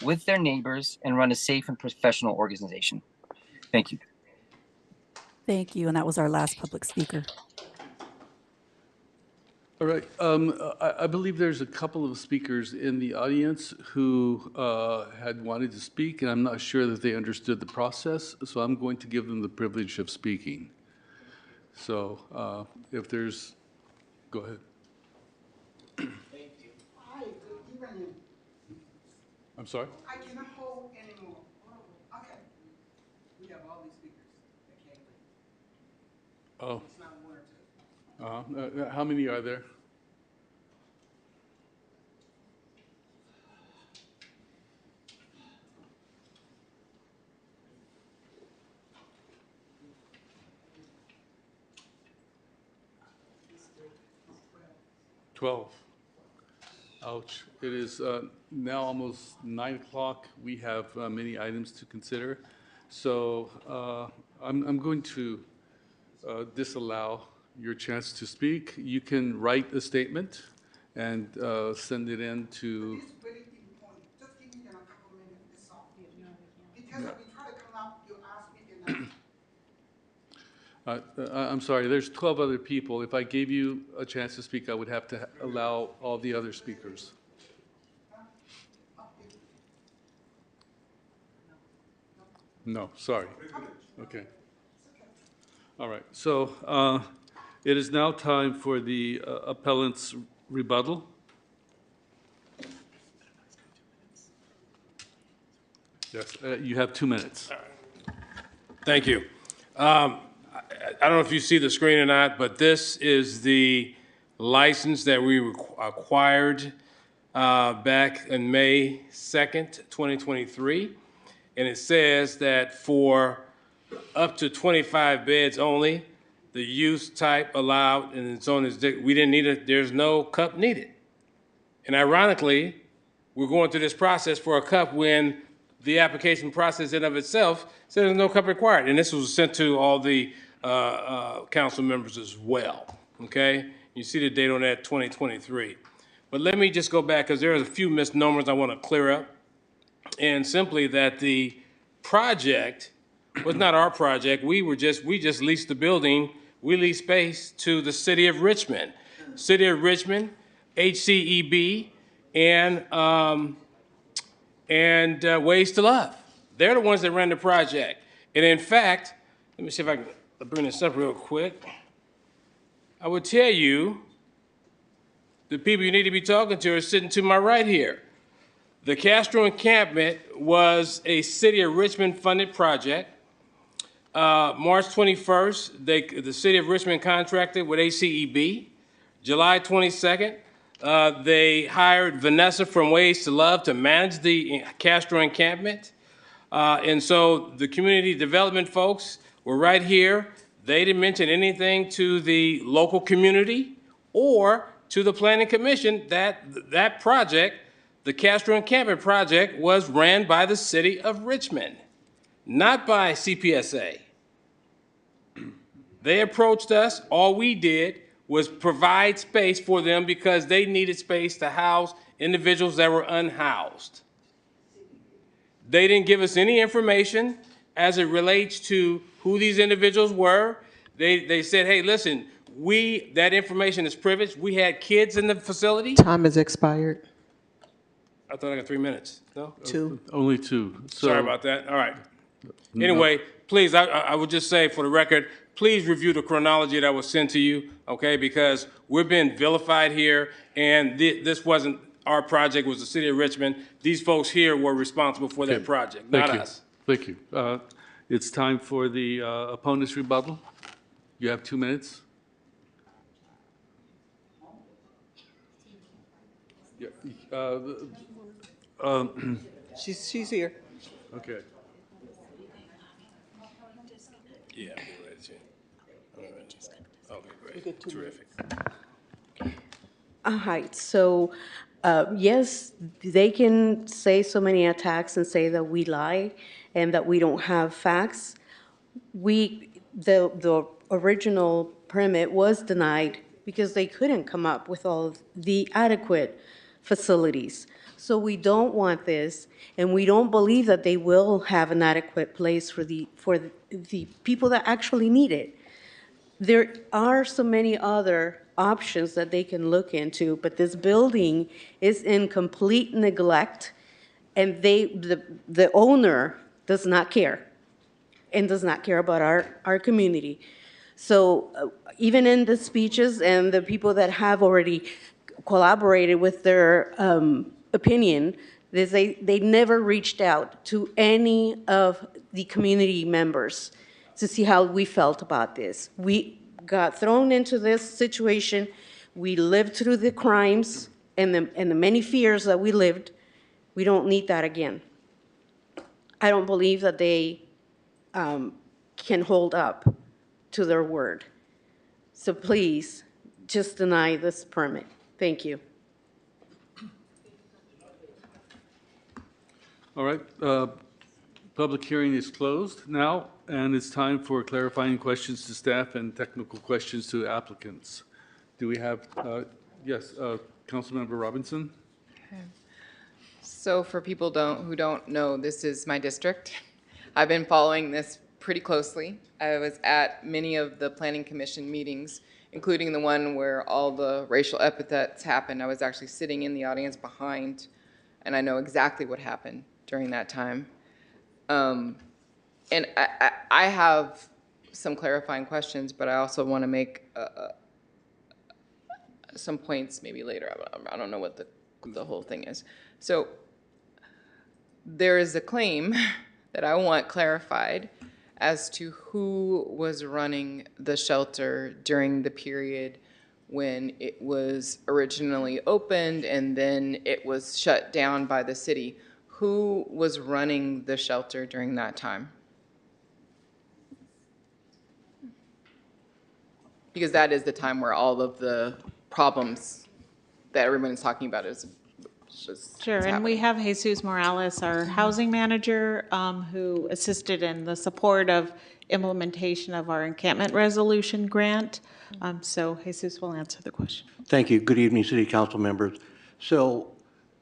Speaker 12: with their neighbors and run a safe and professional organization. Thank you.
Speaker 18: Thank you. And that was our last public speaker.
Speaker 19: All right. I believe there's a couple of speakers in the audience who had wanted to speak, and I'm not sure that they understood the process, so I'm going to give them the privilege of speaking. So if there's, go ahead. I'm sorry?
Speaker 15: I cannot hold anymore. Okay. We have all these speakers that can't wait.
Speaker 19: Oh.
Speaker 15: It's not one or two.
Speaker 19: How many are there?
Speaker 15: It's
Speaker 19: 12. Ouch. It is now almost 9 o'clock. We have many items to consider. So I'm going to disallow your chance to speak. You can write a statement and send it in to...
Speaker 15: Just give me a couple minutes, it's all. Because if we try to come out, you'll ask me and
Speaker 19: I'm sorry, there's 12 other people. If I gave you a chance to speak, I would have to allow all the other speakers. No, sorry. Okay. All right, so it is now time for the appellant's rebuttal. Yes, you have 2 minutes.
Speaker 1: Thank you. I don't know if you see the screen or not, but this is the license that we acquired back in May 2nd, 2023. And it says that for up to 25 beds only, the use type allowed in the zone is, we didn't need it, there's no cup needed. And ironically, we're going through this process for a cup when the application process in of itself says there's no cup required. And this was sent to all the council members as well, okay? You see the date on that, 2023. But let me just go back, because there's a few misnomers I want to clear up. and simply that the project was not our project. We just leased the building. We leased space to the city of Richmond. City of Richmond, HCEB, and Ways to Love. They're the ones that ran the project. And in fact, let me see if I can bring this up real quick. I would tell you, the people you need to be talking to are sitting to my right here. The Castro encampment was a City of Richmond funded project. March 21st, the City of Richmond contracted with HCEB. July 22nd, they hired Vanessa from Ways to Love to manage the Castro encampment. And so the community development folks were right here. They didn't mention anything to the local community or to the Planning Commission that project, the Castro encampment project, was ran by the city of Richmond, not by CPSA. They approached us. All we did was provide space for them because they needed space to house individuals that were unhoused. They didn't give us any information as it relates to who these individuals were. They said, hey, listen, that information is privileged. We had kids in the facility.
Speaker 2: Time has expired.
Speaker 1: I thought I got 3 minutes. No?
Speaker 2: 2.
Speaker 19: Only 2. So,
Speaker 1: Sorry about that. All right. Anyway, please, I would just say for the record, please review the chronology that was sent to you, okay? Because we're being vilified here, and this wasn't our project, it was the city of Richmond. These folks here were responsible for that project, not us.
Speaker 19: Thank you. It's time for the opponent's rebuttal. You have 2 minutes. Yeah,
Speaker 2: She's here.
Speaker 19: okay.
Speaker 1: Yeah, I'm ready to. Okay, great. Terrific.
Speaker 9: All right, so yes, they can say so many attacks and say that we lie and that we don't have facts. The original permit was denied because they couldn't come up with all of the adequate facilities. So we don't want this, and we don't believe that they will have an adequate place for the people that actually need it. There are so many other options that they can look into, but this building is in complete neglect, and the owner does not care and does not care about our community. So even in the speeches and the people that have already collaborated with their opinion, they never reached out to any of the community members to see how we felt about this. We got thrown into this situation. We lived through the crimes and the many fears that we lived. We don't need that again. I don't believe that they can hold up to their word. So please, just deny this permit. Thank you.
Speaker 19: All right. Public hearing is closed now, and it's time for clarifying questions to staff and technical questions to applicants. Do we have, yes, Councilmember Robinson?
Speaker 10: Okay. So for people who don't know, this is my district. I've been following this pretty closely. I was at many of the Planning Commission meetings, including the one where all the racial epithets happened. I was actually sitting in the audience behind, and I know exactly what happened during that time. And I have some clarifying questions, but I also want to make some points maybe later. I don't know what the whole thing is. So there is a claim that I want clarified as to who was running the shelter during the period when it was originally opened and then it was shut down by the city. Who was running the shelter during that time? Because that is the time where all of the problems that everyone's talking about is
Speaker 20: Sure, and we have Jesus Morales, our housing manager, who assisted in the support of implementation of our encampment resolution grant. So Jesus will answer the question.
Speaker 22: Thank you. Good evening, City Council members. So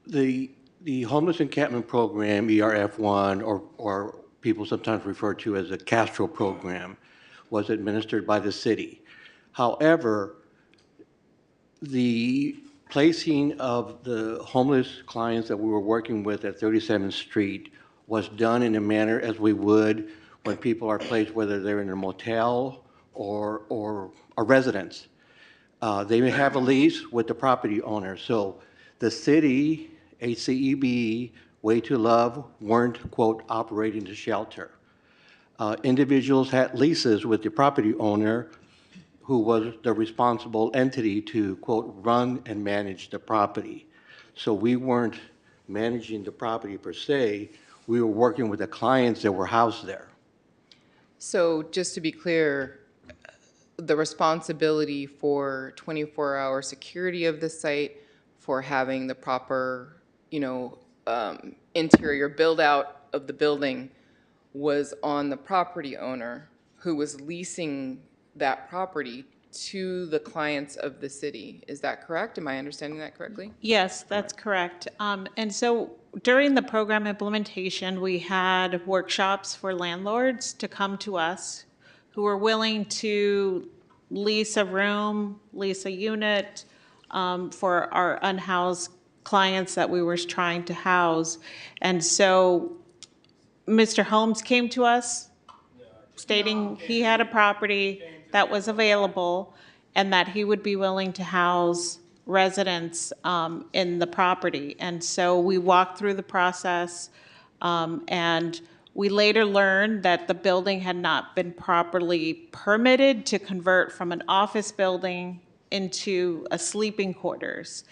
Speaker 22: the
Speaker 8: The Homeless Encampment Program, ERF1, or people sometimes refer to as the Castro Program, was administered by the city. However, the placing of the homeless clients that we were working with at 37th Street was done in a manner as we would when people are placed, whether they're in a motel or a residence. They may have a lease with the property owner. So the city, HCEB, Way to Love weren't, quote, operating the shelter. Individuals had leases with the property owner who was the responsible entity to, quote, run and manage the property. So we weren't managing the property per se. We were working with the clients that were housed there.
Speaker 10: So just to be clear, the responsibility for 24-hour security of the site, for having the proper, interior build out of the building was on the property owner who was leasing that property to the clients of the city. Is that correct? Am I understanding that correctly?
Speaker 20: Yes, that's correct. And so during the program implementation, we had workshops for landlords to come to us who were willing to lease a room, lease a unit for our unhoused clients that we were trying to house. And so Mr. Holmes came to us stating he had a property that was available and that he would be willing to house residents in the property. And so we walked through the process, and we later learned that the building had not been properly permitted to convert from an office building into a sleeping quarters.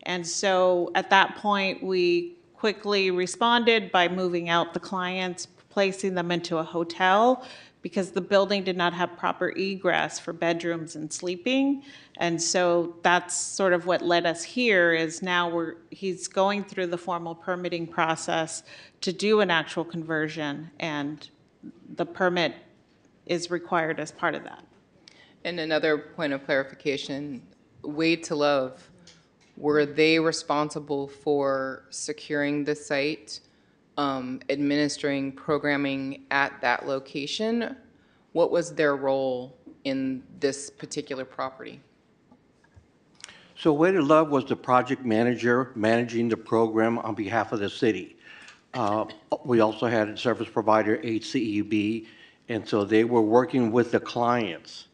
Speaker 20: And so at that point, we quickly responded by moving out the clients, placing them into a hotel, because the building did not have proper egress for bedrooms and sleeping. And so that's sort of what led us here, is now he's going through the formal permitting process to do an actual conversion, and the permit is required as part of that.
Speaker 10: And another point of clarification, Way to Love, were they responsible for securing the site, administering programming at that location? What was their role in this particular property?
Speaker 8: So Way to Love was the project manager managing the program on behalf of the city. We also had a service provider, HCEB, and so they were working with the clients.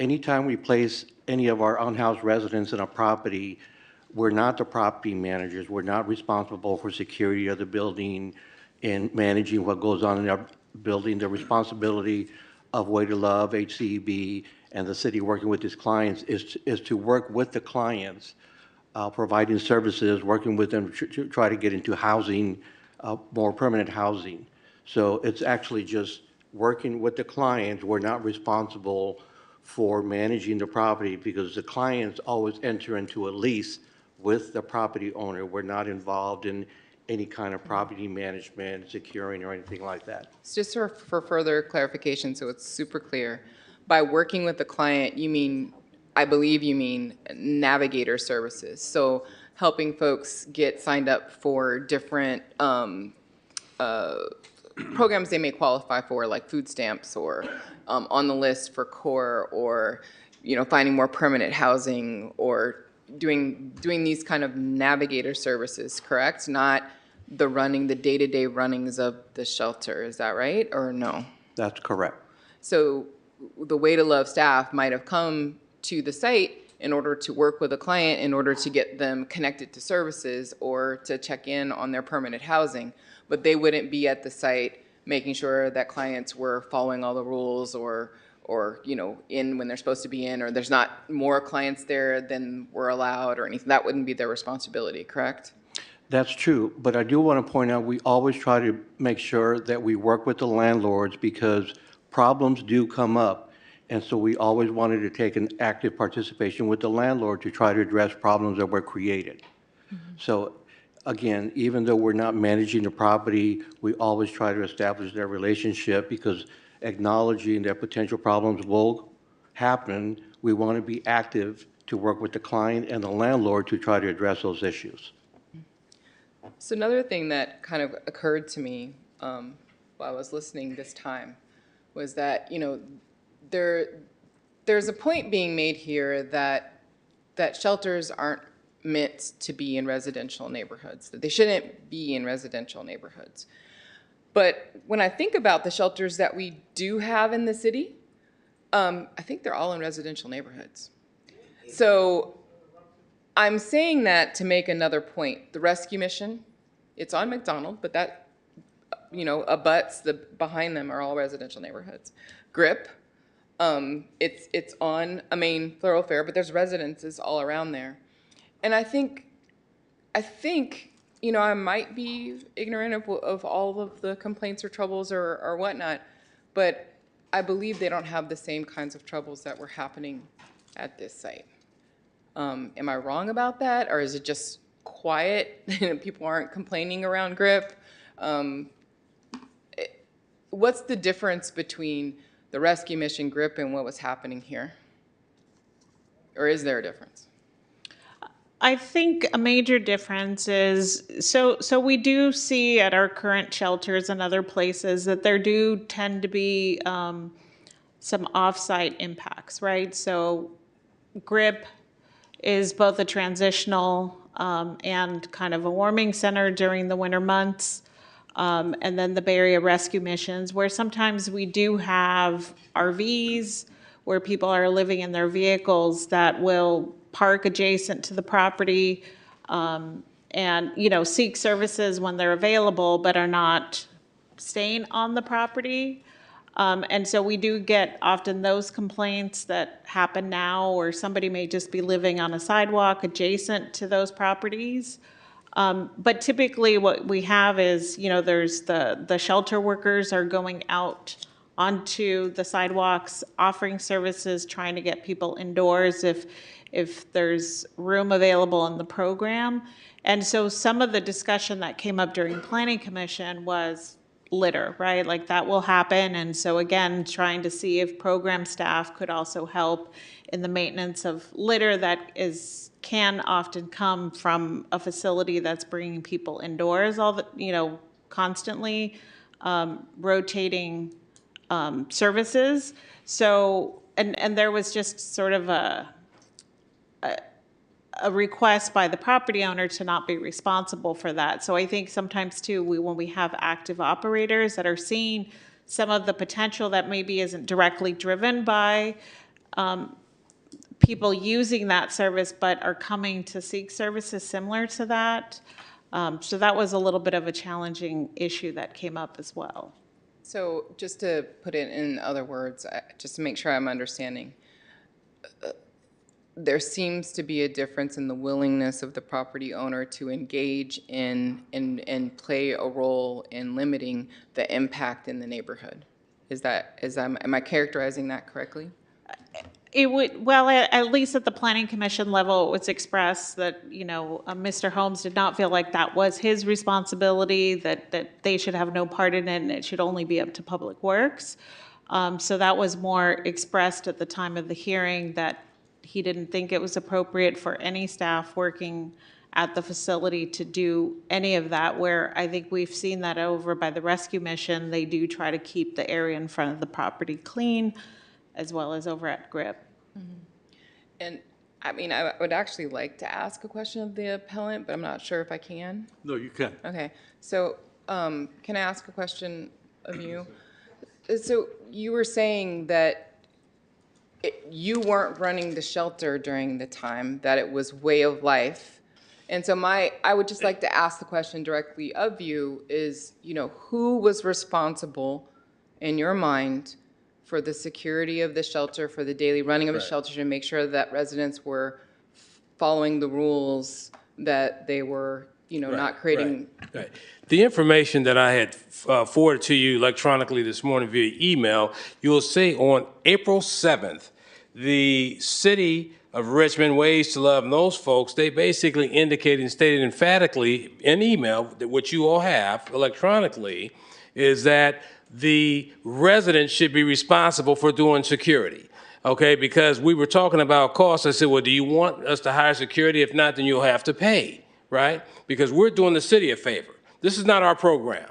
Speaker 8: Anytime we place any of our unhoused residents in a property, we're not the property managers. We're not responsible for security of the building and managing what goes on in our building. The responsibility of Way to Love, HCEB, and the city working with its clients is to work with the clients, providing services, working with them to try to get into housing, more permanent housing. So it's actually just working with the clients. We're not responsible for managing the property because the clients always enter into a lease with the property owner. We're not involved in any kind of property management, securing, or anything like that.
Speaker 10: Just for further clarification, so it's super clear, by working with the client, you mean, I believe you mean navigator services. So helping folks get signed up for different programs they may qualify for, like food stamps, or on the list for CORE, or finding more permanent housing, or doing these kind of navigator services, correct? Not the day-to-day runnings of the shelter. Is that right, or no?
Speaker 8: That's correct.
Speaker 10: So the Way to Love staff might have come to the site in order to work with a client, in order to get them connected to services or to check in on their permanent housing, but they wouldn't be at the site making sure that clients were following all the rules, or in when they're supposed to be in, or there's not more clients there than were allowed or anything. That wouldn't be their responsibility, correct?
Speaker 8: That's true, but I do want to point out, we always try to make sure that we work with the landlords because problems do come up. And so we always wanted to take an active participation with the landlord to try to address problems that were created. So again, even though we're not managing the property, we always try to establish that relationship because acknowledging that potential problems will happen, we want to be active to work with the client and the landlord to try to address those issues.
Speaker 10: So another thing that kind of occurred to me while I was listening this time was that, there's a point being made here that shelters aren't meant to be in residential neighborhoods, that they shouldn't be in residential neighborhoods. But when I think about the shelters that we do have in the city, I think they're all in residential neighborhoods. So I'm saying that to make another point. The rescue mission, it's on McDonald, but that, abuts behind them are all residential neighborhoods. GRIP, it's on a main thoroughfare, but there's residences all around there. And I think, I might be ignorant of all of the complaints or troubles or whatnot, but I believe they don't have the same kinds of troubles that were happening at this site. Am I wrong about that, or is it just quiet? People aren't complaining around GRIP? What's the difference between the rescue mission, GRIP, and what was happening here? Or is there a difference?
Speaker 20: I think a major difference is, so we do see at our current shelters and other places that there do tend to be some off-site impacts, right? So GRIP is both a transitional and kind of a warming center during the winter months. And then the Bay Area rescue missions, where sometimes we do have RVs where people are living in their vehicles that will park adjacent to the property and, seek services when they're available, but are not staying on the property. And so we do get often those complaints that happen now, or somebody may just be living on a sidewalk adjacent to those properties. But typically what we have is, there's the shelter workers are going out onto the sidewalks, offering services, trying to get people indoors if there's room available in the program. And so some of the discussion that came up during Planning Commission was litter, right? Like that will happen. And so again, trying to see if program staff could also help in the maintenance of litter that can often come from a facility that's bringing people indoors constantly rotating services. So, and there was just sort of a request by the property owner to not be responsible for that. So I think sometimes too, when we have active operators that are seeing some of the potential that maybe isn't directly driven by people using that service, but are coming to seek services similar to that. So that was a little bit of a challenging issue that came up as well.
Speaker 10: So just to put it in other words, just to make sure I'm understanding, there seems to be a difference in the willingness of the property owner to engage in and play a role in limiting the impact in the neighborhood. Am I characterizing that correctly?
Speaker 20: It would, well, at least at the Planning Commission level, it was expressed that, Mr. Holmes did not feel like that was his responsibility, that they should have no part in it, and it should only be up to Public Works. So that was more expressed at the time of the hearing, that he didn't think it was appropriate for any staff working at the facility to do any of that, where I think we've seen that over by the rescue mission. They do try to keep the area in front of the property clean, as well as over at GRIP.
Speaker 10: Mm-hmm. And I would actually like to ask a question of the appellant, but I'm not sure if I can.
Speaker 19: No, you can.
Speaker 10: Okay, so can I ask a question of you? So you were saying that you weren't running the shelter during the time, that it was way of life. And so I would just like to ask the question directly of you is, who was responsible in your mind for the security of the shelter, for the daily running of the shelter, to make sure that residents were following the rules, that they were, not creating.
Speaker 1: Right. The information that I had forwarded to you electronically this morning via email, you will see on April 7th, the city of Richmond, Ways to Love, and those folks, they basically indicated and stated emphatically in email that what you all have electronically is that the residents should be responsible for doing security. Okay, because we were talking about costs. I said, well, do you want us to hire security? If not, then you'll have to pay, right? Because we're doing the city a favor. This is not our program.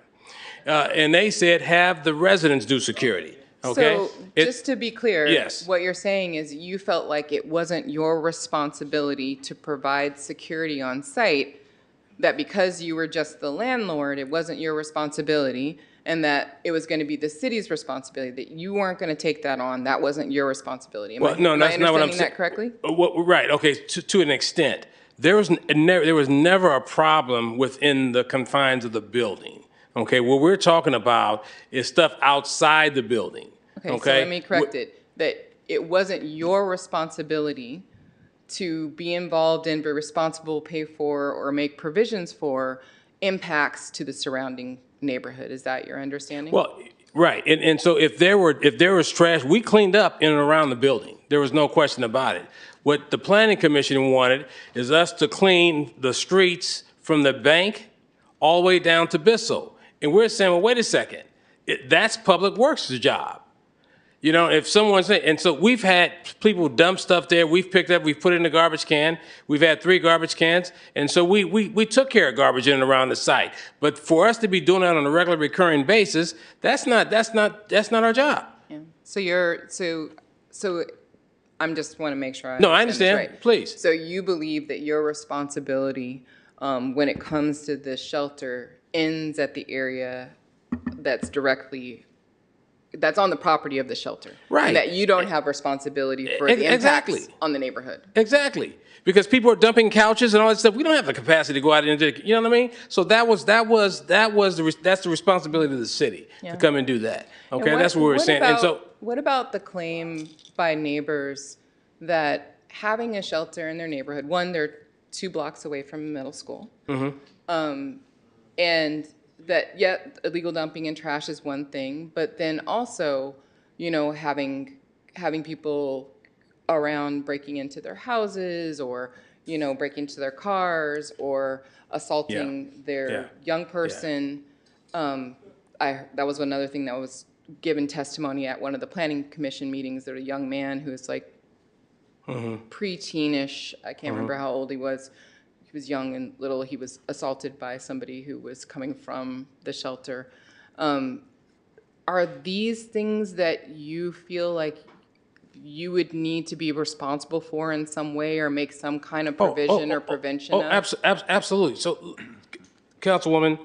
Speaker 1: And they said, have the residents do security, okay?
Speaker 10: So just to be clear,
Speaker 1: Yes.
Speaker 10: what you're saying is you felt like it wasn't your responsibility to provide security on site, that because you were just the landlord, it wasn't your responsibility, and that it was going to be the city's responsibility, that you weren't going to take that on, that wasn't your responsibility. Am I
Speaker 1: That's not what I'm
Speaker 10: understanding
Speaker 1: saying.
Speaker 10: that correctly?
Speaker 1: Right, okay, to an extent. There was never a problem within the confines of the building, okay? What we're talking about is stuff outside the building,
Speaker 10: Okay, so let me correct it, that it wasn't your responsibility to be involved in, be responsible, pay for, or make provisions for impacts to the surrounding neighborhood. Is that your understanding?
Speaker 1: Well, right, and so if there was trash, we cleaned up in and around the building. There was no question about it. What the planning commission wanted is us to clean the streets from the bank all the way down to Bissell. And we're saying, well, wait a second, that's Public Works' job. You know, if someone's, and so we've had people dump stuff there, we've picked up, we've put it in the garbage can, we've had 3 garbage cans, and so we took care of garbage in and around the site. But for us to be doing that on a regular recurring basis, that's not our job.
Speaker 10: Yeah. So I'm just want to make sure I
Speaker 1: No, I
Speaker 10: understand this
Speaker 1: understand,
Speaker 10: right.
Speaker 1: please.
Speaker 10: So you believe that your responsibility when it comes to the shelter ends at the area that's on the property of the shelter.
Speaker 1: Right.
Speaker 10: And that you don't have responsibility for the impacts
Speaker 1: Exactly.
Speaker 10: on the neighborhood.
Speaker 1: Exactly. Because people are dumping couches and all that stuff. We don't have the capacity to go out and do, you know what I mean? So that's the responsibility of the city to come and do that. Okay, that's what we were saying. And so
Speaker 10: What about the claim by neighbors that having a shelter in their neighborhood, one, they're 2 blocks away from a middle school, and that, illegal dumping and trash is one thing, but then also, you know, having people around breaking into their houses or, you know, breaking into their cars or assaulting their young person. That was another thing that was given testimony at one of the planning commission meetings. There was a young man who was like pre-teenish. I can't remember how old he was. He was young and little. He was assaulted by somebody who was coming from the shelter. Are these things that you feel like you would need to be responsible for in some way or make some kind of provision or prevention of?
Speaker 1: Absolutely. So, Councilwoman,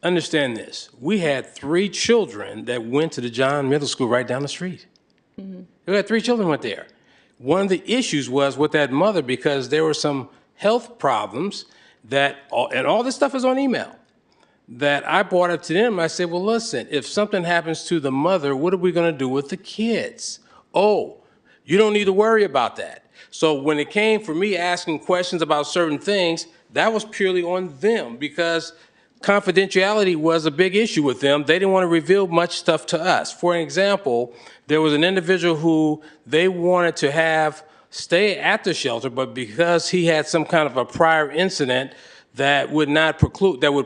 Speaker 1: understand this. We had 3 children that went to the John Middle School right down the street. We had 3 children went there. One of the issues was with that mother because there were some health problems and all this stuff is on email, that I brought up to them. I said, well, listen, if something happens to the mother, what are we going to do with the kids? Oh, you don't need to worry about that. So when it came for me asking questions about certain things, that was purely on them because confidentiality was a big issue with them. They didn't want to reveal much stuff to us. For example, there was an individual who they wanted to have stay at the shelter, but because he had some kind of a prior incident that would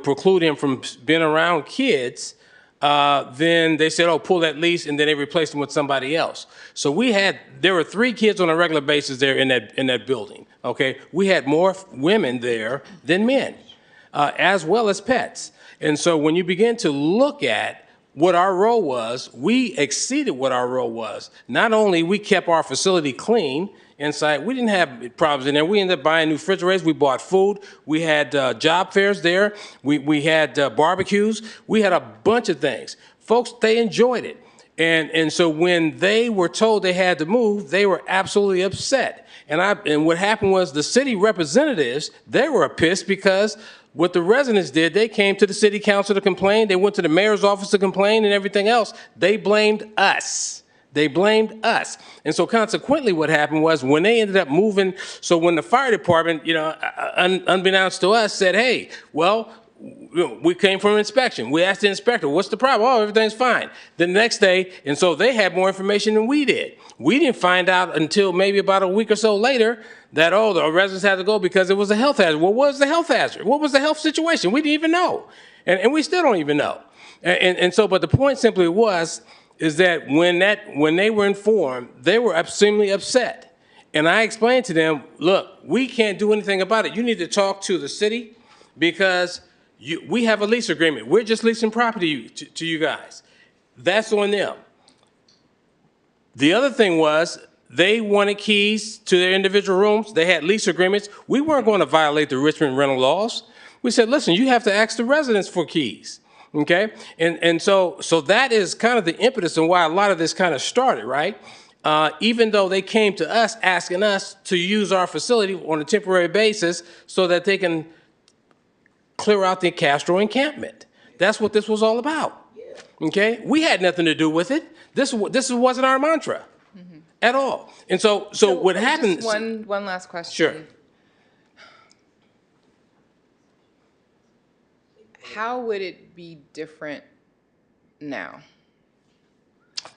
Speaker 1: preclude him from being around kids, then they said, oh, pull that lease, and then they replaced him with somebody else. So there were 3 kids on a regular basis there in that building, okay? We had more women there than men, as well as pets. And so when you begin to look at what our role was, we exceeded what our role was. Not only we kept our facility clean inside, we didn't have problems in there. We ended up buying new refrigerators. We bought food. We had job fairs there. We had barbecues. We had a bunch of things. Folks, they enjoyed it. And so when they were told they had to move, they were absolutely upset. And what happened was the city representatives, they were pissed because what the residents did, they came to the city council to complain. They went to the mayor's office to complain and everything else. They blamed us. They blamed us. And so consequently what happened was when they ended up moving, so when the fire department, you know, unbeknownst to us said, hey, well, we came from inspection. We asked the inspector, what's the problem? Oh, everything's fine. The next day, and so they had more information than we did. We didn't find out until maybe about a week or so later that, oh, the residents had to go because it was a health hazard. Well, what was the health hazard? What was the health situation? We didn't even know. And we still don't even know. And so, but the point simply is that when they were informed, they were extremely upset. And I explained to them, look, we can't do anything about it. You need to talk to the city because we have a lease agreement. We're just leasing property to you guys. That's on them. The other thing was they wanted keys to their individual rooms. They had lease agreements. We weren't going to violate the Richmond rental laws. We said, listen, you have to ask the residents for keys. Okay? And so that is kind of the impetus and why a lot of this kind of started, right? Even though they came to us asking us to use our facility on a temporary basis so that they can clear out the Castro encampment. That's what this was all about. Okay? We had nothing to do with it. This wasn't our mantra at all. And so what happened?
Speaker 10: Just one last question.
Speaker 1: Sure.
Speaker 10: How would it be different now?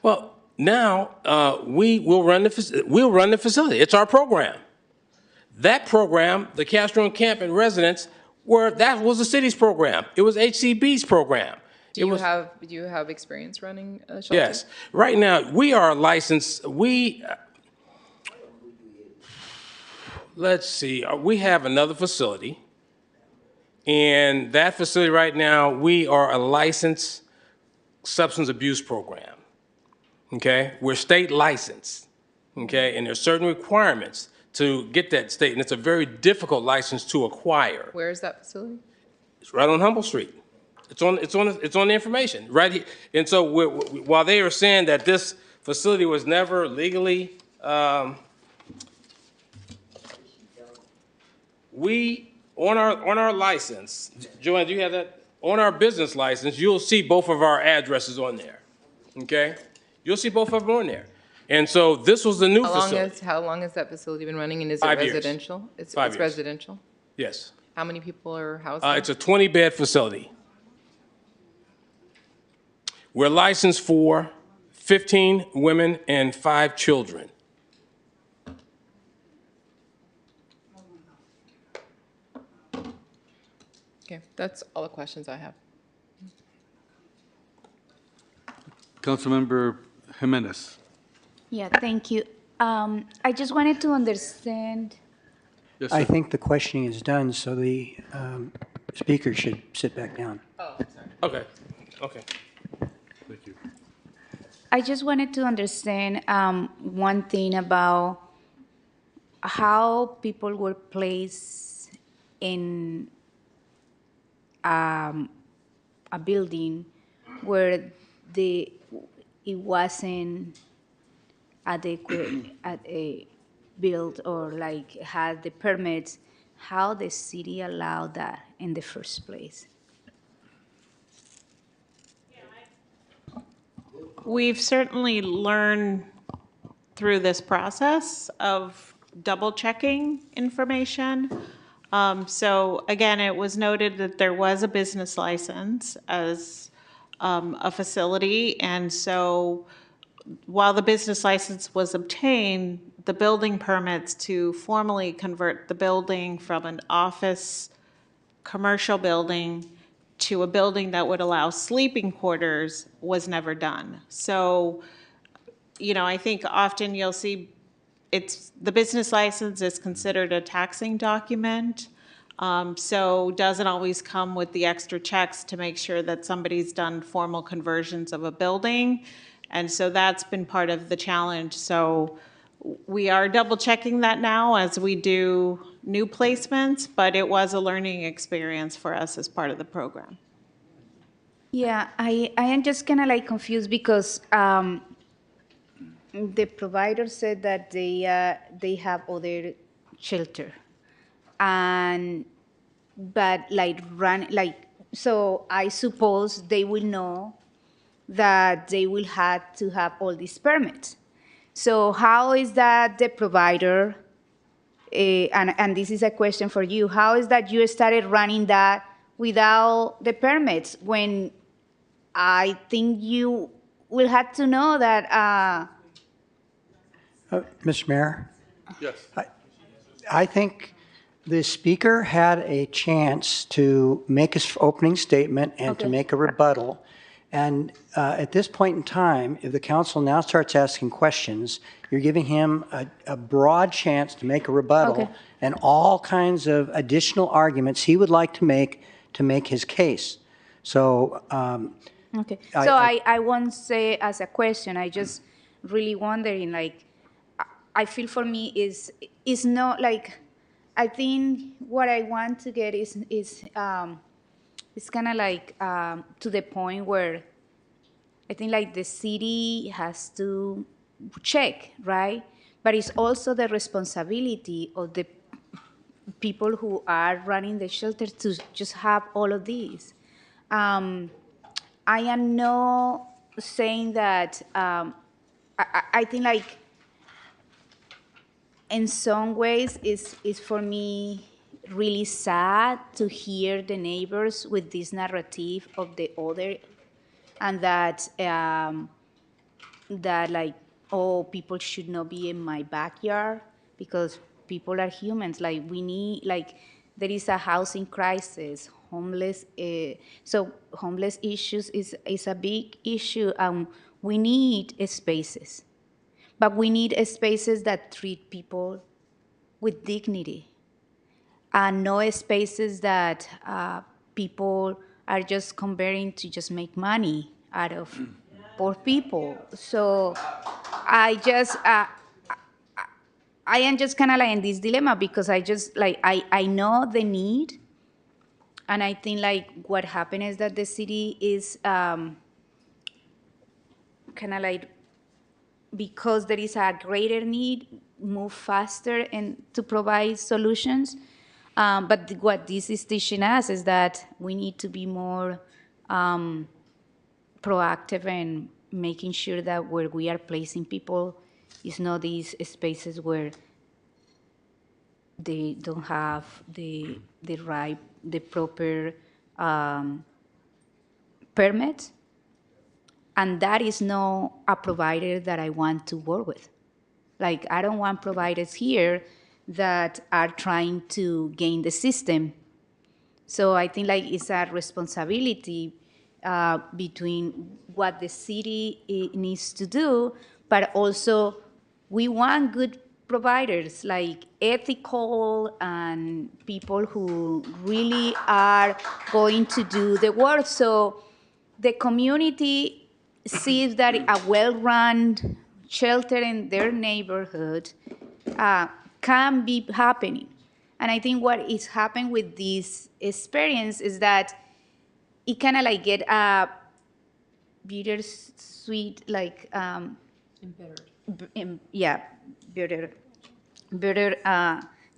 Speaker 1: Well, now we'll run the facility. It's our program. That program, the Castro encampment residents, that was the city's program. It was HCB's program.
Speaker 10: Do you have experience running a shelter?
Speaker 1: Yes. Right now, we are licensed. Let's see. We have another facility. And that facility right now, we are a licensed substance abuse program. Okay? We're state licensed. Okay? And there's certain requirements to get that state. And it's a very difficult license to acquire.
Speaker 10: Where is that facility?
Speaker 1: It's right on Humble Street. It's on the information right here. And so while they are saying that this facility was never legally, we on our license, Joanne, do you have that? On our business license, you'll see both of our addresses on there. Okay, you'll see both of them on there. And so this was the new facility.
Speaker 10: How long has that facility been running, and is it
Speaker 1: 5 years.
Speaker 10: residential? It's
Speaker 1: 5 years.
Speaker 10: residential.
Speaker 1: Yes.
Speaker 10: How many people are housed there?
Speaker 1: It's a 20-bed facility. We're licensed for 15 women and 5 children.
Speaker 10: Okay, that's all the questions I have.
Speaker 19: Councilmember Jimenez.
Speaker 14: Yeah, thank you. I just wanted to understand.
Speaker 19: Yes,
Speaker 16: I
Speaker 19: sir.
Speaker 16: think the questioning is done, so the speaker should sit back down.
Speaker 10: Oh, sorry.
Speaker 1: Okay. Okay.
Speaker 19: Thank you.
Speaker 14: I just wanted to understand one thing about how people were placed in a building where it wasn't adequate at a build or like had the permits. How the city allowed that in the first place?
Speaker 20: We've certainly learned through this process of double checking information. So again, it was noted that there was a business license as a facility. And so while the business license was obtained, the building permits to formally convert the building from an office commercial building to a building that would allow sleeping quarters was never done. So, I think often you'll see the business license is considered a taxing document. So doesn't always come with the extra checks to make sure that somebody's done formal conversions of a building. And so that's been part of the challenge. So we are double checking that now as we do new placements, but it was a learning experience for us as part of the program.
Speaker 14: Yeah, I am just kind of like confused because the provider said that they have other shelter, so I suppose they will know that they will have to have all these permits. So how is that the provider, and this is a question for you, how is that you started running that without the permits when I think you will have to know that.
Speaker 16: Mr. Mayor?
Speaker 19: Yes.
Speaker 16: I think the speaker had a chance to make his opening statement and to make a rebuttal. And at this point in time, if the council now starts asking questions, you're giving him a broad chance to make a rebuttal
Speaker 14: Okay.
Speaker 16: and all kinds of additional arguments he would like to make his case. So
Speaker 14: Okay.
Speaker 16: I-
Speaker 14: So
Speaker 16: I-
Speaker 14: I won't say as a question. I just really wondering, like, I feel for me is not like, I think what I want to get is it's kind of like to the point where I think like the city has to check, right? But it's also the responsibility of the people who are running the shelters to just have all of these. I am not saying that. I think like in some ways is for me really sad to hear the neighbors with this narrative of the other, and that like, oh, people should not be in my backyard because people are humans. Like we need, like there is a housing crisis, homeless. So homeless issues is a big issue. We need spaces, but we need spaces that treat people with dignity, and no spaces that people are just converting to just make money out of poor people. So I just I am just kind of like in this dilemma because I just like I know the need, and I think like what happened is that the city is kind of like, because there is a greater need, move faster and to provide solutions. But what this is teaching us is that we need to be more proactive in making sure that where we are placing people is not these spaces where they don't have the proper permit, and that is not a provider that I want to work with. Like, I don't want providers here that are trying to gain the system. So I think like it's a responsibility between what the city needs to do, but also we want good providers, like ethical and people who really are going to do the work. So the community sees that a well-run shelter in their neighborhood can be happening. And I think what is happening with this experience is that it kind of like get a bittersweet, like yeah, bitter, bitter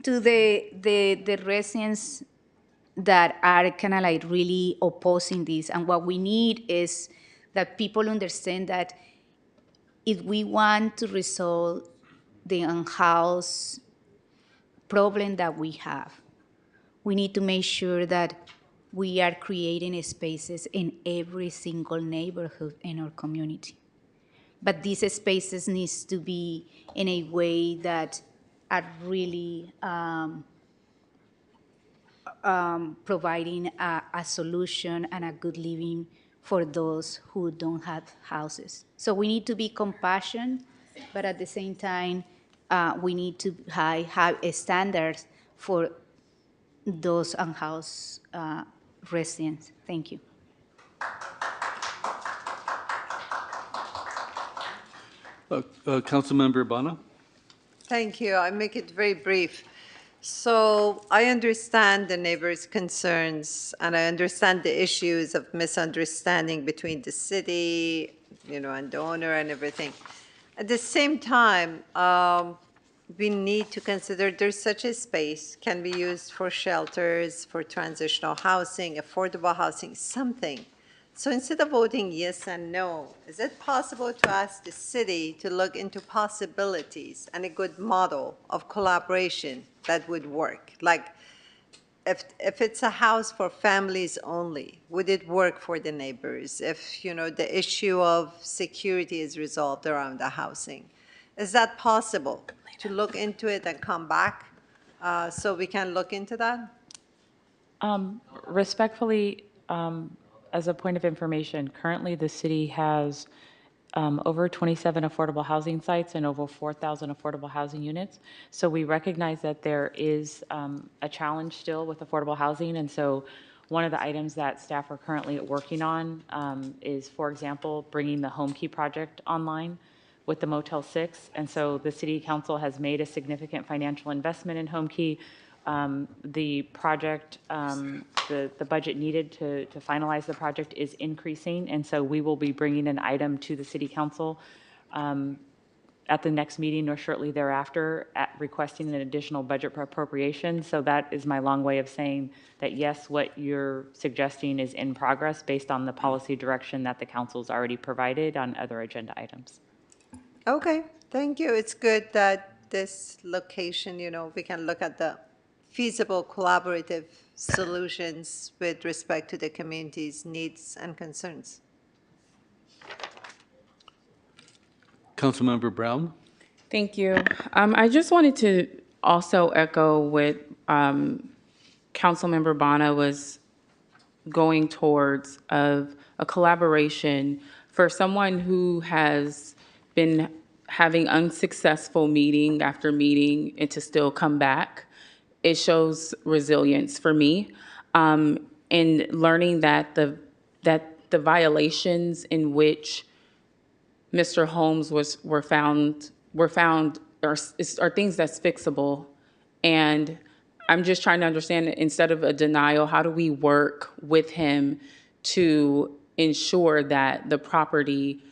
Speaker 14: to the residents that are kind of like really opposing this. And what we need is that people understand that if we want to resolve the unhoused problem that we have, we need to make sure that we are creating spaces in every single neighborhood in our community. But these spaces needs to be in a way that are really providing a solution and a good living for those who don't have houses. So we need to be compassionate, but at the same time, we need to have standards for those unhoused residents. Thank you.
Speaker 19: Councilmember Bana?
Speaker 6: Thank you. I make it very brief. So I understand the neighbors' concerns, and I understand the issues of misunderstanding between the city, and the owner and everything. At the same time, we need to consider there's such a space can be used for shelters, for transitional housing, affordable housing, something. So instead of voting yes and no, is it possible to ask the city to look into possibilities and a good model of collaboration that would work? Like, if it's a house for families only, would it work for the neighbors? If, the issue of security is resolved around the housing, is that possible to look into it and come back so we can look into that?
Speaker 17: Respectfully,
Speaker 4: as a point of information, currently the city has over 27 affordable housing sites and over 4,000 affordable housing units. So we recognize that there is a challenge still with affordable housing. And so one of the items that staff are currently working on is, for example, bringing the Home Key project online with the Motel 6. And so the city council has made a significant financial investment in Home Key. The project, the budget needed to finalize the project is increasing, and so we will be bringing an item to the city council at the next meeting or shortly thereafter, requesting an additional budget appropriation. So that is my long way of saying that yes, what you're suggesting is in progress based on the policy direction that the council's already provided on other agenda items.
Speaker 6: Okay, thank you. It's good that this location, we can look at the feasible collaborative solutions with respect to the community's needs and concerns.
Speaker 19: Councilmember Brown?
Speaker 10: Thank you. I just wanted to also echo what Councilmember Bana was going towards of a collaboration for someone who has been having unsuccessful meeting after meeting and to still come back. It shows resilience for me in learning that the violations in which Mr. Holmes were found are things that's fixable. And I'm just trying to understand, instead of a denial, how do we work with him to ensure that the property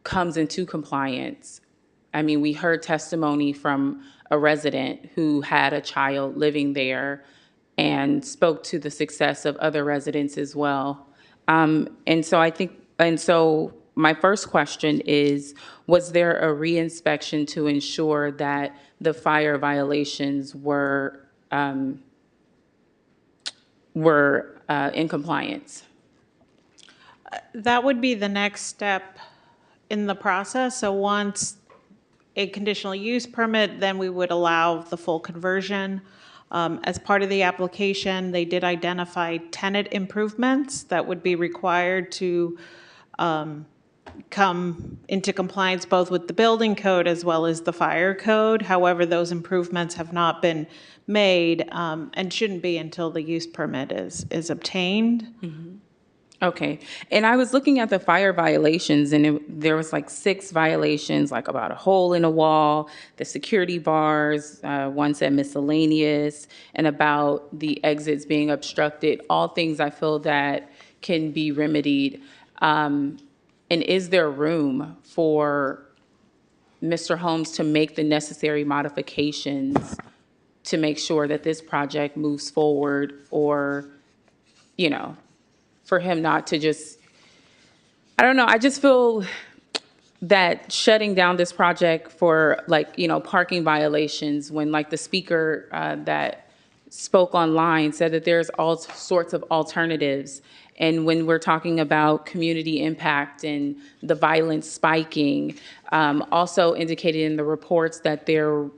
Speaker 10: comes into compliance? I mean, we heard testimony from a resident who had a child living there and spoke to the success of other residents as well. And so my first question is, was there a reinspection to ensure that the fire violations were in compliance?
Speaker 20: That would be the next step in the process. So once a conditional use permit, then we would allow the full conversion. As part of the application, they did identify tenant improvements that would be required to come into compliance both with the building code as well as the fire code. However, those improvements have not been made and shouldn't be until the use permit is obtained.
Speaker 10: Mm-hmm. Okay. And I was looking at the fire violations, and there was like 6 violations, like about a hole in a wall, the security bars, one said miscellaneous, and about the exits being obstructed, all things I feel that can be remedied. And is there room for Mr. Holmes to make the necessary modifications to make sure that this project moves forward, or, for him not to just, I don't know, I just feel that shutting down this project for parking violations, when the speaker that spoke online said that there's all sorts of alternatives. And when we're talking about community impact and the violence spiking, also indicated in the reports that there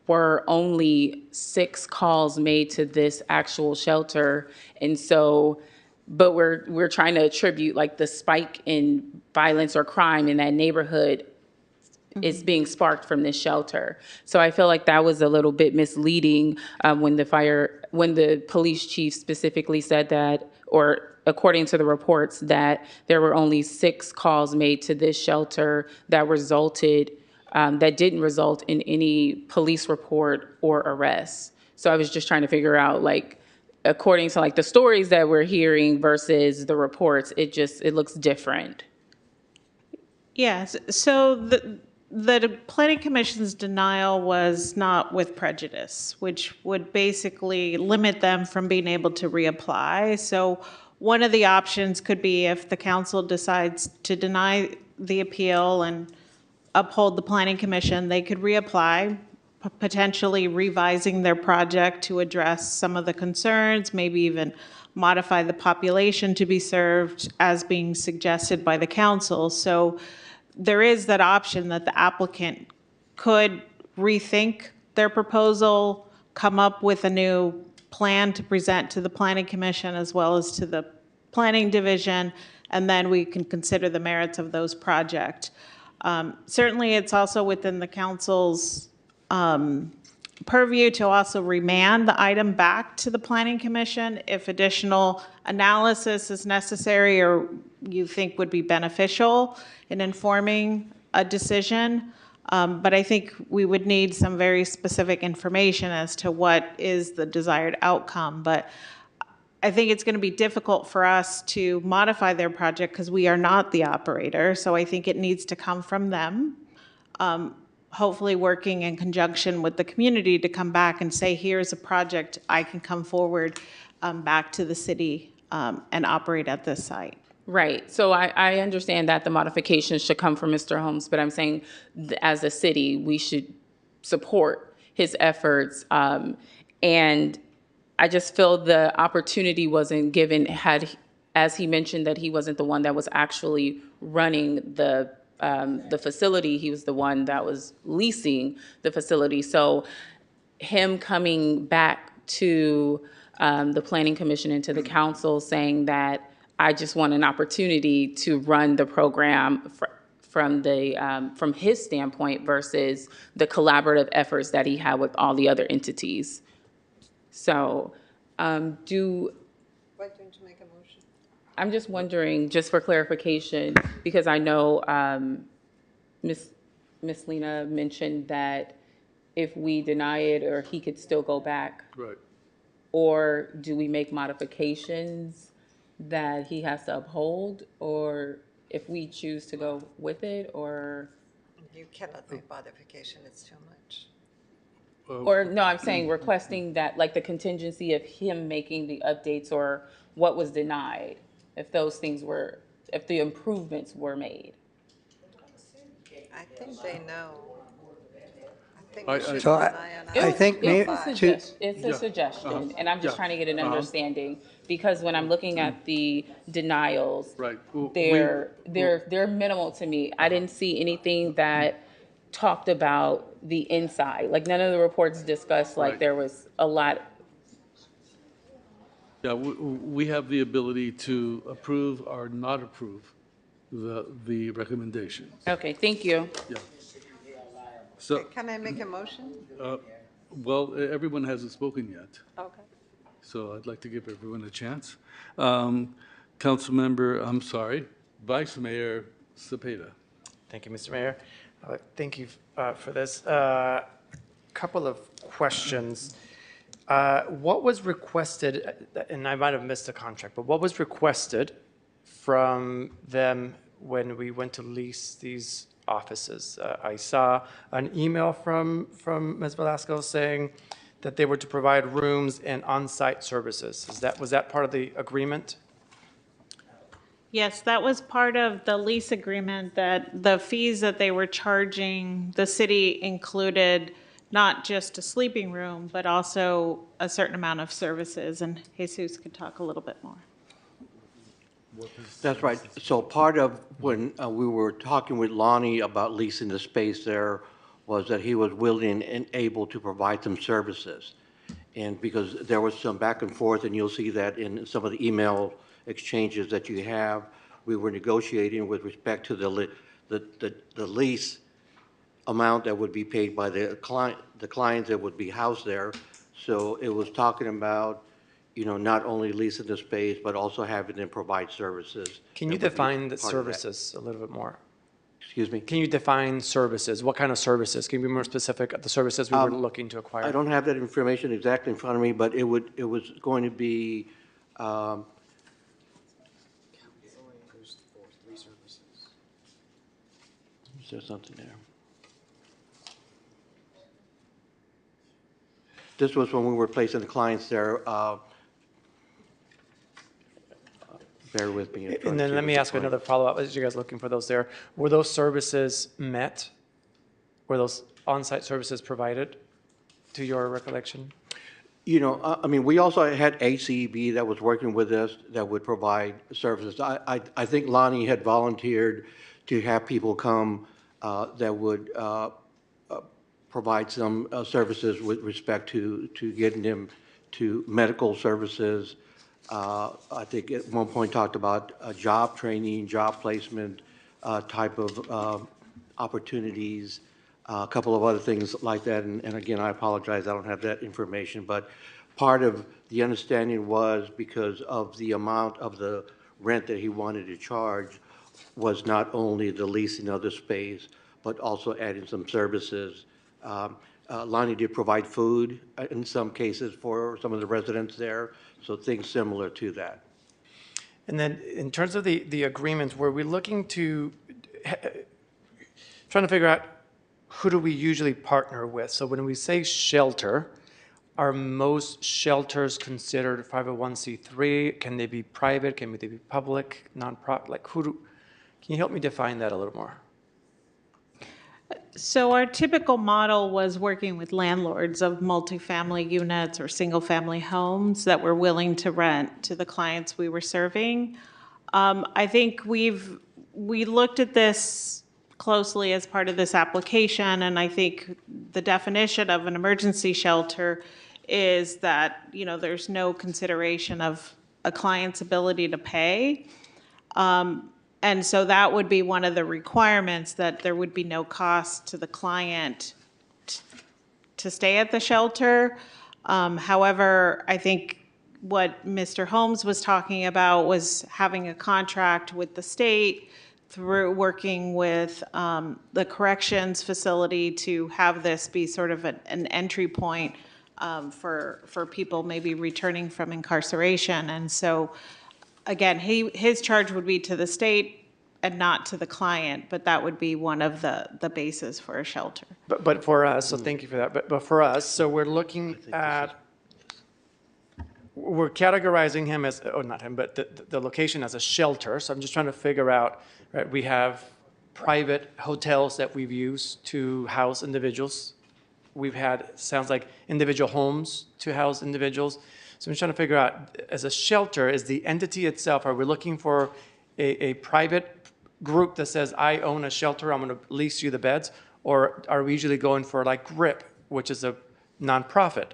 Speaker 10: were only 6 calls made to this actual shelter. And so, but we're trying to attribute the spike in violence or crime in that neighborhood is being sparked from this shelter. So I feel like that was a little bit misleading when the police chief specifically said that, or according to the reports, that there were only 6 calls made to this shelter that didn't result in any police report or arrest. So I was just trying to figure out, according to the stories that we're hearing versus the reports, it looks different.
Speaker 20: Yes, so the Planning Commission's denial was not with prejudice, which would basically limit them from being able to reapply. So one of the options could be, if the council decides to deny the appeal and uphold the Planning Commission, they could reapply, potentially revising their project to address some of the concerns, maybe even modify the population to be served as being suggested by the council. So there is that option that the applicant could rethink their proposal, come up with a new plan to present to the Planning Commission as well as to the planning division, and then we can consider the merits of those projects. Certainly, it's also within the council's purview to also remand the item back to the Planning Commission if additional analysis is necessary or you think would be beneficial in informing a decision. But I think we would need some very specific information as to what is the desired outcome. But I think it's going to be difficult for us to modify their project because we are not the operator. So I think it needs to come from them. Hopefully working in conjunction with the community to come back and say, here's a project I can come forward back to the city and operate at this site.
Speaker 3: Right. So I understand that the modifications should come from Mr. Holmes, but I'm saying as a city, we should support his efforts. And I just feel the opportunity wasn't given as he mentioned that he wasn't the one that was actually running the facility. He was the one that was leasing the facility. So him coming back to the Planning Commission and to the council saying that I just want an opportunity to run the program from his standpoint versus the collaborative efforts that he had with all the other entities. So
Speaker 6: Why don't you make a motion?
Speaker 3: I'm just wondering, just for clarification, because I know Miss Lena mentioned that if we deny it, or he could still go back.
Speaker 19: Right.
Speaker 3: Or do we make modifications that he has to uphold, or if we choose to go with it, or?
Speaker 6: You cannot make modification, it's too much.
Speaker 3: Or no, I'm saying requesting that, like the contingency of him making the updates or what was denied, if those things were, if the improvements were made.
Speaker 6: I think they know. I think
Speaker 19: I-
Speaker 6: we should
Speaker 16: So
Speaker 6: rely on
Speaker 16: I think
Speaker 3: It's a suggestion, and I'm just
Speaker 19: Yeah.
Speaker 3: trying to get an understanding, because when I'm looking at the denials,
Speaker 19: Right.
Speaker 3: they're minimal to me. I didn't see anything that talked about the inside. Like, none of the reports discussed like
Speaker 19: Right.
Speaker 3: there was a lot.
Speaker 19: Yeah, we have the ability to approve or not approve the recommendation.
Speaker 3: Okay, thank you.
Speaker 19: Yeah. So,
Speaker 6: Can I make a motion?
Speaker 19: well, everyone hasn't spoken yet,
Speaker 6: Okay.
Speaker 19: so I'd like to give everyone a chance. Vice Mayor Cepeda.
Speaker 17: Thank you, Mr. Mayor. Thank you for this. Couple of questions. What was requested, and I might have missed the contract, but what was requested from them when we went to lease these offices? I saw an email from Ms. Velasco saying that they were to provide rooms and on-site services. Was that part of the agreement?
Speaker 20: Yes, that was part of the lease agreement, that the fees that they were charging the city included not just a sleeping room, but also a certain amount of services. And Jesus could talk a little bit more.
Speaker 8: That's right. So part of when we were talking with Lonnie about leasing the space there was that he was willing and able to provide some services. And because there was some back and forth, and you'll see that in some of the email exchanges that you have, we were negotiating with respect to the lease amount that would be paid by the clients that would be housed there. So it was talking about, not only leasing the space, but also having them provide services.
Speaker 17: Can you define the services a little bit more?
Speaker 8: Excuse me?
Speaker 17: Can you define services? What kind of services? Can you be more specific of the services we were looking to acquire?
Speaker 8: I don't have that information exactly in front of me, but it was going to be, is there something there? This was when we were placing the clients there. Bear with me.
Speaker 17: And then let me ask another follow-up, as you guys are looking for those there. Were those services met? Were those on-site services provided, to your recollection?
Speaker 8: I mean, we also had HCEB that was working with us that would provide services. I think Lonnie had volunteered to have people come that would provide some services with respect to getting them to medical services, I think at one point talked about job training, job placement type of opportunities, a couple of other things like that. And again, I apologize, I don't have that information. But part of the understanding was because of the amount of the rent that he wanted to charge was not only the leasing of the space, but also adding some services. Lonnie did provide food in some cases for some of the residents there, so things similar to that.
Speaker 17: And then in terms of the agreements, were we looking to, trying to figure out who do we usually partner with? So when we say shelter, are most shelters considered 501c3? Can they be private? Can they be public, nonprofit? Like can you help me define that a little more?
Speaker 20: So our typical model was working with landlords of multifamily units or single-family homes that were willing to rent to the clients we were serving. I think we looked at this closely as part of this application, and I think the definition of an emergency shelter is that, you know, there's no consideration of a client's ability to pay. And so that would be one of the requirements, that there would be no cost to the client to stay at the shelter. However, I think what Mr. Holmes was talking about was having a contract with the state through working with the corrections facility to have this be sort of an entry point for people maybe returning from incarceration. And so again, his charge would be to the state and not to the client, but that would be one of the bases for a shelter.
Speaker 17: But for us, so thank you for that, but for us, so we're looking at, we're categorizing him as, oh, not him, but the location as a shelter. So I'm just trying to figure out, right, we have private hotels that we've used to house individuals. We've had, sounds like, individual homes to house individuals. So I'm trying to figure out, as a shelter, is the entity itself, are we looking for a private group that says, I own a shelter, I'm going to lease you the beds? Or are we usually going for like GRIP, which is a nonprofit,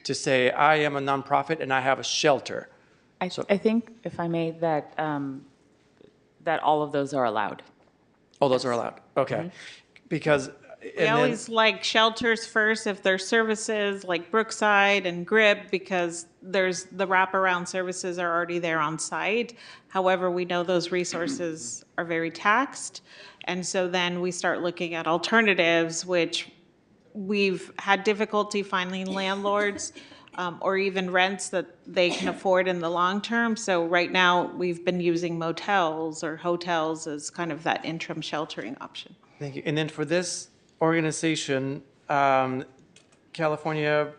Speaker 17: to say, I am a nonprofit and I have a shelter?
Speaker 4: I think, if I may, that that all of those are allowed.
Speaker 17: Oh, those are allowed, okay. Because,
Speaker 20: We always like shelters first if there's services like Brookside and GRIP, because there's the wraparound services are already there on site. However, we know those resources are very taxed. And so then we start looking at alternatives, which we've had difficulty finding landlords or even rents that they can afford in the long term. So right now, we've been using motels or hotels as kind of that interim sheltering option.
Speaker 17: Thank you. And then for this organization, California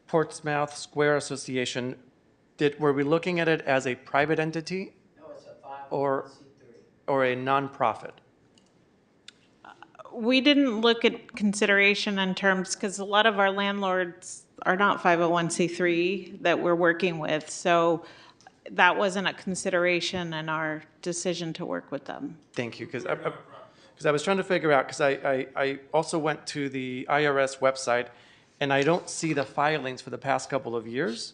Speaker 17: Portsmouth Square Association, were we looking at it as a private entity? No, it's a 501c3. Or a nonprofit?
Speaker 20: We didn't look at consideration in terms, because a lot of our landlords are not 501c3 that we're working with. So that wasn't a consideration in our decision to work with them.
Speaker 17: Thank you, because I was trying to figure out, because I also went to the IRS website, and I don't see the filings for the past couple of years.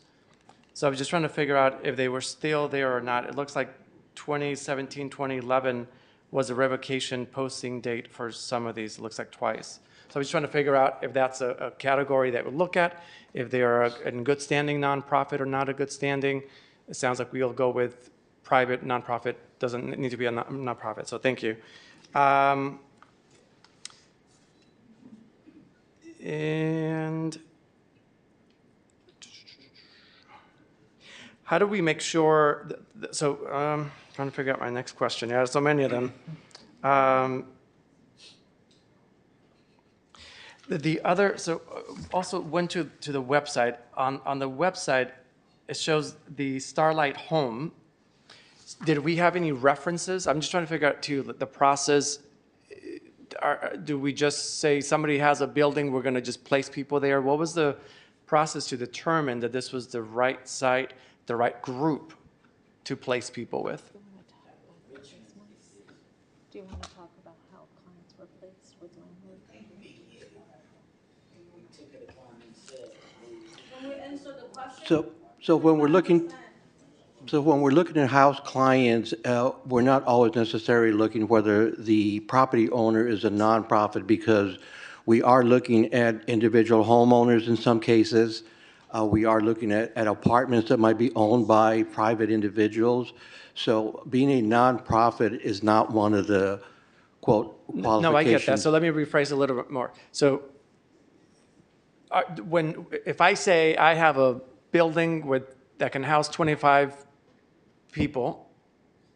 Speaker 17: So I was just trying to figure out if they were still there or not. It looks like 2017, 2011 was a revocation posting date for some of these, it looks like twice. So I was trying to figure out if that's a category that we'll look at, if they are in good standing nonprofit or not a good standing. It sounds like we'll go with private nonprofit, doesn't need to be a nonprofit, so thank you. And how do we make sure, trying to figure out my next question. Yeah, so many of them. The other, also went to the website. On the website, it shows the Starlight Home. Did we have any references? I'm just trying to figure out too, the process. Do we just say somebody has a building, we're going to just place people there? What was the process to determine that this was the right site, the right group to place people with?
Speaker 9: Do you want to talk about how clients were placed with landlords?
Speaker 8: So when we're looking, So when we're looking at house clients, we're not always necessarily looking whether the property owner is a nonprofit, because we are looking at individual homeowners in some cases. We are looking at apartments that might be owned by private individuals. So being a nonprofit is not one of the, quote, qualifications.
Speaker 17: No, I get that. So let me rephrase a little bit more. So if I say I have a building that can house 25 people,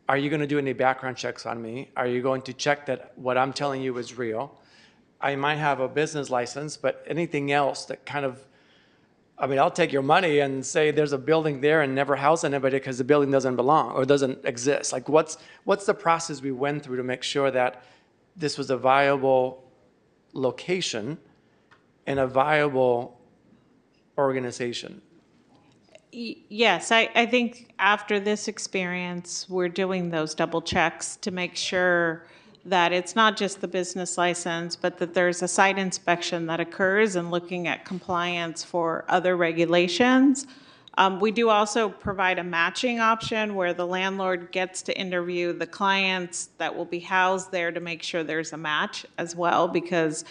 Speaker 17: are you going to do any background checks on me? Are you going to check that what I'm telling you is real? I might have a business license, but anything else that kind of, I mean, I'll take your money and say there's a building there and never house anybody because the building doesn't belong or doesn't exist. Like, what's the process we went through to make sure that this was a viable location and a viable organization?
Speaker 20: Yes, I think after this experience, we're doing those double checks to make sure that it's not just the business license, but that there's a site inspection that occurs and looking at compliance for other regulations. We do also provide a matching option where the landlord gets to interview the clients that will be housed there to make sure there's a match as well, because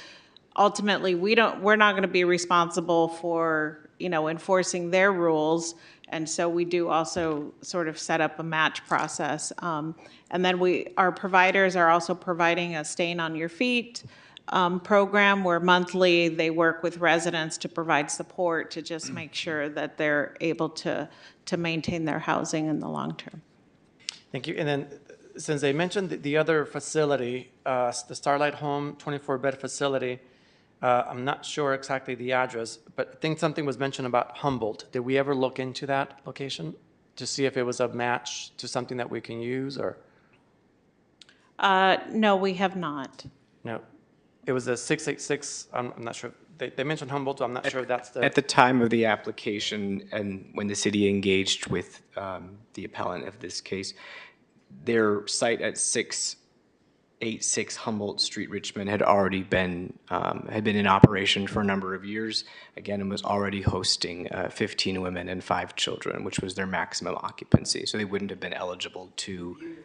Speaker 20: ultimately we're not going to be responsible for enforcing their rules, and so we do also sort of set up a match process, and then our providers are also providing a Staying on Your Feet program where monthly they work with residents to provide support to just make sure that they're able to maintain their housing in the long term.
Speaker 17: Thank you. And then since they mentioned the other facility, the Starlight Home 24-bed facility, I'm not sure exactly the address, but I think something was mentioned about Humboldt. Did we ever look into that location to see if it was a match to something that we can use, or?
Speaker 20: No, we have not.
Speaker 17: No. It was a 686, I'm not sure. They mentioned Humboldt, so I'm not sure if that's the.
Speaker 5: At the time of the application and when the city engaged with the appellant of this case, their site at 686 Humboldt Street, Richmond, had already been in operation for a number of years. Again, it was already hosting 15 women and 5 children, which was their maximum occupancy. So they wouldn't have been eligible to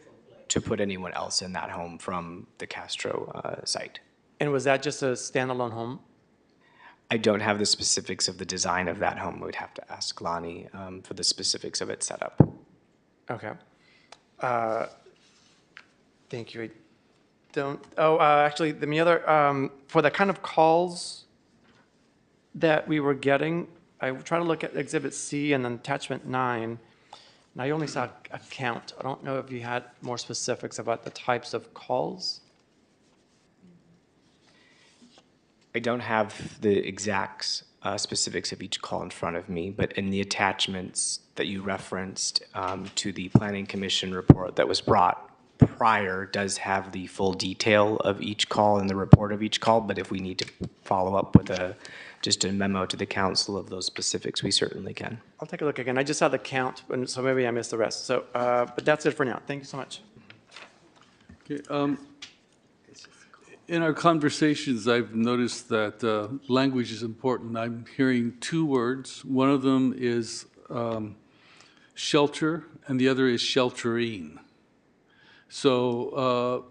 Speaker 5: put anyone else in that home from the Castro site.
Speaker 17: And was that just a standalone home?
Speaker 5: I don't have the specifics of the design of that home. We'd have to ask Lonnie for the specifics of its setup.
Speaker 17: Okay. Thank you. Actually, the other, for the kind of calls that we were getting, I tried to look at Exhibit C and then Attachment 9, and I only saw a count. I don't know if you had more specifics about the types of calls.
Speaker 5: I don't have the exact specifics of each call in front of me, but in the attachments that you referenced to the Planning Commission report that was brought prior does have the full detail of each call and the report of each call, but if we need to follow up with just a memo to the council of those specifics, we certainly can.
Speaker 17: I'll take a look again. I just saw the count, so maybe I missed the rest. So, but that's it for now. Thank you so much.
Speaker 19: Okay, in our conversations, I've noticed that language is important. I'm hearing 2 words. One of them is shelter, and the other is sheltering. So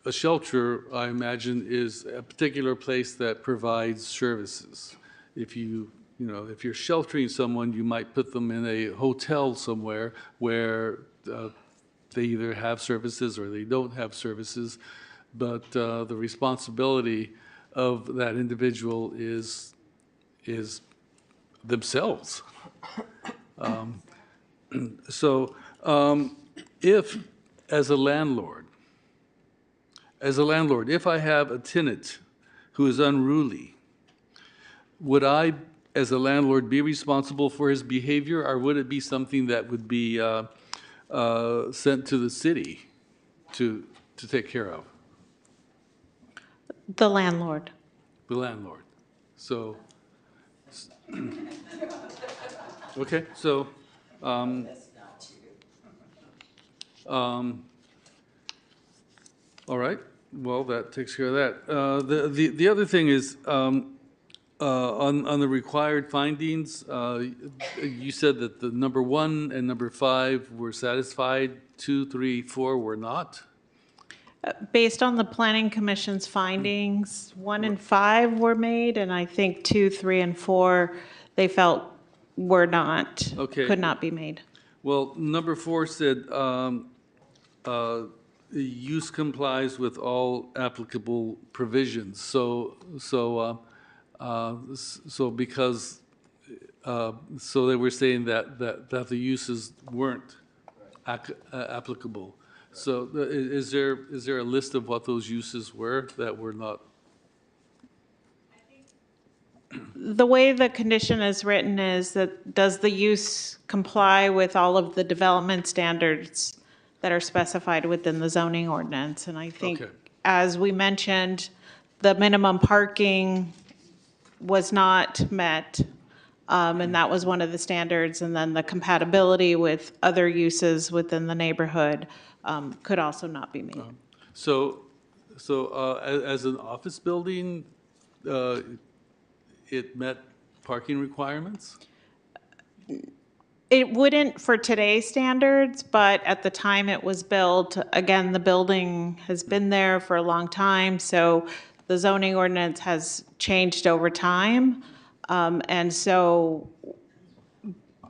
Speaker 19: a shelter, I imagine, is a particular place that provides services. If if you're sheltering someone, you might put them in a hotel somewhere where they either have services or they don't have services. But the responsibility of that individual is themselves. If, as a landlord, if I have a tenant who is unruly, would I, as a landlord, be responsible for his behavior, or would it be something that would be sent to the city to take care of?
Speaker 20: The landlord.
Speaker 19: The landlord. So, okay, so, all right, well, that takes care of that. The other thing is, On the required findings, you said that the number 1 and number 5 were satisfied, 2, 3, 4 were not?
Speaker 20: Based on the planning commission's findings, 1 and 5 were made, and I think 2, 3, and 4, they felt were not,
Speaker 19: Okay.
Speaker 20: could not be made.
Speaker 19: Well, number 4 said, the use complies with all applicable provisions. Because, so they were saying that the uses weren't applicable. So is there a list of what those uses were that were not?
Speaker 20: The way the condition is written is that, does the use comply with all of the development standards that are specified within the zoning ordinance? And I think,
Speaker 19: Okay.
Speaker 20: as we mentioned, the minimum parking was not met, and that was one of the standards. And then the compatibility with other uses within the neighborhood could also not be made.
Speaker 19: So as an office building, it met parking requirements?
Speaker 20: It wouldn't for today's standards, but at the time it was built, again, the building has been there for a long time, so the zoning ordinance has changed over time. And so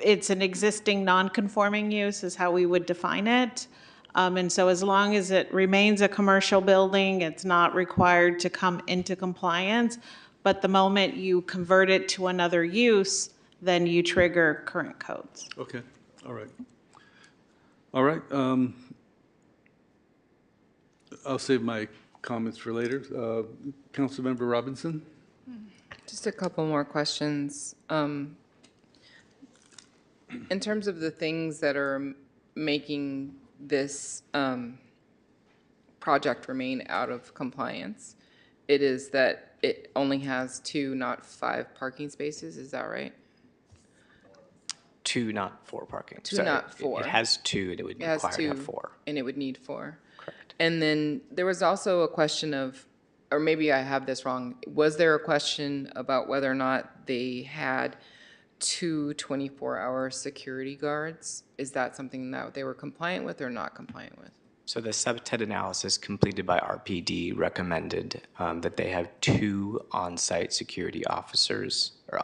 Speaker 20: it's an existing non-conforming use is how we would define it. And so as long as it remains a commercial building, it's not required to come into compliance. But the moment you convert it to another use, then you trigger current codes.
Speaker 19: Okay, all right. All right, I'll save my comments for later. Councilmember Robinson?
Speaker 10: Just a couple more questions. In terms of the things that are making this project remain out of compliance, it is that it only has 2, not 5 parking spaces, is that right?
Speaker 5: 2, not 4 parking.
Speaker 10: 2,
Speaker 5: Sorry,
Speaker 10: not 4.
Speaker 5: It has 2, and it would require to have 4.
Speaker 10: And it would need 4.
Speaker 5: Correct.
Speaker 10: And then there was also a question of, or maybe I have this wrong, was there a question about whether or not they had 2 24-hour security guards? Is that something that they were compliant with or not compliant with?
Speaker 5: So the subtet analysis completed by RPD recommended that they have 2 on-site security officers, or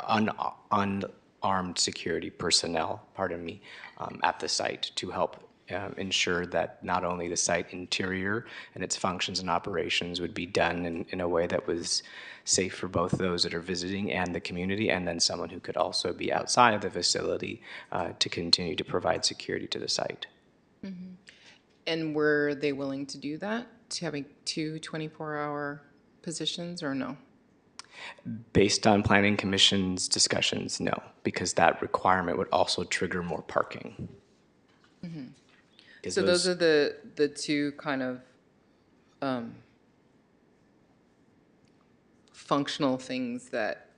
Speaker 5: unarmed security personnel, at the site to help ensure that not only the site interior and its functions and operations would be done in a way that was safe for both those that are visiting and the community, and then someone who could also be outside of the facility to continue to provide security to the site.
Speaker 10: Mm-hmm. And were they willing to do that, to having 2 24-hour positions, or no?
Speaker 5: Based on Planning Commission's discussions, no, because that requirement would also trigger more parking.
Speaker 10: Mm-hmm. So those are the 2 kind of functional things that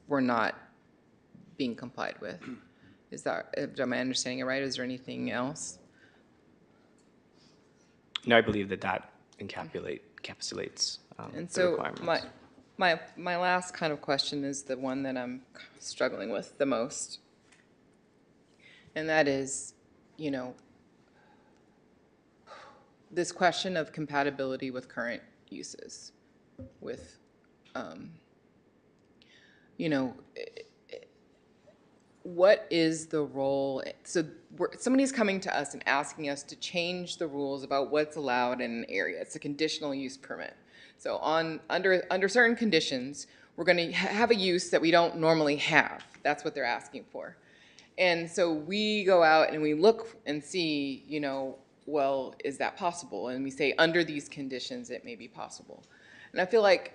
Speaker 10: were not being complied with. Is that, am I understanding it right? Is there anything else?
Speaker 5: No, I believe that encapsulates
Speaker 10: And
Speaker 5: the
Speaker 10: so
Speaker 5: requirements.
Speaker 10: my last kind of question is the one that I'm struggling with the most. And that is, you know, this question of compatibility with current uses, with, you know, what is the role? So somebody's coming to us and asking us to change the rules about what's allowed in an area. It's a conditional use permit. So under certain conditions, we're going to have a use that we don't normally have. That's what they're asking for. And so we go out and we look and see, you know, well, is that possible? And we say, under these conditions, it may be possible. And I feel like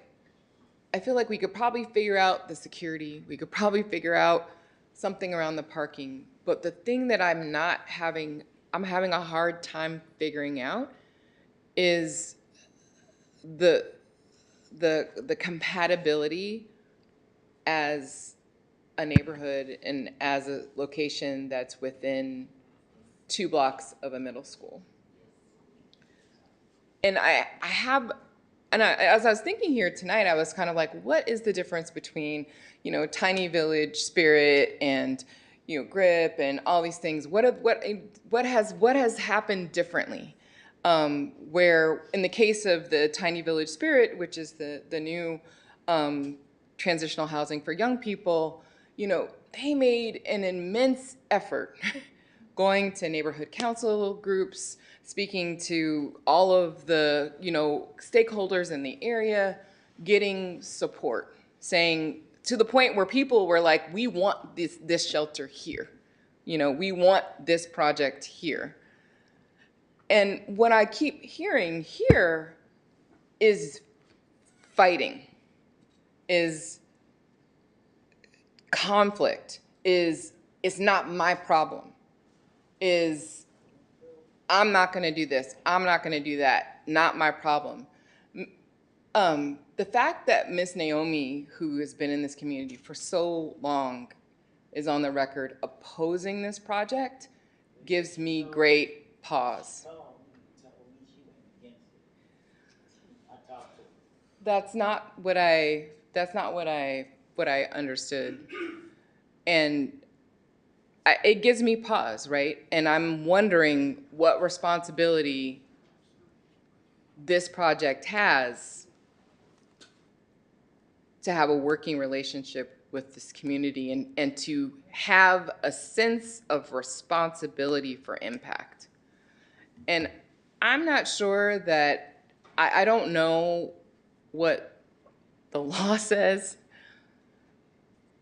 Speaker 10: we could probably figure out the security. We could probably figure out something around the parking. But the thing that I'm having a hard time figuring out is the compatibility as a neighborhood and as a location that's within 2 blocks of a middle school. And I have as I was thinking here tonight, I was kind of like, what is the difference between, you know, tiny village spirit and, you know, grip and all these things? What has happened differently? Where in the case of the tiny village spirit, which is the new transitional housing for young people, you know, they made an immense effort going to neighborhood council groups, speaking to all of the, you know, stakeholders in the area, getting support, saying to the point where people were like, we want this shelter here. You know, we want this project here. And what I keep hearing here is fighting, is conflict, is it's not my problem, is I'm not gonna do this, I'm not gonna do that, not my problem. The fact that Miss Naomi, who has been in this community for so long, is on the record opposing this project gives me great pause. That's not what I understood. And it gives me pause, right? And I'm wondering what responsibility this project has to have a working relationship with this community and to have a sense of responsibility for impact. And I'm not sure that, I don't know what the law says,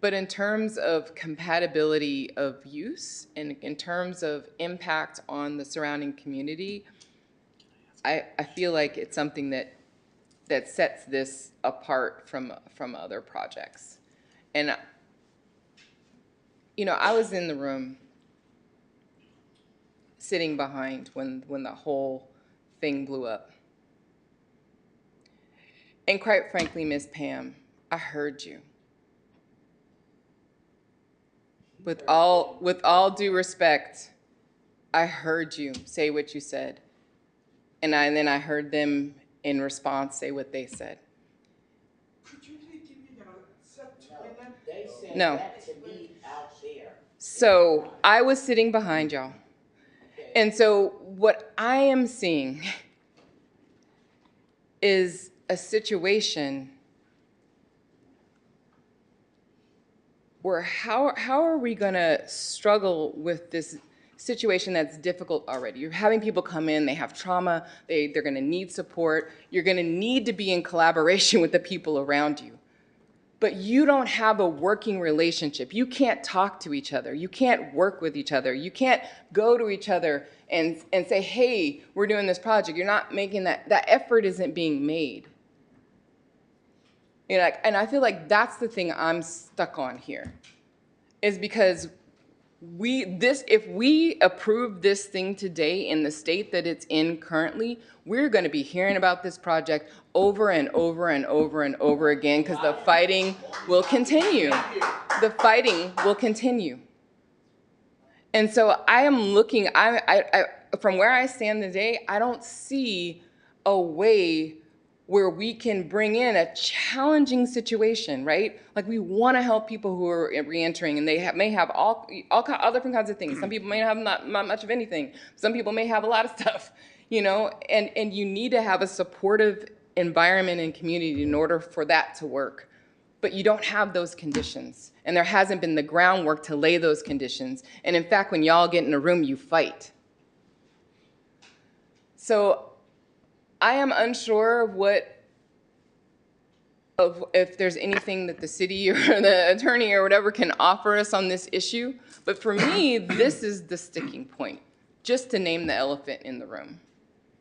Speaker 10: but in terms of compatibility of use and in terms of impact on the surrounding community, I feel like it's something that sets this apart from other projects. And, you know, I was in the room sitting behind when the whole thing blew up. And quite frankly, Miss Pam, I heard you. With all due respect, I heard you say what you said. And then I heard them in response say what they said. No. So I was sitting behind y'all. And so what I am seeing is a situation where how are we gonna struggle with this situation that's difficult already? You're having people come in, they have trauma, they're gonna need support, you're gonna need to be in collaboration with the people around you. But you don't have a working relationship. You can't talk to each other. You can't work with each other. You can't go to each other and say, hey, we're doing this project. You're not making that effort isn't being made. You know, and I feel like that's the thing I'm stuck on here, is because if we approve this thing today in the state that it's in currently, we're going to be hearing about this project over and over and over and over again because the fighting will continue. The fighting will continue. And so I am looking, from where I stand today, I don't see a way where we can bring in a challenging situation, right? Like we want to help people who are reentering, and they may have all different kinds of things. Some people may have not much of anything. Some people may have a lot of stuff, you know, and you need to have a supportive environment and community in order for that to work. But you don't have those conditions, and there hasn't been the groundwork to lay those conditions. And in fact, when y'all get in a room, you fight. So I am unsure of if there's anything that the city or the attorney or whatever can offer us on this issue. But for me, this is the sticking point, just to name the elephant in the room.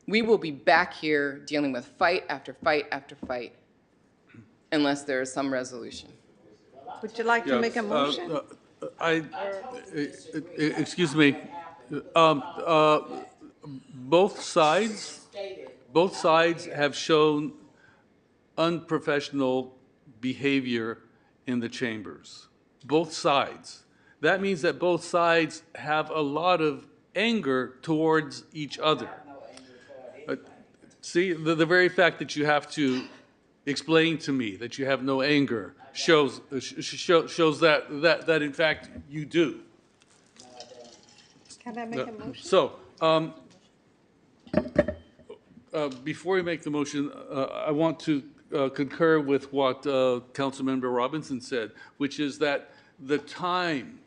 Speaker 10: We will be back here dealing with fight after fight after fight unless there is some resolution.
Speaker 6: Would you like to make a motion?
Speaker 19: Excuse me. Both sides have shown unprofessional behavior in the chambers. Both sides. That means that both sides have a lot of anger towards each other. See, the very fact that you have to explain to me that you have no anger shows that in fact you do.
Speaker 6: Can I make a motion?
Speaker 19: So, before you make the motion, I want to concur with what Councilmember Robinson said, which is that the time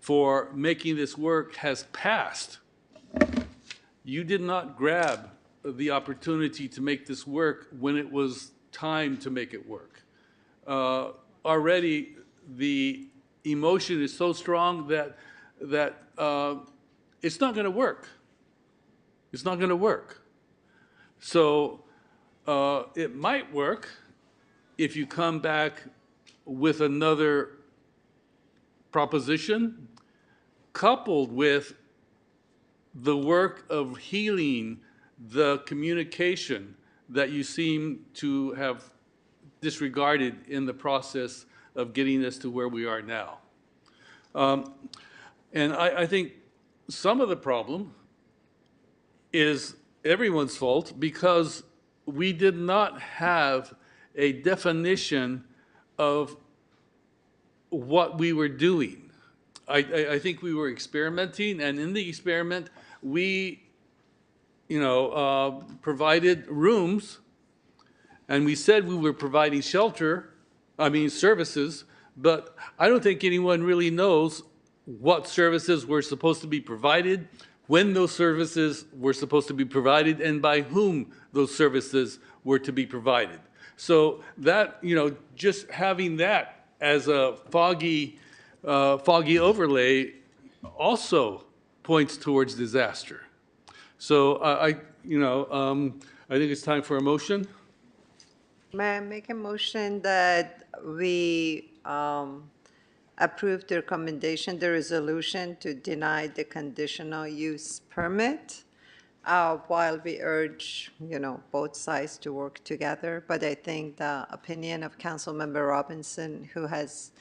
Speaker 19: for making this work has passed. You did not grab the opportunity to make this work when it was time to make it work. Already, the emotion is so strong that it's not going to work. It's not going to work. So it might work if you come back with another proposition coupled with the work of healing the communication that you seem to have disregarded in the process of getting us to where we are now. And I think some of the problem is everyone's fault because we did not have a definition of what we were doing. I think we were experimenting, and in the experiment, we provided rooms, and we said we were providing services, but I don't think anyone really knows what services were supposed to be provided, when those services were supposed to be provided, and by whom those services were to be provided. So that, just having that as a foggy overlay also points towards disaster. So I think it's time for a motion.
Speaker 6: May I make a motion that we approve the recommendation, the resolution to deny the conditional use permit, while we urge, both sides to work together. But I think the opinion of Councilmember Robinson, who has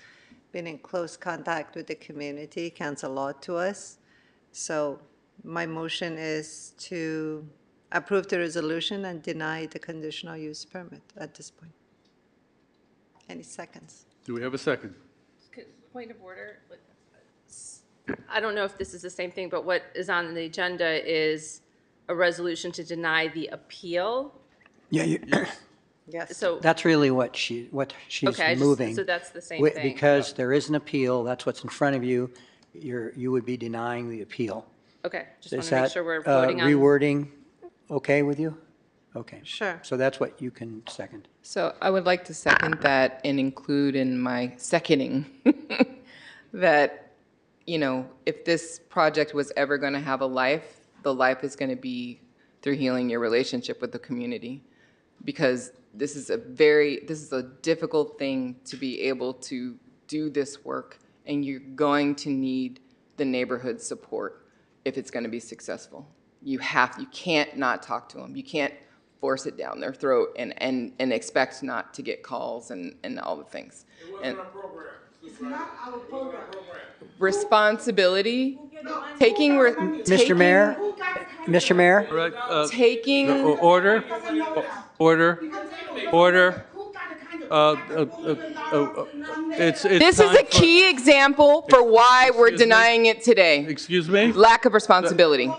Speaker 6: been in close contact with the community, counts a lot to us. So my motion is to approve the resolution and deny the conditional use permit at this point. Any seconds?
Speaker 19: Do we have a second?
Speaker 13: Point of order. I don't know if this is the same thing, but what is on the agenda is a resolution to deny the appeal.
Speaker 16: Yeah,
Speaker 6: Yes.
Speaker 13: So
Speaker 16: that's really what she's
Speaker 13: okay,
Speaker 16: moving.
Speaker 13: so that's the same thing.
Speaker 16: Because there is an appeal, that's what's in front of you, you would be denying the appeal.
Speaker 13: Okay, just want
Speaker 16: Is
Speaker 13: to make
Speaker 16: that
Speaker 13: sure we're voting on.
Speaker 16: rewording okay with you? Okay.
Speaker 6: Sure.
Speaker 16: So that's what you can second.
Speaker 10: So I would like to second that and include in my seconding that, if this project was ever going to have a life, the life is going to be through healing your relationship with the community. Because this is a difficult thing to be able to do this work, and you're going to need the neighborhood support if it's going to be successful. You can't not talk to them. You can't force it down their throat and expect not to get calls and all the things.
Speaker 1: It wasn't our program.
Speaker 15: It's not our program.
Speaker 10: Responsibility,
Speaker 16: Mr. Mayor, Mr. Mayor,
Speaker 19: All right.
Speaker 10: taking
Speaker 19: Order. It's
Speaker 10: this is a key example for why we're denying it today.
Speaker 19: Excuse me?
Speaker 10: Lack of responsibility.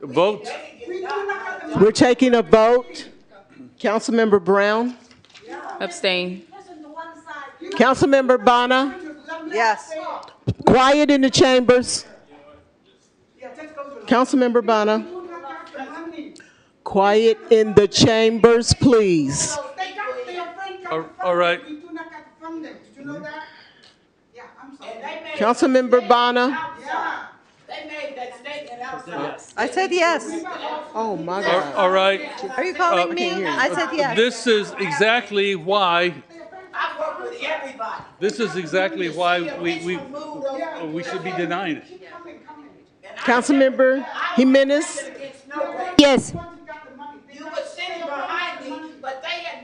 Speaker 19: Vote.
Speaker 2: We're taking a vote. Councilmember Brown?
Speaker 3: Abstain.
Speaker 2: Councilmember Bonner?
Speaker 6: Yes.
Speaker 2: Quiet in the chambers. Councilmember Bonner? Quiet in the chambers, please.
Speaker 19: All right.
Speaker 2: Councilmember Bonner?
Speaker 6: I said yes.
Speaker 2: Oh, my God.
Speaker 19: All right.
Speaker 6: Are you calling me? I said yes.
Speaker 19: This is exactly why. This is exactly why we should be denying it.
Speaker 2: Councilmember Jimenez?
Speaker 9: Yes.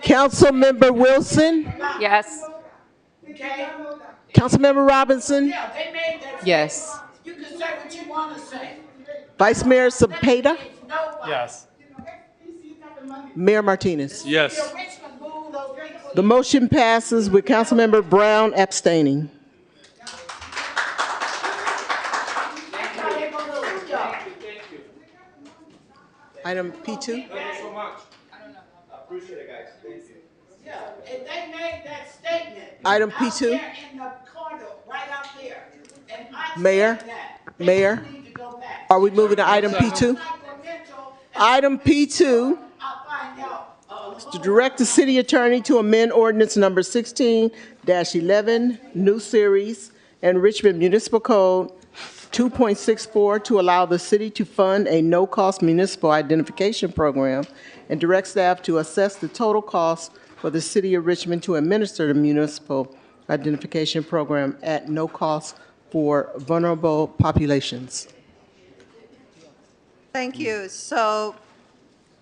Speaker 2: Councilmember Wilson?
Speaker 3: Yes.
Speaker 2: Councilmember Robinson?
Speaker 10: Yes.
Speaker 2: Vice Mayor Cepeda?
Speaker 17: Yes.
Speaker 2: Mayor Martinez.
Speaker 19: Yes.
Speaker 2: The motion passes with Councilmember Brown abstaining. Item P2.
Speaker 15: If they made that statement.
Speaker 2: Item
Speaker 15: out
Speaker 2: P2.
Speaker 15: there in the corner, right out there, and I said
Speaker 2: Mayor,
Speaker 15: that,
Speaker 2: Mayor,
Speaker 15: then you need to go back.
Speaker 2: are we moving to item P2? Item P2
Speaker 15: I'll find out.
Speaker 2: is to direct the city attorney to amend ordinance number 16-11, new series, and Richmond Municipal Code 2.64 to allow the city to fund a no-cost municipal identification program and direct staff to assess the total cost for the city of Richmond to administer the municipal identification program at no cost for vulnerable populations.
Speaker 6: Thank you. So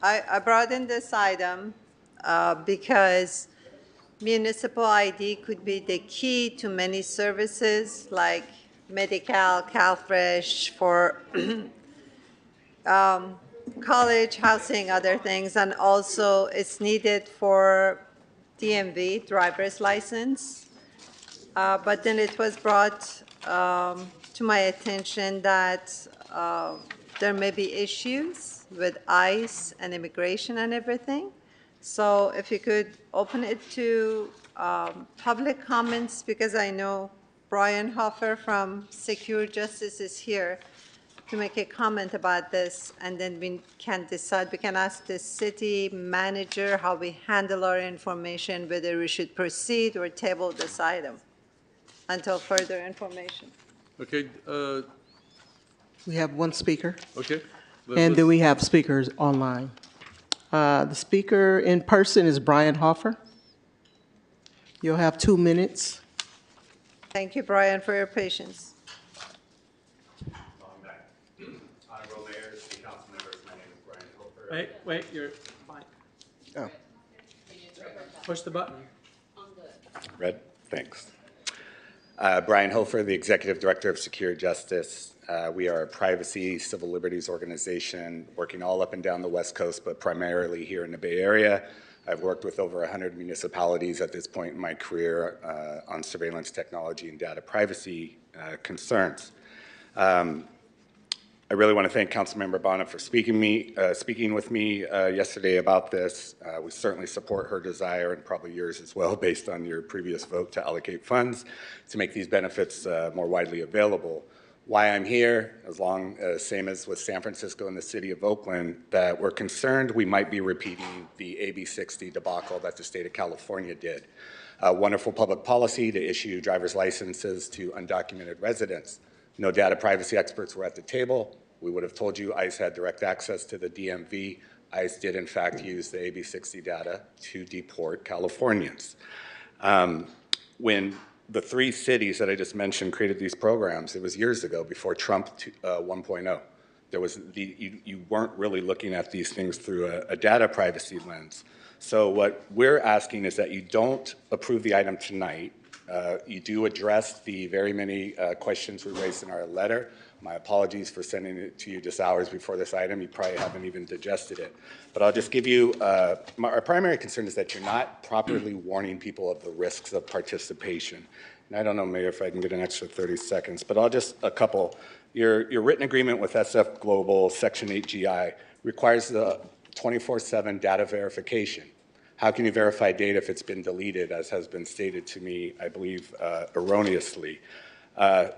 Speaker 6: I brought in this item because municipal ID could be the key to many services like Medi-Cal, CalFresh for college, housing, other things, and also it's needed for DMV, driver's license. But then it was brought to my attention that there may be issues with ICE and immigration and everything. So if you could open it to public comments, because I know Brian Hoffer from Secure Justice is here to make a comment about this, and then we can decide. We can ask the city manager how we handle our information, whether we should proceed or table this item until further information.
Speaker 19: Okay.
Speaker 2: We have one speaker.
Speaker 19: Okay.
Speaker 2: And then we have speakers online. The speaker in person is Brian Hoffer. You'll have 2 minutes.
Speaker 6: Thank you, Brian, for your patience.
Speaker 21: Honorable Mayor, City Council members, my name is Brian Hofer.
Speaker 17: Wait, you're fine.
Speaker 2: Oh.
Speaker 17: Push the button.
Speaker 21: Red, thanks. Brian Hofer, the Executive Director of Secure Justice. We are a privacy, civil liberties organization working all up and down the West Coast, but primarily here in the Bay Area. I've worked with over 100 municipalities at this point in my career on surveillance technology and data privacy concerns. I really want to thank Councilmember Bonnet for speaking with me yesterday about this. We certainly support her desire, and probably yours as well, based on your previous vote to allocate funds to make these benefits more widely available. Why I'm here, same as with San Francisco and the city of Oakland, that we're concerned we might be repeating the AB 60 debacle that the state of California did. Wonderful public policy to issue driver's licenses to undocumented residents. No data privacy experts were at the table. We would have told you ICE had direct access to the DMV. ICE did, in fact, use the AB 60 data to deport Californians. When the 3 cities that I just mentioned created these programs, it was years ago, before Trump 1.0. There was you weren't really looking at these things through a data privacy lens. So what we're asking is that you don't approve the item tonight. You do address the very many questions we raised in our letter. My apologies for sending it to you just hours before this item. You probably haven't even digested it. But I'll just give you, our primary concern is that you're not properly warning people of the risks of participation. And I don't know, Mayor, if I can get an extra 30 seconds, but I'll just, a couple. Your written agreement with SF Global, Section 8 GI, requires the 24/7 data verification. How can you verify data if it's been deleted, as has been stated to me, I believe, erroneously?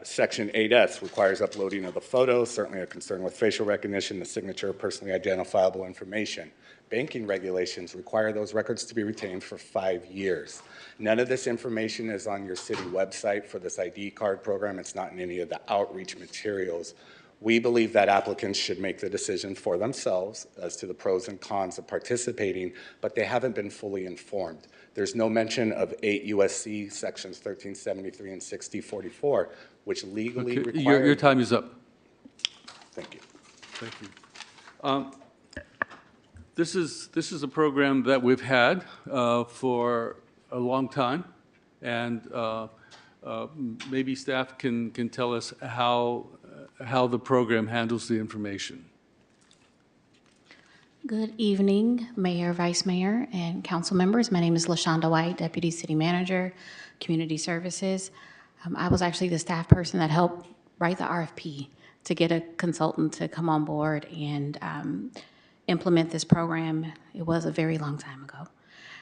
Speaker 21: Section 8S requires uploading of the photo, certainly a concern with facial recognition, the signature, personally identifiable information. Banking regulations require those records to be retained for 5 years. None of this information is on your city website for this ID card program. It's not in any of the outreach materials. We believe that applicants should make the decision for themselves as to the pros and cons of participating, but they haven't been fully informed. There's no mention of 8 U.S.C. sections 1373 and 6044, which legally require...
Speaker 19: Your time is up.
Speaker 21: Thank you.
Speaker 19: Thank you. This is a program that we've had for a long time, and maybe staff can tell us how the program handles the information.
Speaker 11: Good evening, Mayor, Vice Mayor, and council members. My name is LaShonda White, Deputy City Manager, Community Services. I was actually the staff person that helped write the RFP to get a consultant to come on board and implement this program. It was a very long time ago.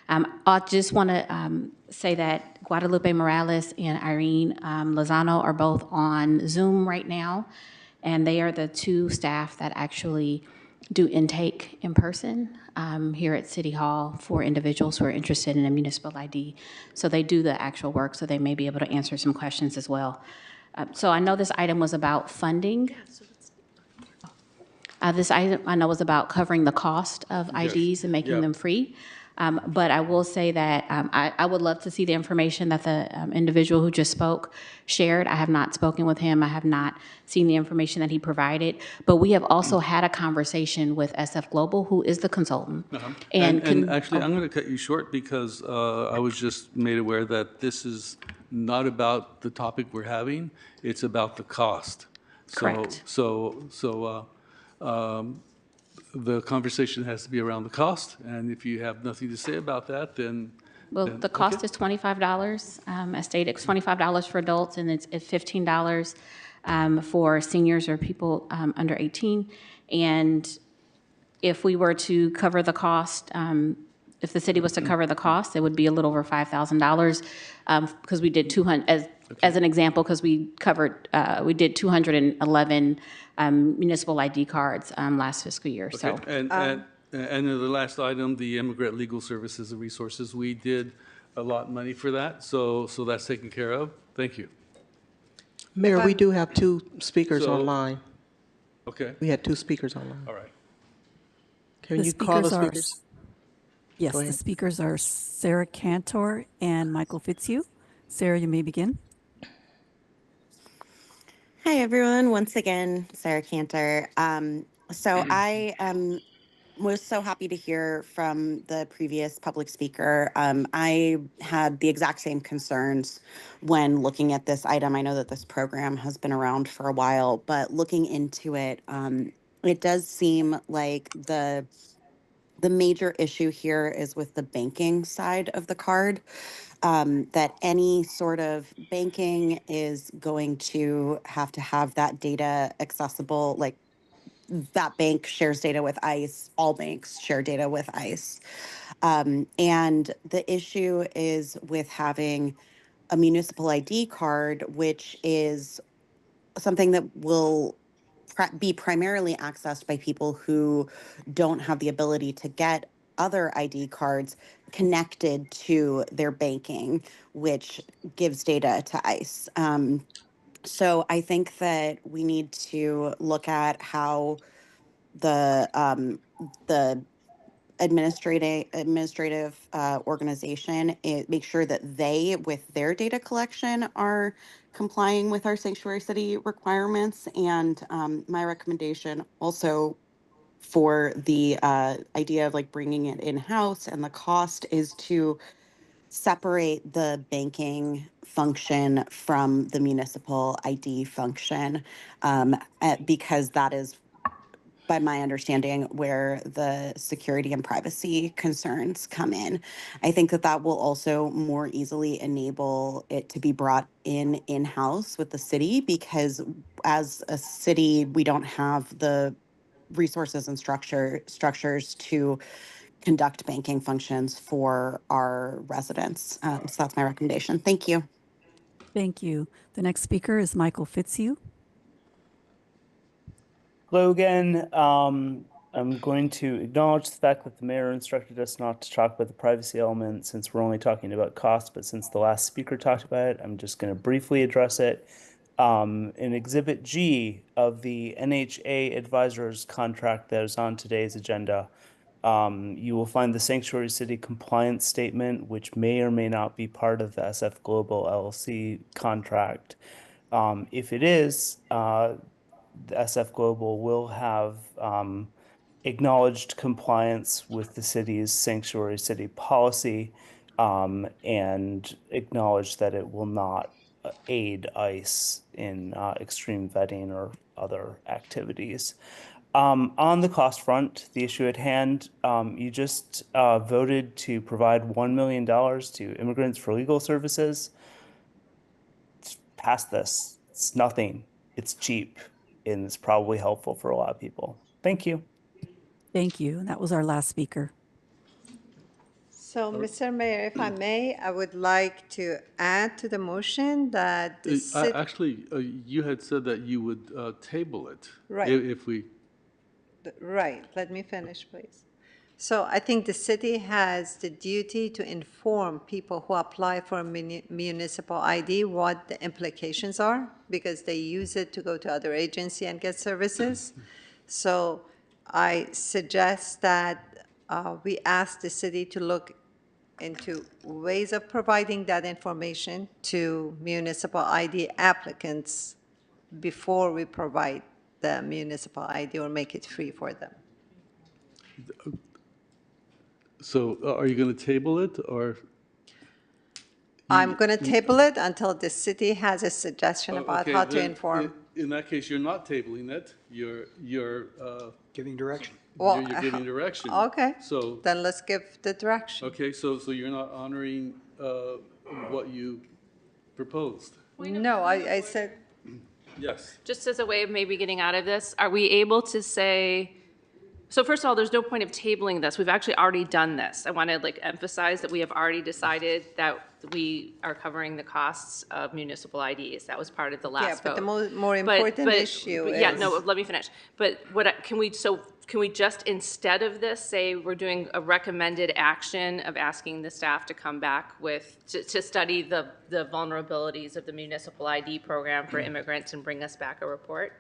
Speaker 11: I just want to say that Guadalupe Morales and Irene Lozano are both on Zoom right now, and they are the two staff that actually do intake in person here at City Hall for individuals who are interested in a municipal ID. So they do the actual work, so they may be able to answer some questions as well. So I know this item was about funding. This item I know was about covering the cost of
Speaker 19: Yes.
Speaker 11: IDs and making
Speaker 19: Yeah.
Speaker 11: them free. But I will say that I would love to see the information that the individual who just spoke shared. I have not spoken with him. I have not seen the information that he provided. But we have also had a conversation with SF Global, who is the consultant.
Speaker 19: Uh-huh.
Speaker 11: And
Speaker 19: And actually, I'm going to cut you short because I was just made aware that this is not about the topic we're having. It's about the cost.
Speaker 11: Correct.
Speaker 19: The conversation has to be around the cost, and if you have nothing to say about that, then.
Speaker 11: Well,
Speaker 19: then-
Speaker 11: the cost
Speaker 19: okay.
Speaker 11: is $25. As stated, it's $25 for adults, and it's $15 for seniors or people under 18. And if we were to cover the cost, if the city was to cover the cost, it would be a little over $5,000 because we did 200, as an example, because we did 211 municipal ID cards last fiscal year. So.
Speaker 19: Okay, and the last item, the immigrant legal services and resources, we did a lot of money for that, so that's taken care of. Thank you.
Speaker 2: Mayor, we do have two speakers
Speaker 19: So-
Speaker 2: online.
Speaker 19: Okay,
Speaker 2: We had two speakers online.
Speaker 19: all right.
Speaker 2: Can you call the
Speaker 18: speakers are-
Speaker 2: speakers?
Speaker 18: Yes,
Speaker 2: Go
Speaker 18: the
Speaker 2: ahead.
Speaker 18: speakers are Sarah Cantor and Michael Fitzhugh. Sarah, you may begin.
Speaker 22: Hi, everyone. Once again, Sarah Cantor. So I was so happy to hear from the previous public speaker. I had the exact same concerns when looking at this item. I know that this program has been around for a while, but looking into it, it does seem like the major issue here is with the banking side of the card. That any sort of banking is going to have that data accessible, like that bank shares data with ICE, all banks share data with ICE. And the issue is with having a municipal ID card, which is something that will be primarily accessed by people who don't have the ability to get other ID cards connected to their banking, which gives data to ICE. So I think that we need to look at how the administrative organization make sure that they, with their data collection, are complying with our sanctuary city requirements. And my recommendation also for the idea of like bringing it in-house and the cost is to separate the banking function from the municipal ID function, because that is, by my understanding, where the security and privacy concerns come in. I think that that will also more easily enable it to be brought in-house with the city, because as a city, we don't have the resources and structures to conduct banking functions for our residents. So that's my recommendation. Thank you.
Speaker 18: Thank you. The next speaker is Michael Fitzhugh.
Speaker 23: Hello again. I'm going to acknowledge the fact that the mayor instructed us not to talk about the privacy element since we're only talking about cost, but since the last speaker talked about it, I'm just going to briefly address it. In Exhibit G of the NHA advisors contract that is on today's agenda, you will find the Sanctuary City compliance statement, which may or may not be part of the SF Global LLC contract. If it is, the SF Global will have acknowledged compliance with the city's sanctuary city policy, and acknowledge that it will not aid ICE in extreme vetting or other activities. On the cost front, the issue at hand, you just voted to provide $1 million to immigrants for legal services. Past this, it's nothing. It's cheap, and it's probably helpful for a lot of people. Thank you.
Speaker 18: Thank you. That was our last speaker.
Speaker 6: So, Mr. Mayor, if I may, I would like to add to the motion that the city.
Speaker 19: Actually, you had said that you would table it.
Speaker 6: Right.
Speaker 19: If we,
Speaker 6: Right, let me finish, please. So I think the city has the duty to inform people who apply for a municipal ID what the implications are, because they use it to go to other agency and get services. So I suggest that we ask the city to look into ways of providing that information to municipal ID applicants before we provide the municipal ID or make it free for them.
Speaker 19: so are you going to table it, or?
Speaker 6: I'm going to table it until the city has a suggestion about
Speaker 19: Okay,
Speaker 6: how to
Speaker 19: then,
Speaker 6: inform.
Speaker 19: In that case, you're not tabling it. You're
Speaker 16: Giving direction.
Speaker 6: Well,
Speaker 19: you're giving direction.
Speaker 6: Okay,
Speaker 19: So,
Speaker 6: then let's give the direction.
Speaker 19: okay, so you're not honoring what you proposed.
Speaker 6: No, I said,
Speaker 19: Yes.
Speaker 13: Just as a way of maybe getting out of this, are we able to say, so first of all, there's no point of tabling this. We've actually already done this. I want to like emphasize that we have already decided that we are covering the costs of municipal IDs. That was part of the
Speaker 6: yeah,
Speaker 13: last
Speaker 6: but
Speaker 13: vote.
Speaker 6: the more important issue is.
Speaker 13: Yeah, no, let me finish. But can we just, instead of this, say we're doing a recommended action of asking the staff to come back to study the vulnerabilities of the municipal ID program for immigrants and bring us back a report?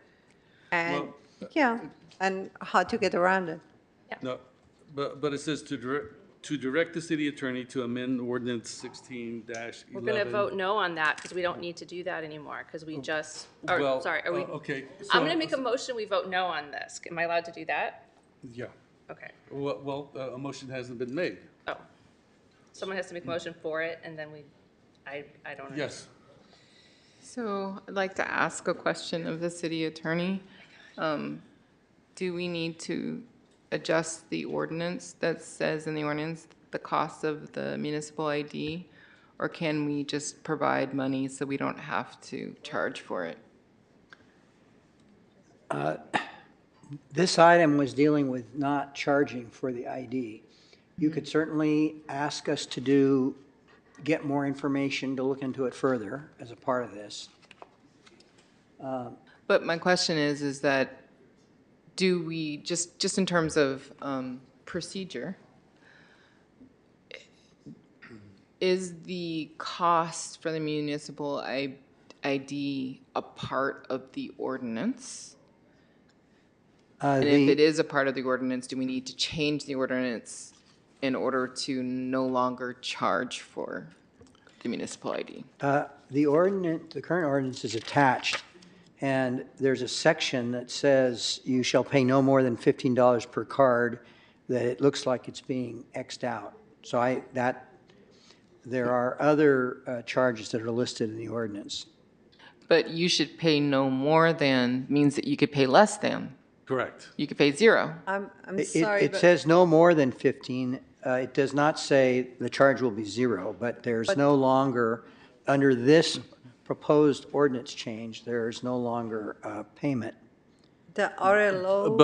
Speaker 6: And, yeah, and how to get around it.
Speaker 19: No, but it says to direct the city attorney to amend ordinance 16-11.
Speaker 13: We're going to vote no on that because we don't need to do that anymore because we just, or,
Speaker 19: Well,
Speaker 13: sorry, are we?
Speaker 19: okay.
Speaker 13: I'm going to make a motion, we vote no on this. Am I allowed to do that?
Speaker 19: Yeah.
Speaker 13: Okay.
Speaker 19: Well, a motion hasn't been made.
Speaker 13: Oh. Someone has to make a motion for it and then I don't know.
Speaker 19: Yes.
Speaker 10: So I'd like to ask a question of the city attorney. Do we need to adjust the ordinance that says in the ordinance the cost of the municipal ID? Or can we just provide money so we don't have to charge for it?
Speaker 16: This item was dealing with not charging for the ID. You could certainly ask us to get more information to look into it further as a part of this.
Speaker 10: But my question is that do we, just in terms of procedure, is the cost for the municipal ID a part of the ordinance? And if it is a part of the ordinance, do we need to change the ordinance in order to no longer charge for the municipal ID?
Speaker 16: The ordinance, the current ordinance is attached, and there's a section that says you shall pay no more than $15 per card, that it looks like it's being X'd out. So there are other charges that are listed in the ordinance.
Speaker 10: But you should pay no more than means that you could pay less than.
Speaker 19: Correct.
Speaker 10: You could pay zero.
Speaker 6: I'm sorry,
Speaker 16: It
Speaker 6: but
Speaker 16: says no more than 15. It does not say the charge will be zero, but there's no longer, under this proposed ordinance change, there's no longer payment.
Speaker 6: the RLO.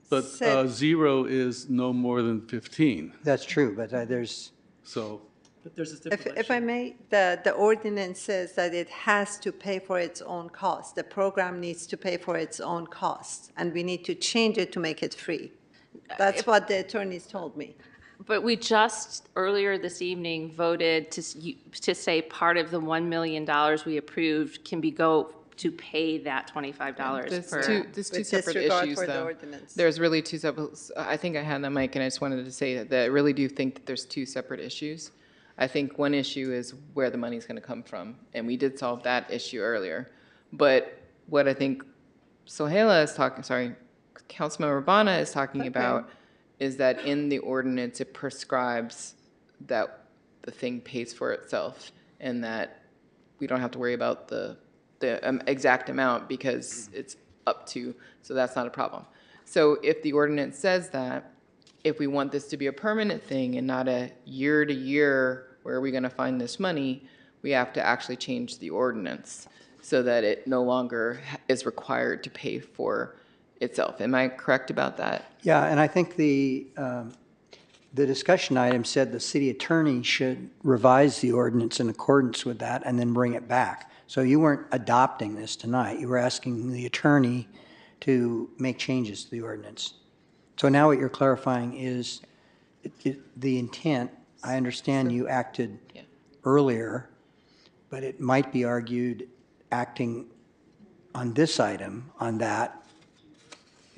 Speaker 19: But
Speaker 6: said-
Speaker 19: zero is no more than 15.
Speaker 16: That's true, but there's,
Speaker 19: So,
Speaker 17: But there's a stipulation.
Speaker 6: If I may, the ordinance says that it has to pay for its own cost. The program needs to pay for its own cost, and we need to change it to make it free. That's what the attorneys told me.
Speaker 13: But we just, earlier this evening, voted to say part of the $1 million we approved can go to pay that $25
Speaker 10: There's
Speaker 13: per.
Speaker 10: two
Speaker 6: With
Speaker 10: separate
Speaker 6: disregard
Speaker 10: issues,
Speaker 6: for the
Speaker 10: though.
Speaker 6: ordinance.
Speaker 10: There's really two separate, I think I had the mic, and I just wanted to say that I really do think that there's two separate issues. I think one issue is where the money's going to come from, and we did solve that issue earlier. But what I think Councilmember Urbana is talking about is that in the ordinance, it prescribes that the thing pays for itself and that we don't have to worry about the exact amount because it's up to, so that's not a problem. So if the ordinance says that, if we want this to be a permanent thing and not a year to year, where are we gonna find this money, we have to actually change the ordinance so that it no longer is required to pay for itself. Am I correct about that?
Speaker 16: Yeah, and I think the discussion item said the city attorney should revise the ordinance in accordance with that and then bring it back. So you weren't adopting this tonight. You were asking the attorney to make changes to the ordinance. So now what you're clarifying is the intent. I understand you acted earlier, but it might be argued acting on this item, on that,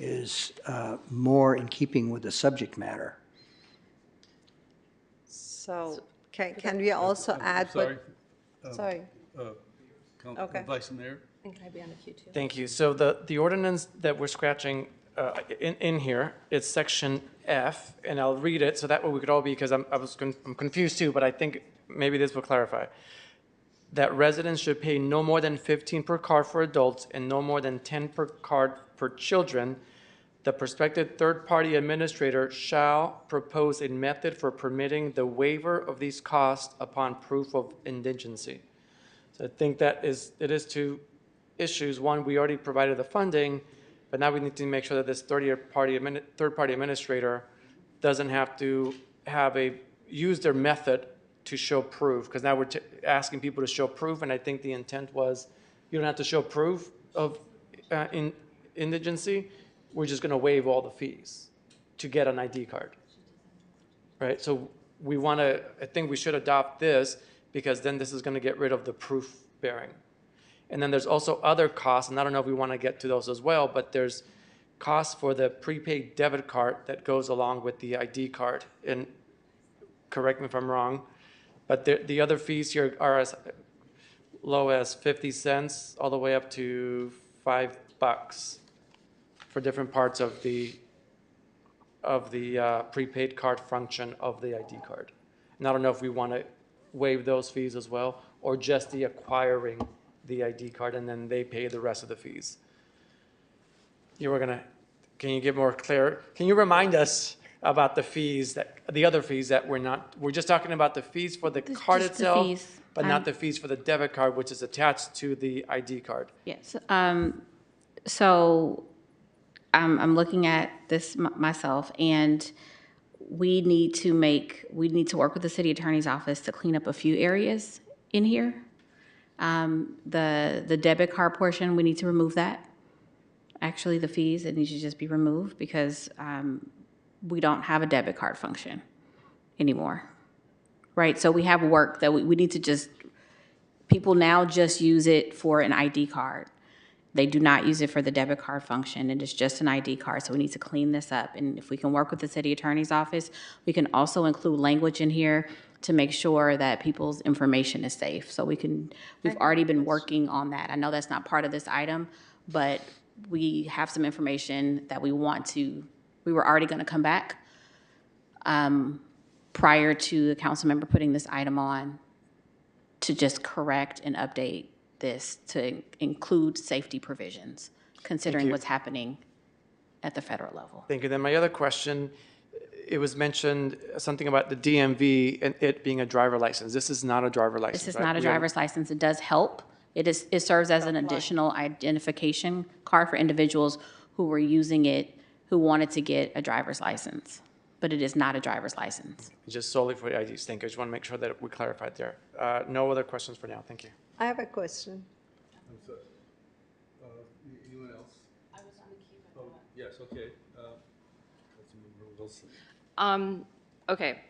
Speaker 16: is more in keeping with the subject matter.
Speaker 6: So can we also add
Speaker 19: Sorry.
Speaker 6: what? Sorry. Okay.
Speaker 19: Vice Mayor?
Speaker 13: And can I be on the queue too?
Speaker 17: Thank you. So the ordinance that we're scratching in here, it's section F, and I'll read it so that way we could all be, because I'm confused too, but I think maybe this will clarify. That residents should pay no more than 15 per card for adults and no more than 10 per card for children. The prospective third-party administrator shall propose a method for permitting the waiver of these costs upon proof of indigency. So I think it is two issues. One, we already provided the funding, but now we need to make sure that this third-party administrator doesn't have to use their method to show proof, because now we're asking people to show proof, and I think the intent was you don't have to show proof of indigency. We're just going to waive all the fees to get an ID card, right? So I think we should adopt this, because then this is going to get rid of the proof bearing. And then there's also other costs, and I don't know if we want to get to those as well, but there's costs for the prepaid debit card that goes along with the ID card. And correct me if I'm wrong, but the other fees here are as low as 50 cents all the way up to $5 for different parts of the prepaid card function of the ID card. And I don't know if we want to waive those fees as well, or just the acquiring the ID card and then they pay the rest of the fees. Can you give more clear, can you remind us about the other fees that we're just talking about the fees for the card
Speaker 11: just the
Speaker 17: itself,
Speaker 11: fees.
Speaker 17: but not the fees for the debit card, which is attached to the ID card?
Speaker 11: Yes. So I'm looking at this myself, and we need to work with the city attorney's office to clean up a few areas in here. The debit card portion, we need to remove that. Actually, the fees, it needs to just be removed, because we don't have a debit card function anymore, right? So we have work that we need to people now just use it for an ID card. They do not use it for the debit card function. It is just an ID card, so we need to clean this up. And if we can work with the city attorney's office, we can also include language in here to make sure that people's information is safe. So we've already been working on that. I know that's not part of this item, but we have some information that we were already going to come back prior to the council member putting this item on, to just correct and update this to include safety provisions, considering what's happening at the federal level.
Speaker 17: Thank you. Then my other question, it was mentioned something about the DMV and it being a driver license. This is not a driver license.
Speaker 11: This is not a driver's license. It does help. It serves as an additional identification card for individuals who were using it, who wanted to get a driver's license, but it is not a driver's license.
Speaker 17: Just solely for the IDs. Thank you. I just want to make sure that we clarified there. No other questions for now. Thank you.
Speaker 6: I have a question.
Speaker 19: Anyone else? I was on the queue. Oh, yes, okay.
Speaker 13: Okay.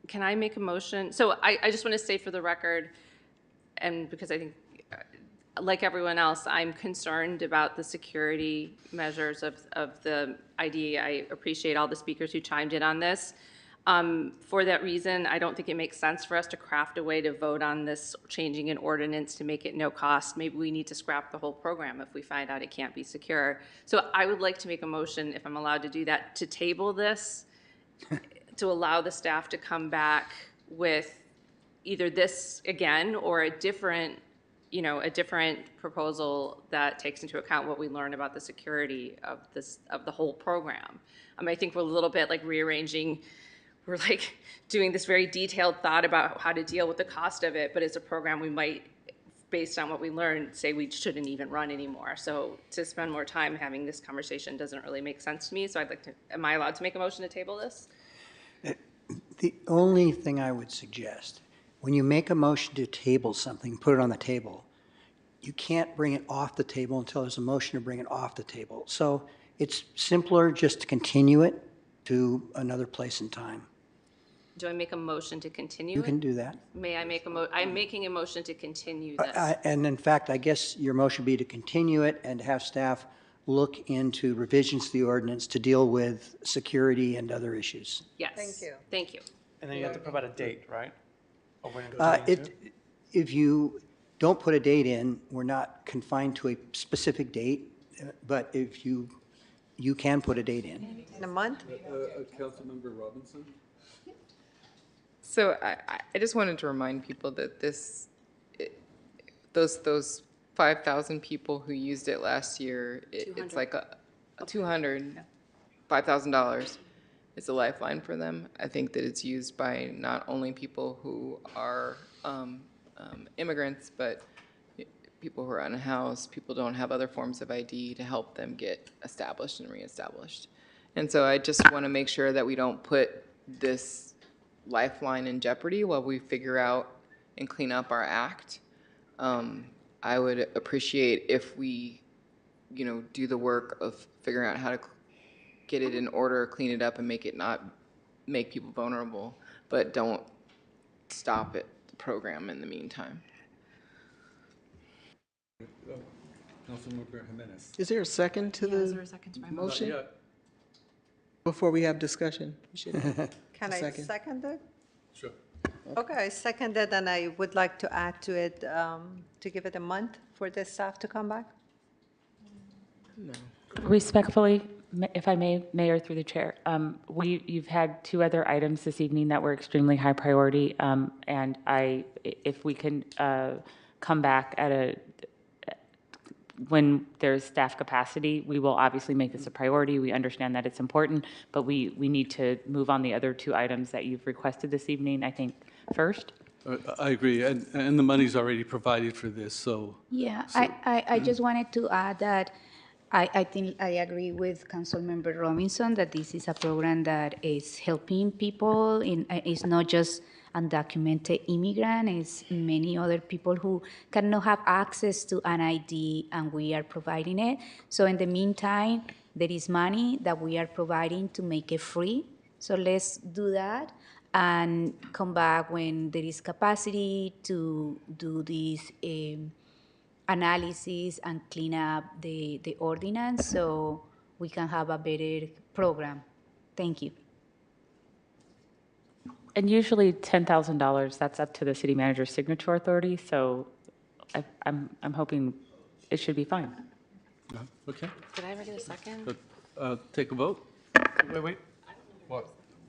Speaker 13: Can I make a motion? So I just want to say for the record, and because I think, like everyone else, I'm concerned about the security measures of the ID. I appreciate all the speakers who chimed in on this. For that reason, I don't think it makes sense for us to craft a way to vote on this changing an ordinance to make it no cost. Maybe we need to scrap the whole program if we find out it can't be secure. So I would like to make a motion, if I'm allowed to do that, to table this, to allow the staff to come back with either this again or a different, you know, a different proposal that takes into account what we learn about the security of this, of the whole program. I think we're a little bit like rearranging, we're like doing this very detailed thought about how to deal with the cost of it, but it's a program we might, based on what we learned, say we shouldn't even run anymore. So to spend more time having this conversation doesn't really make sense to me. So I'd like to, am I allowed to make a motion to table this?
Speaker 16: The only thing I would suggest, when you make a motion to table something, put it on the table, you can't bring it off the table until there's a motion to bring it off the table. So it's simpler just to continue it to another place and time.
Speaker 13: Do I make a motion to continue
Speaker 16: You
Speaker 13: it?
Speaker 16: can do that.
Speaker 13: May I make I'm making a motion to continue this.
Speaker 16: And in fact, I guess your motion would be to continue it and have staff look into revisions to the ordinance to deal with security and other issues.
Speaker 13: Yes.
Speaker 6: Thank you.
Speaker 13: Thank you.
Speaker 17: And then you have to provide a date, right? Or when it goes into?
Speaker 16: If you don't put a date in, we're not confined to a specific date, but if you can put a date in.
Speaker 6: In a month?
Speaker 19: Councilmember Robinson?
Speaker 10: So I just wanted to remind people that those 5,000 people who used it last year, it's like a $5,000. It's a lifeline for them. I think that it's used by not only people who are immigrants, but people who are unhoused, people who don't have other forms of ID to help them get established and reestablished. And so I just want to make sure that we don't put this lifeline in jeopardy while we figure out and clean up our act. I would appreciate if we, do the work of figuring out how to get it in order, clean it up, and make it not make people vulnerable, but don't stop it, the program in the meantime.
Speaker 19: Councilmember Jimenez.
Speaker 2: Is there a second to the
Speaker 13: Is there a second to my
Speaker 2: motion?
Speaker 19: Not yet.
Speaker 2: Before we have discussion? we should-
Speaker 6: Can I second it?
Speaker 19: Sure.
Speaker 6: Okay, I second it, and I would like to add to it, to give it a month for the staff to come back.
Speaker 4: Respectfully, if I may, Mayor, through the chair, you've had two other items this evening that were extremely high priority, and if we can come back when there's staff capacity, we will obviously make this a priority. We understand that it's important, but we need to move on the other two items that you've requested this evening, I think, first.
Speaker 19: I agree, and the money's already provided for this, so.
Speaker 7: Yeah, I just wanted to add that I think I agree with Councilmember Robinson that this is a program that is helping people. It's not just undocumented immigrant, it's many other people who cannot have access to an ID, and we are providing it. So in the meantime, there is money that we are providing to make it free. So let's do that and come back when there is capacity to do this analysis and clean up the ordinance so we can have a better program. Thank you.
Speaker 4: And usually $10,000, that's up to the city manager's signature authority, so I'm hoping it should be fine.
Speaker 19: Okay.
Speaker 13: Did I ever get a second?
Speaker 19: Take a vote.
Speaker 17: Wait. What?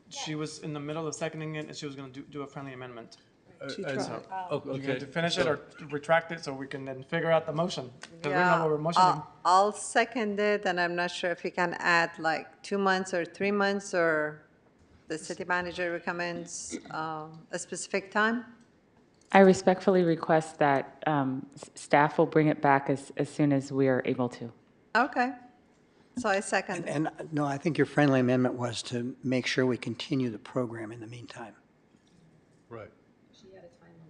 Speaker 17: She was in the middle of seconding it, and she was going to do a friendly amendment.
Speaker 2: She tried.
Speaker 17: You're
Speaker 19: Okay.
Speaker 17: going to finish it or retract it so we can then figure out the motion? Because we don't know what we're motioning.
Speaker 6: I'll second it, and I'm not sure if we can add like 2 months or 3 months, or the city manager recommends a specific time.
Speaker 4: I respectfully request that staff will bring it back as soon as we are able to.
Speaker 6: Okay, so I second it.
Speaker 16: And no, I think your friendly amendment was to make sure we continue the program in the meantime.
Speaker 19: Right.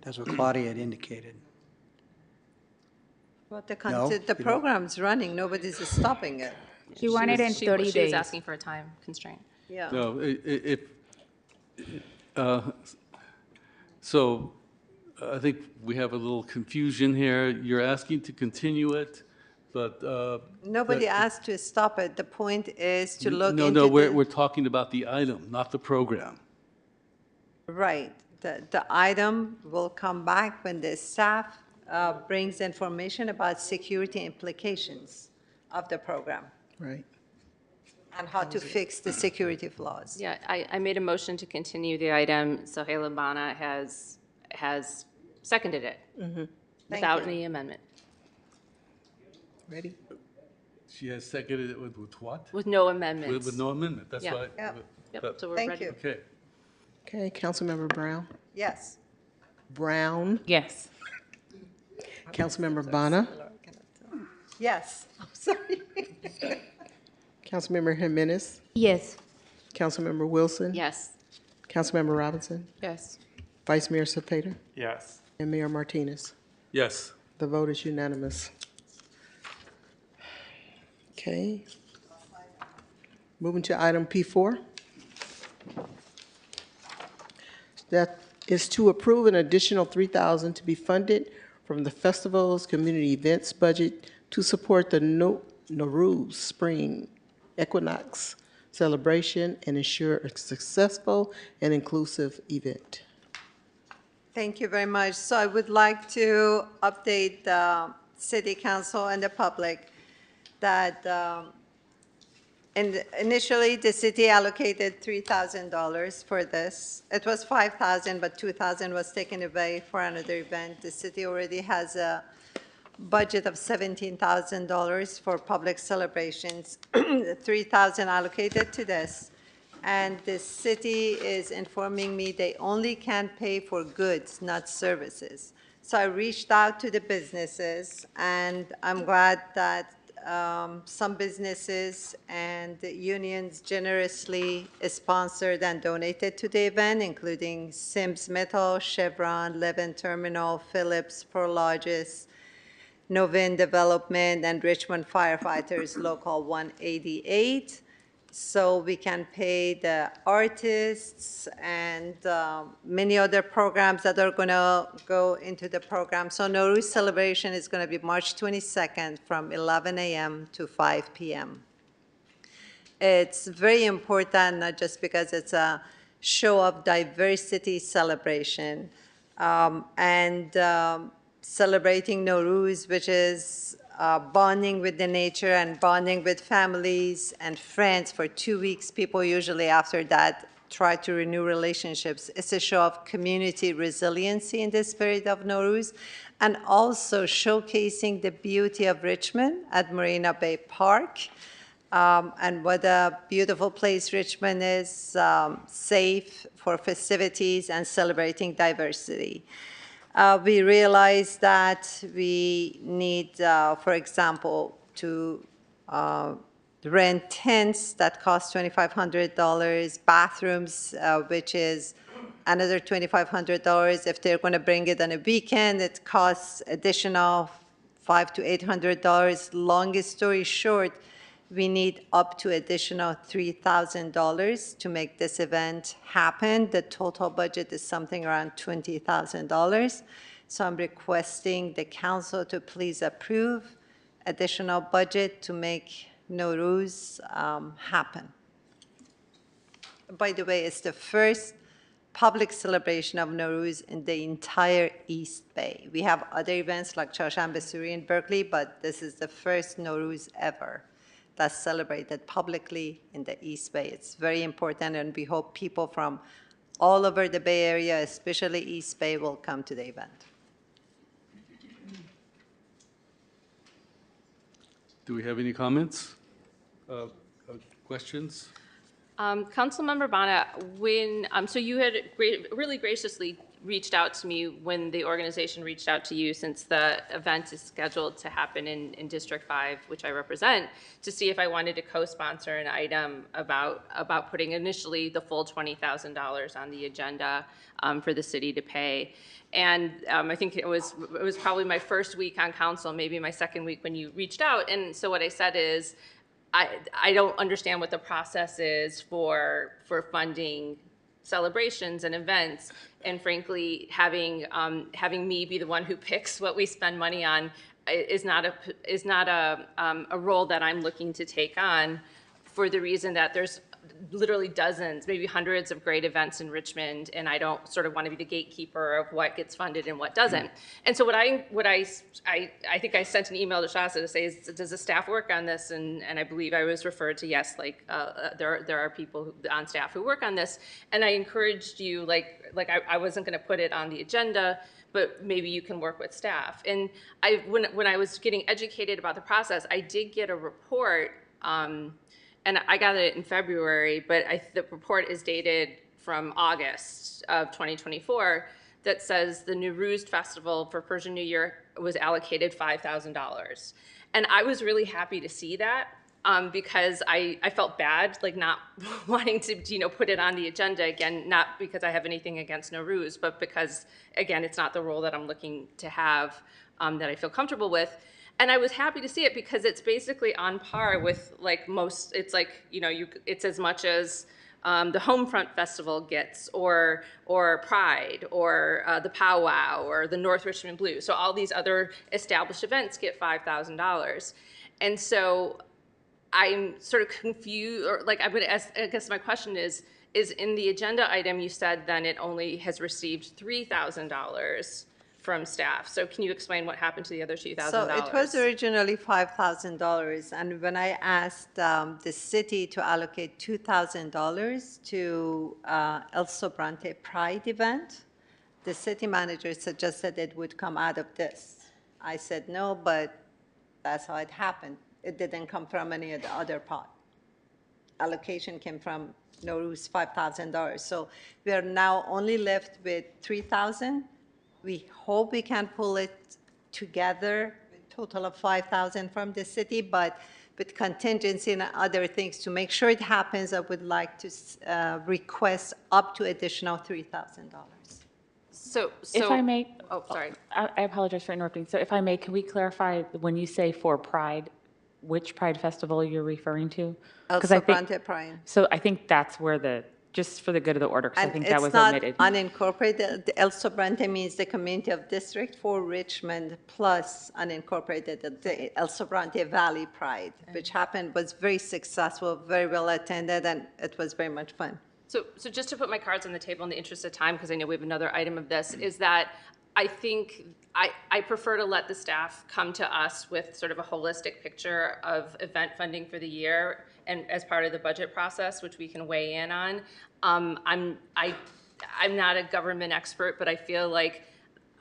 Speaker 16: That's what Claudia had indicated.
Speaker 6: But
Speaker 16: No,
Speaker 6: the program's running, nobody's stopping it.
Speaker 7: She wanted in 30
Speaker 13: She
Speaker 7: days.
Speaker 13: was asking for a time constraint.
Speaker 6: Yeah.
Speaker 19: No, so I think we have a little confusion here. You're asking to continue it, but.
Speaker 6: Nobody asked to stop it. The point is to look into.
Speaker 19: No, we're talking about the item, not the program.
Speaker 6: Right. The item will come back when the staff brings information about security implications of the program
Speaker 2: Right.
Speaker 6: and how to fix the security flaws.
Speaker 13: Yeah, I made a motion to continue the item. Sohaila Bana has seconded it. without
Speaker 6: you.
Speaker 13: any amendment.
Speaker 2: Ready?
Speaker 19: She has seconded it with what?
Speaker 13: With no amendments.
Speaker 19: With no amendment, that's
Speaker 13: Yeah.
Speaker 19: why.
Speaker 13: Yep, so we're
Speaker 6: Thank
Speaker 13: ready.
Speaker 6: you.
Speaker 19: Okay.
Speaker 2: Okay, Councilmember Brown.
Speaker 6: Yes.
Speaker 2: Brown.
Speaker 3: Yes.
Speaker 2: Councilmember Bonner.
Speaker 6: Yes. I'm sorry.
Speaker 2: Councilmember Jimenez.
Speaker 7: Yes.
Speaker 2: Councilmember Wilson.
Speaker 13: Yes.
Speaker 2: Councilmember Robinson.
Speaker 3: Yes.
Speaker 2: Vice Mayor Cepeda.
Speaker 17: Yes.
Speaker 2: And Mayor Martinez.
Speaker 19: Yes.
Speaker 2: The vote is unanimous. Okay. Moving to item P4. That is to approve an additional $3,000 to be funded from the festival's community events budget to support the Nowruz Spring Equinox celebration and ensure a successful and inclusive event.
Speaker 6: Thank you very much. So I would like to update the city council and the public that initially the city allocated $3,000 for this. It was $5,000, but $2,000 was taken away for another event. The city already has a budget of $17,000 for public celebrations, $3,000 allocated to this. And the city is informing me they only can pay for goods, not services. So I reached out to the businesses, and I'm glad that some businesses and unions generously sponsored and donated to the event, including Sims Metal, Chevron, Levin Terminal, Phillips, Prologis, Novin Development, and Richmond Firefighters Local 188. So we can pay the artists and many other programs that are going to go into the program. So Nowruz celebration is going to be March 22nd from 11 a.m. to 5 p.m. It's very important, not just because it's a show of diversity celebration and celebrating Nowruz, which is bonding with the nature and bonding with families and friends for 2 weeks. People usually after that try to renew relationships. It's a show of community resiliency in the spirit of Nowruz, and also showcasing the beauty of Richmond at Marina Bay Park. And what a beautiful place Richmond is, safe for festivities and celebrating diversity. We realize that we need, for example, to rent tents that cost $2,500, bathrooms, which is another $2,500. If they're going to bring it on a weekend, it costs additional $500 to $800. Longest story short, we need up to additional $3,000 to make this event happen. The total budget is something around $20,000. So I'm requesting the council to please approve additional budget to make Nowruz happen. By the way, it's the first public celebration of Nowruz in the entire East Bay. We have other events like Choshambe Suri in Berkeley, but this is the first Nowruz ever that's celebrated publicly in the East Bay. It's very important, and we hope people from all over the Bay Area, especially East Bay, will come to the event.
Speaker 19: Do we have any comments? Questions?
Speaker 13: Councilmember Bonner, when, so you had really graciously reached out to me when the organization reached out to you, since the event is scheduled to happen in District 5, which I represent, to see if I wanted to co-sponsor an item about putting initially the full $20,000 on the agenda for the city to pay. And I think it was probably my first week on council, maybe my second week when you reached out. And so what I said is, I don't understand what the process is for funding celebrations and events, and frankly, having me be the one who picks what we spend money on is not a role that I'm looking to take on, for the reason that literally dozens, maybe hundreds of great events in Richmond, and I don't sort of want to be the gatekeeper of what gets funded and what doesn't. And so what I think I sent an email to Shasta to say, does the staff work on this? And I believe I was referred to, yes, like there are people on staff who work on this. And I encouraged you, like I wasn't going to put it on the agenda, but maybe you can work with staff. And when I was getting educated about the process, I did get a report, and I got it in February, but the report is dated from August of 2024 that says the Nowruz Festival for Persian New Year was allocated $5,000. And I was really happy to see that because I felt bad, like not wanting to, put it on the agenda again, not because I have anything against Nowruz, but because, again, it's not the role that I'm looking to have that I feel comfortable with. And I was happy to see it because it's basically on par with like most, it's like, it's as much as the Homefront Festival gets, or Pride, or the Powwow, or the North Richmond Blues. So all these other established events get $5,000. And so I'm sort of confused, or like, I guess my question is in the agenda item, you said then it only has received $3,000 from staff. So can you explain what happened to the other $2,000?
Speaker 6: So it was originally $5,000, and when I asked the city to allocate $2,000 to El Sobrante Pride event, the city manager suggested it would come out of this. I said no, but that's how it happened. It didn't come from any of the other pot. Allocation came from Nowruz, $5,000. So we are now only left with $3,000. We hope we can pull it together, a total of $5,000 from the city, but with contingency and other things to make sure it happens, I would like to request up to additional $3,000.
Speaker 13: So
Speaker 4: If I may.
Speaker 13: Oh, sorry.
Speaker 4: I apologize for interrupting. So if I may, can we clarify when you say for Pride, which Pride festival you're referring to?
Speaker 6: El Sobrante Pride.
Speaker 4: So I think that's where just for the good of the order, because I think that was omitted.
Speaker 6: And it's not unincorporated. The El Sobrante means the community of District 4 Richmond plus unincorporated, the El Sobrante Valley Pride, which was very successful, very well attended, and it was very much fun.
Speaker 13: So just to put my cards on the table in the interest of time, because I know we have another item of this, is that I think I prefer to let the staff come to us with sort of a holistic picture of event funding for the year, and as part of the budget process, which we can weigh in on. I'm not a government expert, but I feel like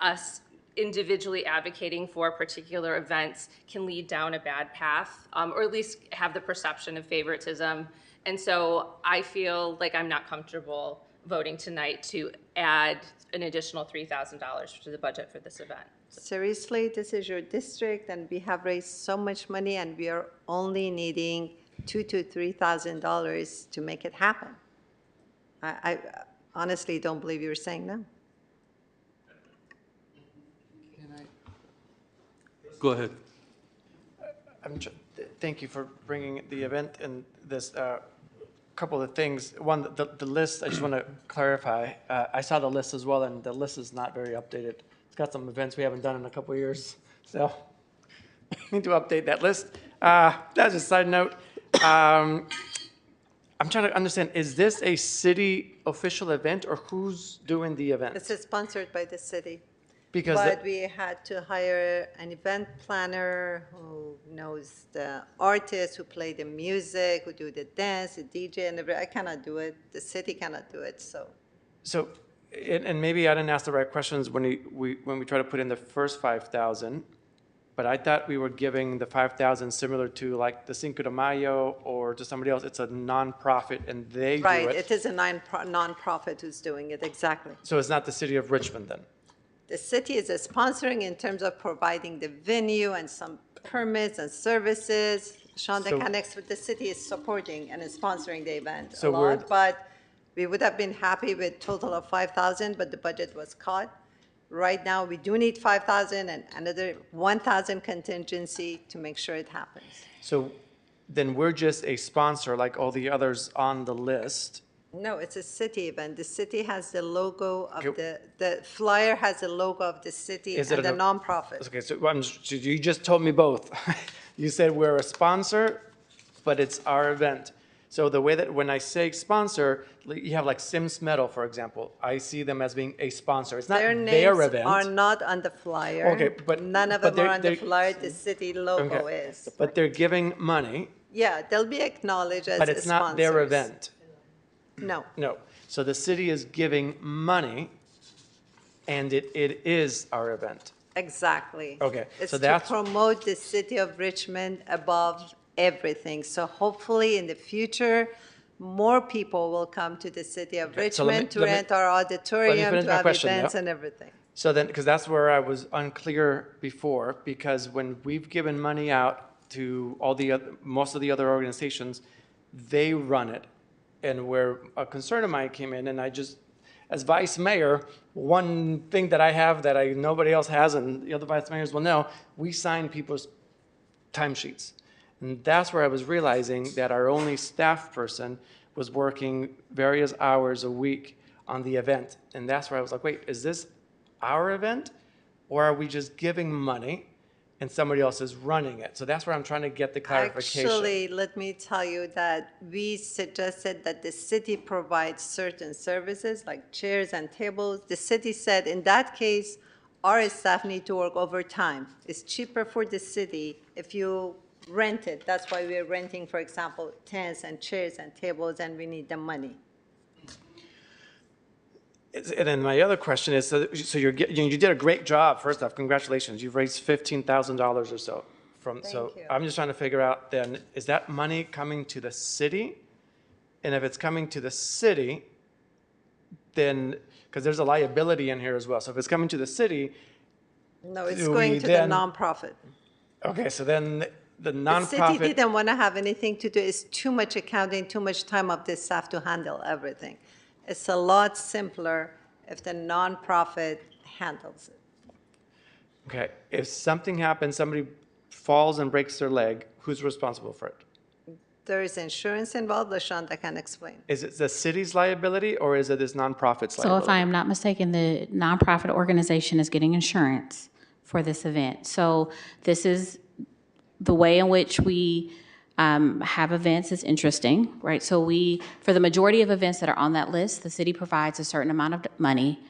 Speaker 13: us individually advocating for particular events can lead down a bad path, or at least have the perception of favoritism. And so I feel like I'm not comfortable voting tonight to add an additional $3,000 to the budget for this event.
Speaker 6: Seriously, this is your district, and we have raised so much money, and we are only needing $2,000 to $3,000 to make it happen. I honestly don't believe you're saying no.
Speaker 19: Go ahead.
Speaker 17: Thank you for bringing the event and this couple of things. One, the list, I just want to clarify. I saw the list as well, and the list is not very updated. It's got some events we haven't done in a couple of years, so I need to update that list. That's a side note. I'm trying to understand, is this a city official event, or who's doing the event?
Speaker 6: This is sponsored by the city.
Speaker 17: Because
Speaker 6: we had to hire an event planner who knows the artists, who play the music, who do the dance, the DJ, and everything. I cannot do it. The city cannot do it, so.
Speaker 17: So, and maybe I didn't ask the right questions when we try to put in the first 5,000, but I thought we were giving the 5,000 similar to like the Cinco de Mayo or to somebody else. It's a nonprofit, and they do it.
Speaker 6: Right, it is a nonprofit who's doing it, exactly.
Speaker 17: So it's not the city of Richmond then?
Speaker 6: The city is sponsoring in terms of providing the venue and some permits and services. Shonda Connects with the city is supporting and is sponsoring the event a lot, but we would have been happy with total of 5,000, but the budget was cut. Right now, we do need 5,000 and another 1,000 contingency to make sure it happens.
Speaker 17: So then we're just a sponsor like all the others on the list.
Speaker 6: No, it's a city event. The city has the logo of the flyer has the logo of the city and the nonprofit.
Speaker 17: Okay, so you just told me both. You said we're a sponsor, but it's our event. So the way that when I say sponsor, you have like Sims Metal, for example. I see them as being a sponsor. It's not
Speaker 6: Their
Speaker 17: their
Speaker 6: names
Speaker 17: event.
Speaker 6: are not on the flyer.
Speaker 17: Okay, but
Speaker 6: None of
Speaker 17: but
Speaker 6: them are
Speaker 17: they're-
Speaker 6: on the
Speaker 17: they're-
Speaker 6: flyer. The city logo
Speaker 17: Okay.
Speaker 6: is.
Speaker 17: But they're giving money,
Speaker 6: Yeah, they'll be acknowledged as
Speaker 17: but it's not their
Speaker 6: sponsors.
Speaker 17: event.
Speaker 6: No.
Speaker 17: No. So the city is giving money, and it is our event.
Speaker 6: Exactly.
Speaker 17: Okay,
Speaker 6: It's
Speaker 17: so
Speaker 6: to
Speaker 17: that's-
Speaker 6: promote the city of Richmond above everything. So hopefully in the future, more people will come to the city of
Speaker 17: Okay, so let me-
Speaker 6: Richmond to
Speaker 17: let me-
Speaker 6: rent our auditorium,
Speaker 17: finish
Speaker 6: to
Speaker 17: my
Speaker 6: have
Speaker 17: question,
Speaker 6: events
Speaker 17: yeah?
Speaker 6: and everything.
Speaker 17: So then, because that's where I was unclear before, because when we've given money out to all the other, most of the other organizations, they run it. And where a concern of mine came in, and I just, as vice mayor, one thing that I have that nobody else has, and the other vice mayors will know, we sign people's timesheets. And that's where I was realizing that our only staff person was working various hours a week on the event. And that's where I was like, wait, is this our event? Or are we just giving money and somebody else is running it? So that's where I'm trying to get the clarification.
Speaker 6: Actually, let me tell you that we suggested that the city provides certain services like chairs and tables. The city said in that case, our staff need to work overtime. It's cheaper for the city if you rent it. That's why we're renting, for example, tents and chairs and tables, and we need the money.
Speaker 17: And then my other question is, so you did a great job. First off, congratulations. You've raised $15,000 or so. So
Speaker 6: you.
Speaker 17: I'm just trying to figure out then, is that money coming to the city? And if it's coming to the city, then, because there's a liability in here as well. So if it's coming to the city.
Speaker 6: No, it's
Speaker 17: do
Speaker 6: going
Speaker 17: we
Speaker 6: to
Speaker 17: then-
Speaker 6: the nonprofit.
Speaker 17: Okay, so then the
Speaker 6: The city
Speaker 17: nonprofit.
Speaker 6: didn't want to have anything to do. It's too much accounting, too much time of the staff to handle everything. It's a lot simpler if the nonprofit handles it.
Speaker 17: Okay, if something happens, somebody falls and breaks their leg, who's responsible for it?
Speaker 6: There is insurance involved. LaShonda can explain.
Speaker 17: Is it the city's liability or is it this nonprofit's
Speaker 11: So
Speaker 17: liability?
Speaker 11: if I am not mistaken, the nonprofit organization is getting insurance for this event. So this is the way in which we have events is interesting, right? So for the majority of events that are on that list, the city provides a certain amount of money,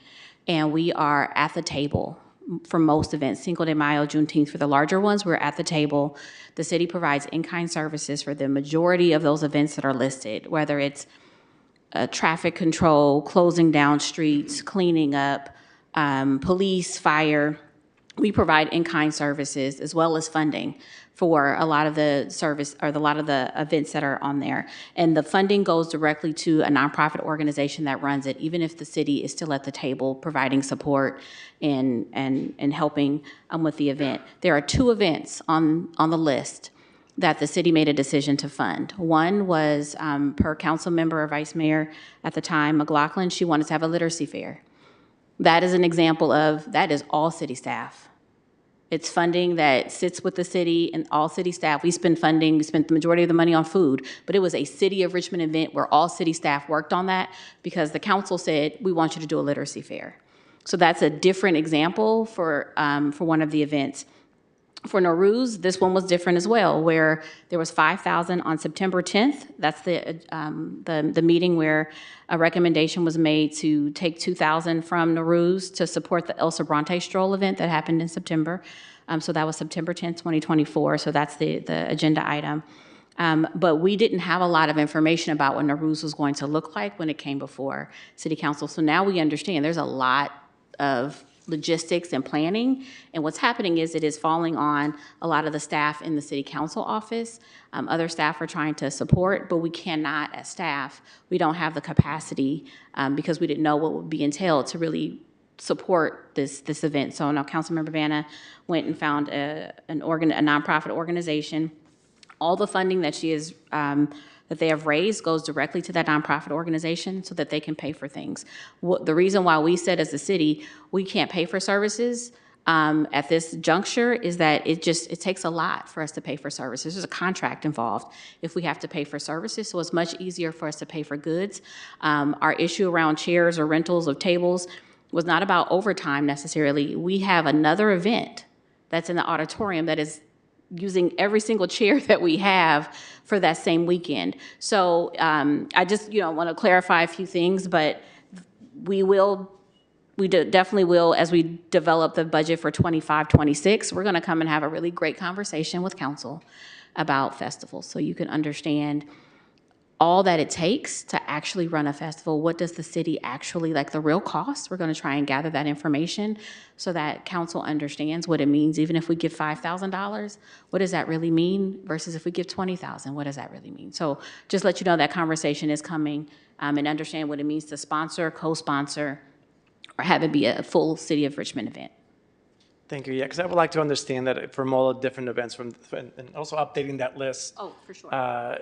Speaker 11: and we are at the table for most events. Cinco de Mayo, Juneteenth, for the larger ones, we're at the table. The city provides in-kind services for the majority of those events that are listed, whether it's traffic control, closing down streets, cleaning up, police, fire. We provide in-kind services as well as funding for a lot of the events that are on there. And the funding goes directly to a nonprofit organization that runs it, even if the city is still at the table providing support and helping with the event. There are 2 events on the list that the city made a decision to fund. One was per council member or vice mayor at the time, McLaughlin, she wanted to have a literacy fair. That is an example of, that is all city staff. It's funding that sits with the city and all city staff. We spent the majority of the money on food, but it was a City of Richmond event where all city staff worked on that because the council said, we want you to do a literacy fair. So that's a different example for one of the events. For Nowruz, this one was different as well, where there was $5,000 on September 10th. That's the meeting where a recommendation was made to take $2,000 from Nowruz to support the Elsa Bronte stroll event that happened in September. So that was September 10th, 2024. So that's the agenda item. But we didn't have a lot of information about what Nowruz was going to look like when it came before City Council. So now we understand there's a lot of logistics and planning, and what's happening is it is falling on a lot of the staff in the City Council office. Other staff are trying to support, but we cannot, as staff, we don't have the capacity because we didn't know what would be entailed to really support this event. So now Councilmember Vanna went and found a nonprofit organization. All the funding that she is that they have raised goes directly to that nonprofit organization so that they can pay for things. The reason why we said as a city, we can't pay for services at this juncture is that it takes a lot for us to pay for services. There's a contract involved if we have to pay for services, so it's much easier for us to pay for goods. Our issue around chairs or rentals of tables was not about overtime necessarily. We have another event that's in the auditorium that is using every single chair that we have for that same weekend. So I just, want to clarify a few things, but we definitely will, as we develop the budget for 25, 26, we're going to come and have a really great conversation with council about festivals so you can understand all that it takes to actually run a festival. What does the city actually, like the real cost? We're going to try and gather that information so that council understands what it means. Even if we give $5,000, what does that really mean? Versus if we give $20,000, what does that really mean? So just let you know that conversation is coming and understand what it means to sponsor, co-sponsor, or have it be a full City of Richmond event.
Speaker 17: Thank you. Yeah, because I would like to understand that from all the different events, and also updating that list.
Speaker 11: Oh, for sure.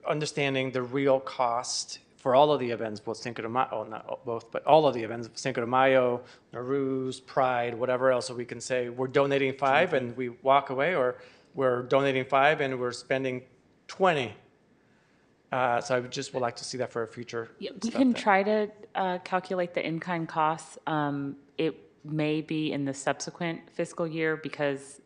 Speaker 17: Understanding the real cost for all of the events, both Cinco de Mayo, oh, not both, but all of the events, Cinco de Mayo, Nowruz, Pride, whatever else. So we can say we're donating 5 and we walk away, or we're donating 5 and we're spending 20. So I just would like to see that for a future.
Speaker 4: Yeah, we can try to calculate the in-kind costs. It may be in the subsequent fiscal year because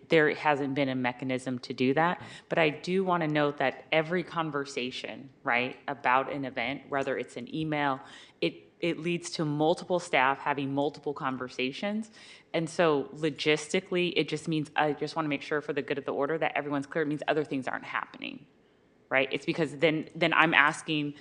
Speaker 4: there hasn't been a mechanism to do that. But I do want to note that every conversation, right, about an event, whether it's an email, it leads to multiple staff having multiple conversations. And so logistically, it just means, I just want to make sure for the good of the order that everyone's clear. It means other things aren't happening, right? It's because then I'm asking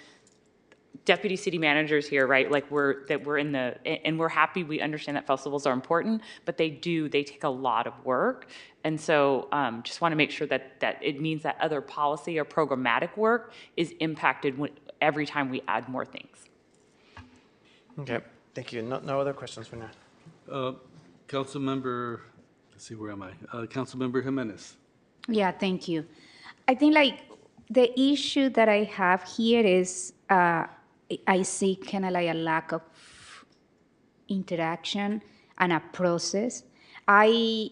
Speaker 4: deputy city managers here, right? Like we're in the, and we're happy, we understand that festivals are important, but they take a lot of work. And so just want to make sure that it means that other policy or programmatic work is impacted every time we add more things.
Speaker 17: Okay, thank you. No other questions for now.
Speaker 19: Councilmember, let's see, where am I? Councilmember Jimenez.
Speaker 7: Yeah, thank you. I think like the issue that I have here is I see kind of like a lack of interaction and a process. I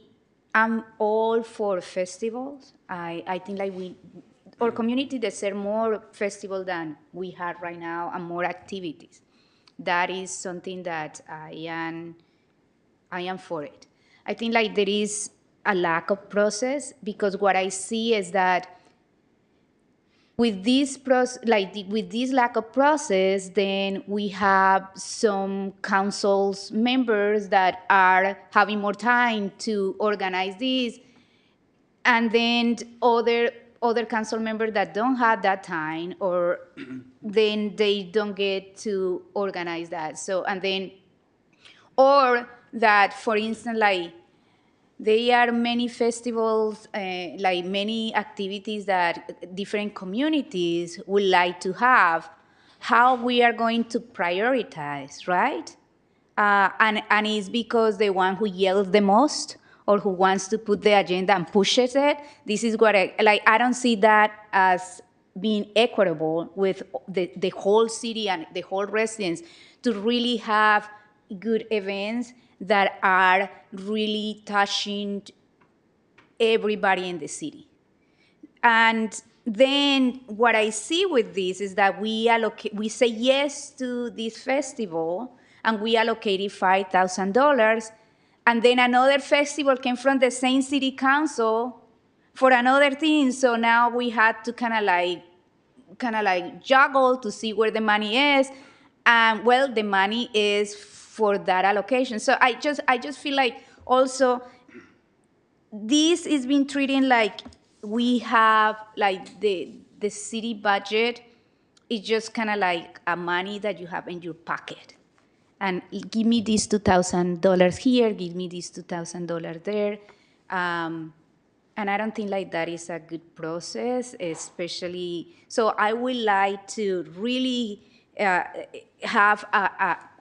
Speaker 7: am all for festivals. I think like our community deserves more festival than we have right now and more activities. That is something that I am for it. I think like there is a lack of process because what I see is that with this with this lack of process, then we have some council's members that are having more time to organize this, and then other council members that don't have that time, or then they don't get to organize that. So and then, or that, for instance, like there are many festivals, like many activities that different communities would like to have, how we are going to prioritize, right? And it's because the one who yells the most or who wants to put the agenda and pushes it, this is what I don't see that as being equitable with the whole city and the whole residents to really have good events that are really touching everybody in the city. And then what I see with this is that we say yes to this festival and we allocated $5,000, and then another festival came from the same city council for another thing. So now we had to kind of like juggle to see where the money is. And well, the money is for that allocation. So I just feel like also this is being treated like we have like the city budget is just kind of like a money that you have in your pocket. And give me this $2,000 here, give me this $2,000 there. And I don't think like that is a good process, especially, so I would like to really have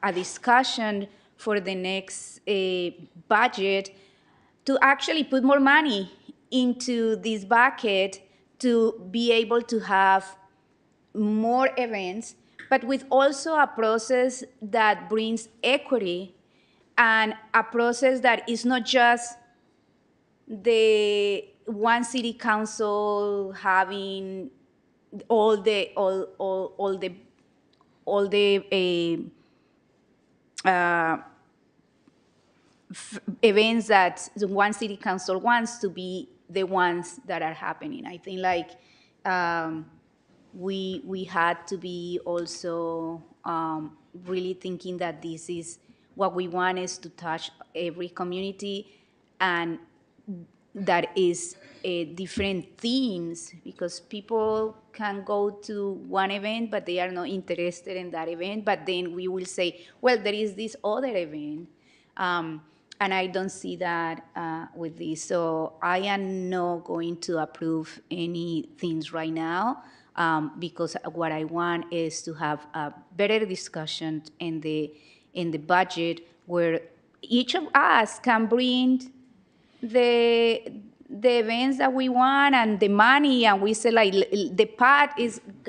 Speaker 7: a discussion for the next budget to actually put more money into this bucket to be able to have more events, but with also a process that brings equity and a process that is not just the one city council having all the events that the one city council wants to be the ones that are happening. I think like we had to be also really thinking that this is what we want is to touch every community, and that is different themes, because people can go to one event but they are not interested in that event, but then we will say, well, there is this other event. And I don't see that with this. So I am not going to approve any things right now, because what I want is to have a better discussion in the budget, where each of us can bring the events that we want and the money, and we say like the pot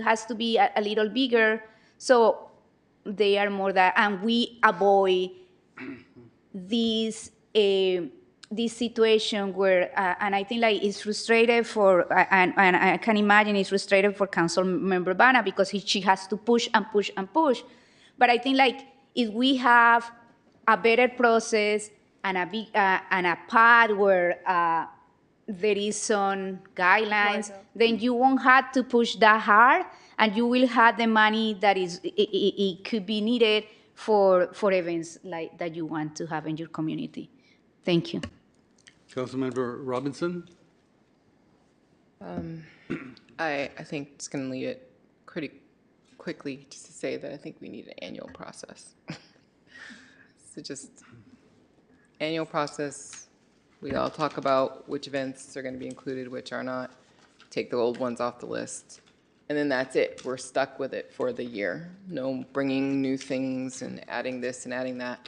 Speaker 7: has to be a little bigger, so they are more that, and we avoid this this situation where and I think like it's frustrated for and I can imagine it's frustrated for Council Member Bana, because she has to push and push and push. But I think like if we have a better process and a big and a path where there is some guidelines, then you won't have to push that hard, and you will have the money that it could be needed for events like that you want to have in your community. Thank you.
Speaker 19: Councilmember Robinson?
Speaker 10: I think just going to leave it pretty quickly just to say that I think we need an annual process. So just annual process. We all talk about which events are going to be included, which are not. Take the old ones off the list. And then that's it. We're stuck with it for the year. No bringing new things and adding this and adding that.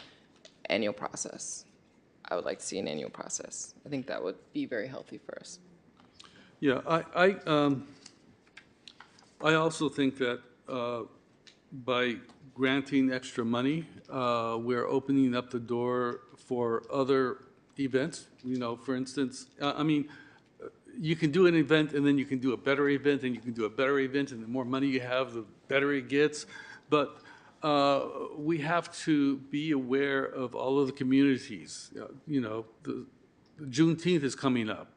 Speaker 10: Annual process. I would like to see an annual process. I think that would be very healthy for us.
Speaker 19: Yeah, I also think that by granting extra money, we're opening up the door for other events. You know, for instance, I mean, you can do an event and then you can do a better event and you can do a better event, and the more money you have, the better it gets. But we have to be aware of all of the communities. You know, the Juneteenth is coming up.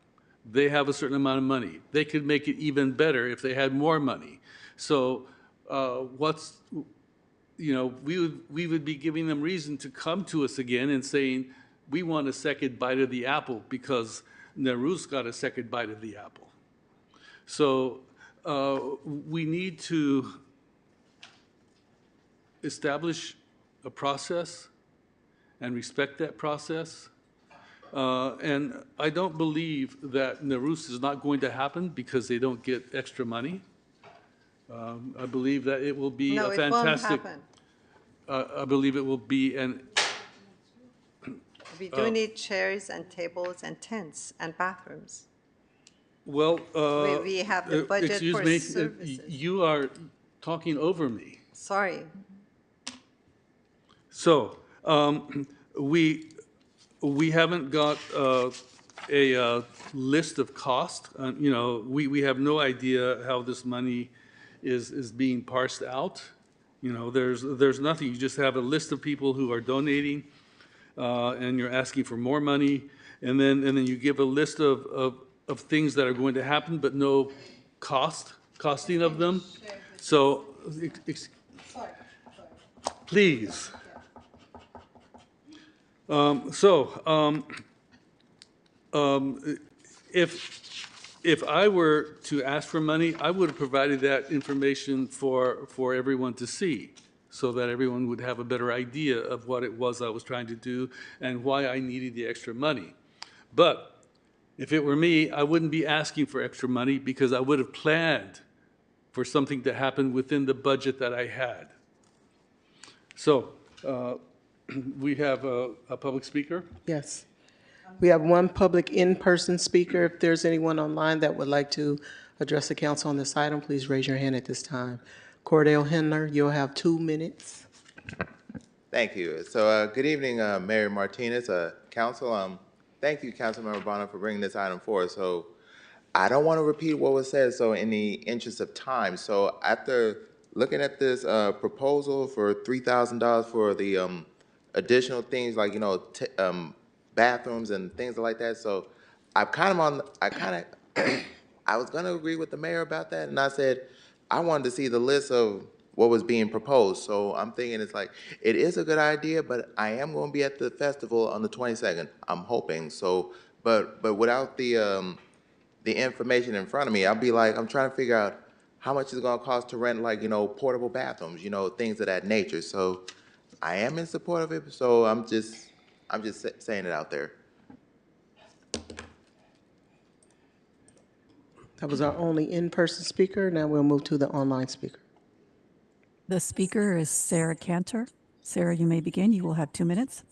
Speaker 19: They have a certain amount of money. They could make it even better if they had more money. So you know, we would be giving them reason to come to us again and saying, we want a second bite of the apple because Nehru's got a second bite of the apple. So we need to establish a process and respect that process. And I don't believe that Nehru's is not going to happen because they don't get extra money. I believe that it will be a fantastic.
Speaker 6: No, it won't
Speaker 19: I
Speaker 6: happen.
Speaker 19: believe it will be an.
Speaker 6: We do need chairs and tables and tents and bathrooms.
Speaker 19: Well,
Speaker 6: we have the budget
Speaker 19: excuse
Speaker 6: for
Speaker 19: me,
Speaker 6: services.
Speaker 19: you are talking over me.
Speaker 6: Sorry.
Speaker 19: So we haven't got a list of costs. You know, we have no idea how this money is being parsed out. You know, there's nothing. You just have a list of people who are donating, and you're asking for more money, and then you give a list of things that are going to happen, but no costing of them. So, please. If I were to ask for money, I would have provided that information for everyone to see, so that everyone would have a better idea of what it was I was trying to do and why I needed the extra money. But if it were me, I wouldn't be asking for extra money because I would have planned for something to happen within the budget that I had. So we have a public speaker?
Speaker 2: Yes. We have one public in-person speaker. If there's anyone online that would like to address the council on this item, please raise your hand at this time. Cordell Henler, you'll have 2 minutes.
Speaker 8: Thank you. So good evening, Mayor Martinez, council. Thank you, Councilmember Bonner, for bringing this item forward. So I don't want to repeat what was said, so in the interest of time. So after looking at this proposal for $3,000 for the additional things like, you know, bathrooms and things like that. So I was gonna agree with the mayor about that, and I said I wanted to see the list of what was being proposed. So I'm thinking it's like, it is a good idea, but I am gonna be at the festival on the 22nd. I'm hoping, so, but without the information in front of me, I'll be like, I'm trying to figure out how much it's gonna cost to rent, like, portable bathrooms, things of that nature. So I am in support of it, so I'm just saying it out there.
Speaker 2: That was our only in-person speaker. Now we'll move to the online speaker.
Speaker 18: The speaker is Sarah Cantor. Sarah, you may begin. You will have 2 minutes.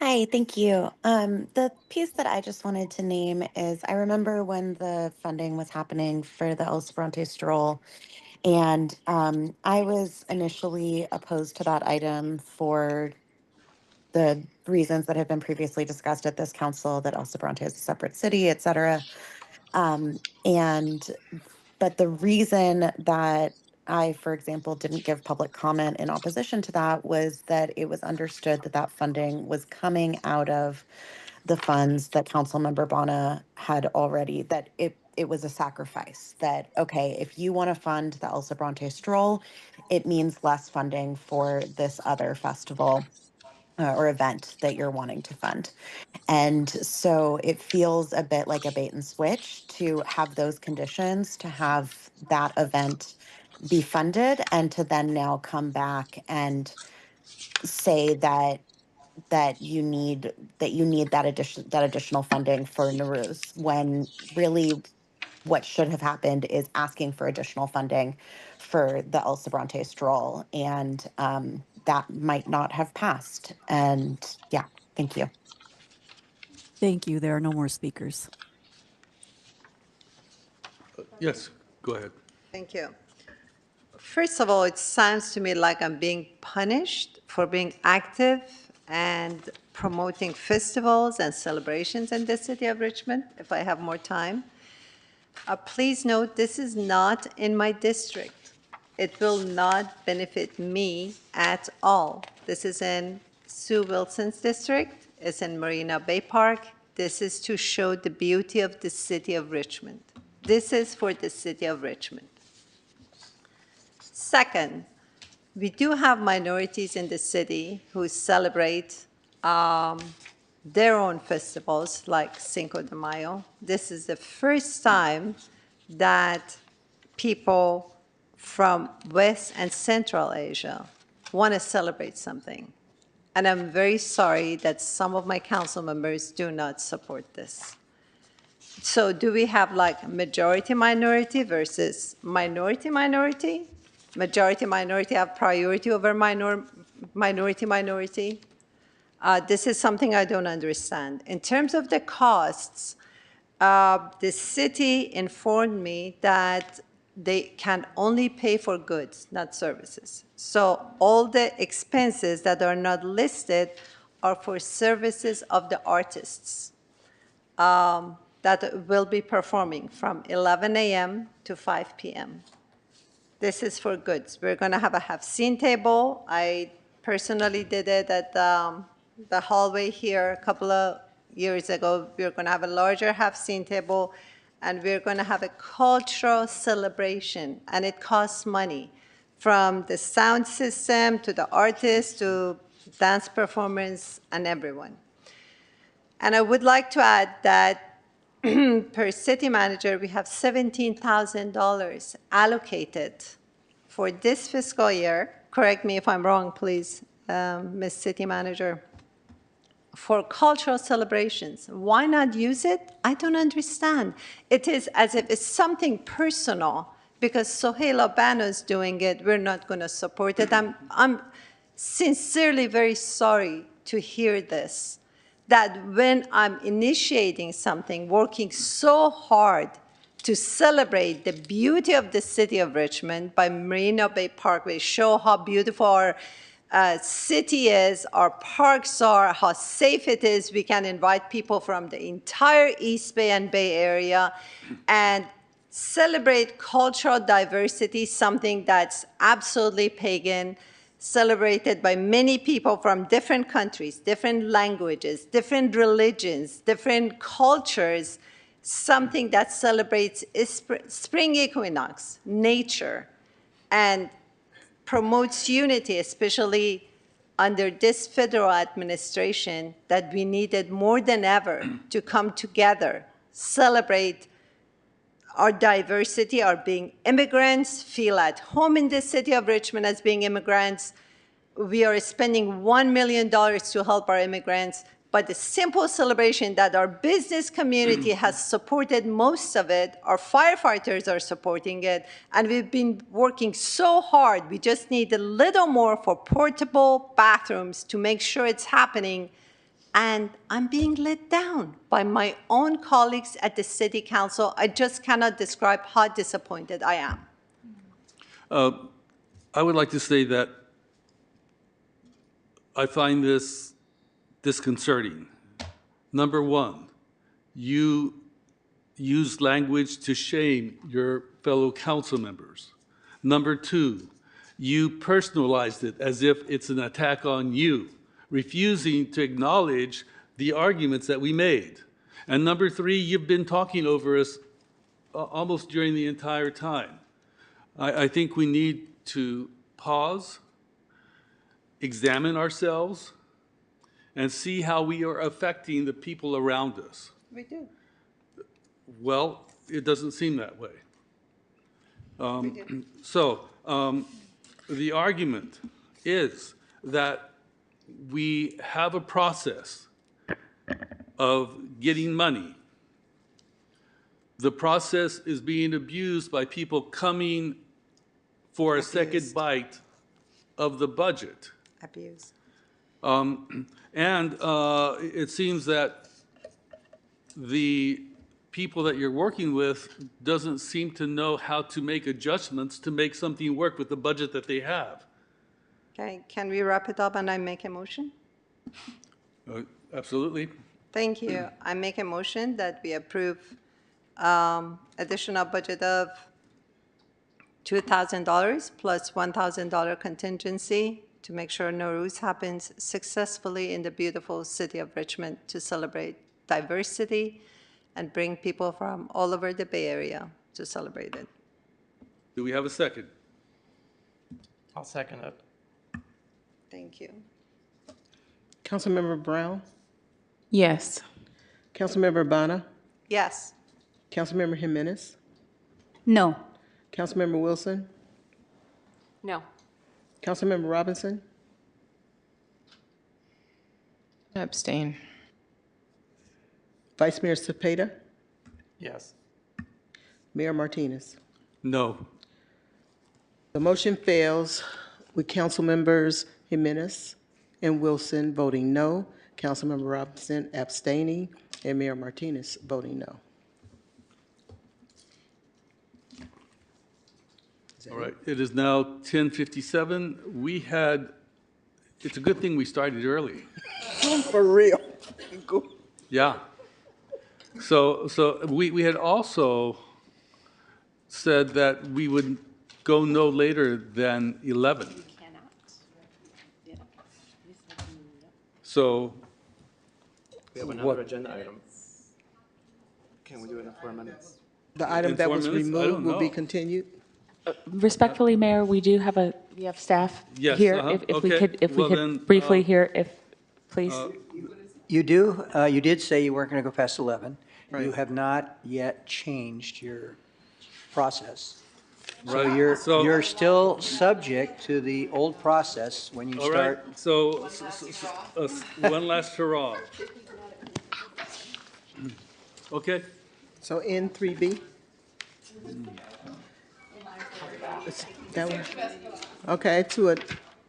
Speaker 22: Hi, thank you. The piece that I just wanted to name is I remember when the funding was happening for the El Sobrante Stroll, and I was initially opposed to that item for the reasons that have been previously discussed at this council, that El Sobrante is a separate city, et cetera. And but the reason that I, for example, didn't give public comment in opposition to that was that it was understood that that funding was coming out of the funds that Councilmember Bona had already, that it was a sacrifice, that, okay, if you want to fund the El Sobrante Stroll, it means less funding for this other festival or event that you're wanting to fund. And so it feels a bit like a bait and switch to have those conditions, to have that event be funded, and to then now come back and say that you need that additional funding for Nowruz, when really what should have happened is asking for additional funding for the El Sobrante Stroll, and that might not have passed. And yeah, thank you.
Speaker 18: Thank you. There are no more speakers.
Speaker 19: Yes, go ahead.
Speaker 6: Thank you. First of all, it sounds to me like I'm being punished for being active and promoting festivals and celebrations in the city of Richmond, if I have more time. Please note, this is not in my district. It will not benefit me at all. This is in Sue Wilson's district. It's in Marina Bay Park. This is to show the beauty of the city of Richmond. This is for the city of Richmond. Second, we do have minorities in the city who celebrate their own festivals, like Cinco de Mayo. This is the first time that people from West and Central Asia want to celebrate something. And I'm very sorry that some of my council members do not support this. So do we have like majority-minority versus minority-minority? Majority-minority have priority over minority-minority? This is something I don't understand. In terms of the costs, the city informed me that they can only pay for goods, not services. So all the expenses that are not listed are for services of the artists that will be performing from 11 a.m. to 5 p.m. This is for goods. We're going to have a half-scene table. I personally did it at the hallway here a couple of years ago. We're going to have a larger half-scene table, and we're going to have a cultural celebration, and it costs money, from the sound system to the artists to dance performers and everyone. And I would like to add that per city manager, we have $17,000 allocated for this fiscal year. Correct me if I'm wrong, please, Ms. City Manager. For cultural celebrations. Why not use it? I don't understand. It is as if it's something personal because Sohaila Bano is doing it. We're not going to support it. I'm sincerely very sorry to hear this, that when I'm initiating something, working so hard to celebrate the beauty of the city of Richmond by Marina Bay Parkway, show how beautiful our city is, our parks are, how safe it is. We can invite people from the entire East Bay and Bay Area and celebrate cultural diversity, something that's absolutely pagan. celebrated by many people from different countries, different languages, different religions, different cultures, something that celebrates spring equinox, nature, and promotes unity, especially under this federal administration, that we needed more than ever to come together, celebrate our diversity, our being immigrants, feel at home in the city of Richmond as being immigrants. We are spending $1 million to help our immigrants, but the simple celebration that our business community has supported most of it, our firefighters are supporting it, and we've been working so hard. We just need a little more for portable bathrooms to make sure it's happening. And I'm being let down by my own colleagues at the city council. I just cannot describe how disappointed I am.
Speaker 19: I would like to say that I find this disconcerting. Number one, you use language to shame your fellow council members. Number two, you personalized it as if it's an attack on you, refusing to acknowledge the arguments that we made. And number three, you've been talking over us almost during the entire time. I think we need to pause, examine ourselves, and see how we are affecting the people around us.
Speaker 6: We do.
Speaker 19: Well, it doesn't seem that way.
Speaker 6: We do.
Speaker 19: So the argument is that we have a process of getting money. The process is being abused by people coming for a second bite of the budget.
Speaker 6: Abuse.
Speaker 19: And it seems that the people that you're working with doesn't seem to know how to make adjustments to make something work with the budget that they have.
Speaker 6: Okay, can we wrap it up and I make a motion?
Speaker 19: Absolutely.
Speaker 6: Thank you. I make a motion that we approve additional budget of $2,000 plus $1,000 contingency to make sure Nowruz happens successfully in the beautiful city of Richmond to celebrate diversity and bring people from all over the Bay Area to celebrate it.
Speaker 19: Do we have a second?
Speaker 17: I'll second it.
Speaker 6: Thank you.
Speaker 2: Councilmember Brown?
Speaker 3: Yes.
Speaker 2: Councilmember Bonner?
Speaker 6: Yes.
Speaker 2: Councilmember Jimenez?
Speaker 7: No.
Speaker 2: Councilmember Wilson?
Speaker 13: No.
Speaker 2: Councilmember Robinson?
Speaker 10: Abstain.
Speaker 2: Vice Mayor Cepeda?
Speaker 17: Yes.
Speaker 2: Mayor Martinez?
Speaker 19: No.
Speaker 2: The motion fails with Councilmembers Jimenez and Wilson voting no, Councilmember Robinson abstaining, and Mayor Martinez voting no.
Speaker 19: All right, it is now 10:57. It's a good thing we started early.
Speaker 2: For real.
Speaker 19: Yeah. So we had also said that we would go no later than 11. So
Speaker 17: We have
Speaker 19: what-
Speaker 17: another agenda item. Can we do it in 4 minutes?
Speaker 2: The item
Speaker 19: In
Speaker 2: that
Speaker 19: 4
Speaker 2: was
Speaker 19: minutes? I don't
Speaker 2: removed will be
Speaker 19: know.
Speaker 2: continued.
Speaker 4: Respectfully, Mayor, we have staff
Speaker 19: Yes,
Speaker 4: here.
Speaker 19: uh-huh.
Speaker 4: If we
Speaker 19: Okay.
Speaker 4: could,
Speaker 19: Well, then,
Speaker 4: briefly hear, please.
Speaker 16: You did say you weren't going to go past 11. You have not yet changed your process. So
Speaker 19: Right.
Speaker 16: you're still subject to the old process when you
Speaker 19: All right,
Speaker 16: start.
Speaker 19: so one last hurrah. Okay.
Speaker 2: So in 3B? That one? Okay,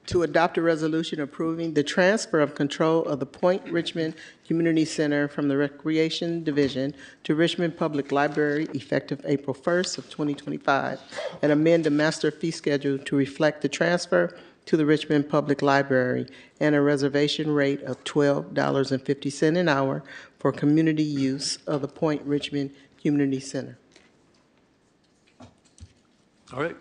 Speaker 2: to adopt a resolution approving the transfer of control of the Point Richmond Community Center from the Recreation Division to Richmond Public Library effective April 1st of 2025, and amend the master fee schedule to reflect the transfer to the Richmond Public Library and a reservation rate of $12.50 an hour for community use of the Point Richmond Community Center.
Speaker 19: All right.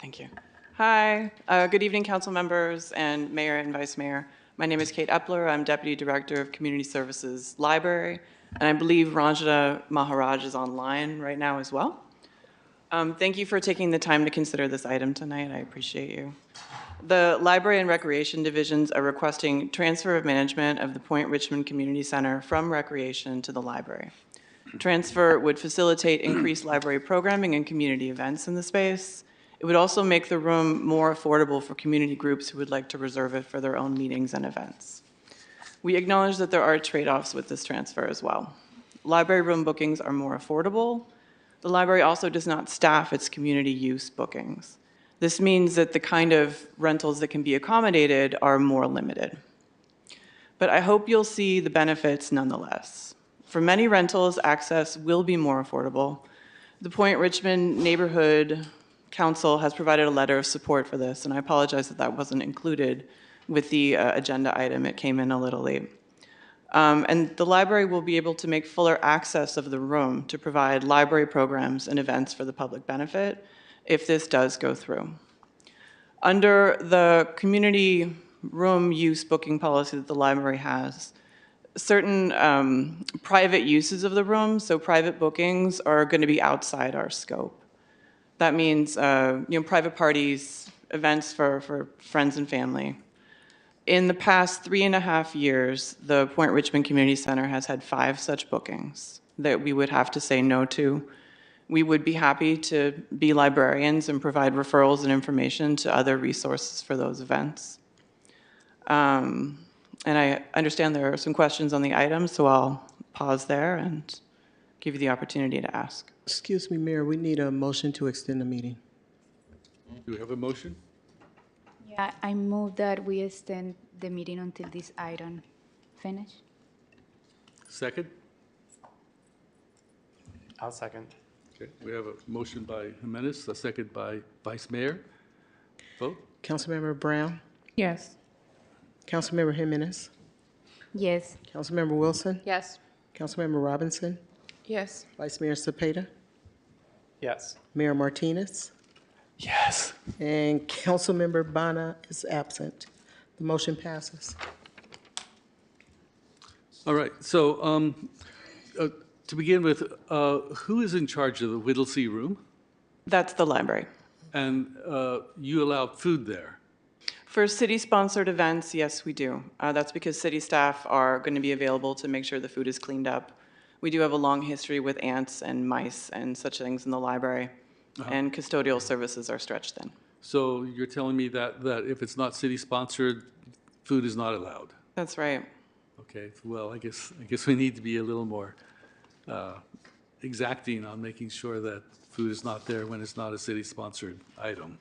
Speaker 17: Thank you.
Speaker 12: Hi, good evening, council members and mayor and vice mayor. My name is Kate Epler. I'm Deputy Director of Community Services Library, and I believe Ranjana Maharaj is online right now as well. Thank you for taking the time to consider this item tonight. I appreciate you. The Library and Recreation Divisions are requesting transfer of management of the Point Richmond Community Center from Recreation to the library. Transfer would facilitate increased library programming and community events in the space. It would also make the room more affordable for community groups who would like to reserve it for their own meetings and events. We acknowledge that there are trade-offs with this transfer as well. Library room bookings are more affordable. The library also does not staff its community use bookings. This means that the kind of rentals that can be accommodated are more limited. But I hope you'll see the benefits nonetheless. For many rentals, access will be more affordable. The Point Richmond Neighborhood Council has provided a letter of support for this, and I apologize that that wasn't included with the agenda item. It came in a little late. And the library will be able to make fuller access of the room to provide library programs and events for the public benefit if this does go through. Under the community room use booking policy that the library has, certain private uses of the room, so private bookings, are going to be outside our scope. That means private parties, events for friends and family. In the past 3.5 years, the Point Richmond Community Center has had 5 such bookings that we would have to say no to. We would be happy to be librarians and provide referrals and information to other resources for those events. And I understand there are some questions on the item, so I'll pause there and give you the opportunity to ask.
Speaker 2: Excuse me, Mayor, we need a motion to extend the meeting.
Speaker 19: Do we have a motion?
Speaker 7: Yeah, I move that we extend the meeting until this item finish.
Speaker 19: Second?
Speaker 17: I'll second.
Speaker 19: Okay, we have a motion by Jimenez, a second by Vice Mayor. Vote?
Speaker 2: Councilmember Brown?
Speaker 3: Yes.
Speaker 2: Councilmember Jimenez?
Speaker 7: Yes.
Speaker 2: Councilmember Wilson?
Speaker 13: Yes.
Speaker 2: Councilmember Robinson?
Speaker 3: Yes.
Speaker 2: Vice Mayor Cepeda?
Speaker 17: Yes.
Speaker 2: Mayor Martinez?
Speaker 17: Yes.
Speaker 2: And Councilmember Bana is absent. The motion passes.
Speaker 19: All right, so to begin with, who is in charge of the Whittlesey Room?
Speaker 12: That's the library.
Speaker 19: And you allow food there?
Speaker 12: For city-sponsored events, yes, we do. That's because city staff are going to be available to make sure the food is cleaned up. We do have a long history with ants and mice and such things in the library, and custodial services are stretched thin.
Speaker 19: So you're telling me that if it's not city-sponsored, food is not allowed?
Speaker 12: That's right.
Speaker 19: Okay, well, I guess we need to be a little more exacting on making sure that food is not there when it's not a city-sponsored item.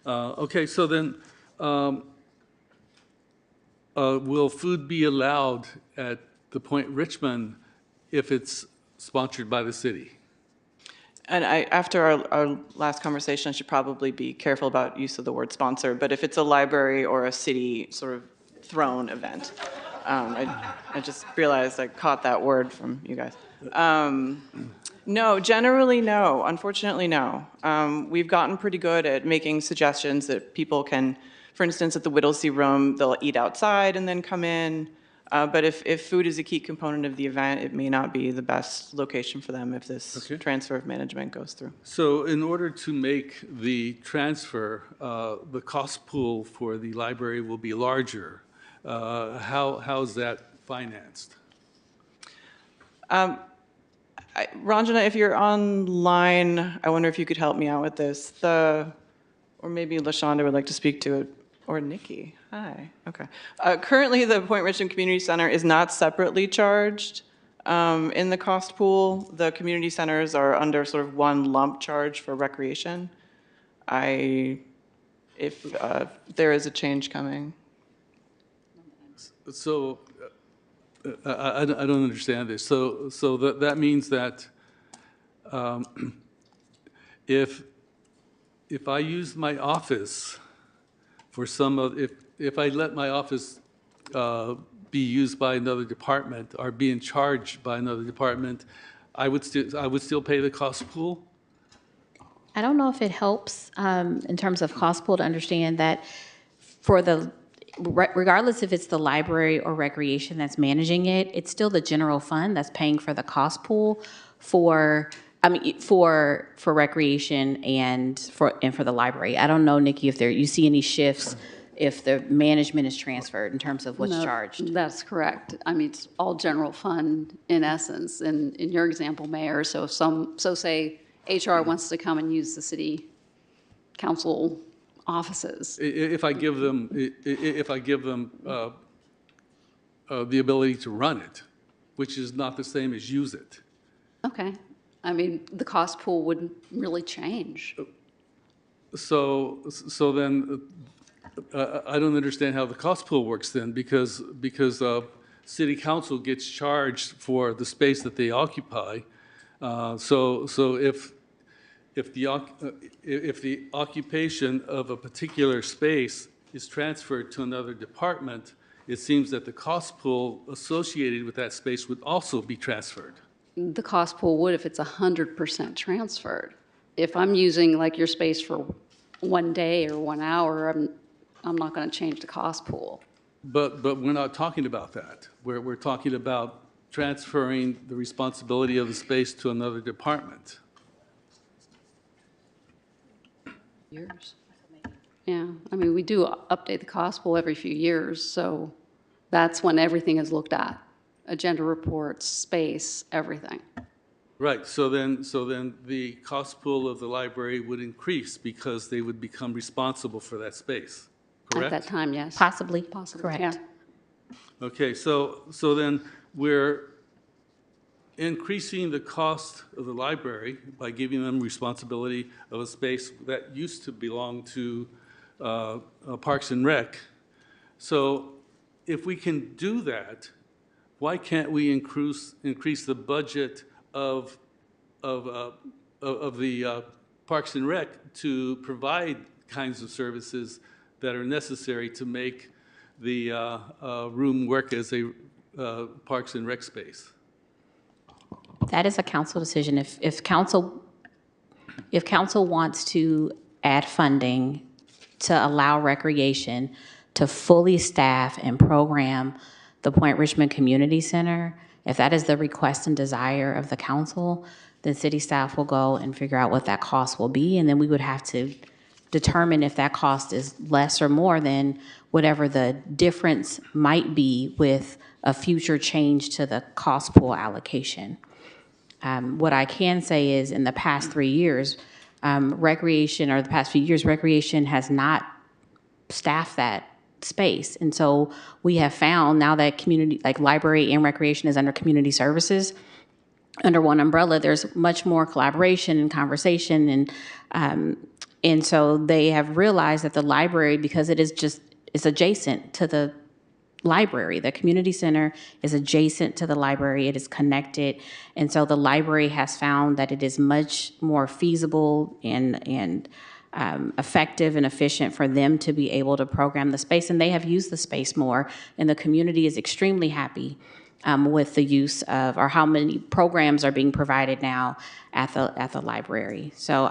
Speaker 19: Okay, so then, will food be allowed at the Point Richmond if it's sponsored by the city?
Speaker 12: And after our last conversation, I should probably be careful about use of the word sponsor, but if it's a library or a city sort of thrown event, I just realized I caught that word from you guys. No, generally no, unfortunately no. We've gotten pretty good at making suggestions that people can, for instance, at the Whittlesey Room, they'll eat outside and then come in. But if food is a key component of the event, it may not be the best location for them if this transfer of management goes through.
Speaker 19: So in order to make the transfer, the cost pool for the library will be larger. How's that financed?
Speaker 12: Ranjana, if you're online, I wonder if you could help me out with this. Or maybe LaShonda would like to speak to it, or Nikki. Hi, okay. Currently, the Point Richmond Community Center is not separately charged in the cost pool. The community centers are under sort of one lump charge for recreation. If there is a change coming.
Speaker 19: So I don't understand this. So that means that if I use my office for if I let my office be used by another department or be in charge by another department, I would still pay the cost pool?
Speaker 11: I don't know if it helps in terms of cost pool to understand that for the, regardless if it's the library or recreation that's managing it, it's still the general fund that's paying for the cost pool for, for recreation and for the library. I don't know, Nikki, if you see any shifts if the management is transferred in terms of what's
Speaker 5: No,
Speaker 11: charged.
Speaker 5: That's correct. I mean, it's all general fund in essence. In your example, Mayor, so say HR wants to come and use the city council offices.
Speaker 19: If I give them, the ability to run it, which is not the same as use it.
Speaker 5: Okay. I mean, the cost pool wouldn't really change.
Speaker 19: So then, I don't understand how the cost pool works then, because city council gets charged for the space that they occupy. So if the occupation of a particular space is transferred to another department, it seems that the cost pool associated with that space would also be transferred.
Speaker 5: The cost pool would if it's 100% transferred. If I'm using like your space for 1 day or 1 hour, I'm not going to change the cost pool.
Speaker 19: But we're not talking about that. We're talking about transferring the responsibility of the space to another department.
Speaker 5: Years. Yeah, I mean, we do update the cost pool every few years, so that's when everything is looked at. Agenda reports, space, everything.
Speaker 19: Right, so then the cost pool of the library would increase because they would become responsible for that space, correct?
Speaker 5: At that time, yes.
Speaker 11: Possibly,
Speaker 5: Possibly,
Speaker 11: correct.
Speaker 5: yeah.
Speaker 19: Okay, so then we're increasing the cost of the library by giving them responsibility of a space that used to belong to Parks and Rec. So if we can do that, why can't we increase the budget of the Parks and Rec to provide kinds of services that are necessary to make the room work as a Parks and Rec space?
Speaker 11: That is a council decision. If council wants to add funding to allow recreation to fully staff and program the Point Richmond Community Center, if that is the request and desire of the council, then city staff will go and figure out what that cost will be, and then we would have to determine if that cost is less or more than whatever the difference might be with a future change to the cost pool allocation. What I can say is in the past 3 years, recreation has not staffed that space. And so we have found now that community, like library and recreation is under community services, under one umbrella, there's much more collaboration and conversation. And so they have realized that the library, because it's adjacent to the library. The community center is adjacent to the library. It is connected. And so the library has found that it is much more feasible and effective and efficient for them to be able to program the space. And they have used the space more. And the community is extremely happy with the use of, or how many programs are being provided now at the library. So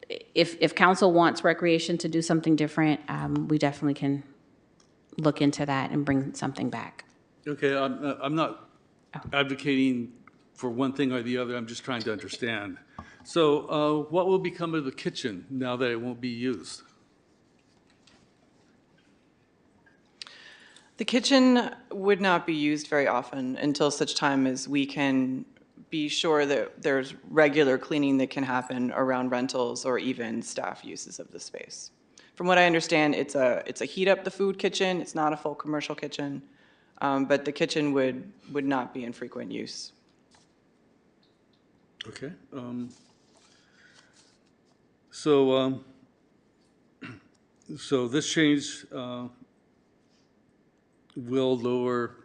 Speaker 11: if council wants recreation to do something different, we definitely can look into that and bring something back.
Speaker 19: Okay, I'm not advocating for one thing or the other. I'm just trying to understand. So what will become of the kitchen now that it won't be used?
Speaker 12: The kitchen would not be used very often until such time as we can be sure that there's regular cleaning that can happen around rentals or even staff uses of the space. From what I understand, it's a heat up the food kitchen. It's not a full commercial kitchen, but the kitchen would not be in frequent use.
Speaker 19: Okay. So this change will lower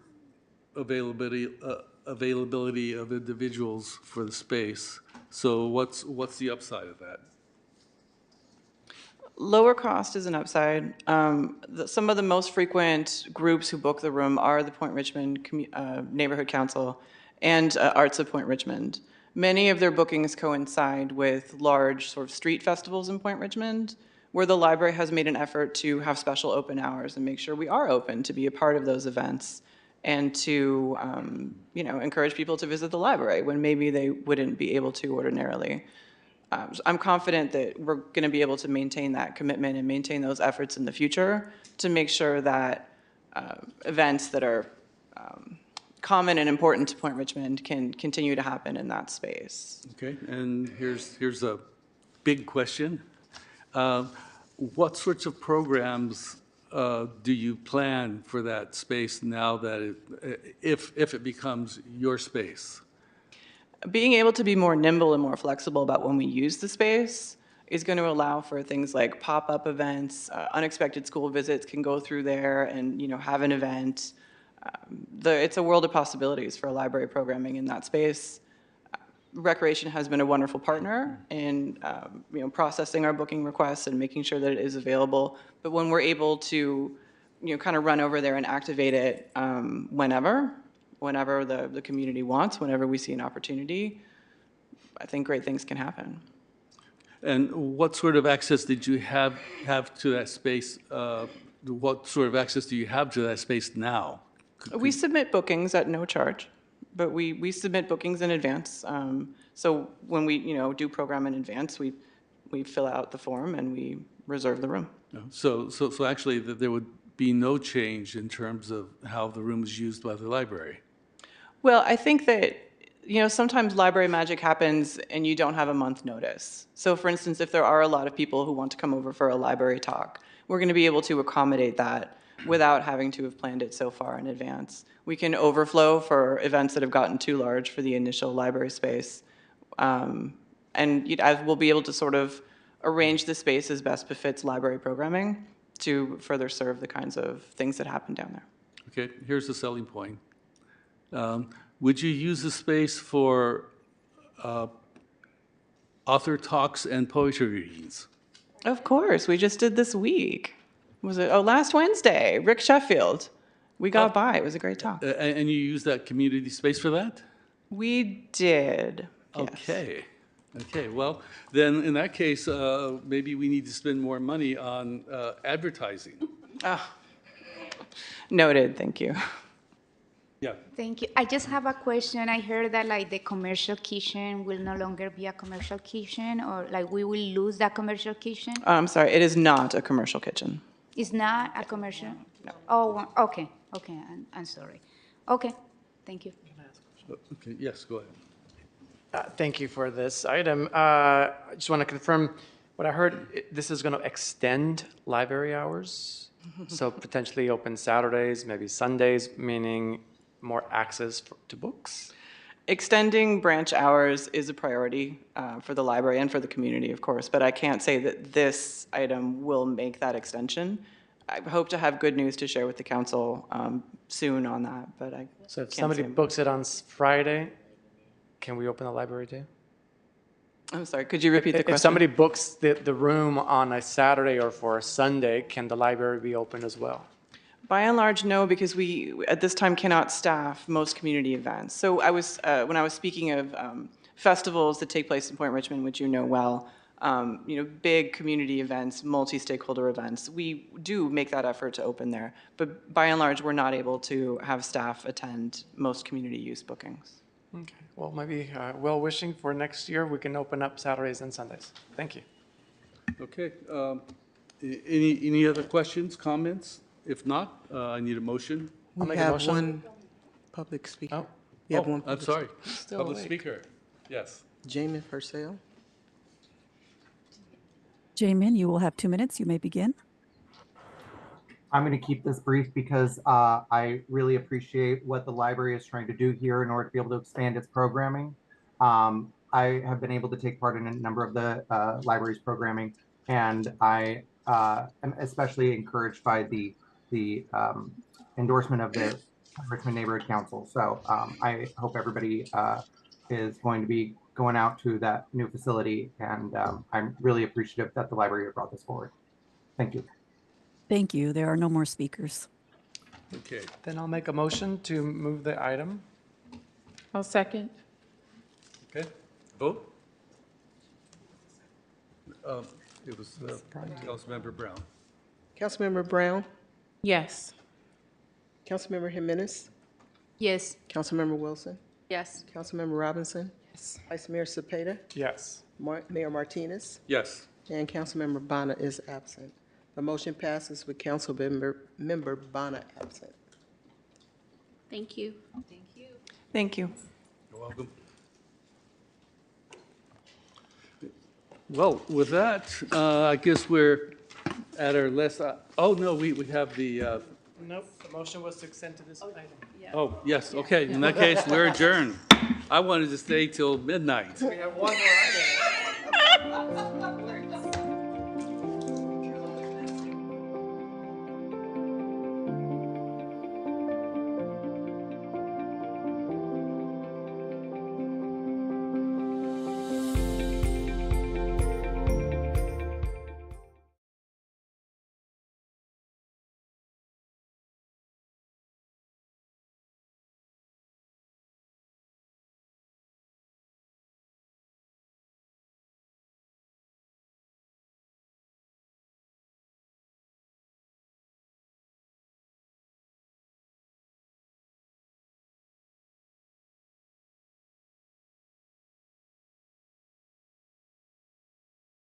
Speaker 19: availability of individuals for the space. So what's the upside of that?
Speaker 12: Lower cost is an upside. Some of the most frequent groups who book the room are the Point Richmond Neighborhood Council and Arts of Point Richmond. Many of their bookings coincide with large sort of street festivals in Point Richmond, where the library has made an effort to have special open hours and make sure we are open to be a part of those events and to, encourage people to visit the library when maybe they wouldn't be able to ordinarily. So I'm confident that we're going to be able to maintain that commitment and maintain those efforts in the future to make sure that events that are common and important to Point Richmond can continue to happen in that space.
Speaker 19: Okay, and here's a big question. What sorts of programs do you plan for that space now that if it becomes your space?
Speaker 12: Being able to be more nimble and more flexible about when we use the space is going to allow for things like pop-up events, unexpected school visits can go through there and have an event. It's a world of possibilities for library programming in that space. Recreation has been a wonderful partner in processing our booking requests and making sure that it is available. But when we're able to kind of run over there and activate it whenever the community wants, whenever we see an opportunity, I think great things can happen.
Speaker 19: And what sort of access did you have to that space? What sort of access do you have to that space now?
Speaker 12: We submit bookings at no charge, but we submit bookings in advance. So when we do program in advance, we fill out the form and we reserve the room.
Speaker 19: So actually, there would be no change in terms of how the room is used by the library.
Speaker 12: Well, I think that sometimes library magic happens and you don't have a month notice. So for instance, if there are a lot of people who want to come over for a library talk, we're going to be able to accommodate that without having to have planned it so far in advance. We can overflow for events that have gotten too large for the initial library space. And we'll be able to sort of arrange the space as best befits library programming to further serve the kinds of things that happen down there.
Speaker 19: Okay, here's the selling point. Would you use the space for author talks and poetry readings?
Speaker 12: Of course, we just did this week. Was it? Oh, last Wednesday, Rick Sheffield. We got by. It was a great talk.
Speaker 19: And you use that community space for that?
Speaker 12: We did. Yes.
Speaker 19: Okay. Okay. Well, then in that case, maybe we need to spend more money on advertising.
Speaker 12: Noted. Thank you.
Speaker 19: Yeah.
Speaker 7: Thank you. I just have a question. I heard that the commercial kitchen will no longer be a commercial kitchen, or we will lose that commercial kitchen?
Speaker 12: I'm sorry. It is not a commercial kitchen.
Speaker 7: It's not a commercial?
Speaker 12: No.
Speaker 7: Oh, okay. Okay. I'm sorry. Okay. Thank you.
Speaker 19: Okay. Yes. Go ahead.
Speaker 17: Thank you for this item. I just want to confirm what I heard. This is going to extend library hours, so potentially open Saturdays, maybe Sundays, meaning more access to books?
Speaker 12: Extending branch hours is a priority for the library and for the community, of course, but I can't say that this item will make that extension. I hope to have good news to share with the council soon on that, but I
Speaker 17: So if
Speaker 12: can't
Speaker 17: somebody
Speaker 12: say.
Speaker 17: books it on Friday, can we open the library too?
Speaker 12: I'm sorry, could you repeat the question?
Speaker 17: If somebody books the room on a Saturday or for a Sunday, can the library be open as well?
Speaker 12: By and large, no, because we, at this time, cannot staff most community events. So when I was speaking of festivals that take place in Point Richmond, which you know well, big community events, multi-stakeholder events, we do make that effort to open there. But by and large, we're not able to have staff attend most community use bookings.
Speaker 17: Okay, well, maybe well-wishing for next year, we can open up Saturdays and Sundays. Thank you.
Speaker 19: Okay. Any other questions, comments? If not, I need a motion.
Speaker 2: We have one public speaker.
Speaker 17: Oh.
Speaker 2: We have one
Speaker 19: I'm
Speaker 2: public
Speaker 19: sorry.
Speaker 12: Still
Speaker 19: Public
Speaker 12: awake.
Speaker 19: speaker. Yes.
Speaker 2: Jamin Purcell.
Speaker 18: Jamin, you will have 2 minutes. You may begin.
Speaker 1: I'm going to keep this brief because I really appreciate what the library is trying to do here in order to be able to expand its programming. I have been able to take part in a number of the library's programming, and I am especially encouraged by the endorsement of the Richmond Neighborhood Council. So I hope everybody is going to be going out to that new facility, and I'm really appreciative that the library brought this forward. Thank you.
Speaker 18: Thank you. There are no more speakers.
Speaker 19: Okay.
Speaker 17: Then I'll make a motion to move the item.
Speaker 3: I'll second.
Speaker 19: Okay. Vote? It was Councilmember Brown.
Speaker 2: Councilmember Brown,
Speaker 3: Yes.
Speaker 2: Councilmember Jimenez,
Speaker 13: Yes.
Speaker 2: Councilmember Wilson,
Speaker 13: Yes.
Speaker 2: Councilmember Robinson,
Speaker 3: Yes.
Speaker 2: Vice Mayor Cepeda,
Speaker 17: Yes.
Speaker 2: Mayor Martinez,
Speaker 19: Yes.
Speaker 2: and Councilmember Bonner is absent. The motion passes with Councilmember Bonner absent.
Speaker 5: Thank you.
Speaker 12: Thank you.
Speaker 19: You're welcome. Well, with that, I guess we're at our last, oh, no, we have the,
Speaker 17: Nope, the motion was to extend to this item.
Speaker 19: oh, yes, okay. In that case, we're adjourned. I wanted to stay till midnight.
Speaker 17: We have one more item.